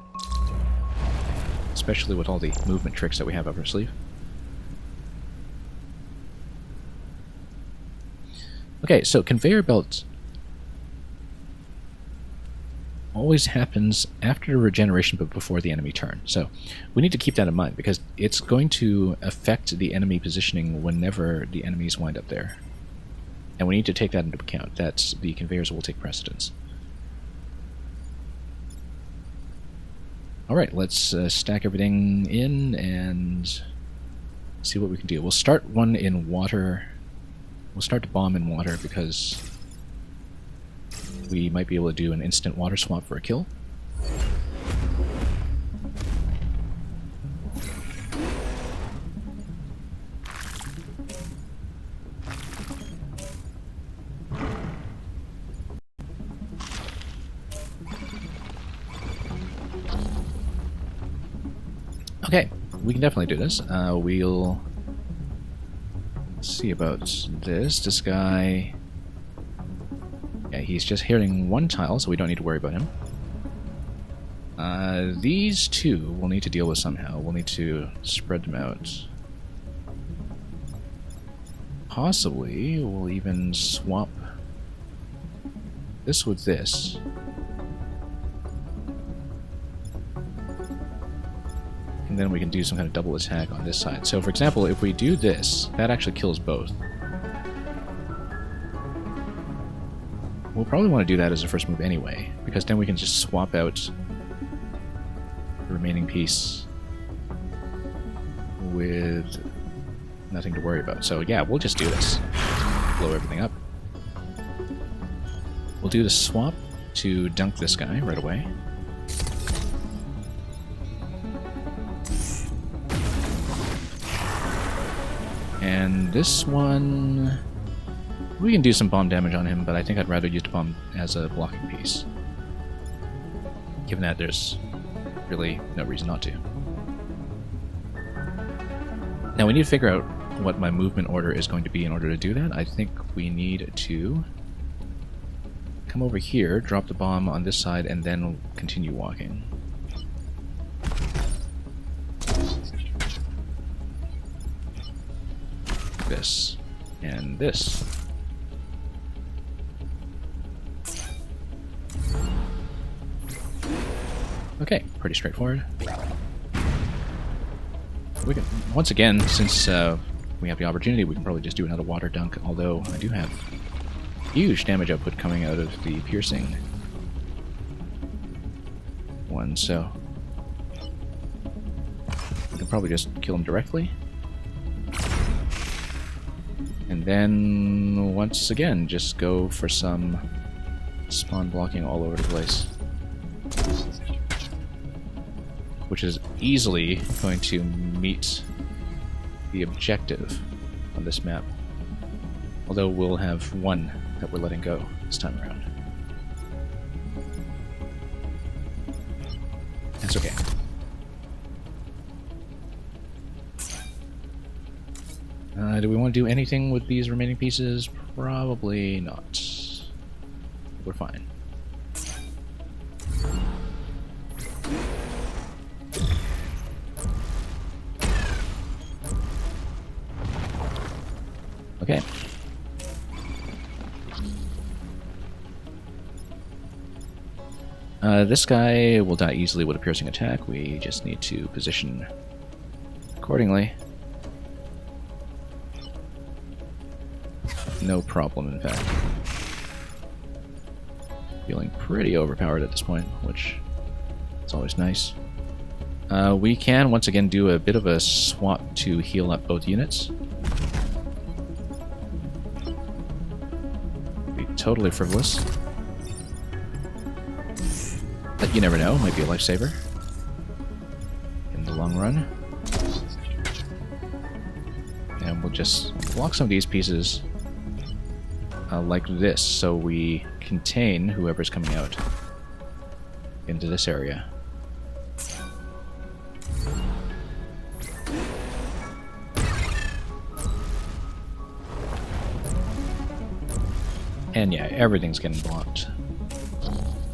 Speaker 1: Especially with all the movement tricks that we have up our sleeve. Okay, so conveyor belts always happens after regeneration but before the enemy turn. So we need to keep that in mind because it's going to affect the enemy positioning whenever the enemies wind up there. And we need to take that into account. That's the conveyors will take precedence. Alright, let's stack everything in and see what we can do. We'll start one in water. We'll start the bomb in water because we might be able to do an instant water swap for a kill. Okay, we can definitely do this. We'll see about this. This guy... Yeah, he's just hitting 1 tile, so we don't need to worry about him. These 2 we'll need to deal with somehow. We'll need to spread them out. Possibly, we'll even swap this with this. And then we can do some kind of double attack on this side. So, for example, if we do this, that actually kills both. We'll probably want to do that as a first move anyway, because then we can just swap out the remaining piece with nothing to worry about. So yeah, we'll just do this. Blow everything up. We'll do the swap to dunk this guy right away. And this one... we can do some bomb damage on him, but I think I'd rather use the bomb as a blocking piece. given that there's really no reason not to. Now we need to figure out what my movement order is going to be in order to do that. I think we need to come over here, drop the bomb on this side, and then continue walking. This and this. Okay, pretty straightforward. We can, once again, since we have the opportunity, we can probably just do another water dunk, although I do have huge damage output coming out of the piercing one, so we can probably just kill him directly. And then, once again, just go for some spawn blocking all over the place. Which is easily going to meet the objective on this map. Although we'll have one that we're letting go this time around. That's okay. Do we want to do anything with these remaining pieces? Probably not. We're fine. Okay. This guy will die easily with a piercing attack. We just need to position accordingly. No problem, in fact. Feeling pretty overpowered at this point, which is always nice. We can, once again, do a bit of a swap to heal up both units. Be totally frivolous. But you never know, might be a lifesaver in the long run. And we'll just block some of these pieces like this, so we contain whoever's coming out into this area. And yeah, everything's getting blocked.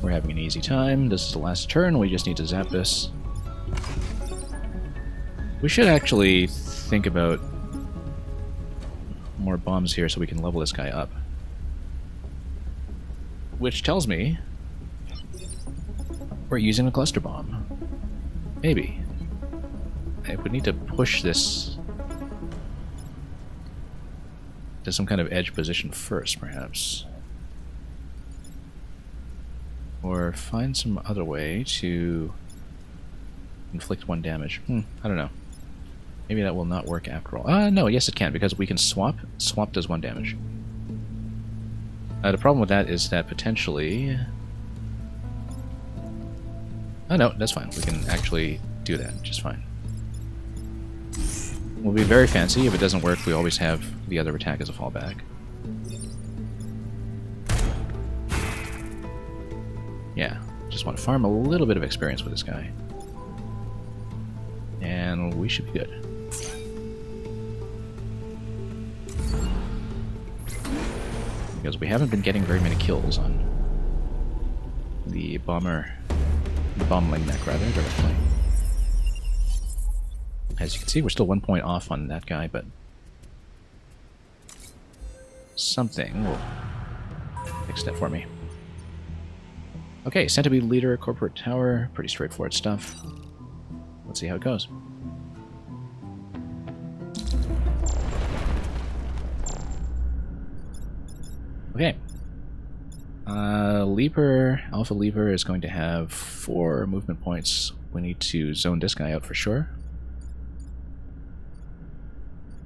Speaker 1: We're having an easy time. This is the last turn. We just need to zap this. We should actually think about more bombs here so we can level this guy up. Which tells me we're using a cluster bomb. Maybe. I would need to push this to some kind of edge position first, perhaps. Or find some other way to inflict one damage. I don't know. Maybe that will not work after all. No, yes it can, because we can swap. Swap does 1 damage. The problem with that is that potentially... Oh no, that's fine. We can actually do that just fine. We'll be very fancy. If it doesn't work, we always have the other attack as a fallback. Yeah, just want to farm a little bit of experience with this guy. And we should be good. Because we haven't been getting very many kills on the bombling mech rather, directly. As you can see, we're still 1 point off on that guy, but something will fix that for me. Okay, Centipede Leader, Corporate Tower, pretty straightforward stuff. Let's see how it goes. Okay. Alpha Leaper is going to have 4 movement points. We need to zone this guy out for sure.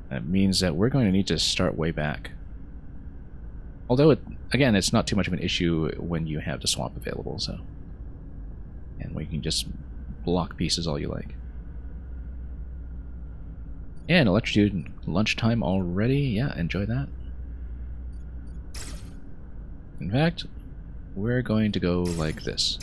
Speaker 1: That means that we're going to need to start way back. Although, again, it's not too much of an issue when you have the swap available, so... And we can just block pieces all you like. And Electrocuted lunchtime already. Yeah, enjoy that. In fact, we're going to go like this.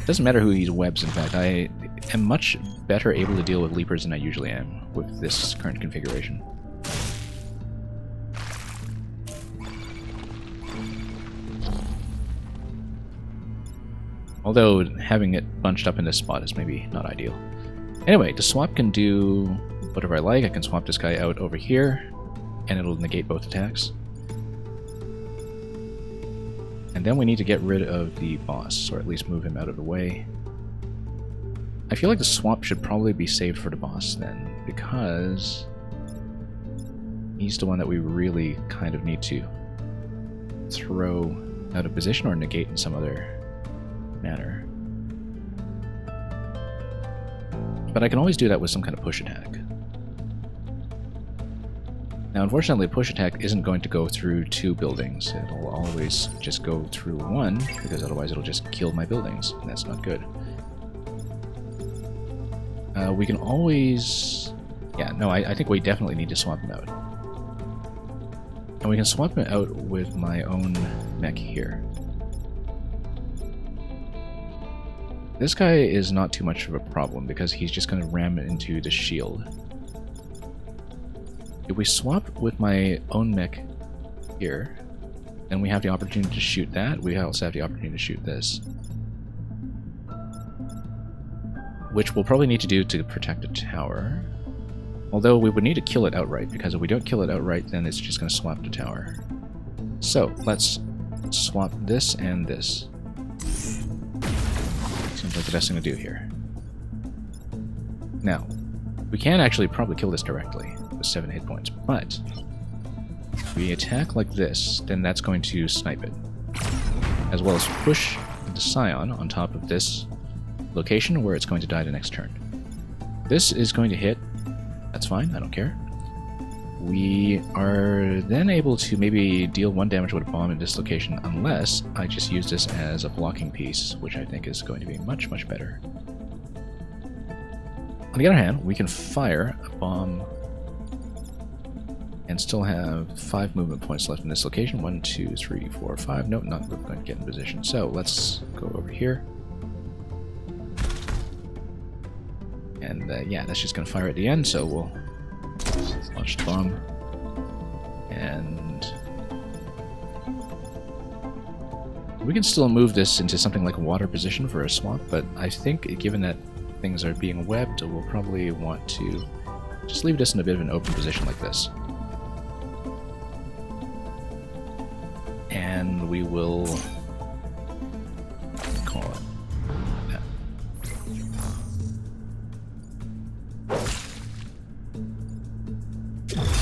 Speaker 1: It doesn't matter who he webs, in fact. I am much better able to deal with leapers than I usually am with this current configuration. Although having it bunched up in this spot is maybe not ideal. Anyway, the swap can do whatever I like. I can swap this guy out over here, and it'll negate both attacks. And then we need to get rid of the boss, or at least move him out of the way. I feel like the swap should probably be saved for the boss then, because he's the one that we really kind of need to throw out of position or negate in some other manner. But I can always do that with some kind of push attack. Now, unfortunately, push attack isn't going to go through 2 buildings. It'll always just go through 1, because otherwise it'll just kill my buildings, and that's not good. We can always... Yeah, no, I think we definitely need to swap him out. And we can swap him out with my own mech here. This guy is not too much of a problem, because he's just going to ram it into the shield. If we swap with my own mech here, then we have the opportunity to shoot that. We also have the opportunity to shoot this. Which we'll probably need to do to protect a tower. Although we would need to kill it outright, because if we don't kill it outright, then it's just going to swap the tower. So, let's swap this and this. Seems like the best thing to do here. Now, we can actually probably kill this directly with 7 hit points, but if we attack like this, then that's going to snipe it. As well as push the Scion on top of this location where it's going to die the next turn. This is going to hit. That's fine, I don't care. We are then able to maybe deal 1 damage with a bomb in this location, unless I just use this as a blocking piece, which I think is going to be much, much better. On the other hand, we can fire a bomb and still have 5 movement points left in this location. 1, 2, 3, 4, 5. Nope, not going to get in position. So let's go over here. And yeah, that's just going to fire at the end, so we'll launch the bomb. And we can still move this into something like a water position for a swap, but I think given that things are being webbed, we'll probably want to just leave this in a bit of an open position like this. And we will call it that.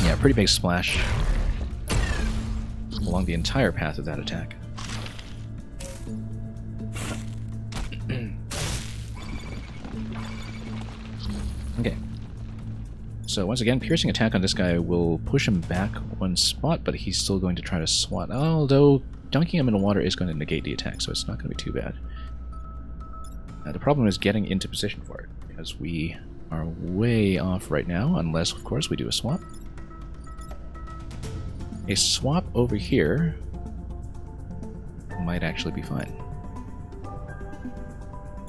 Speaker 1: Yeah, pretty big splash along the entire path of that attack. Okay. So once again, piercing attack on this guy will push him back 1 spot, but he's still going to try to swat. Although dunking him in the water is going to negate the attack, so it's not going to be too bad. The problem is getting into position for it, because we are way off right now, unless, of course, we do a swap. A swap over here might actually be fine.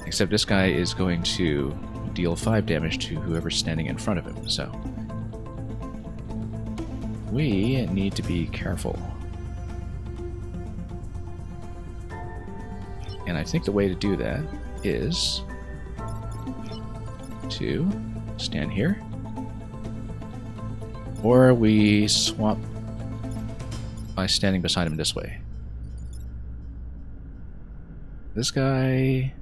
Speaker 1: Except this guy is going to deal 5 damage to whoever's standing in front of him, so we need to be careful. And I think the way to do that is to stand here, or we swap by standing beside him this way. This guy...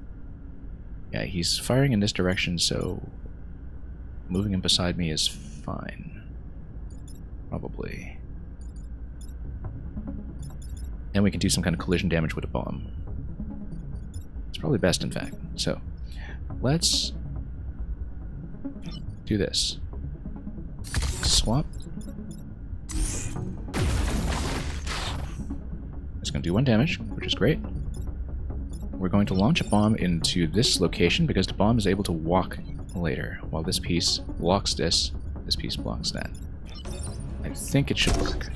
Speaker 1: yeah, he's firing in this direction, so moving him beside me is fine. Probably. And we can do some kind of collision damage with a bomb. It's probably best, in fact. So, let's do this. Swap. It's going to do 1 damage, which is great. We're going to launch a bomb into this location because the bomb is able to walk later, while this piece blocks this piece blocks that. I think it should work.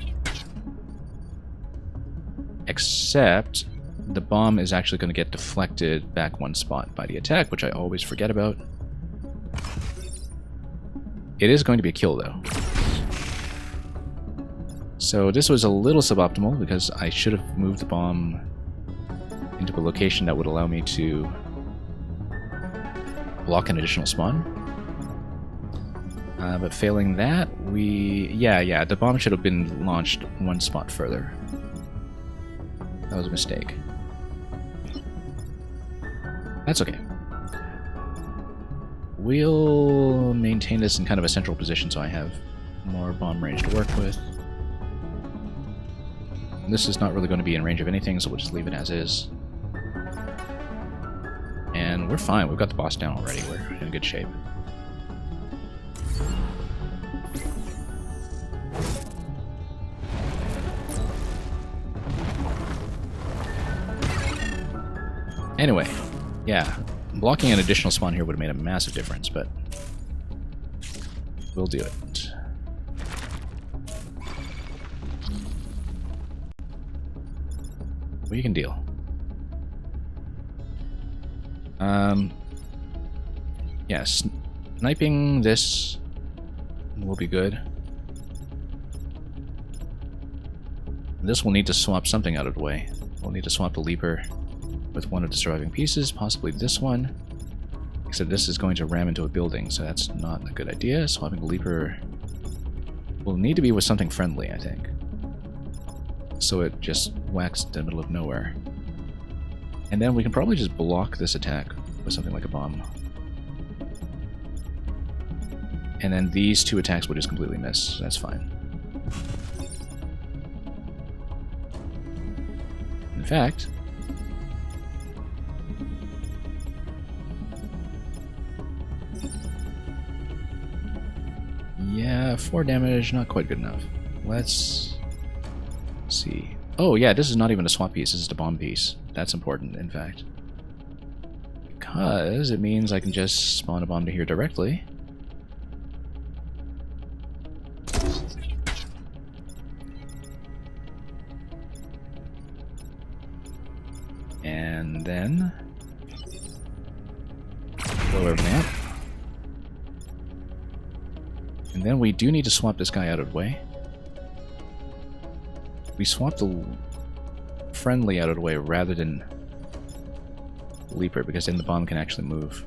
Speaker 1: Except the bomb is actually going to get deflected back one spot by the attack, which I always forget about. It is going to be a kill, though. So this was a little suboptimal, because I should have moved the bomb into a location that would allow me to block an additional spawn. But failing that, yeah, the bomb should have been launched one spot further. That was a mistake. That's okay. We'll maintain this in kind of a central position so I have more bomb range to work with. This is not really going to be in range of anything, so we'll just leave it as is. And we're fine. We've got the boss down already. We're in good shape. Anyway, yeah, blocking an additional spawn here would have made a massive difference, but we'll do it. We can deal. Yeah, sniping this will be good. This will need to swap something out of the way. We'll need to swap the leaper with one of the surviving pieces, possibly this one. Except this is going to ram into a building, so that's not a good idea. Swapping the leaper will need to be with something friendly, I think. So it just whacks in the middle of nowhere. And then we can probably just block this attack with something like a bomb. And then these two attacks will just completely miss, so that's fine. In fact, yeah, 4 damage, not quite good enough. Let's see. Oh yeah, this is not even a swap piece, this is a bomb piece. That's important, in fact. Because it means I can just spawn a bomb to here directly. And then blow everything up. And then we do need to swap this guy out of the way. We swap the friendly out of the way rather than leaper, because then the bomb can actually move.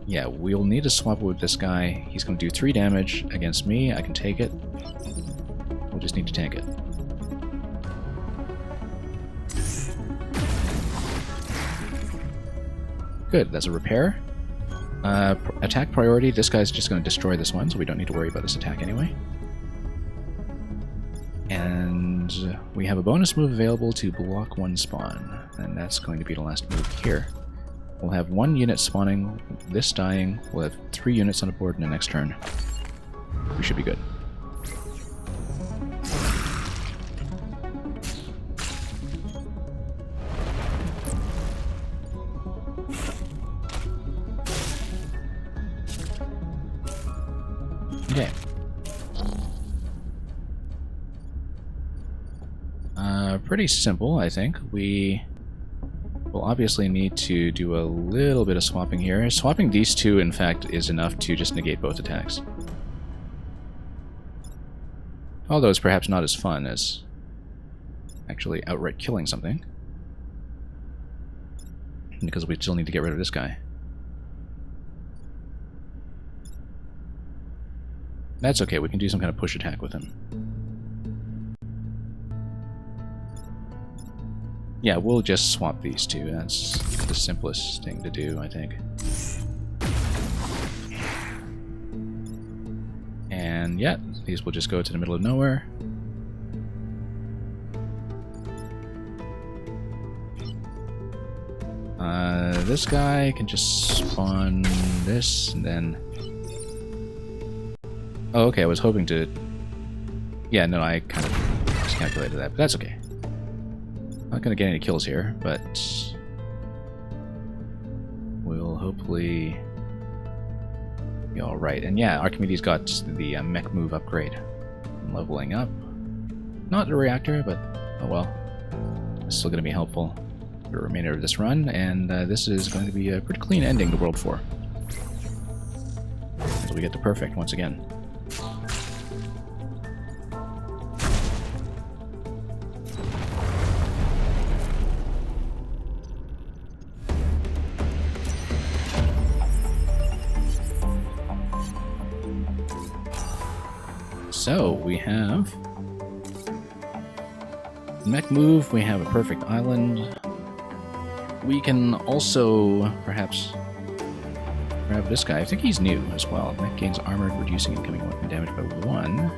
Speaker 1: Yeah, we'll need to swap with this guy. He's going to do 3 damage against me. I can take it. We'll just need to tank it. Good, that's a repair. Attack priority, this guy's just going to destroy this one, so we don't need to worry about this attack anyway. And we have a bonus move available to block 1 spawn, and that's going to be the last move here. We'll have 1 unit spawning, this dying, we'll have 3 units on the board in the next turn. We should be good. Okay. Pretty simple, I think. We will obviously need to do a little bit of swapping here. Swapping these two, in fact, is enough to just negate both attacks. Although it's perhaps not as fun as actually outright killing something. Because we still need to get rid of this guy. That's okay, we can do some kind of push attack with him. Yeah, we'll just swap these two. That's the simplest thing to do, I think. And yeah, these will just go to the middle of nowhere. This guy can just spawn this, and then... Oh, okay, I was hoping to... Yeah, no, I kind of miscalculated that, but that's okay. Not gonna get any kills here, but... We'll hopefully... be alright. And yeah, Archimedes got the mech move upgrade. Leveling up. Not the reactor, but oh well. It's still going to be helpful for the remainder of this run, and this is going to be a pretty clean ending to World 4. So we get the perfect once again. So we have mech move, we have a perfect island. We can also perhaps grab this guy. I think he's new as well. Mech gains armor, reducing incoming weapon damage by 1.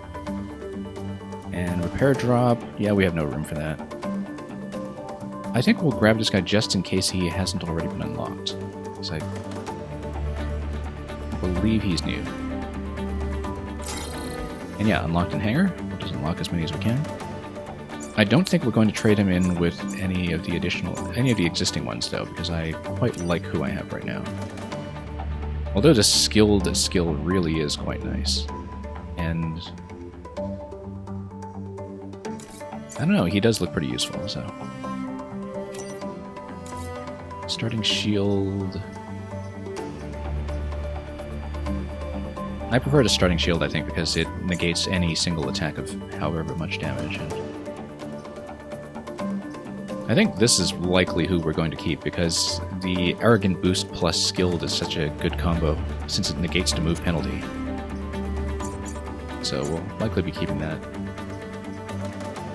Speaker 1: And repair drop. Yeah, we have no room for that. I think we'll grab this guy just in case he hasn't already been unlocked. Because I believe he's new. And yeah, unlocked in hangar. We'll just unlock as many as we can. I don't think we're going to trade him in with any of the existing ones though, because I quite like who I have right now. Although the skilled skill really is quite nice. And I don't know, he does look pretty useful, so. Starting shield. I prefer the starting shield, I think, because it negates any single attack of however much damage. And I think this is likely who we're going to keep, because the Arrogant Boost plus Skilled is such a good combo, since it negates the move penalty. So we'll likely be keeping that.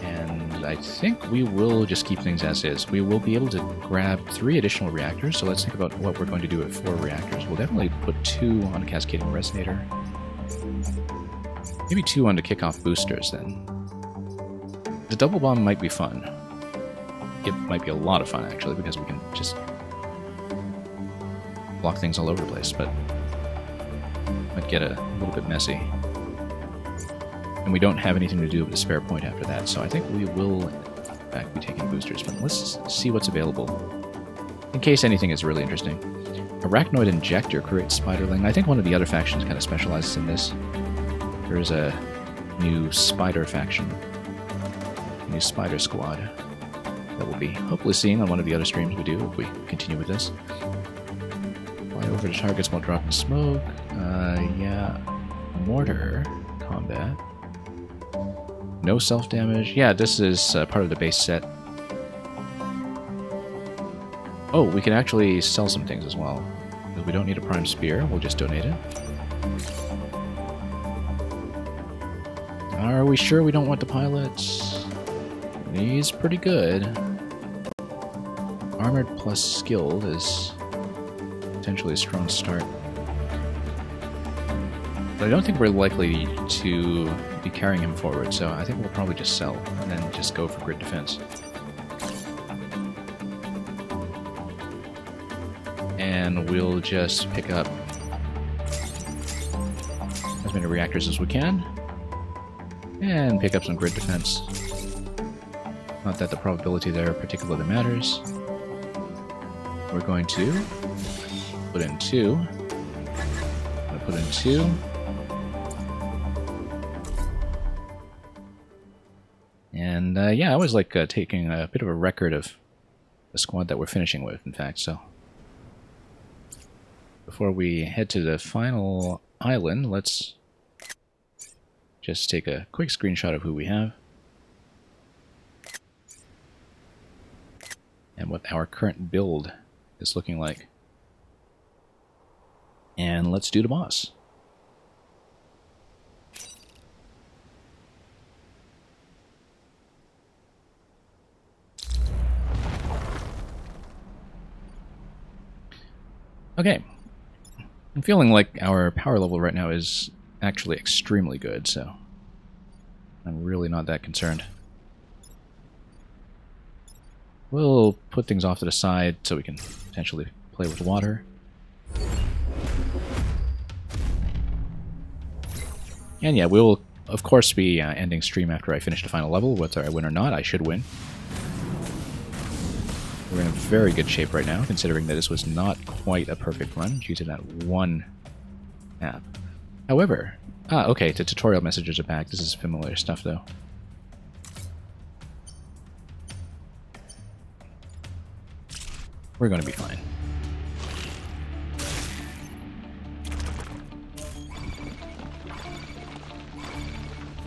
Speaker 1: And I think we will just keep things as is. We will be able to grab 3 additional reactors, so let's think about what we're going to do with 4 reactors. We'll definitely put 2 on a Cascading Resonator. Maybe 2 on the kickoff boosters, then. The double bomb might be fun. It might be a lot of fun, actually, because we can just block things all over the place, but it might get a little bit messy. And we don't have anything to do with the spare point after that, so I think we will, in fact, be taking boosters, but let's see what's available, in case anything is really interesting. Arachnoid Injector creates Spiderling. I think one of the other factions kind of specializes in this. There is a new Spider faction, a new Spider Squad, that we'll be hopefully seeing on one of the other streams we do if we continue with this. Fly over to targets while dropping smoke. Yeah. Mortar combat. No self-damage. Yeah, this is part of the base set. Oh, we can actually sell some things as well. If we don't need a prime spear, we'll just donate it. Are we sure we don't want the pilots? He's pretty good. Armored plus skilled is potentially a strong start. But I don't think we're likely to be carrying him forward, so I think we'll probably just sell and then just go for grid defense. And we'll just pick up as many reactors as we can. And pick up some grid defense. Not that the probability there particularly matters. We're going to put in 2. I'm going to put in 2. And yeah, I always like taking a bit of a record of the squad that we're finishing with, in fact, so. Before we head to the final island, let's just take a quick screenshot of who we have. And what our current build is looking like. And let's do the boss. Okay. I'm feeling like our power level right now is actually extremely good, so I'm really not that concerned. We'll put things off to the side so we can potentially play with water. And yeah, we'll of course be ending stream after I finish the final level, whether I win or not. I should win. We're in very good shape right now, considering that this was not quite a perfect run due to that one app. However, okay, the tutorial messages are back. This is familiar stuff, though. We're going to be fine.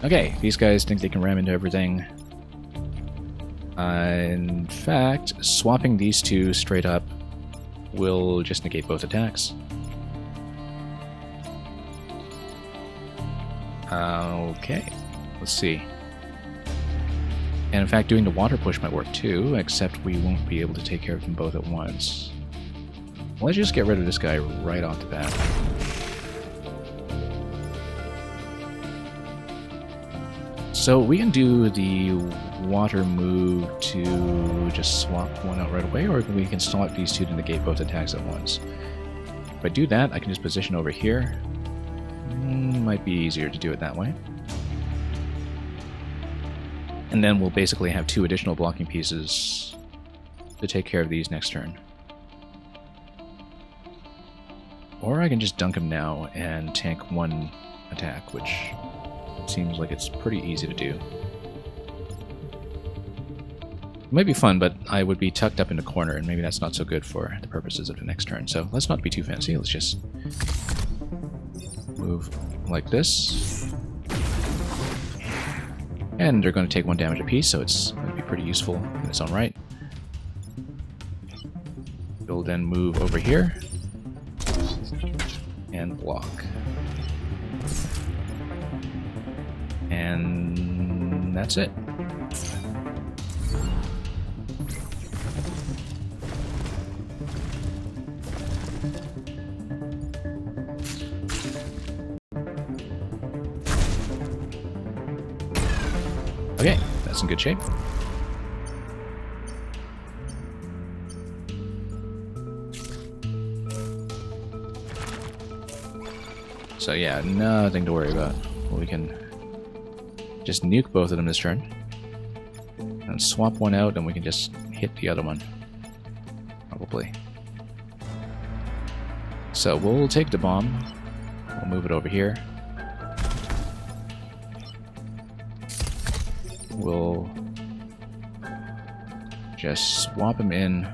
Speaker 1: Okay, these guys think they can ram into everything. In fact, swapping these two straight up will just negate both attacks. Okay, let's see. And in fact, doing the water push might work too, except we won't be able to take care of them both at once. Let's just get rid of this guy right off the bat. So we can do the water move to just swap one out right away, or we can swap these two to negate both attacks at once. If I do that, I can just position over here. Might be easier to do it that way. And then we'll basically have two additional blocking pieces to take care of these next turn. Or I can just dunk him now and tank one attack, which seems like it's pretty easy to do. It might be fun, but I would be tucked up in the corner, and maybe that's not so good for the purposes of the next turn. So let's not be too fancy. Let's just move like this. And they're going to take 1 damage apiece, so it's going to be pretty useful in its own right. We'll then move over here and block. And that's it. Okay, that's in good shape. So yeah, nothing to worry about. We can just nuke both of them this turn. And swap one out, and we can just hit the other one. Probably. So we'll take the bomb. We'll move it over here. We'll just swap him in.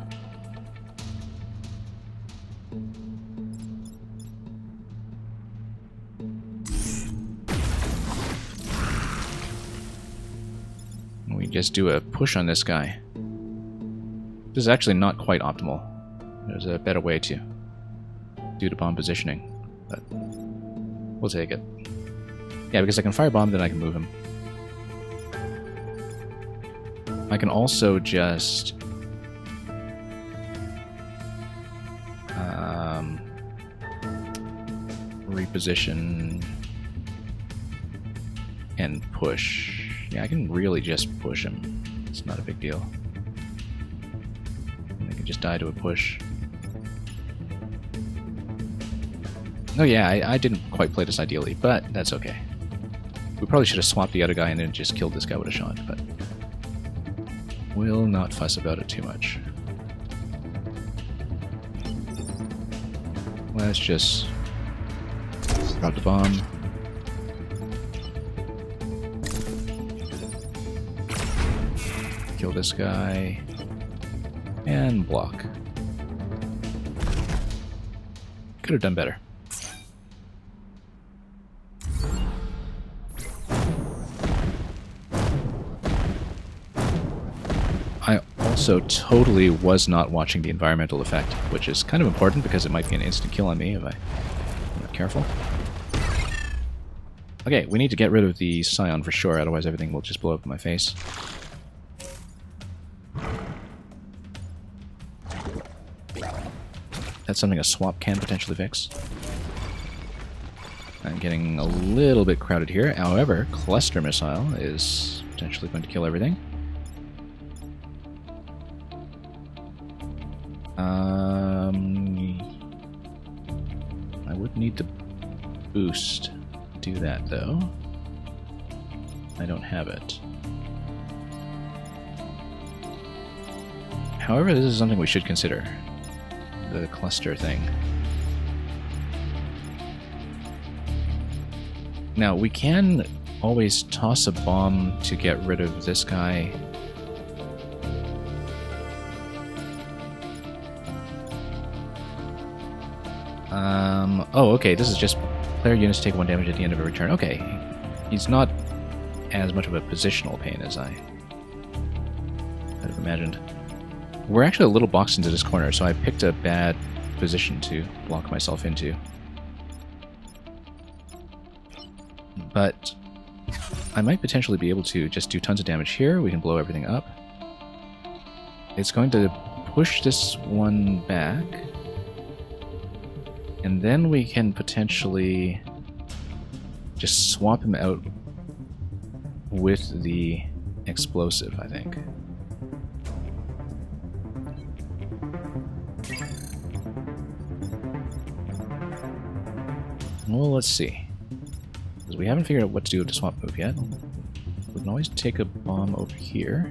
Speaker 1: We just do a push on this guy. This is actually not quite optimal. There's a better way to do the bomb positioning, but we'll take it. Yeah, because I can firebomb, then I can move him. I can also just reposition and push. Yeah, I can really just push him. It's not a big deal. And I can just die to a push. Oh yeah, I didn't quite play this ideally, but that's okay. We probably should have swapped the other guy and then just killed this guy with a shot, but we'll not fuss about it too much. Let's just drop the bomb. Kill this guy. And block. Could have done better. I also totally was not watching the environmental effect, which is kind of important because it might be an instant kill on me if I'm not careful. Okay, we need to get rid of the Scion for sure, otherwise everything will just blow up in my face. That's something a swap can potentially fix. I'm getting a little bit crowded here. However, Cluster Missile is potentially going to kill everything. I would need to boost to do that, though. I don't have it. However, this is something we should consider. The cluster thing. Now, we can always toss a bomb to get rid of this guy. Oh, okay, this is just player units take 1 damage at the end of every turn. Okay, he's not as much of a positional pain as I had imagined. We're actually a little boxed into this corner, so I picked a bad position to block myself into. But I might potentially be able to just do tons of damage here. We can blow everything up. It's going to push this one back. And then we can potentially just swap him out with the explosive, I think. Well, let's see. Because we haven't figured out what to do with the swap move yet. We can always take a bomb over here.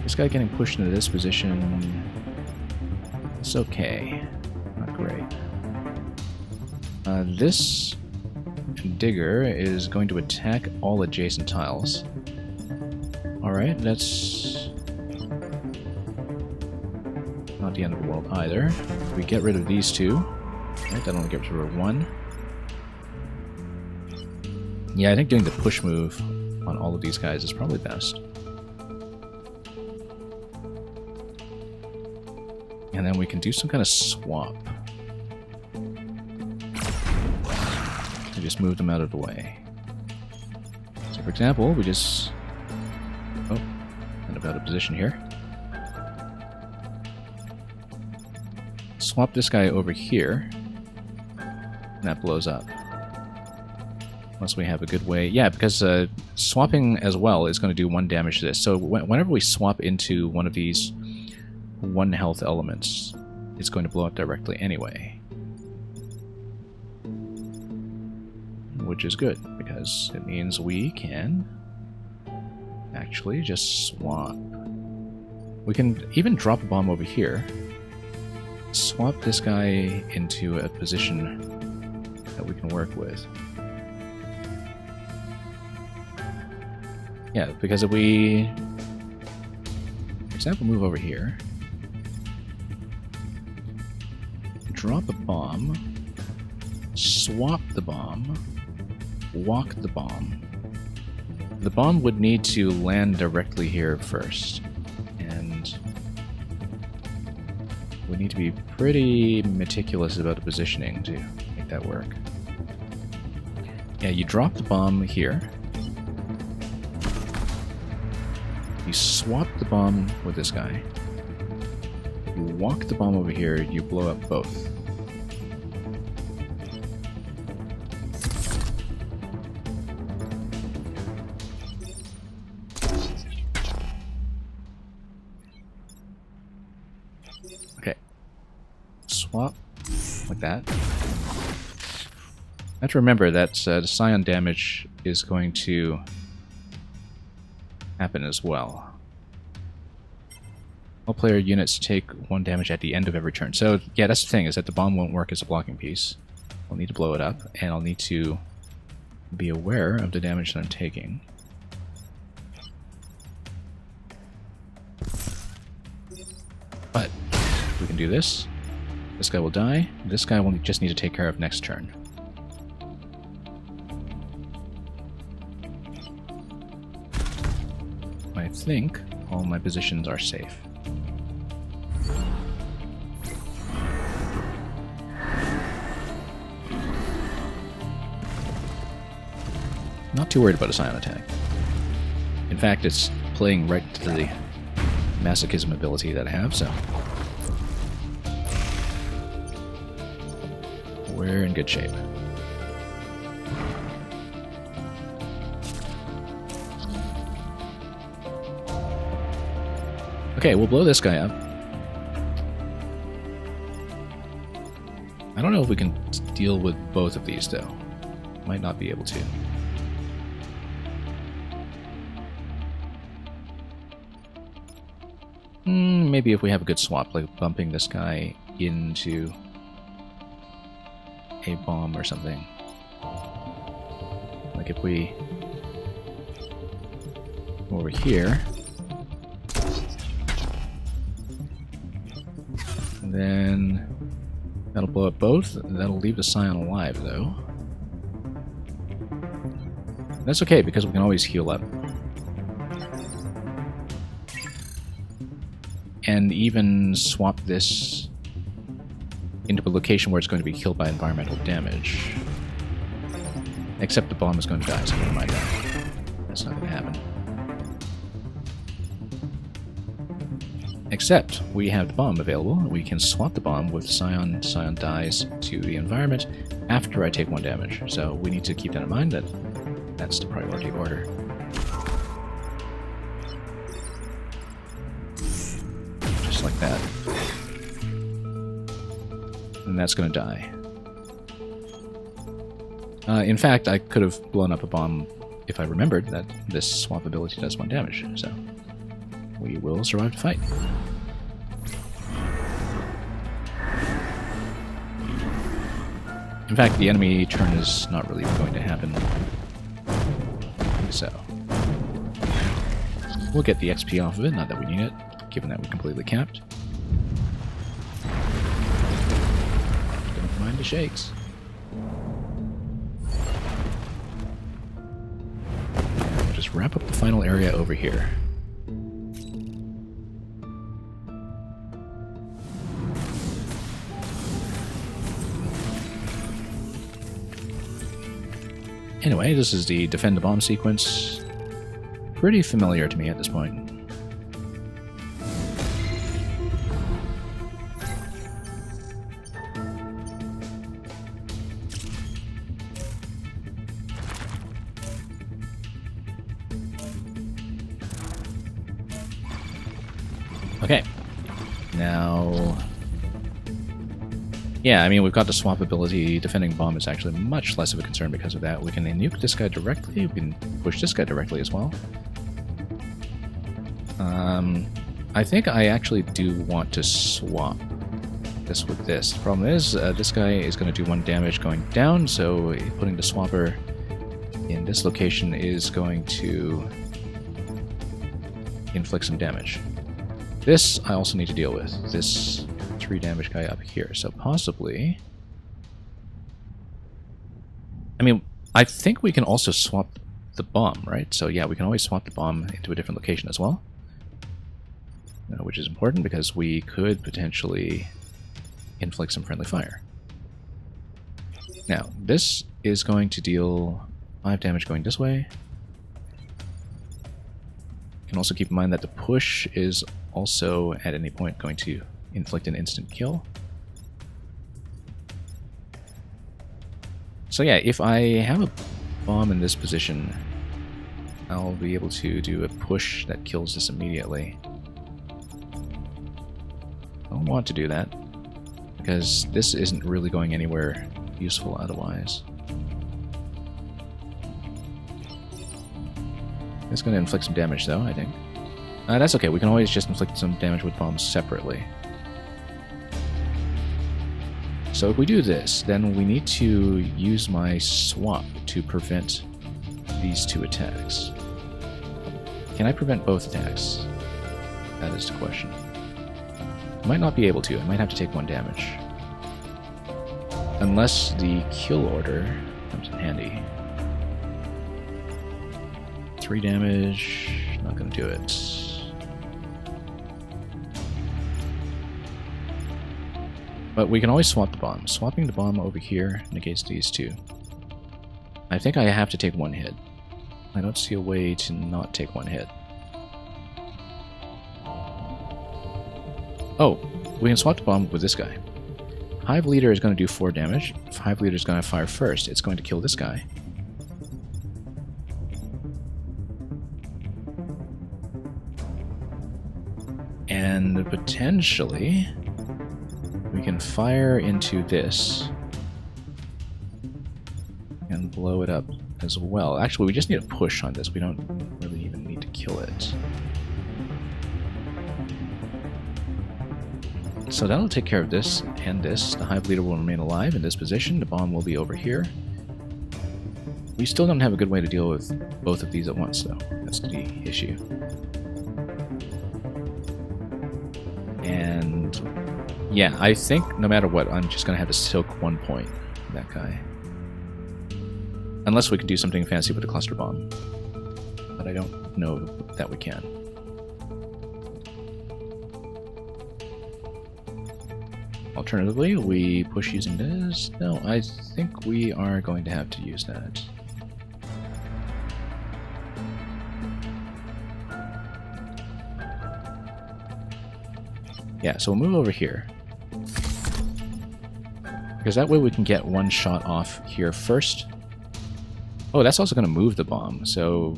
Speaker 1: This guy getting pushed into this position... It's okay. Not great. This digger is going to attack all adjacent tiles. Alright, that's not the end of the world either. If we get rid of these two. Right, that only gets rid of one. Yeah, I think doing the push move on all of these guys is probably best. And then we can do some kind of swap. And just move them out of the way. So for example, we just... Oh, kind of out of position here. Swap this guy over here. And that blows up. Unless we have a good way... Yeah, because swapping as well is going to do 1 damage to this. So whenever we swap into one of these 1 health elements, it's going to blow up directly anyway. Which is good, because it means we can actually just swap. We can even drop a bomb over here. Swap this guy into a position that we can work with. Yeah, because if we, for example, move over here, drop a bomb, swap the bomb, walk the bomb. The bomb would need to land directly here first, and we need to be pretty meticulous about the positioning to make that work. Yeah, you drop the bomb here. You swap the bomb with this guy. You walk the bomb over here, you blow up both. Okay. Swap like that. I have to remember that the scion damage is going to happen as well. All player units take 1 damage at the end of every turn. So yeah, that's the thing, is that the bomb won't work as a blocking piece. I'll need to blow it up, and I'll need to be aware of the damage that I'm taking. But we can do this. This guy will die. This guy will just need to take care of next turn. I think all my positions are safe. Not too worried about a scion attack. In fact, it's playing right to the masochism ability that I have, so we're in good shape. Okay, we'll blow this guy up. I don't know if we can deal with both of these, though. Might not be able to. Maybe if we have a good swap, like bumping this guy into a bomb or something. Like if we go over here, and then that'll blow up both. That'll leave the Scion alive, though. That's okay, because we can always heal up. And even swap this into a location where it's going to be killed by environmental damage. Except the bomb is going to die, so never mind that. That's not going to happen. Except we have the bomb available. We can swap the bomb with Scion. Scion dies to the environment after I take 1 damage. So we need to keep that in mind, that that's the priority order. Just like that. And that's going to die. In fact, I could have blown up a bomb if I remembered that this swap ability does 1 damage, so we will survive the fight. In fact, the enemy turn is not really going to happen, so we'll get the XP off of it, not that we need it, given that we're completely capped. Don't mind the shakes. We'll just wrap up the final area over here. Anyway, this is the defend the bomb sequence. Pretty familiar to me at this point. Okay. Now... yeah, I mean, we've got the swap ability. Defending bomb is actually much less of a concern because of that. We can nuke this guy directly. We can push this guy directly as well. I think I actually do want to swap this with this. The problem is, this guy is going to do 1 damage going down, so putting the swapper in this location is going to inflict some damage. This I also need to deal with. This 3 damage guy up here, so possibly... I mean, I think we can also swap the bomb, right? So yeah, we can always swap the bomb into a different location as well. Which is important because we could potentially inflict some friendly fire. Now, this is going to deal 5 damage going this way. You can also keep in mind that the push is also at any point going to inflict an instant kill. So yeah, if I have a bomb in this position, I'll be able to do a push that kills this immediately. I don't want to do that, because this isn't really going anywhere useful otherwise. It's going to inflict some damage though, I think. That's okay, we can always just inflict some damage with bombs separately. So if we do this, then we need to use my swap to prevent these 2 attacks. Can I prevent both attacks? That is the question. I might not be able to. I might have to take 1 damage. Unless the kill order comes in handy. 3 damage, not going to do it. But we can always swap the bomb. Swapping the bomb over here negates these 2. I think I have to take 1 hit. I don't see a way to not take 1 hit. Oh, we can swap the bomb with this guy. Hive Leader is going to do 4 damage. If Hive Leader is going to fire first, it's going to kill this guy. And potentially, we can fire into this and blow it up as well. Actually, we just need a push on this. We don't really even need to kill it. So that'll take care of this and this. The Hive Leader will remain alive in this position. The bomb will be over here. We still don't have a good way to deal with both of these at once, though. That's the issue. And yeah, I think no matter what, I'm just going to have to soak 1 point from that guy. Unless we can do something fancy with a cluster bomb. But I don't know that we can. Alternatively, we push using this. No, I think we are going to have to use that. Yeah, so we'll move over here. Because that way we can get one shot off here first. Oh, that's also going to move the bomb, so...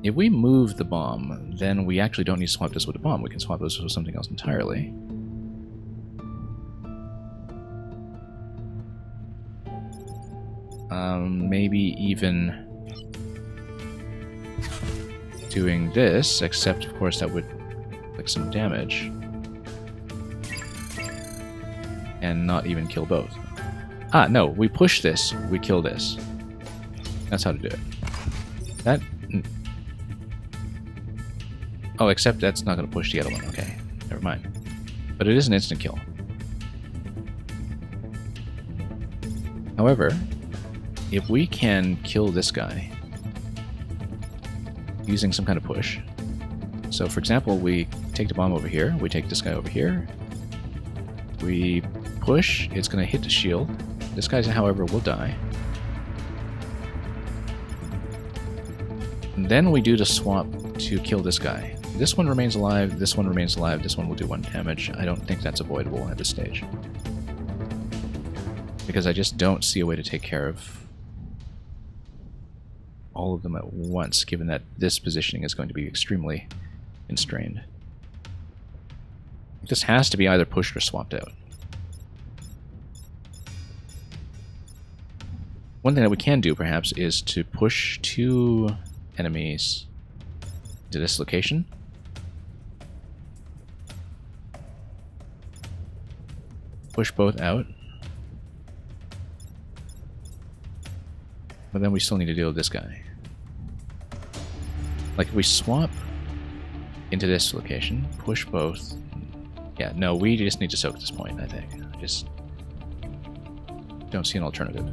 Speaker 1: If we move the bomb, then we actually don't need to swap this with a bomb. We can swap this with something else entirely. Maybe even doing this, except of course that would like some damage. And not even kill both. Ah, no, we push this, we kill this. That's how to do it. That... Oh, except that's not going to push the other one. Okay, never mind. But it is an instant kill. However, if we can kill this guy using some kind of push. So, for example, we take the bomb over here, we take this guy over here, we push, it's going to hit the shield. This guy, however, will die. And then we do the swap to kill this guy. This one remains alive, this one remains alive, this one will do 1 damage. I don't think that's avoidable at this stage. Because I just don't see a way to take care of all of them at once, given that this positioning is going to be extremely constrained. This has to be either pushed or swapped out. One thing that we can do, perhaps, is to push 2 enemies to this location. Push both out. But then we still need to deal with this guy. Like, if we swap into this location, push both. Yeah, no, we just need to soak this point, I think. Just don't see an alternative.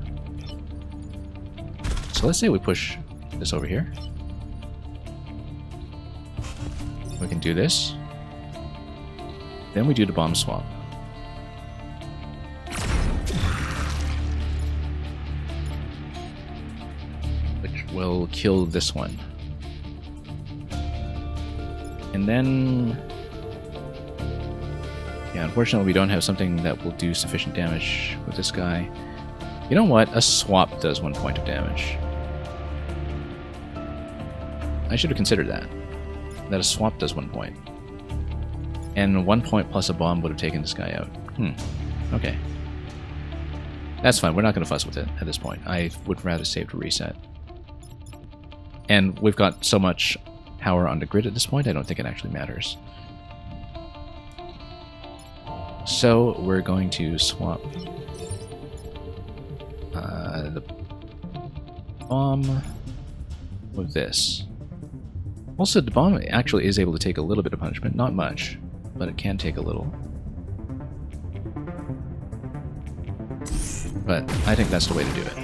Speaker 1: So let's say we push this over here. We can do this. Then we do the bomb swap. Which will kill this one. And then... yeah, unfortunately we don't have something that will do sufficient damage with this guy. You know what? A swap does 1 point of damage. I should have considered that. That a swap does 1 point. And 1 point plus a bomb would have taken this guy out. Okay. That's fine, we're not going to fuss with it at this point. I would rather save to reset. And we've got so much power on the grid at this point, I don't think it actually matters. So we're going to swap the bomb with this. Also, the bomb actually is able to take a little bit of punishment. Not much, but it can take a little. But I think that's the way to do it.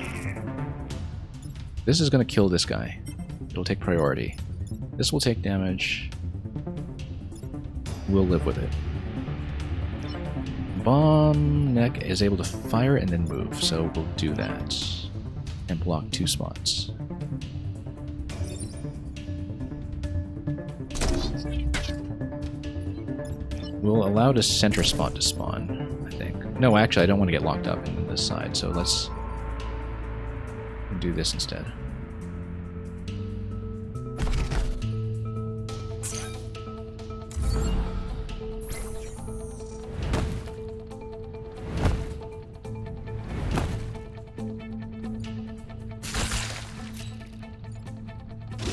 Speaker 1: This is going to kill this guy. It'll take priority. This will take damage. We'll live with it. Bomb neck is able to fire and then move, so we'll do that. And block 2 spots. We'll allow the center spot to spawn, I think. No, actually, I don't want to get locked up in this side, so let's do this instead.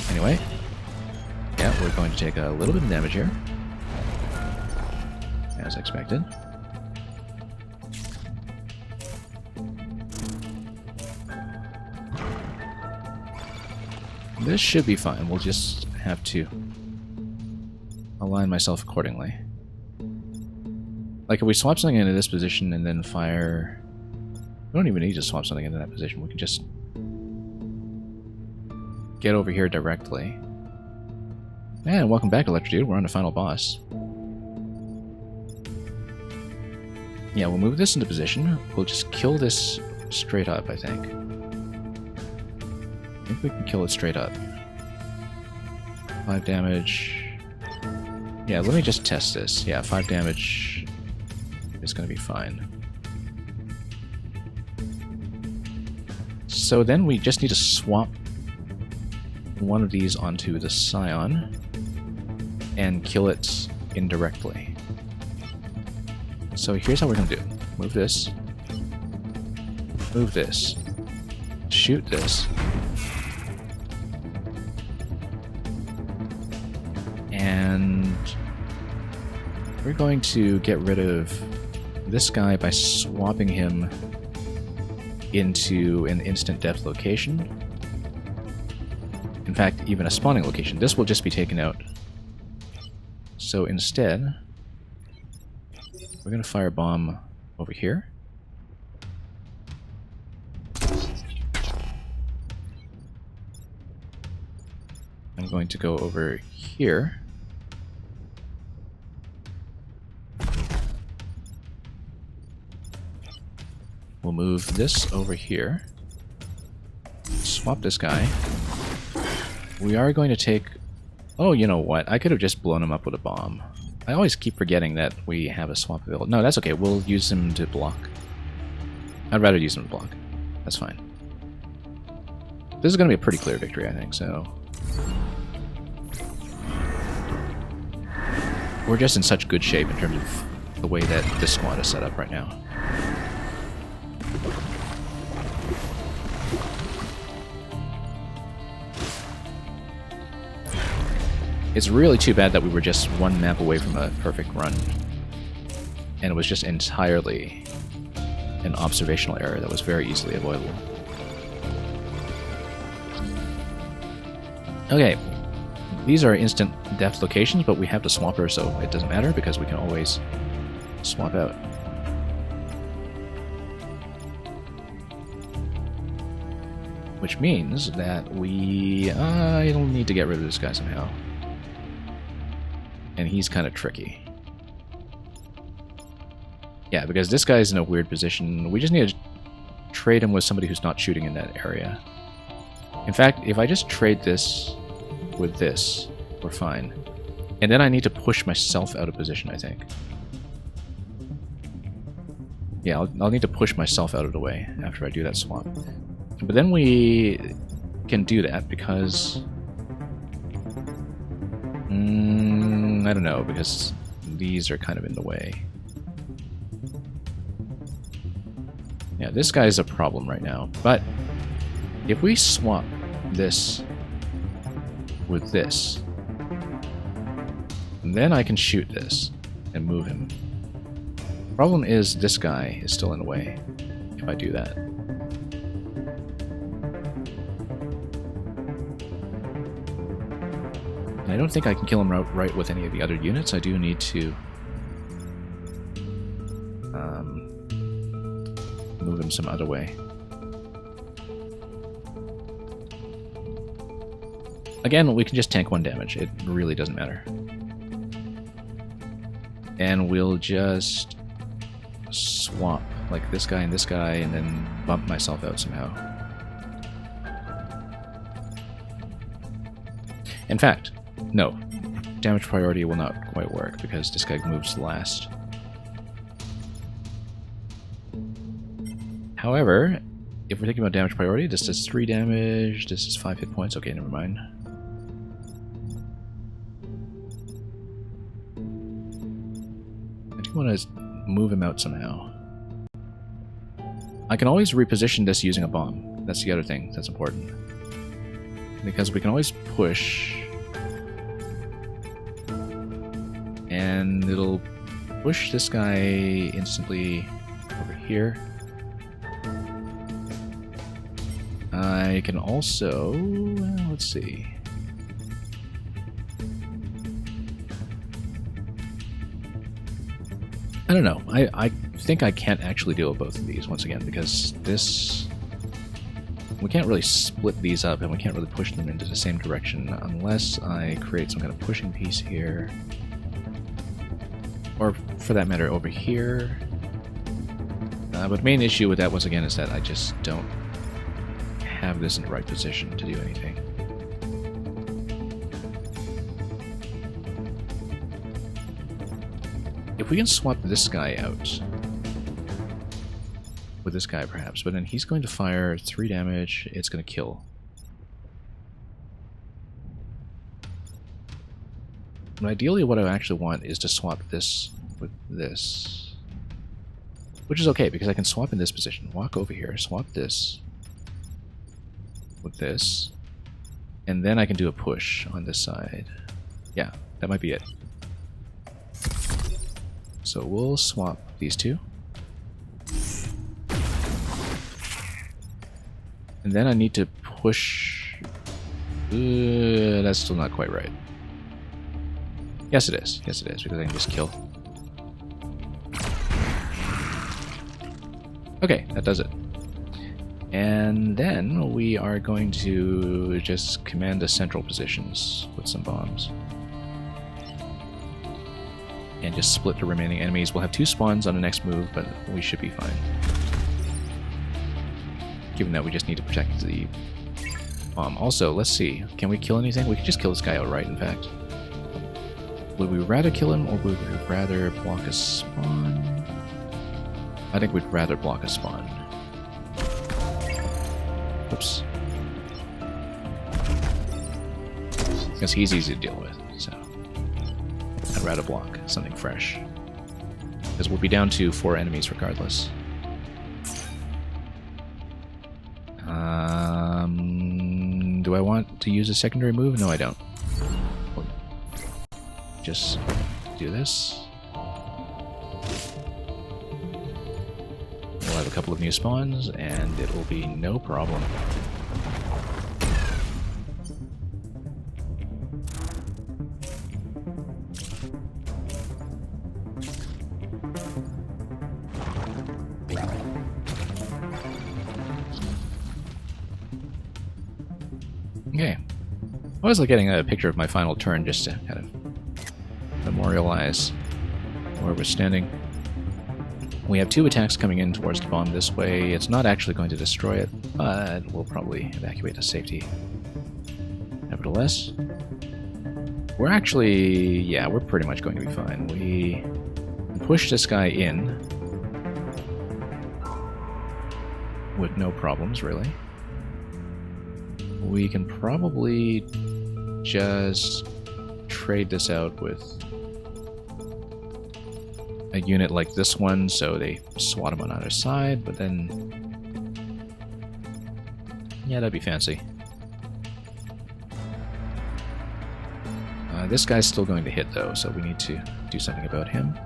Speaker 1: Anyway, yeah, we're going to take a little bit of damage here. As expected. This should be fine. We'll just have to align myself accordingly. Like, if we swap something into this position and then fire... We don't even need to swap something into that position. We can just get over here directly. And welcome back, Electrodude. We're on the final boss. Yeah, we'll move this into position. We'll just kill this straight up, I think. I think we can kill it straight up. 5 damage. Yeah, let me just test this. Yeah, 5 damage is going to be fine. So then we just need to swap one of these onto the Scion and kill it indirectly. So here's how we're going to do it. Move this. Move this. Shoot this. And we're going to get rid of this guy by swapping him into an instant death location. In fact, even a spawning location. This will just be taken out. So instead, we're going to firebomb over here. I'm going to go over here. We'll move this over here. Swap this guy. We are going to take... Oh, you know what? I could have just blown him up with a bomb. I always keep forgetting that we have a swap available. No, that's okay. We'll use him to block. I'd rather use him to block. That's fine. This is going to be a pretty clear victory, I think, so... We're just in such good shape in terms of the way that this squad is set up right now. It's really too bad that we were just one map away from a perfect run. And it was just entirely an observational error that was very easily avoidable. Okay, these are instant death locations, but we have the swapper, so it doesn't matter because we can always swap out. Which means that I'll need to get rid of this guy somehow. And he's kind of tricky. Yeah, because this guy's in a weird position. We just need to trade him with somebody who's not shooting in that area. In fact, if I just trade this with this, we're fine. And then I need to push myself out of position, I think. Yeah, I'll need to push myself out of the way after I do that swap. But then we can do that because... I don't know, because these are kind of in the way. Yeah, this guy's a problem right now. But if we swap this with this, then I can shoot this and move him. Problem is, this guy is still in the way if I do that. I don't think I can kill him right with any of the other units. I do need to move him some other way. Again, we can just tank 1 damage. It really doesn't matter. And we'll just swap like this guy and then bump myself out somehow. In fact, no. Damage priority will not quite work because this guy moves last. However, if we're thinking about damage priority, this does 3 damage, this is 5 hit points. Okay, never mind. I do want to move him out somehow. I can always reposition this using a bomb. That's the other thing that's important. Because we can always push... and it'll push this guy instantly over here. I can also... let's see. I don't know. I think I can't actually deal with both of these once again, because this... we can't really split these up, and we can't really push them into the same direction unless I create some kind of pushing piece here. Or, for that matter, over here. But the main issue with that, once again, is that I just don't have this in the right position to do anything. If we can swap this guy out with this guy, perhaps, but then he's going to fire 3 damage, it's going to kill. And ideally, what I actually want is to swap this with this. Which is okay, because I can swap in this position. Walk over here, swap this with this, and then I can do a push on this side. Yeah, that might be it. So we'll swap these two. And then I need to push... that's still not quite right. Yes it is. Yes it is, because I can just kill. Okay, that does it. And then we are going to just command the central positions with some bombs. And just split the remaining enemies. We'll have 2 spawns on the next move, but we should be fine. Given that we just need to protect the bomb. Also, let's see. Can we kill anything? We could just kill this guy outright, in fact. Would we rather kill him, or would we rather block a spawn? I think we'd rather block a spawn. Oops. Because he's easy to deal with, so... I'd rather block something fresh. Because we'll be down to 4 enemies regardless. Do I want to use a secondary move? No, I don't. We'll just do this. We'll have a couple of new spawns, and it will be no problem. Okay. I was like getting a picture of my final turn just to kind of memorialize where we're standing. We have 2 attacks coming in towards the bomb this way. It's not actually going to destroy it, but we'll probably evacuate to safety. Nevertheless, we're actually... yeah, we're pretty much going to be fine. We push this guy in with no problems, really. We can probably just trade this out with a unit like this one, so they swat him on either side, but then... yeah, that'd be fancy. This guy's still going to hit, though, so we need to do something about him.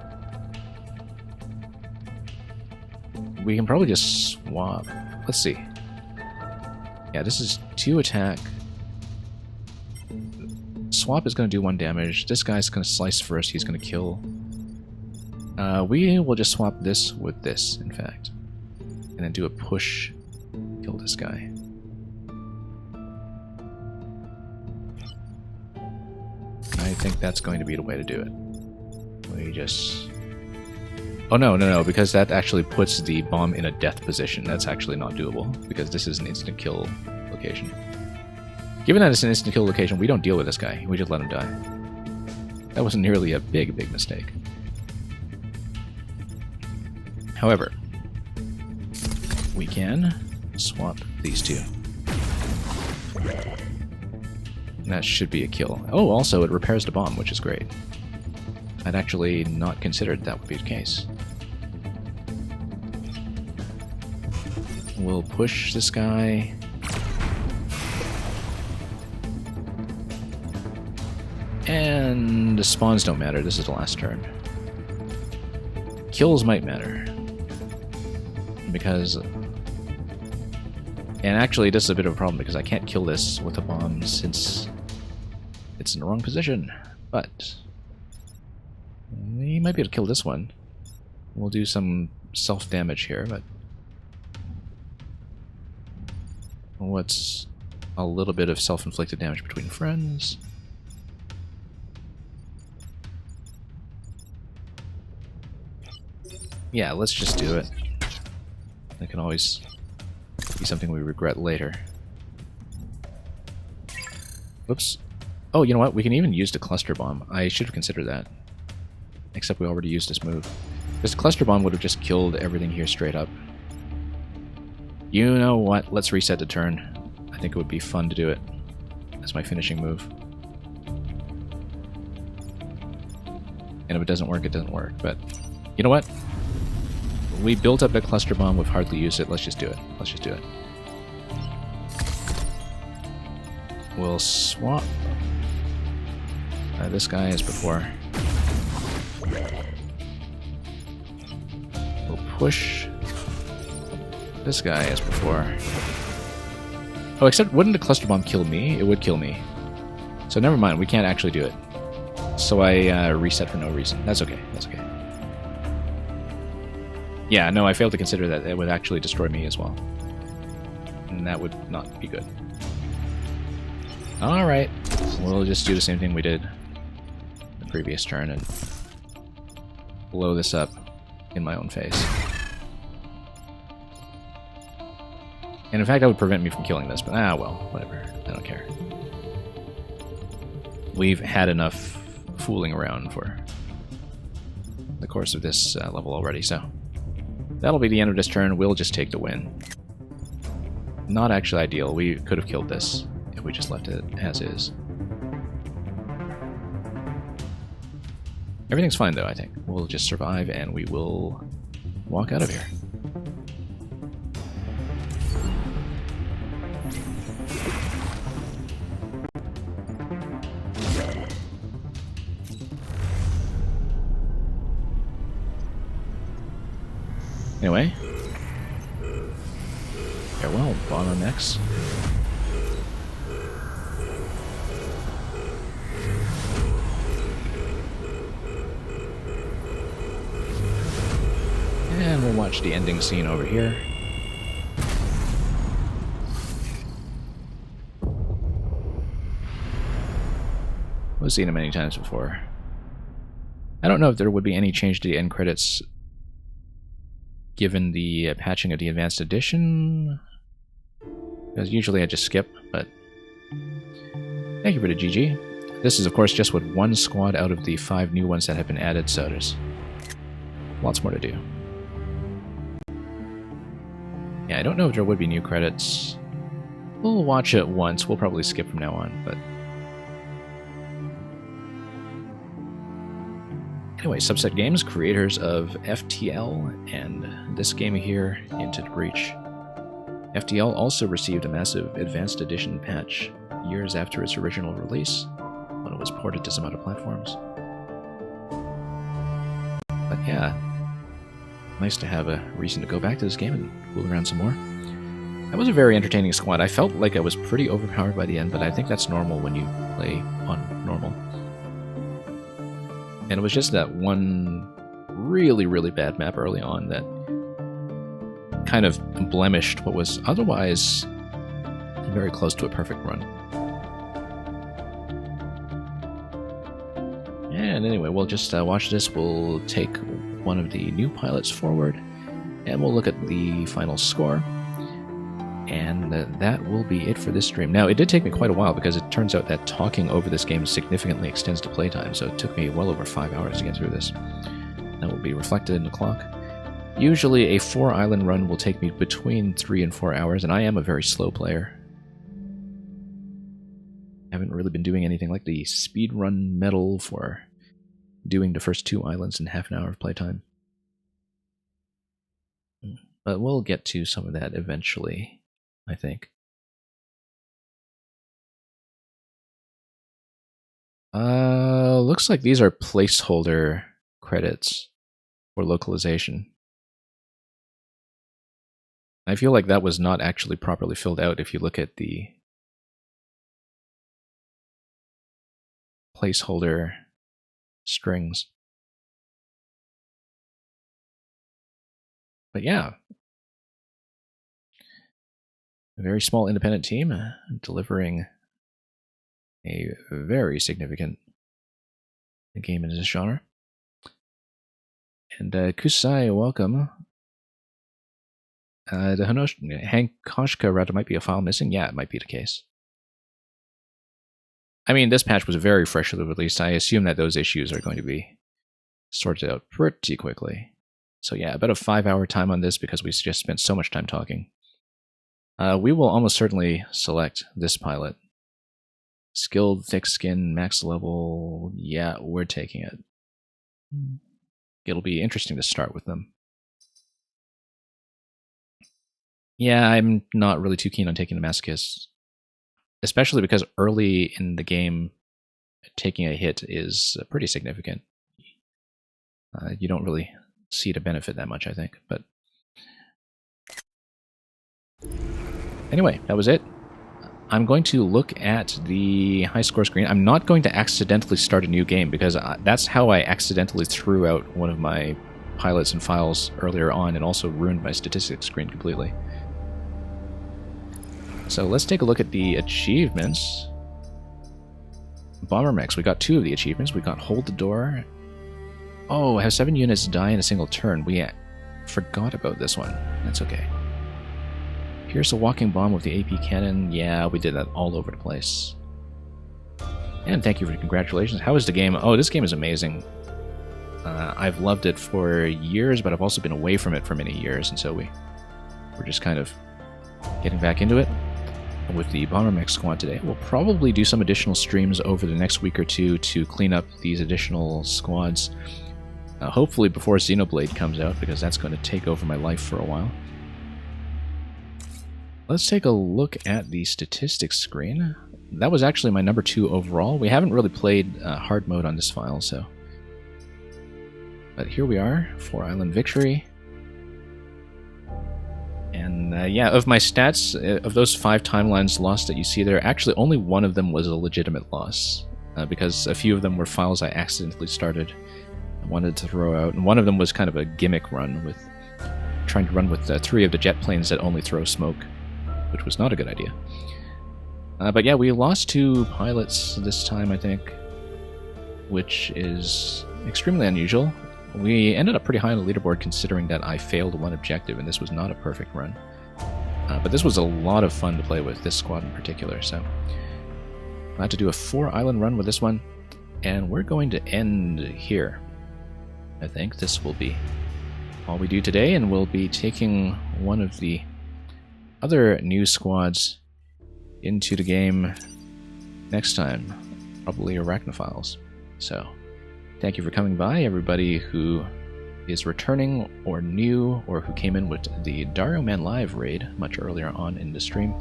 Speaker 1: We can probably just swap. Let's see. Yeah, this is 2 attack. Swap is going to do 1 damage. This guy's going to slice first. He's going to kill. We will just swap this with this, in fact. And then do a push. Kill this guy. I think that's going to be the way to do it. We just... oh, no, because that actually puts the bomb in a death position. That's actually not doable, because this is an instant kill location. Given that it's an instant kill location, we don't deal with this guy. We just let him die. That was nearly a big mistake. However, we can swap these 2. And that should be a kill. Oh, also, it repairs the bomb, which is great. I'd actually not considered that would be the case. We'll push this guy. And the spawns don't matter. This is the last turn. Kills might matter. Because And actually, this is a bit of a problem because I can't kill this with a bomb since it's in the wrong position. But we might be able to kill this one. We'll do some self-damage here, but what's a little bit of self-inflicted damage between friends? Yeah, let's just do it. That can always be something we regret later. Whoops. Oh, you know what? We can even use the cluster bomb. I should have considered that. Except we already used this move. This cluster bomb would have just killed everything here straight up. You know what? Let's reset the turn. I think it would be fun to do it as my finishing move. And if it doesn't work, it doesn't work. But you know what? We built up that cluster bomb. We've hardly used it. Let's just do it. Let's just do it. We'll swap this guy as before. We'll push this guy as before. Oh, except wouldn't the cluster bomb kill me? It would kill me. So never mind, we can't actually do it. So I reset for no reason. That's okay, that's okay. Yeah, no, I failed to consider that it would actually destroy me as well. And that would not be good. Alright, we'll just do the same thing we did the previous turn and blow this up in my own face. And in fact, that would prevent me from killing this, but well, whatever. I don't care. We've had enough fooling around for the course of this level already, so that'll be the end of this turn. We'll just take the win. Not actually ideal. We could have killed this if we just left it as is. Everything's fine, though, I think. We'll just survive, and we will walk out of here. Anyway. Farewell, Bombermechs. And we'll watch the ending scene over here. We've seen it many times before. I don't know if there would be any change to the end credits given the patching of the Advanced Edition, because usually I just skip, but thank you for the GG. This is, of course, just with one squad out of the 5 new ones that have been added, so there's lots more to do. Yeah, I don't know if there would be new credits. We'll watch it once. We'll probably skip from now on, but anyway, Subset Games, creators of FTL and this game here, Into the Breach. FTL also received a massive Advanced Edition patch years after its original release, when it was ported to some other platforms. But yeah, nice to have a reason to go back to this game and fool around some more. That was a very entertaining squad. I felt like I was pretty overpowered by the end, but I think that's normal when you play on normal. And it was just that one really, really bad map early on that kind of blemished what was otherwise very close to a perfect run. And anyway, we'll just watch this. We'll take one of the new pilots forward, and we'll look at the final score. And that will be it for this stream. Now, it did take me quite a while because it turns out that talking over this game significantly extends the playtime, so it took me well over 5 hours to get through this. That will be reflected in the clock. Usually a 4-island run will take me between 3 and 4 hours, and I am a very slow player. I haven't really been doing anything like the speedrun medal for doing the first 2 islands in half an hour of playtime. But we'll get to some of that eventually, I think. Looks like these are placeholder credits for localization. I feel like that was not actually properly filled out if you look at the placeholder strings. But yeah, a very small independent team delivering a very significant game in this genre. And Kusai, welcome. The Hankoshka router might be a file missing. Yeah, it might be the case. I mean, this patch was very freshly released. I assume that those issues are going to be sorted out pretty quickly. So yeah, about a 5-hour time on this because we just spent so much time talking. We will almost certainly select this pilot. Skilled, thick skin, max level. Yeah, we're taking it. It'll be interesting to start with them. Yeah, I'm not really too keen on taking the masochists. Especially because early in the game, taking a hit is pretty significant. You don't really see the benefit that much, I think. But anyway, that was it. I'm going to look at the high score screen. I'm not going to accidentally start a new game because that's how I accidentally threw out one of my pilots and files earlier on and also ruined my statistics screen completely. So let's take a look at the achievements. Bombermechs, we got 2 of the achievements. We got Hold the Door. Oh, have 7 units die in a single turn. We forgot about this one. That's okay. Pierce a walking bomb with the AP cannon. Yeah, we did that all over the place. And thank you for the congratulations. How is the game? Oh, this game is amazing. I've loved it for years, but I've also been away from it for many years, and so we're just kind of getting back into it with the Bombermech squad today. We'll probably do some additional streams over the next week or two to clean up these additional squads. Hopefully before Xenoblade comes out, because that's going to take over my life for a while. Let's take a look at the statistics screen. That was actually my number 2 overall. We haven't really played hard mode on this file, so... But here we are, 4 Island Victory. And yeah, of my stats, of those 5 timelines lost that you see there, actually only one of them was a legitimate loss. Because a few of them were files I accidentally started and wanted to throw out. And one of them was kind of a gimmick run, with trying to run with 3 of the jet planes that only throw smoke, which was not a good idea. But yeah, we lost 2 pilots this time, I think, which is extremely unusual. We ended up pretty high on the leaderboard considering that I failed 1 objective, and this was not a perfect run. But this was a lot of fun to play with, this squad in particular, so... I'll have to do a 4-island run with this one, and we're going to end here. I think this will be all we do today, and we'll be taking one of the other new squads into the game next time, probably Arachnophiles. So, thank you for coming by, everybody who is returning or new, or who came in with the Dario Man Live raid much earlier on in the stream.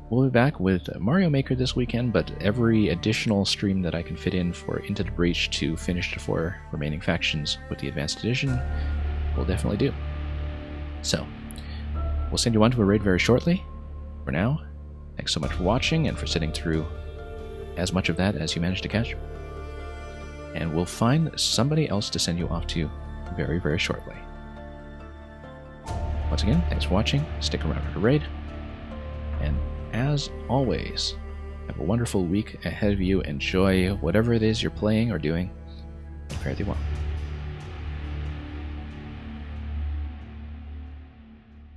Speaker 1: We'll be back with Mario Maker this weekend, but every additional stream that I can fit in for Into the Breach to finish the 4 remaining factions with the Advanced Edition, we'll definitely do. So, we'll send you on to a raid very shortly. For now, thanks so much for watching and for sitting through as much of that as you managed to catch. And we'll find somebody else to send you off to very, very shortly. Once again, thanks for watching, stick around for the raid, and as always, have a wonderful week ahead of you. Enjoy whatever it is you're playing or doing. Fare thee well.